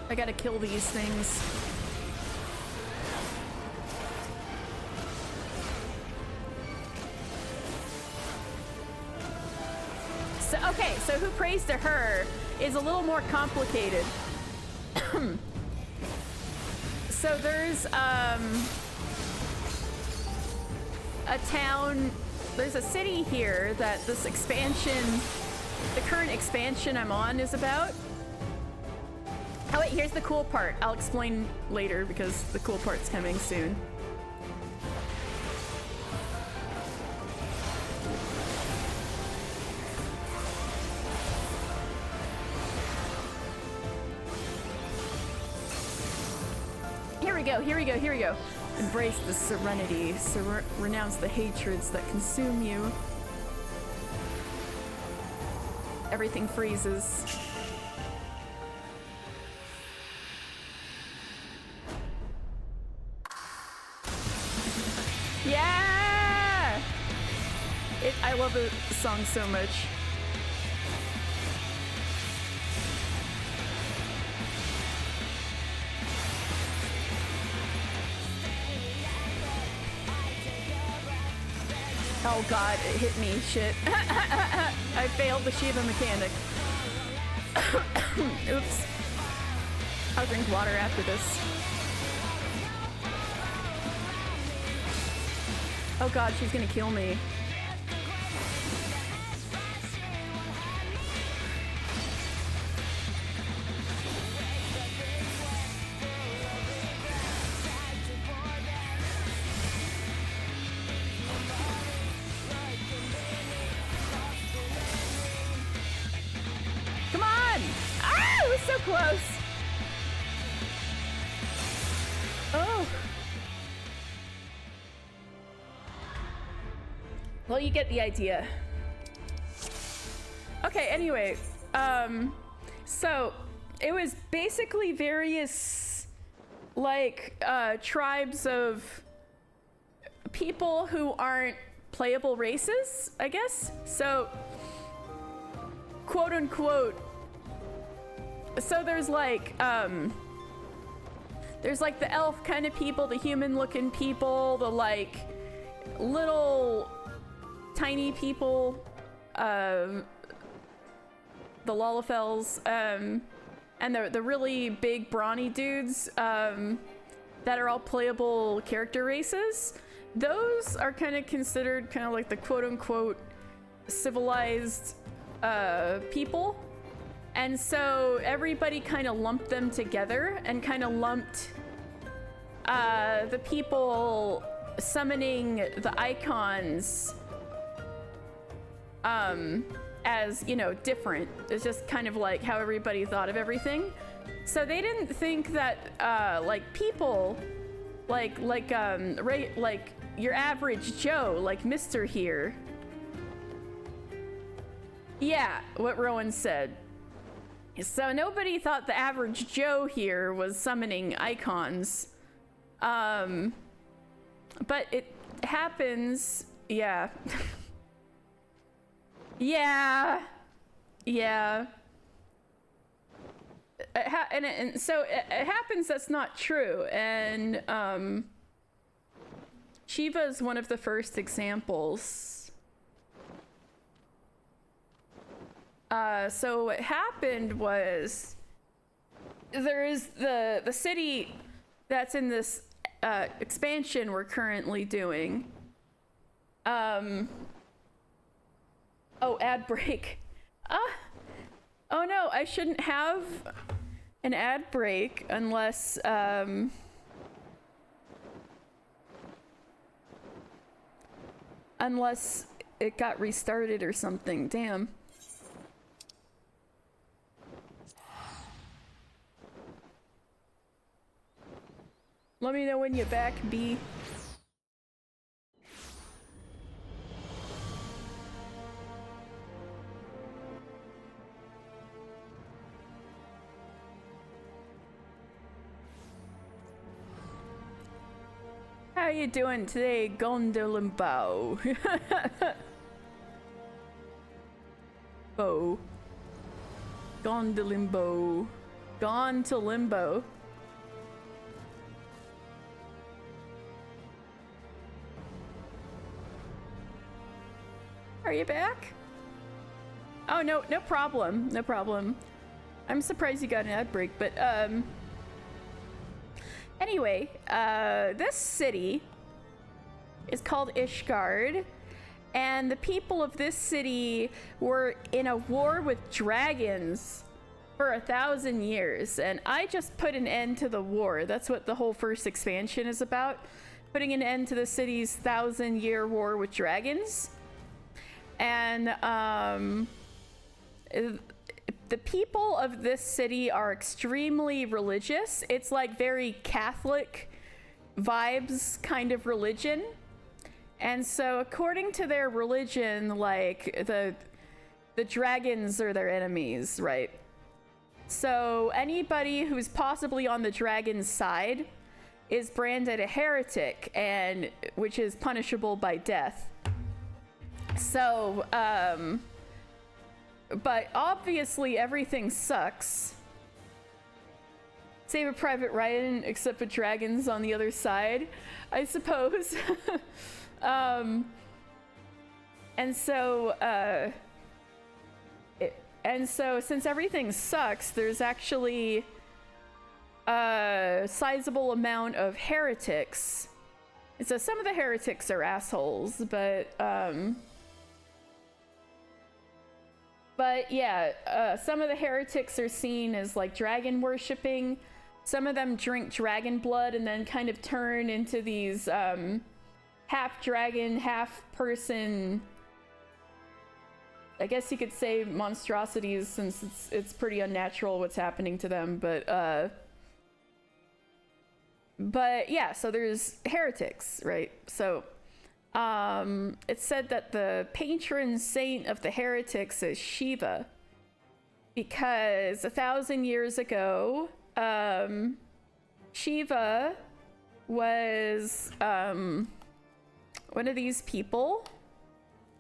I gotta kill these things. So, okay, so who prays to her is a little more complicated. So there's a town, there's a city here that this expansion, the current expansion I'm on is about. Oh wait, here's the cool part. I'll explain later because the cool part's coming soon. Here we go. Embrace the serenity, renounce the hatreds that consume you. Everything freezes. Yeah! I love the song so much. Oh god, it hit me, shit. I failed the Shiva mechanic. Oops. I'll drink water after this. Oh god, she's gonna kill me. close. Oh. Well, you get the idea. Okay, anyway, so it was basically various, like, tribes of people who aren't playable races, I guess. So, quote unquote, so there's like the elf kind of people, the human looking people, the like little tiny people, the Lalafels, and the really big brawny dudes, that are all playable character races. Those are kind of considered kind of like the quote-unquote civilized people. And so everybody kind of lumped them together and kind of lumped the people summoning the icons as, you know, different. It's just kind of like how everybody thought of everything. So they didn't think that like people like your average Joe, like Mr. here. Yeah, what Rowan said. So nobody thought the average Joe here was summoning icons. But it happens, yeah. Yeah. And so it happens that's not true. And Shiva's one of the first examples. So what happened was there is the city that's in this expansion we're currently doing. Oh, ad break. Oh no, I shouldn't have an ad break unless unless it got restarted or something. Damn. Let me know when you're back, B. How you doing today, Gondolimbo? Bo. Gondolimbo. Gone to limbo. Are you back? Oh, no problem. No problem. I'm surprised you got an ad break, but, anyway, this city is called Ishgard, and the people of this city were in a war with dragons for 1,000 years, and I just put an end to the war. That's what the whole first expansion is about, putting an end to the city's 1,000-year war with dragons. And the people of this city are extremely religious. It's like very Catholic vibes kind of religion. And so according to their religion, like the dragons are their enemies, right? So anybody who's possibly on the dragon's side is branded a heretic, and which is punishable by death. So, but obviously everything sucks. Save a Private Ryan, except for dragons on the other side, I suppose. And so since everything sucks, there's actually a sizable amount of heretics. And so some of the heretics are assholes, but yeah, some of the heretics are seen as like dragon worshipping. Some of them drink dragon blood and then kind of turn into these half dragon, half person I guess you could say monstrosities, since it's pretty unnatural what's happening to them, but yeah, so there's heretics, right? So it's said that the patron saint of the heretics is Shiva, because 1,000 years ago, Shiva was one of these people,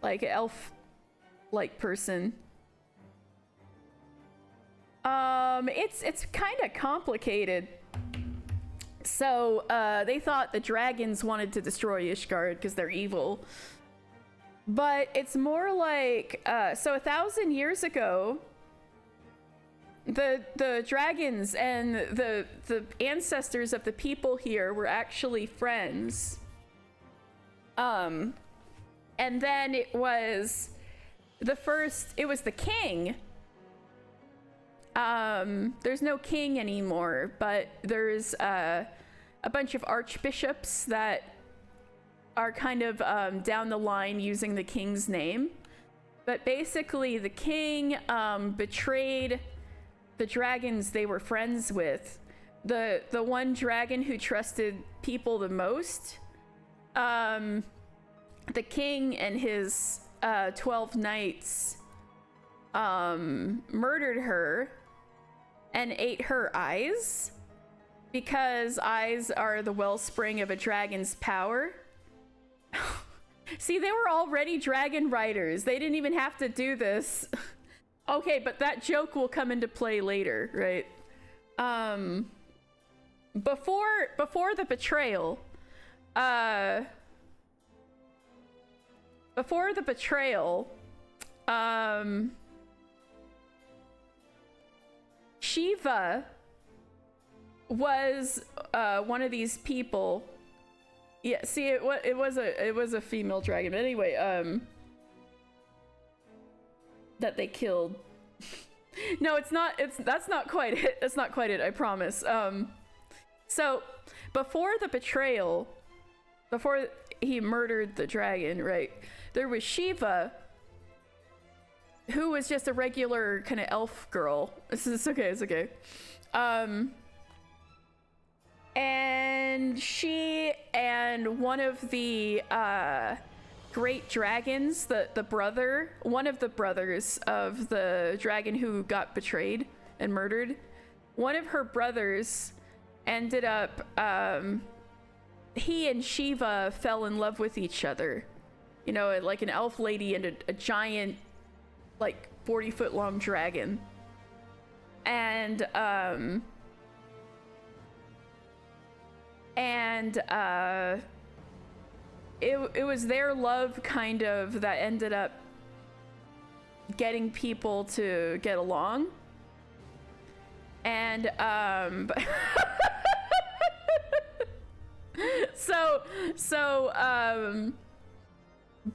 like elf-like person. It's kind of complicated. So they thought the dragons wanted to destroy Ishgard because they're evil. But it's more like, so 1,000 years ago, the dragons and the ancestors of the people here were actually friends. And then it was the king. There's no king anymore, but there's a bunch of archbishops that are kind of down the line using the king's name. But basically the king betrayed the dragons they were friends with. The one dragon who trusted people the most, the king and his 12 knights murdered her and ate her eyes, because eyes are the wellspring of a dragon's power. See, they were already dragon riders. They didn't even have to do this. Okay, but that joke will come into play later, right? Before the betrayal, Shiva was one of these people. Yeah, see, it was a female dragon. But anyway, that they killed. No, it's not. That's not quite it. That's not quite it. I promise. So before the betrayal, before he murdered the dragon, right? There was Shiva, who was just a regular kind of elf girl. It's okay. It's okay. And she and one of the great dragons, one of the brothers of the dragon who got betrayed and murdered, one of her brothers ended up, he and Shiva fell in love with each other. You know, like an elf lady and a giant, like 40-foot long dragon. And it was their love kind of that ended up getting people to get along. And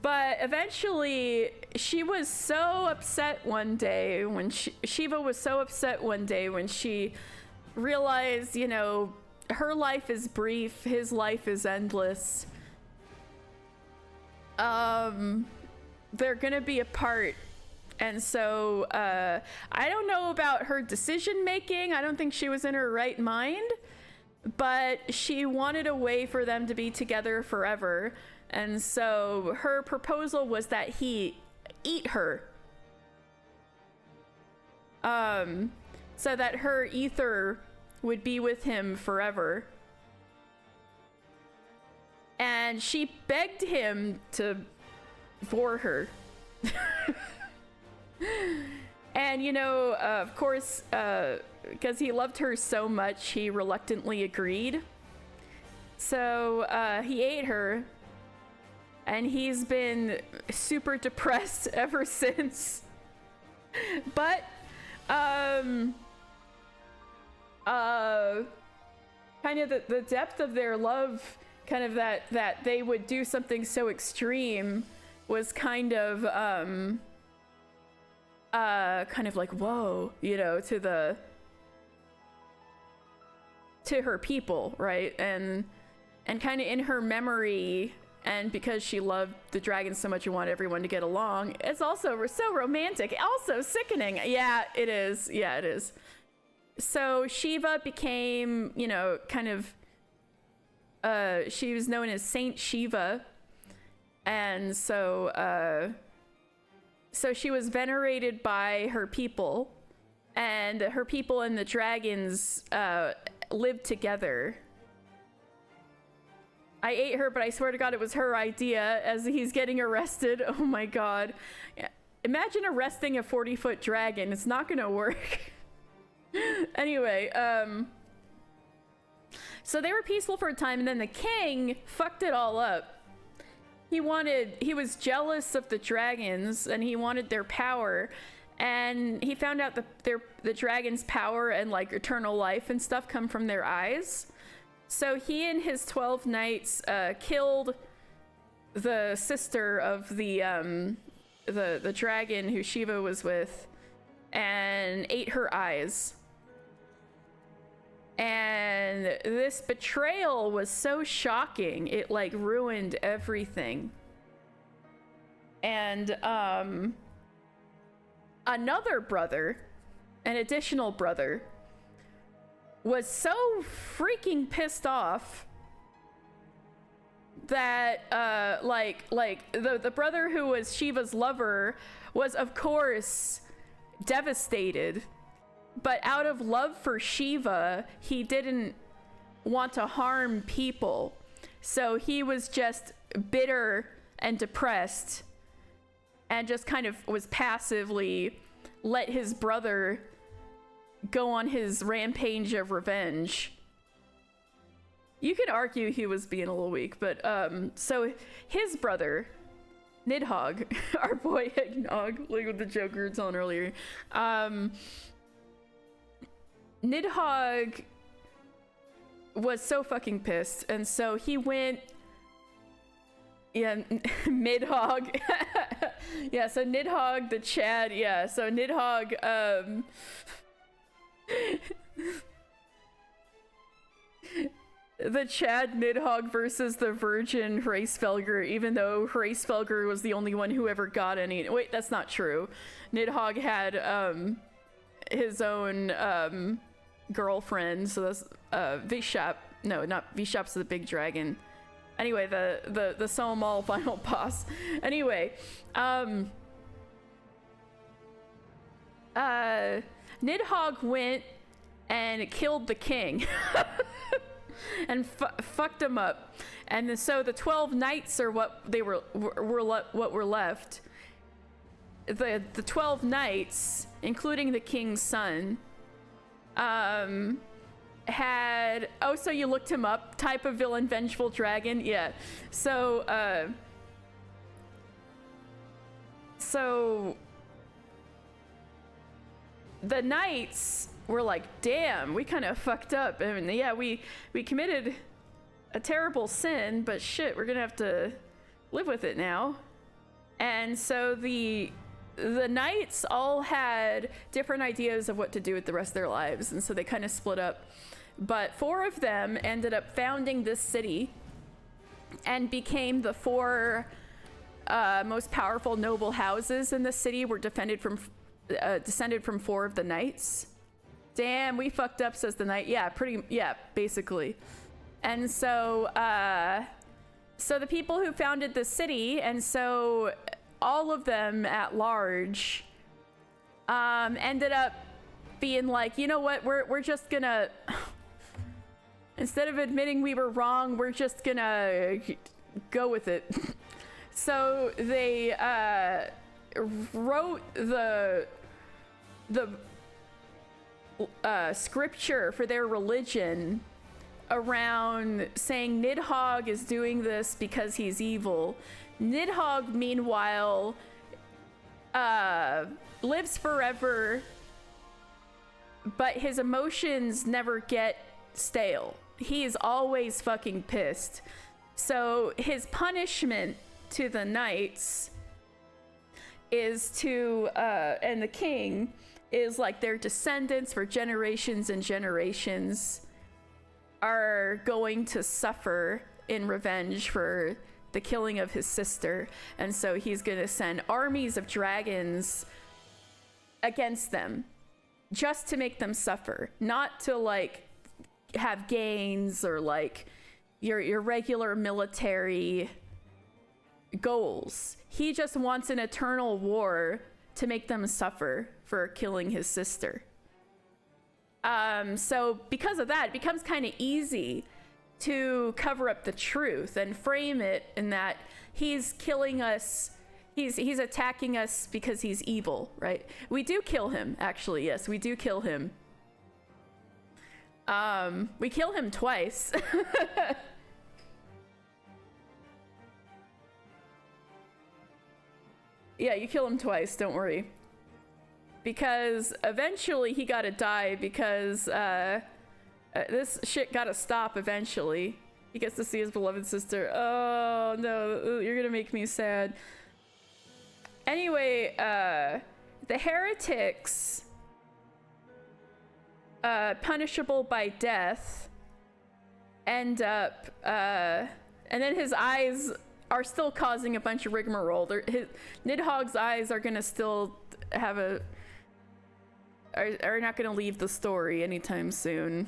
but eventually she was so upset one day when Shiva was so upset one day when she realized, you know, her life is brief, his life is endless. They're gonna be apart. And so I don't know about her decision making. I don't think she was in her right mind, but she wanted a way for them to be together forever. And so her proposal was that he eat her, so that her ether would be with him forever. And she begged him to for her. And, you know, of course, because he loved her so much, he reluctantly agreed. So he ate her, and he's been super depressed ever since. But kind of the depth of their love, kind of that they would do something so extreme, was kind of like, whoa, you know, to her people, right? And kind of in her memory, And because she loved the dragons so much and wanted everyone to get along, it's also so romantic, also sickening. Yeah, it is. Yeah, it is. So Shiva became, you know, kind of, she was known as Saint Shiva. And so she was venerated by her people, and her people and the dragons lived together. I ate her, but I swear to God it was her idea as he's getting arrested. Oh my God. Imagine arresting a 40-foot dragon. It's not gonna work. Anyway, so they were peaceful for a time, and then the king fucked it all up. He was jealous of the dragons, and he wanted their power, and he found out that the dragons' power and like eternal life and stuff come from their eyes. So he and his 12 knights killed the sister of the dragon who Shiva was with, and ate her eyes. And this betrayal was so shocking, it like ruined everything. And another brother, an additional brother, was so freaking pissed off that the brother who was Shiva's lover was of course devastated, but out of love for Shiva he didn't want to harm people, so he was just bitter and depressed and just kind of was passively let his brother go on his rampage of revenge. You could argue he was being a little weak, but so his brother Nidhogg, our boy Eggnog, like with the joke we were telling earlier, Nidhogg was so fucking pissed, and so he went, Midhogg. Yeah, so Nidhogg the Chad, yeah, so Nidhogg, the Chad Nidhogg versus the virgin Hraesvelgr, even though Hraesvelgr was the only one who ever got any. Wait, that's not true. Nidhogg had his own girlfriend, so that's Vishap. No, not Vishap's the big dragon. Anyway, the Somal final boss. Anyway, Nidhogg went and killed the king and fucked him up, and so the 12 knights are what they were left. The 12 knights, including the king's son, had, oh, so you looked him up, type of villain, vengeful dragon, yeah. So the knights were like, damn, we kind of fucked up. I mean, yeah, we committed a terrible sin, but shit, we're gonna have to live with it now. And so the knights all had different ideas of what to do with the rest of their lives, and so they kind of split up. But 4 of them ended up founding this city and became the 4 most powerful noble houses in the city. Were descended from 4 of the knights. Damn, we fucked up, says the knight. Yeah, basically. And so so the people who founded the city, and so all of them at large, ended up being like, you know what, we're just gonna, instead of admitting we were wrong, we're just gonna go with it. So they wrote the scripture for their religion around saying Nidhogg is doing this because he's evil. Nidhogg, meanwhile, lives forever, but his emotions never get stale. He is always fucking pissed. So his punishment to the knights is to, and the king, is like their descendants for generations and generations are going to suffer in revenge for the killing of his sister. And so he's gonna send armies of dragons against them just to make them suffer, not to like have gains or like your regular military goals. He just wants an eternal war to make them suffer for killing his sister. So because of that, it becomes kind of easy to cover up the truth and frame it in that he's killing us. He's attacking us because he's evil, right? We do kill him, actually. Yes, we do kill him. We kill him twice. Yeah, you kill him twice, don't worry. Because eventually he gotta die because this shit gotta stop eventually. He gets to see his beloved sister. Oh no, you're gonna make me sad. Anyway, the heretics, punishable by death, end up, and then his eyes are still causing a bunch of rigmarole. Nidhogg's eyes are gonna still have are not gonna leave the story anytime soon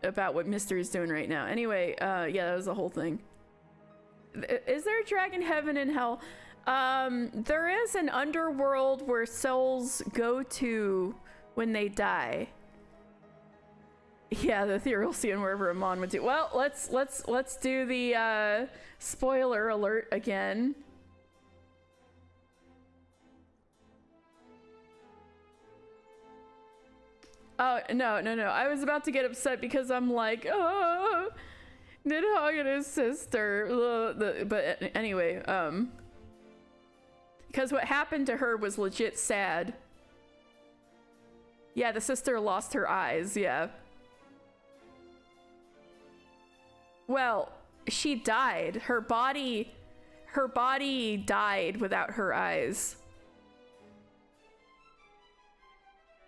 about what Mister is doing right now. Anyway, yeah, that was the whole thing. Is there a dragon heaven and hell? There is an underworld where souls go to when they die. Yeah, the ethereal sea and wherever Amon would do. Well, let's do the spoiler alert again. Oh no! I was about to get upset because I'm like, oh, Nidhogg and his sister. But anyway, because what happened to her was legit sad. Yeah, the sister lost her eyes. Yeah. Well, she died. Her body died without her eyes.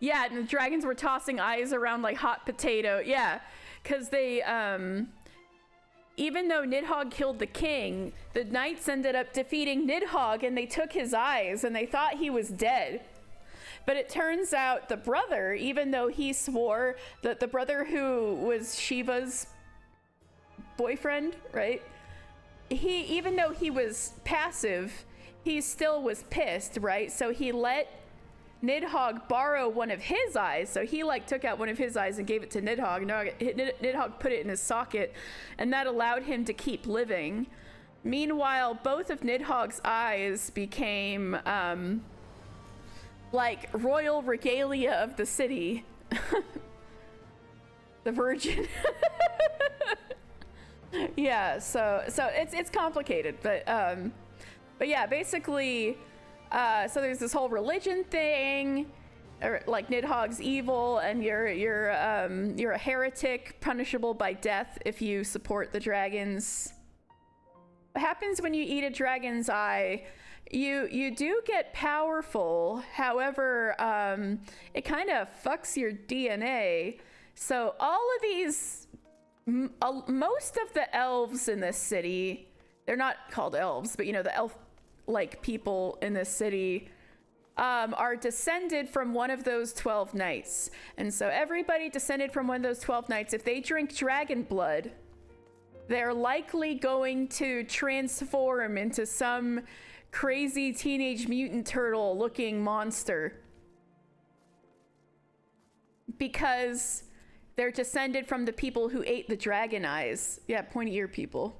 Yeah, and the dragons were tossing eyes around like hot potato. Yeah, because they, even though Nidhogg killed the king, the knights ended up defeating Nidhogg and they took his eyes and they thought he was dead. But it turns out the brother, even though he swore that the brother who was Shiva's boyfriend, right? Even though he was passive, he still was pissed, right? So he let Nidhogg borrow one of his eyes. So he like took out one of his eyes and gave it to Nidhogg. Nidhogg put it in his socket, and that allowed him to keep living. Meanwhile, both of Nidhogg's eyes became like royal regalia of the city. The Virgin. Yeah, so it's complicated, but yeah, basically, so there's this whole religion thing, or like Nidhogg's evil, and you're a heretic, punishable by death if you support the dragons. What happens when you eat a dragon's eye? You do get powerful, however, it kind of fucks your DNA. So all of these, most of the elves in this city, they're not called elves, but you know, the elf-like people in this city are descended from one of those 12 knights. And so everybody descended from one of those 12 knights, if they drink dragon blood, they're likely going to transform into some crazy teenage mutant turtle looking monster. Because they're descended from the people who ate the dragon eyes. Yeah, pointy ear people.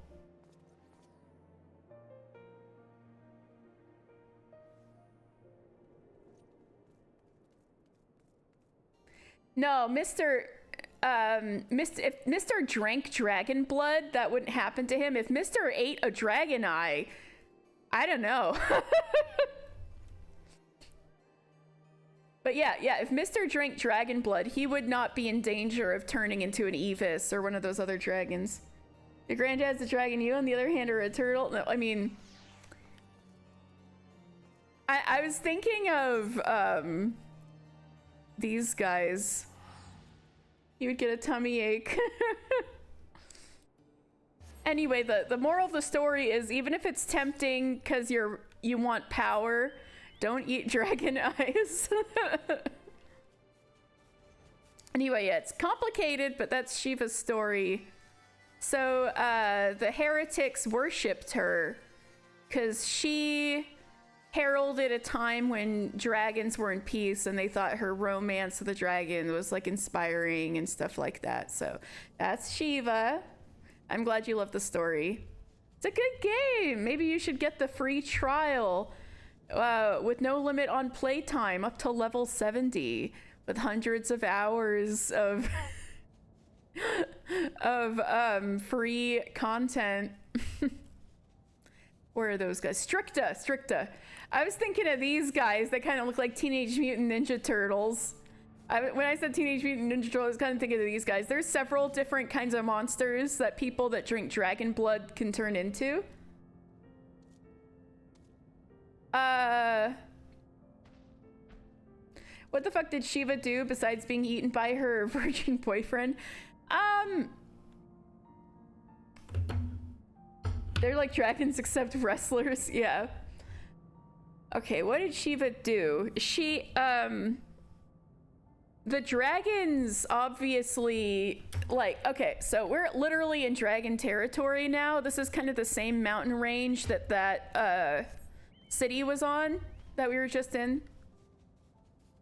No, if Mr. drank dragon blood, that wouldn't happen to him. If Mr. ate a dragon eye, I don't know. But yeah, if Mr. drank dragon blood, he would not be in danger of turning into an Evis or one of those other dragons. Your granddad's a dragon, you on the other hand are a turtle. No, I mean, I was thinking of these guys. You would get a tummy ache. Anyway, the moral of the story is, even if it's tempting because you want power, don't eat dragon eyes. Anyway, yeah, it's complicated, but that's Shiva's story. So the heretics worshipped her because she heralded a time when dragons were in peace, and they thought her romance with the dragon was like inspiring and stuff like that. So that's Shiva. I'm glad you love the story. It's a good game. Maybe you should get the free trial with no limit on playtime up to level 70 with hundreds of hours of free content. Where are those guys? Stricta. I was thinking of these guys that kind of look like Teenage Mutant Ninja Turtles. When I said Teenage Mutant Ninja Turtles, I was kind of thinking of these guys. There's several different kinds of monsters that people that drink dragon blood can turn into. What the fuck did Shiva do besides being eaten by her virgin boyfriend? They're like dragons except wrestlers. Yeah. Okay, what did Shiva do? The dragons obviously, like, okay, so we're literally in dragon territory now. This is kind of the same mountain range that city was on, that we were just in.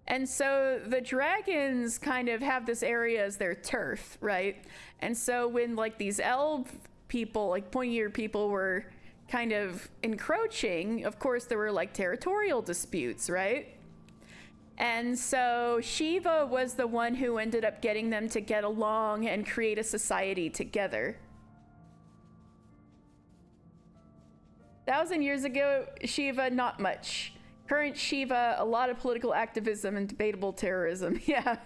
And so the dragons kind of have this area as their turf, right? And so when like these elf people, like pointy-eared people, were kind of encroaching, of course there were like territorial disputes, right? And so Shiva was the one who ended up getting them to get along and create a society together. 1,000 years ago, Shiva, not much. Current Shiva, a lot of political activism and debatable terrorism. Yeah.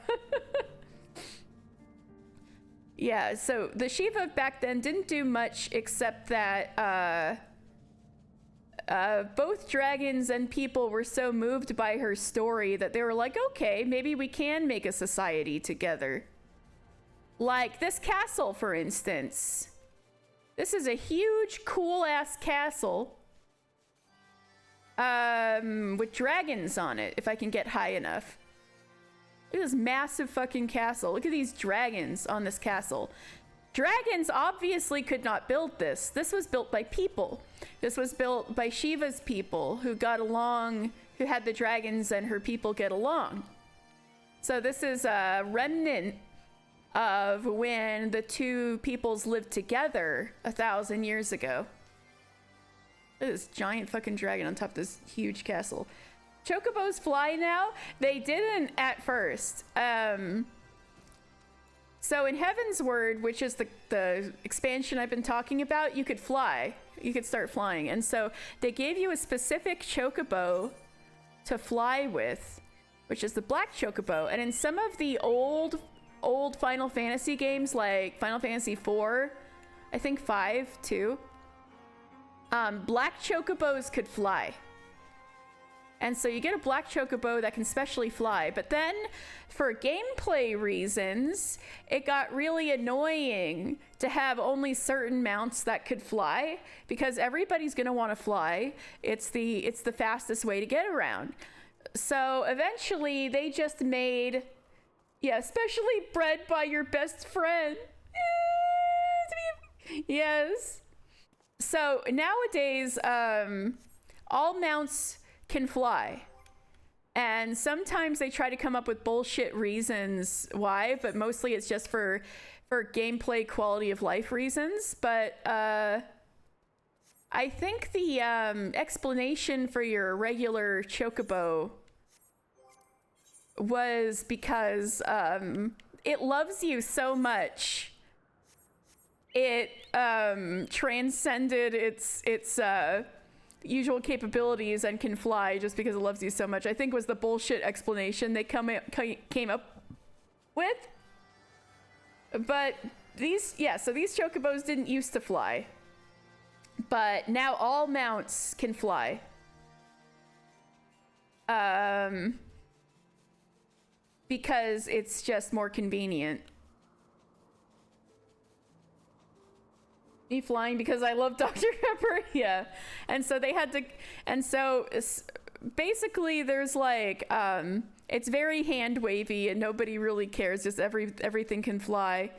Yeah, so the Shiva back then didn't do much except that both dragons and people were so moved by her story that they were like, okay, maybe we can make a society together. Like this castle, for instance. This is a huge, cool-ass castle with dragons on it, if I can get high enough. Look at this massive fucking castle. Look at these dragons on this castle. Dragons obviously could not build this. This was built by people. This was built by Shiva's people who got along, who had the dragons and her people get along. So this is a remnant of when the two peoples lived together 1,000 years ago. Look at this giant fucking dragon on top of this huge castle. Chocobos fly now? They didn't at first. So in Heavensward, which is the expansion I've been talking about, you could fly. You could start flying. And so they gave you a specific chocobo to fly with, which is the black chocobo. And in some of the old Final Fantasy games, like Final Fantasy IV, I think 5 too, black chocobos could fly. And so you get a black chocobo that can specially fly. But then, for gameplay reasons, it got really annoying to have only certain mounts that could fly, because everybody's going to want to fly. It's the fastest way to get around. So eventually, they just made, yeah, especially bred by your best friend. Yes. So nowadays, all mounts can fly, and sometimes they try to come up with bullshit reasons why, but mostly it's just for gameplay quality of life reasons. But I think the explanation for your regular chocobo was because it loves you so much, it transcended its usual capabilities and can fly just because it loves you so much, I think was the bullshit explanation they came up with. But these chocobos didn't used to fly, but now all mounts can fly. Because it's just more convenient. Me flying because I love Dr. Pepper. Yeah. And so they had to, and so basically there's like, it's very hand wavy and nobody really cares. Just everything can fly.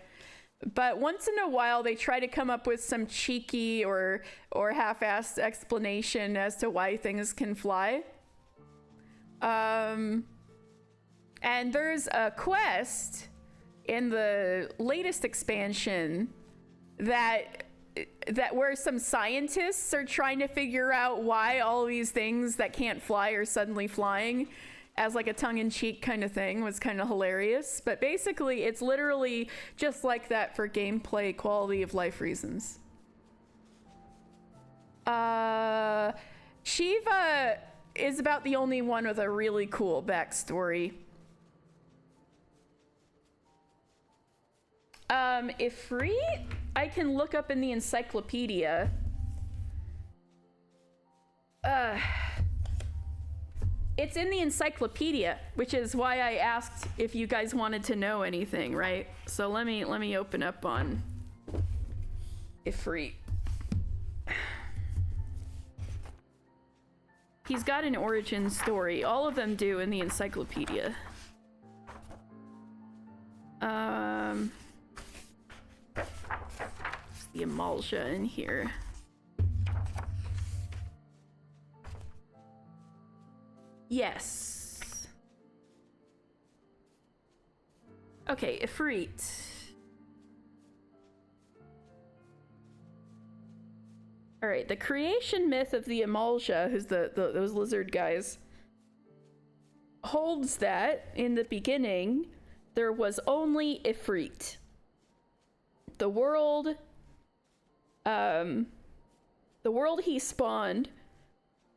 But once in a while, they try to come up with some cheeky or half-assed explanation as to why things can fly. And there's a quest in the latest expansion that where some scientists are trying to figure out why all these things that can't fly are suddenly flying, as like a tongue-in-cheek kind of thing. Was kind of hilarious. But basically it's literally just like that for gameplay quality of life reasons. Shiva is about the only one with a really cool backstory. Ifrit, I can look up in the encyclopedia. It's in the encyclopedia, which is why I asked if you guys wanted to know anything, right? So let me open up on Ifrit. He's got an origin story. All of them do in the encyclopedia. The Amalja in here. Yes. Okay, Ifrit. All right, the creation myth of the Amalja, who's those lizard guys, holds that in the beginning there was only Ifrit. The world he spawned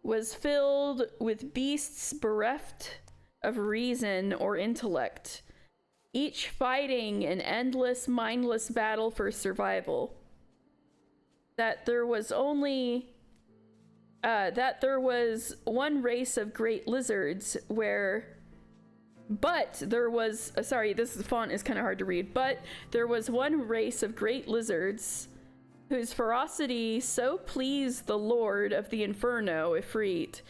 was filled with beasts bereft of reason or intellect, each fighting an endless, mindless battle for survival. That there was one race of great lizards sorry, this font is kind of hard to read, but there was one race of great lizards whose ferocity so pleased the Lord of the Inferno, Ifrit,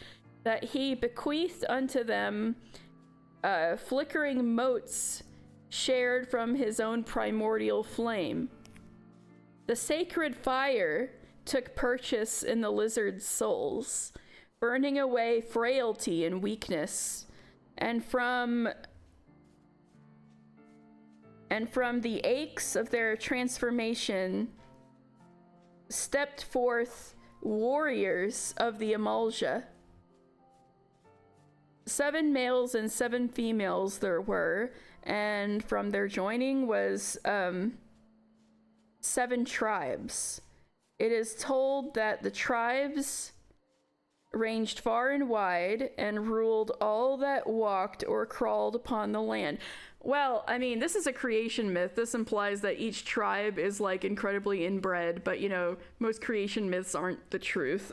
that he bequeathed unto them flickering motes shared from his own primordial flame. The sacred fire took purchase in the lizards' souls, burning away frailty and weakness, and from the aches of their transformation stepped forth warriors of the Amalja. 7 males and 7 females there were, and from their joining was 7 tribes. It is told that the tribes ranged far and wide and ruled all that walked or crawled upon the land. Well, I mean, this is a creation myth. This implies that each tribe is like incredibly inbred, but you know, most creation myths aren't the truth.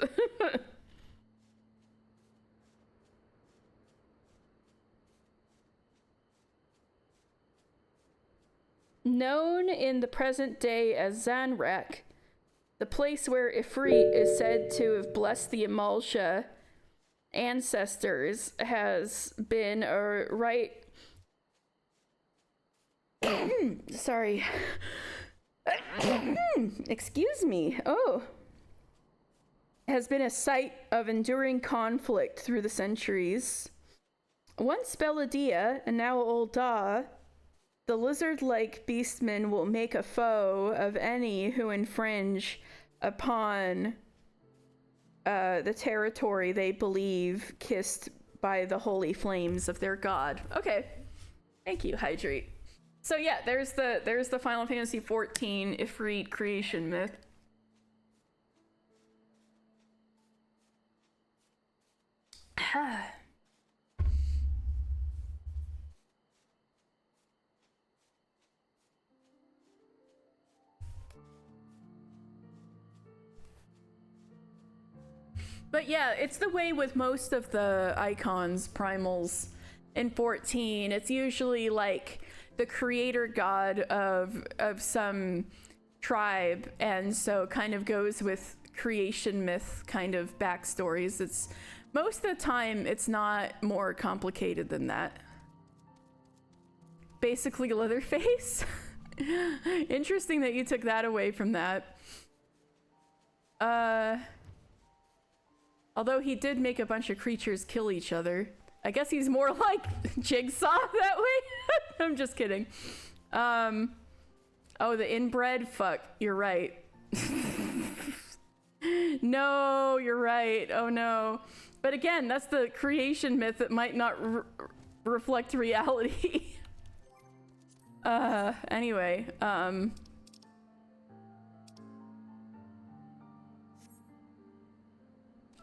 Known in the present day as Zanrak, the place where Ifrit is said to have blessed the Amalja ancestors, has been a right... Sorry. Excuse me. Oh. Has been a site of enduring conflict through the centuries. Once Belladia, and now Ul'dah, the lizard-like beastmen will make a foe of any who infringe upon the territory they believe kissed by the holy flames of their god. Okay. Thank you, Hydrate. So yeah, there's the Final Fantasy XIV Ifrit creation myth. But yeah, it's the way with most of the icons, primals, in 14. It's usually like the creator god of some tribe, and so kind of goes with creation myth kind of backstories. It's most of the time it's not more complicated than that. Basically Leatherface. Interesting that you took that away from that. Although he did make a bunch of creatures kill each other. I guess he's more like Jigsaw that way. I'm just kidding. Oh, the inbred? Fuck, you're right. No, you're right. Oh no. But again, that's the creation myth that might not reflect reality. Anyway,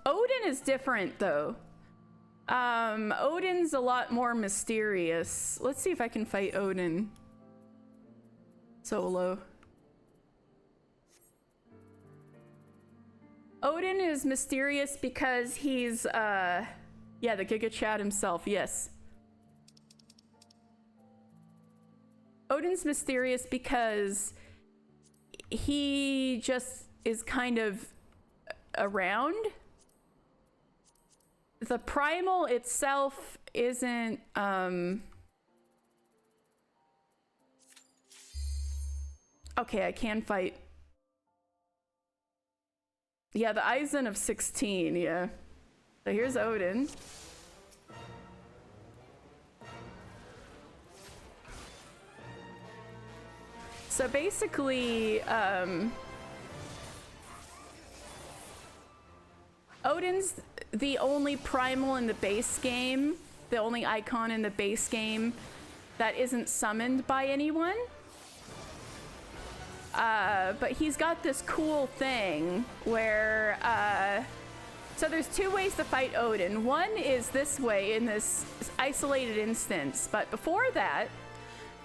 Odin is different though. Odin's a lot more mysterious. Let's see if I can fight Odin solo. Odin is mysterious because he's, yeah, the Giga Chad himself, yes. Odin's mysterious because he just is kind of around. The primal itself isn't, okay, I can fight. Yeah, the Eisen of 16, yeah. So here's Odin. So basically, Odin's the only primal in the base game, the only icon in the base game that isn't summoned by anyone. But he's got this cool thing where, so there's two ways to fight Odin. One is this way in this isolated instance, but before that,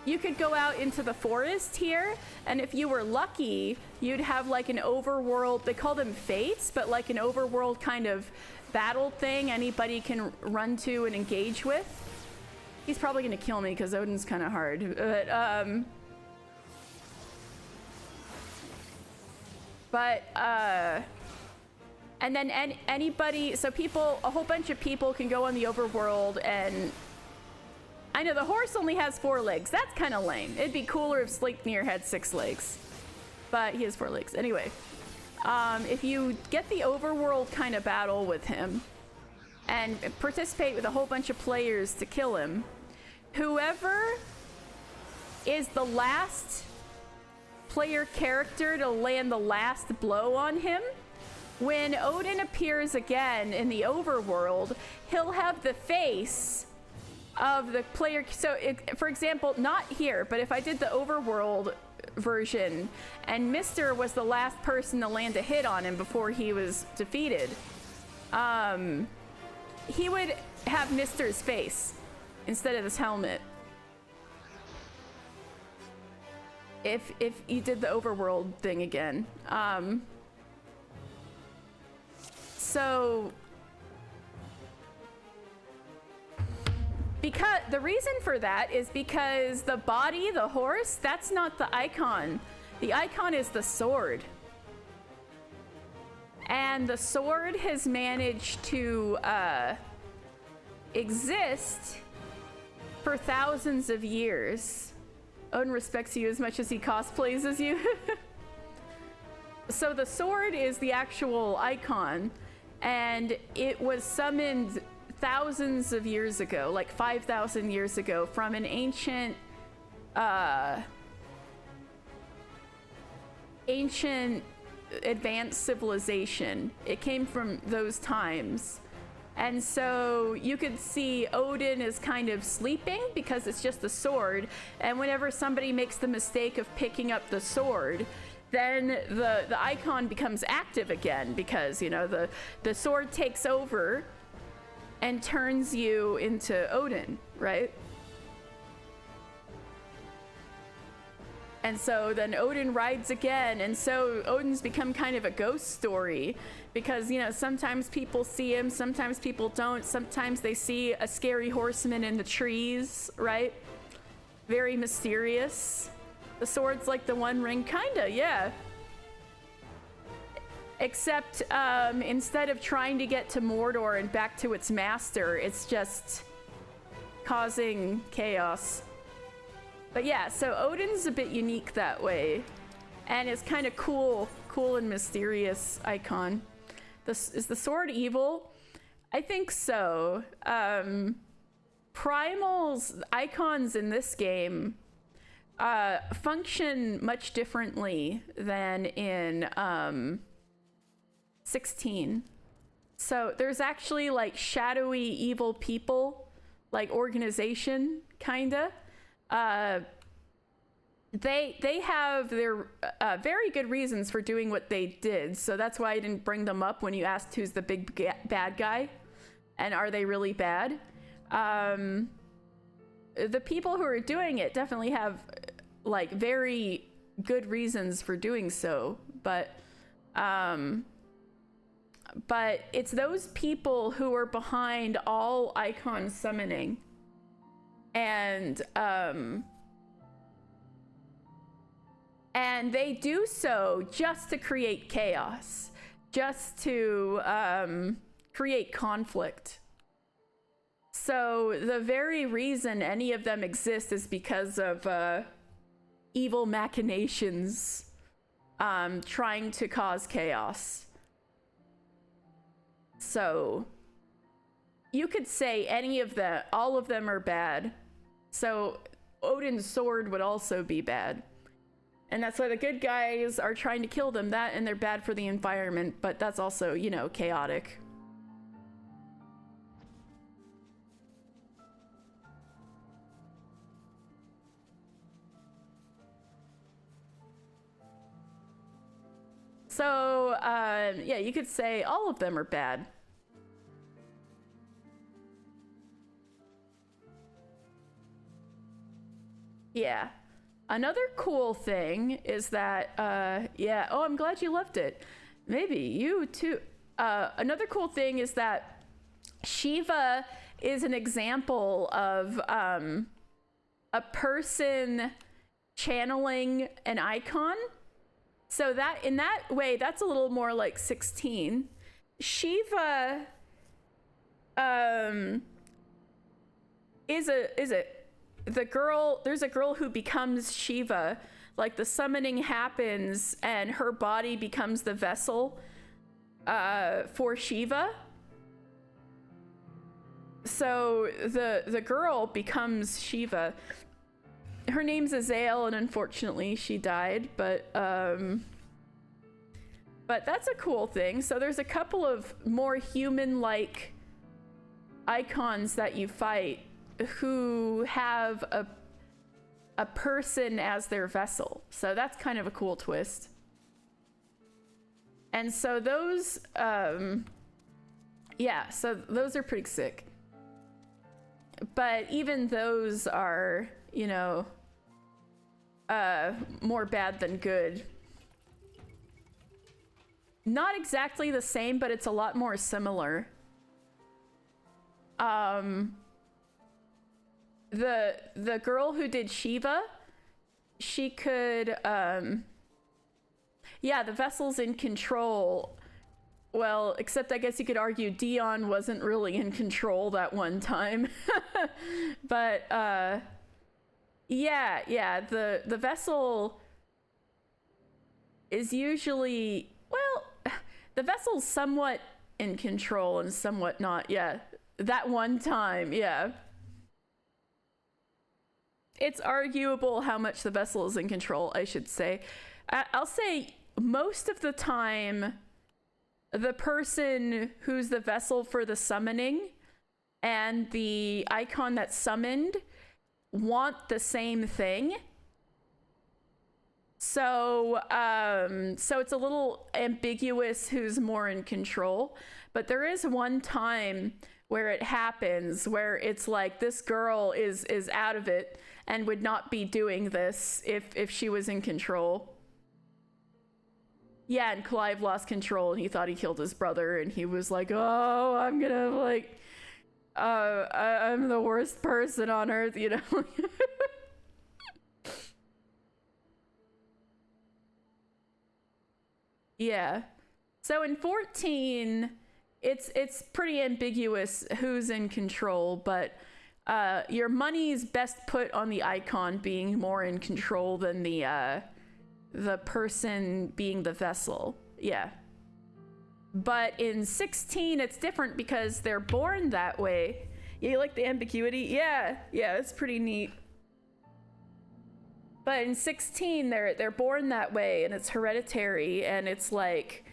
you could go out into the forest here, and if you were lucky, you'd have like an overworld, they call them fates, but like an overworld kind of battle thing anybody can run to and engage with. He's probably gonna kill me because Odin's kind of hard, but and then anybody, so people, a whole bunch of people can go on the overworld, and I know the horse only has 4 legs. That's kind of lame. It'd be cooler if Sleipnir had 6 legs, but he has 4 legs. Anyway, if you get the overworld kind of battle with him and participate with a whole bunch of players to kill him, whoever is the last player character to land the last blow on him, when Odin appears again in the overworld, he'll have the face of the player. So for example, not here, but if I did the overworld version and Mr. was the last person to land a hit on him before he was defeated, he would have Mr.'s face instead of this helmet. If you did the overworld thing again. So because the reason for that is because the body, the horse, that's not the icon. The icon is the sword. And the sword has managed to exist for thousands of years. Odin respects you as much as he cosplays as you. So the sword is the actual icon, and it was summoned thousands of years ago, like 5,000 years ago, from an ancient advanced civilization. It came from those times. And so you could see Odin is kind of sleeping because it's just the sword. And whenever somebody makes the mistake of picking up the sword, then the icon becomes active again because, you know, the sword takes over and turns you into Odin, right? And so then Odin rides again, and so Odin's become kind of a ghost story because, you know, sometimes people see him, sometimes people don't, sometimes they see a scary horseman in the trees, right? Very mysterious. The sword's like the One Ring, kinda, yeah. Except instead of trying to get to Mordor and back to its master, it's just causing chaos. But yeah, so Odin's a bit unique that way. And it's kind of cool and mysterious icon. Is the sword evil? I think so. Primal's icons in this game function much differently than in 16. So there's actually like shadowy evil people, like organization, kinda. They have their very good reasons for doing what they did, so that's why I didn't bring them up when you asked who's the big bad guy and are they really bad. The people who are doing it definitely have like very good reasons for doing so, but it's those people who are behind all icon summoning, and they do so just to create chaos, just to create conflict. So the very reason any of them exist is because of evil machinations trying to cause chaos. So you could say all of them are bad. So Odin's sword would also be bad. And that's why the good guys are trying to kill them. That, and they're bad for the environment, but that's also, you know, chaotic. So, yeah, you could say all of them are bad. Yeah. Another cool thing is that, yeah, oh, I'm glad you loved it. Maybe you too. Another cool thing is that Shiva is an example of a person channeling an icon. So that in that way, that's a little more like 16. Shiva is the girl, there's a girl who becomes Shiva. Like the summoning happens and her body becomes the vessel for Shiva. So the girl becomes Shiva. Her name's Azael, and unfortunately she died, but that's a cool thing. So there's a couple of more human-like icons that you fight who have a person as their vessel. So that's kind of a cool twist. And so those, yeah, so those are pretty sick. But even those are, you know, more bad than good. Not exactly the same, but it's a lot more similar. The girl who did Shiva, she could, yeah, the vessel's in control. Well, except I guess you could argue Dion wasn't really in control that one time. But, yeah, the vessel is usually, well, the vessel's somewhat in control and somewhat not, yeah. That one time, yeah. It's arguable how much the vessel is in control, I should say. I'll say most of the time, the person who's the vessel for the summoning and the icon that's summoned want the same thing. So it's a little ambiguous who's more in control. But there is one time where it happens where it's like this girl is out of it and would not be doing this if she was in control. Yeah, and Clive lost control and he thought he killed his brother and he was like, oh, I'm gonna like, I'm the worst person on earth, you know? Yeah. So in 14, it's pretty ambiguous who's in control, but your money's best put on the icon being more in control than the person being the vessel. Yeah. But in 16, it's different because they're born that way. Yeah, you like the ambiguity? Yeah, it's pretty neat. But in 16, they're born that way, and it's hereditary, and it's like,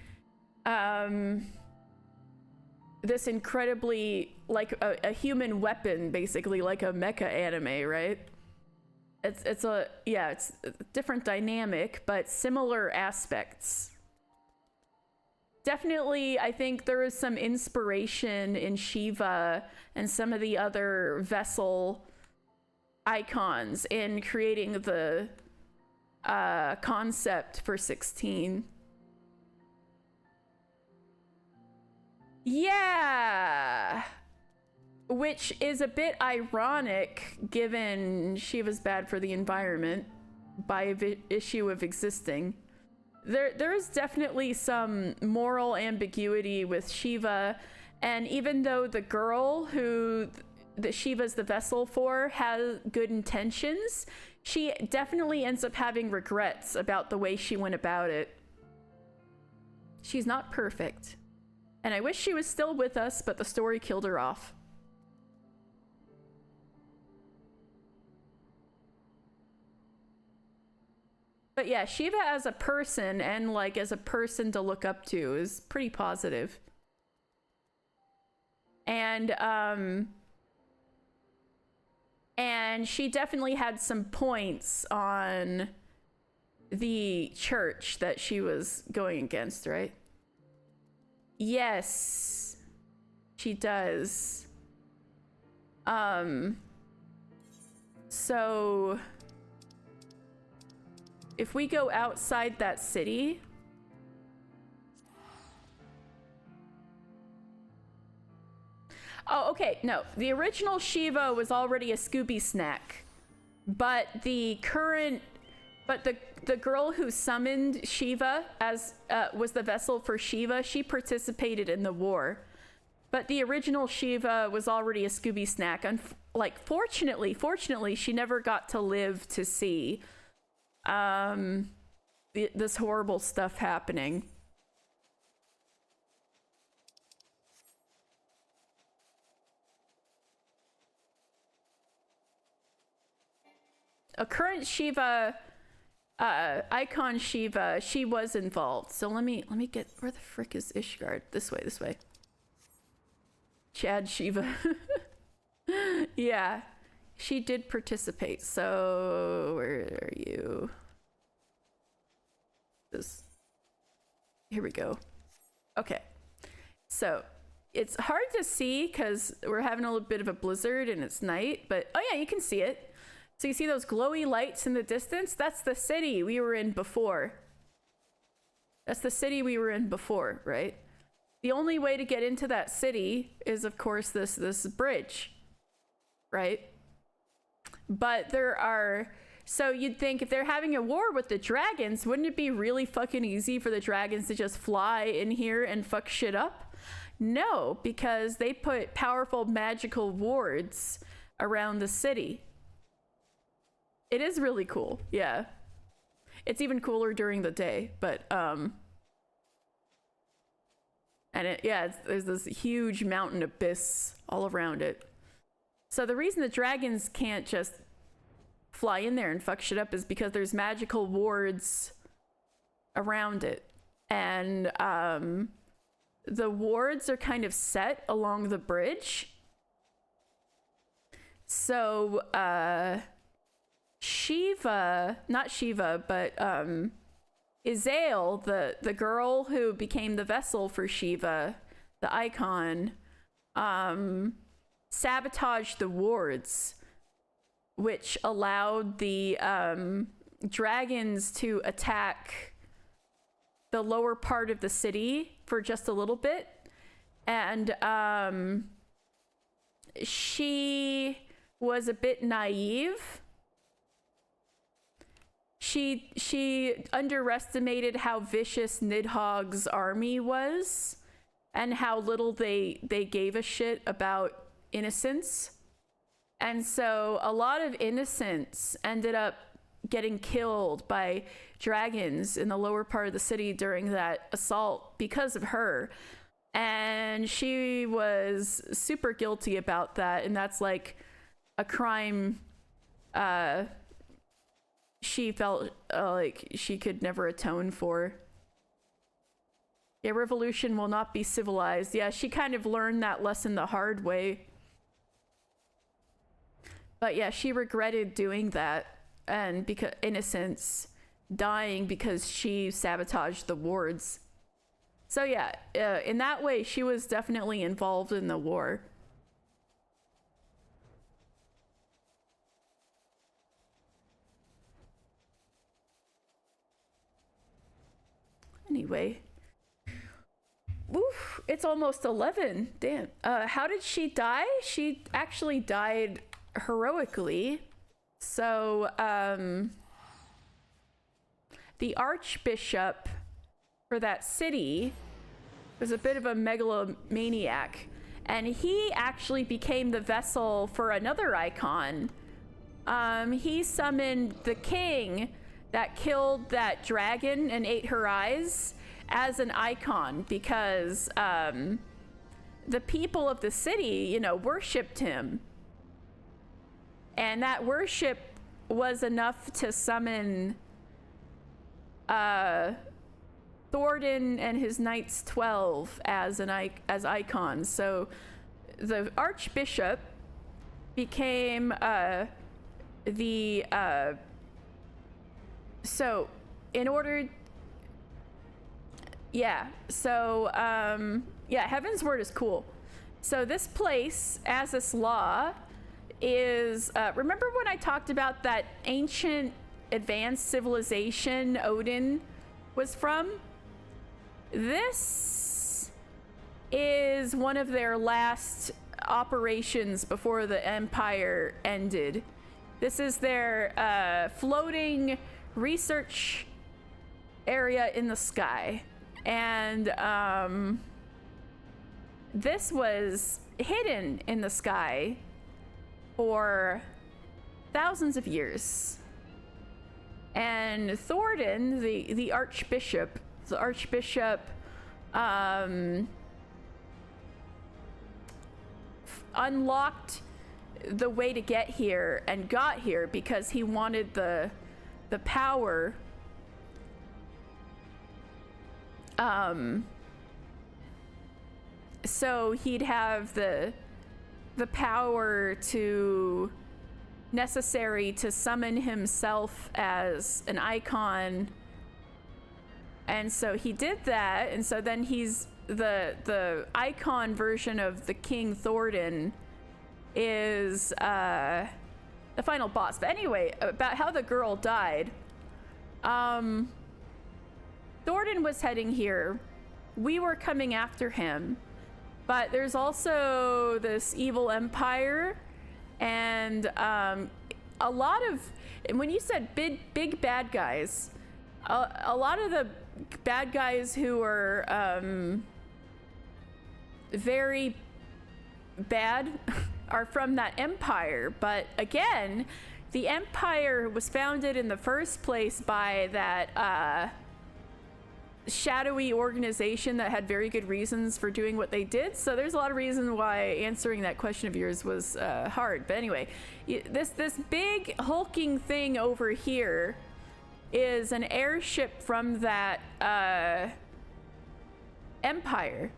this incredibly, like a human weapon, basically, like a mecha anime, right? It's a different dynamic, but similar aspects. Definitely, I think there is some inspiration in Shiva and some of the other vessel icons in creating the concept for 16. Yeah, which is a bit ironic given Shiva's bad for the environment by issue of existing. There is definitely some moral ambiguity with Shiva, and even though the girl who Shiva's the vessel for has good intentions, she definitely ends up having regrets about the way she went about it. She's not perfect. And I wish she was still with us, but the story killed her off. But yeah, Shiva as a person and like as a person to look up to is pretty positive. And she definitely had some points on the church that she was going against, right? Yes, she does. So if we go outside that city, oh, okay, no, the original Shiva was already a Scooby snack, but the girl who summoned Shiva as was the vessel for Shiva, she participated in the war. But the original Shiva was already a Scooby snack. And fortunately, she never got to live to see this horrible stuff happening. A current Shiva, icon Shiva, she was involved. So let me get, where the frick is Ishgard? This way. Chad Shiva. Yeah, she did participate. So where are you? Here we go. Okay, so it's hard to see because we're having a little bit of a blizzard and it's night, but oh yeah, you can see it. So you see those glowy lights in the distance? That's the city we were in before. That's the city we were in before, right? The only way to get into that city is, of course, this bridge, right? But there are... So you'd think if they're having a war with the dragons, wouldn't it be really fucking easy for the dragons to just fly in here and fuck shit up? No, because they put powerful magical wards around the city. It is really cool, yeah. It's even cooler during the day, but and there's this huge mountain abyss all around it. So the reason the dragons can't just fly in there and fuck shit up is because there's magical wards around it. And the wards are kind of set along the bridge. So not Shiva, but Izael, the girl who became the vessel for Shiva, the icon, sabotaged the wards, which allowed the dragons to attack the lower part of the city for just a little bit. And she was a bit naive. she underestimated how vicious Nidhogg's army was and how little they gave a shit about innocence. And so a lot of innocents ended up getting killed by dragons in the lower part of the city during that assault because of her. And she was super guilty about that, and that's like a crime she felt like she could never atone for. Yeah, revolution will not be civilized. Yeah, she kind of learned that lesson the hard way. But yeah, she regretted doing that, and because innocents dying because she sabotaged the wards. So yeah, in that way, she was definitely involved in the war. Anyway. Oof, it's almost 11. Damn. How did she die? She actually died heroically. So, the archbishop for that city was a bit of a megalomaniac, and he actually became the vessel for another icon. He summoned the king that killed that dragon and ate her eyes as an icon because the people of the city, you know, worshipped him. And that worship was enough to summon Thornton and his Knights 12 as icons. So the archbishop became so in order Heavensward is cool. So this place, Azys Law, is remember when I talked about that ancient advanced civilization Odin was from? This is one of their last operations before the Empire ended. This is their floating research area in the sky. And this was hidden in the sky for thousands of years. And Thornton, the archbishop, unlocked the way to get here and got here because he wanted the power so he'd have the power necessary to summon himself as an icon. And so he did that, and so then he's the icon version of the King Thornton is the final boss. But anyway, about how the girl died. Thornton was heading here. We were coming after him. But there's also this evil empire, and a lot of, when you said big bad guys, a lot of the bad guys who are very bad are from that empire. But again, the empire was founded in the first place by that shadowy organization that had very good reasons for doing what they did. So there's a lot of reasons why answering that question of yours was hard. But anyway, this big hulking thing over here is an airship from that empire.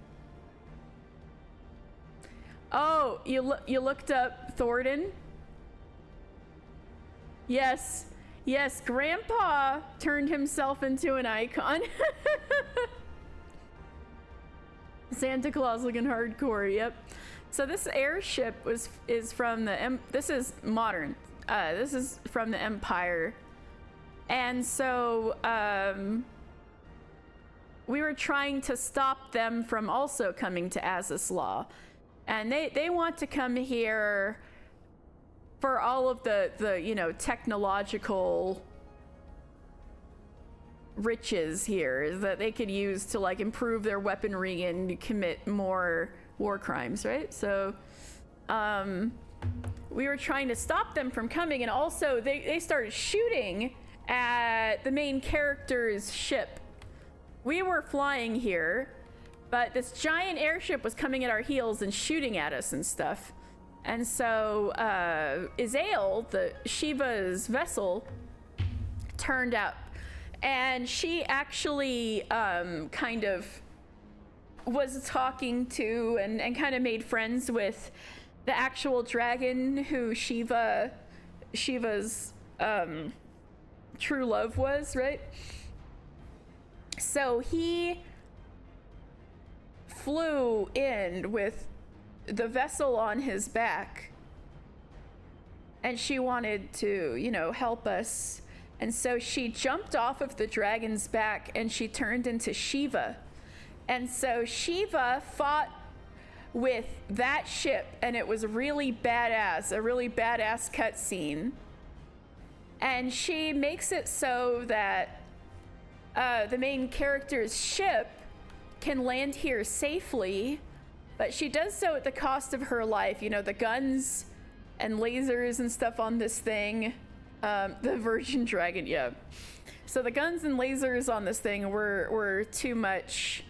Oh, you looked up Thornton? Yes, Grandpa turned himself into an icon. Santa Claus looking hardcore, yep. So this airship is from this is modern. This is from the Empire. And so we were trying to stop them from also coming to Azys Law. And they want to come here for all of the technological riches here is that they could use to like improve their weaponry and commit more war crimes, right? So we were trying to stop them from coming, and also they started shooting at the main character's ship. We were flying here, but this giant airship was coming at our heels and shooting at us and stuff. And so Izael, the Shiva's vessel, turned up, and she actually kind of was talking to and kind of made friends with the actual dragon who Shiva's true love was, right? So he flew in with the vessel on his back, and she wanted to, you know, help us. And so she jumped off of the dragon's back and she turned into Shiva. And so Shiva fought with that ship, and it was really badass, a really badass cutscene. And she makes it so that the main character's ship can land here safely, but she does so at the cost of her life. You know, the guns and lasers and stuff on this thing, the Virgin Dragon, yeah. So the guns and lasers on this thing were too much,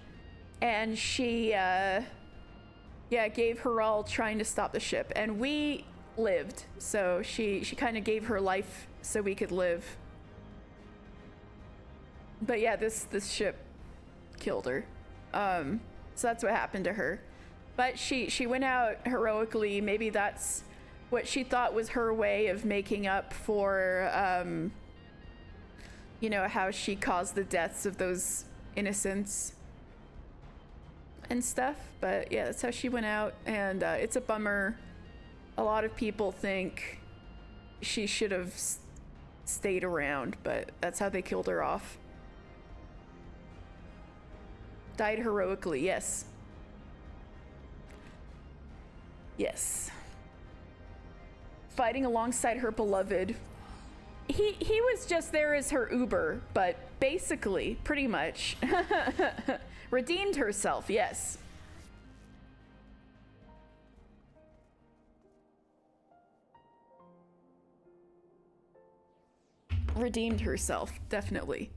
and she gave her all trying to stop the ship, and we lived. So she kind of gave her life so we could live. But yeah, this ship killed her. So that's what happened to her. But she went out heroically. Maybe that's what she thought was her way of making up for, you know, how she caused the deaths of those innocents and stuff. But yeah, that's how she went out, and it's a bummer. A lot of people think she should have stayed around, but that's how they killed her off. Died heroically, yes. Yes. Fighting alongside her beloved. He was just there as her Uber, but basically, pretty much, redeemed herself, yes. Redeemed herself, definitely.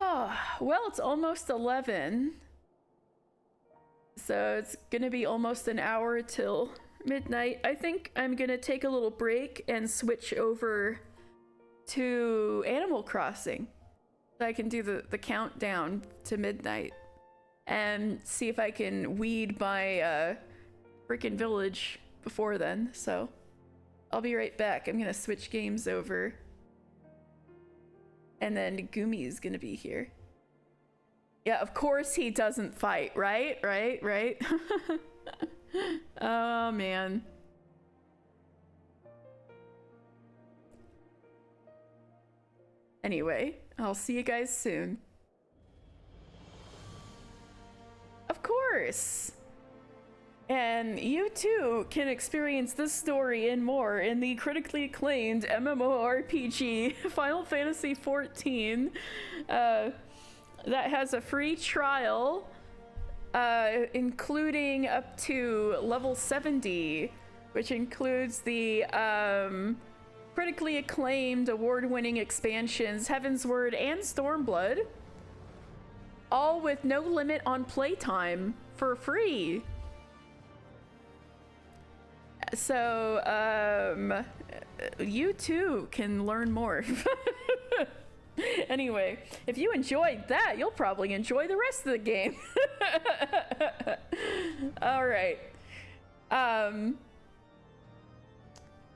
Oh, well, it's almost 11. So it's gonna be almost an hour till midnight. I think I'm gonna take a little break and switch over to Animal Crossing, so I can do the countdown to midnight and see if I can weed my freaking village before then. So I'll be right back. I'm gonna switch games over, and then Gumi's gonna be here. Yeah, of course he doesn't fight, right? Right? Oh, man. Anyway, I'll see you guys soon. Of course! And you too can experience this story and more in the critically acclaimed MMORPG Final Fantasy XIV. That has a free trial, including up to level 70, which includes the critically acclaimed award-winning expansions Heavensward and Stormblood, all with no limit on playtime for free. So you too can learn more. Anyway, if you enjoyed that, you'll probably enjoy the rest of the game. All right.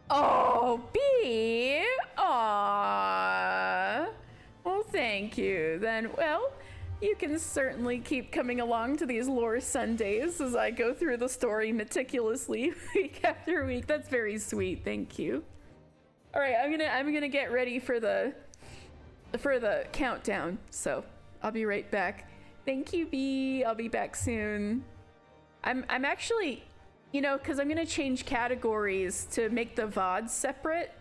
Oh, B. Aww. Well, thank you. Then, well, you can certainly keep coming along to these lore Sundays as I go through the story meticulously week after week. That's very sweet. Thank you. All right, I'm gonna get ready for the countdown, so I'll be right back. Thank you, B. I'll be back soon. I'm actually, you know, because I'm gonna change categories to make the VODs separate.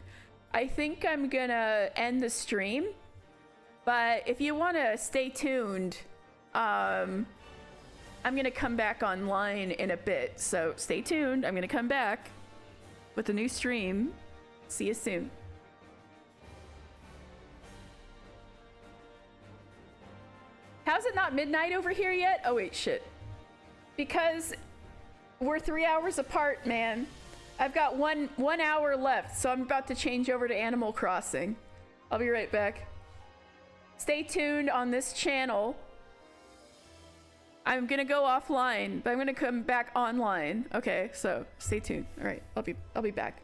I think I'm gonna end the stream But if you want to stay tuned, I'm going to come back online in a bit. So stay tuned. I'm going to come back with a new stream. See you soon. How's it not midnight over here yet? Oh, wait, shit. Because we're 3 hours apart, man. I've got one hour left, so I'm about to change over to Animal Crossing. I'll be right back. Stay tuned on this channel. I'm gonna go offline, but I'm gonna come back online. Okay, so stay tuned. All right, I'll be back.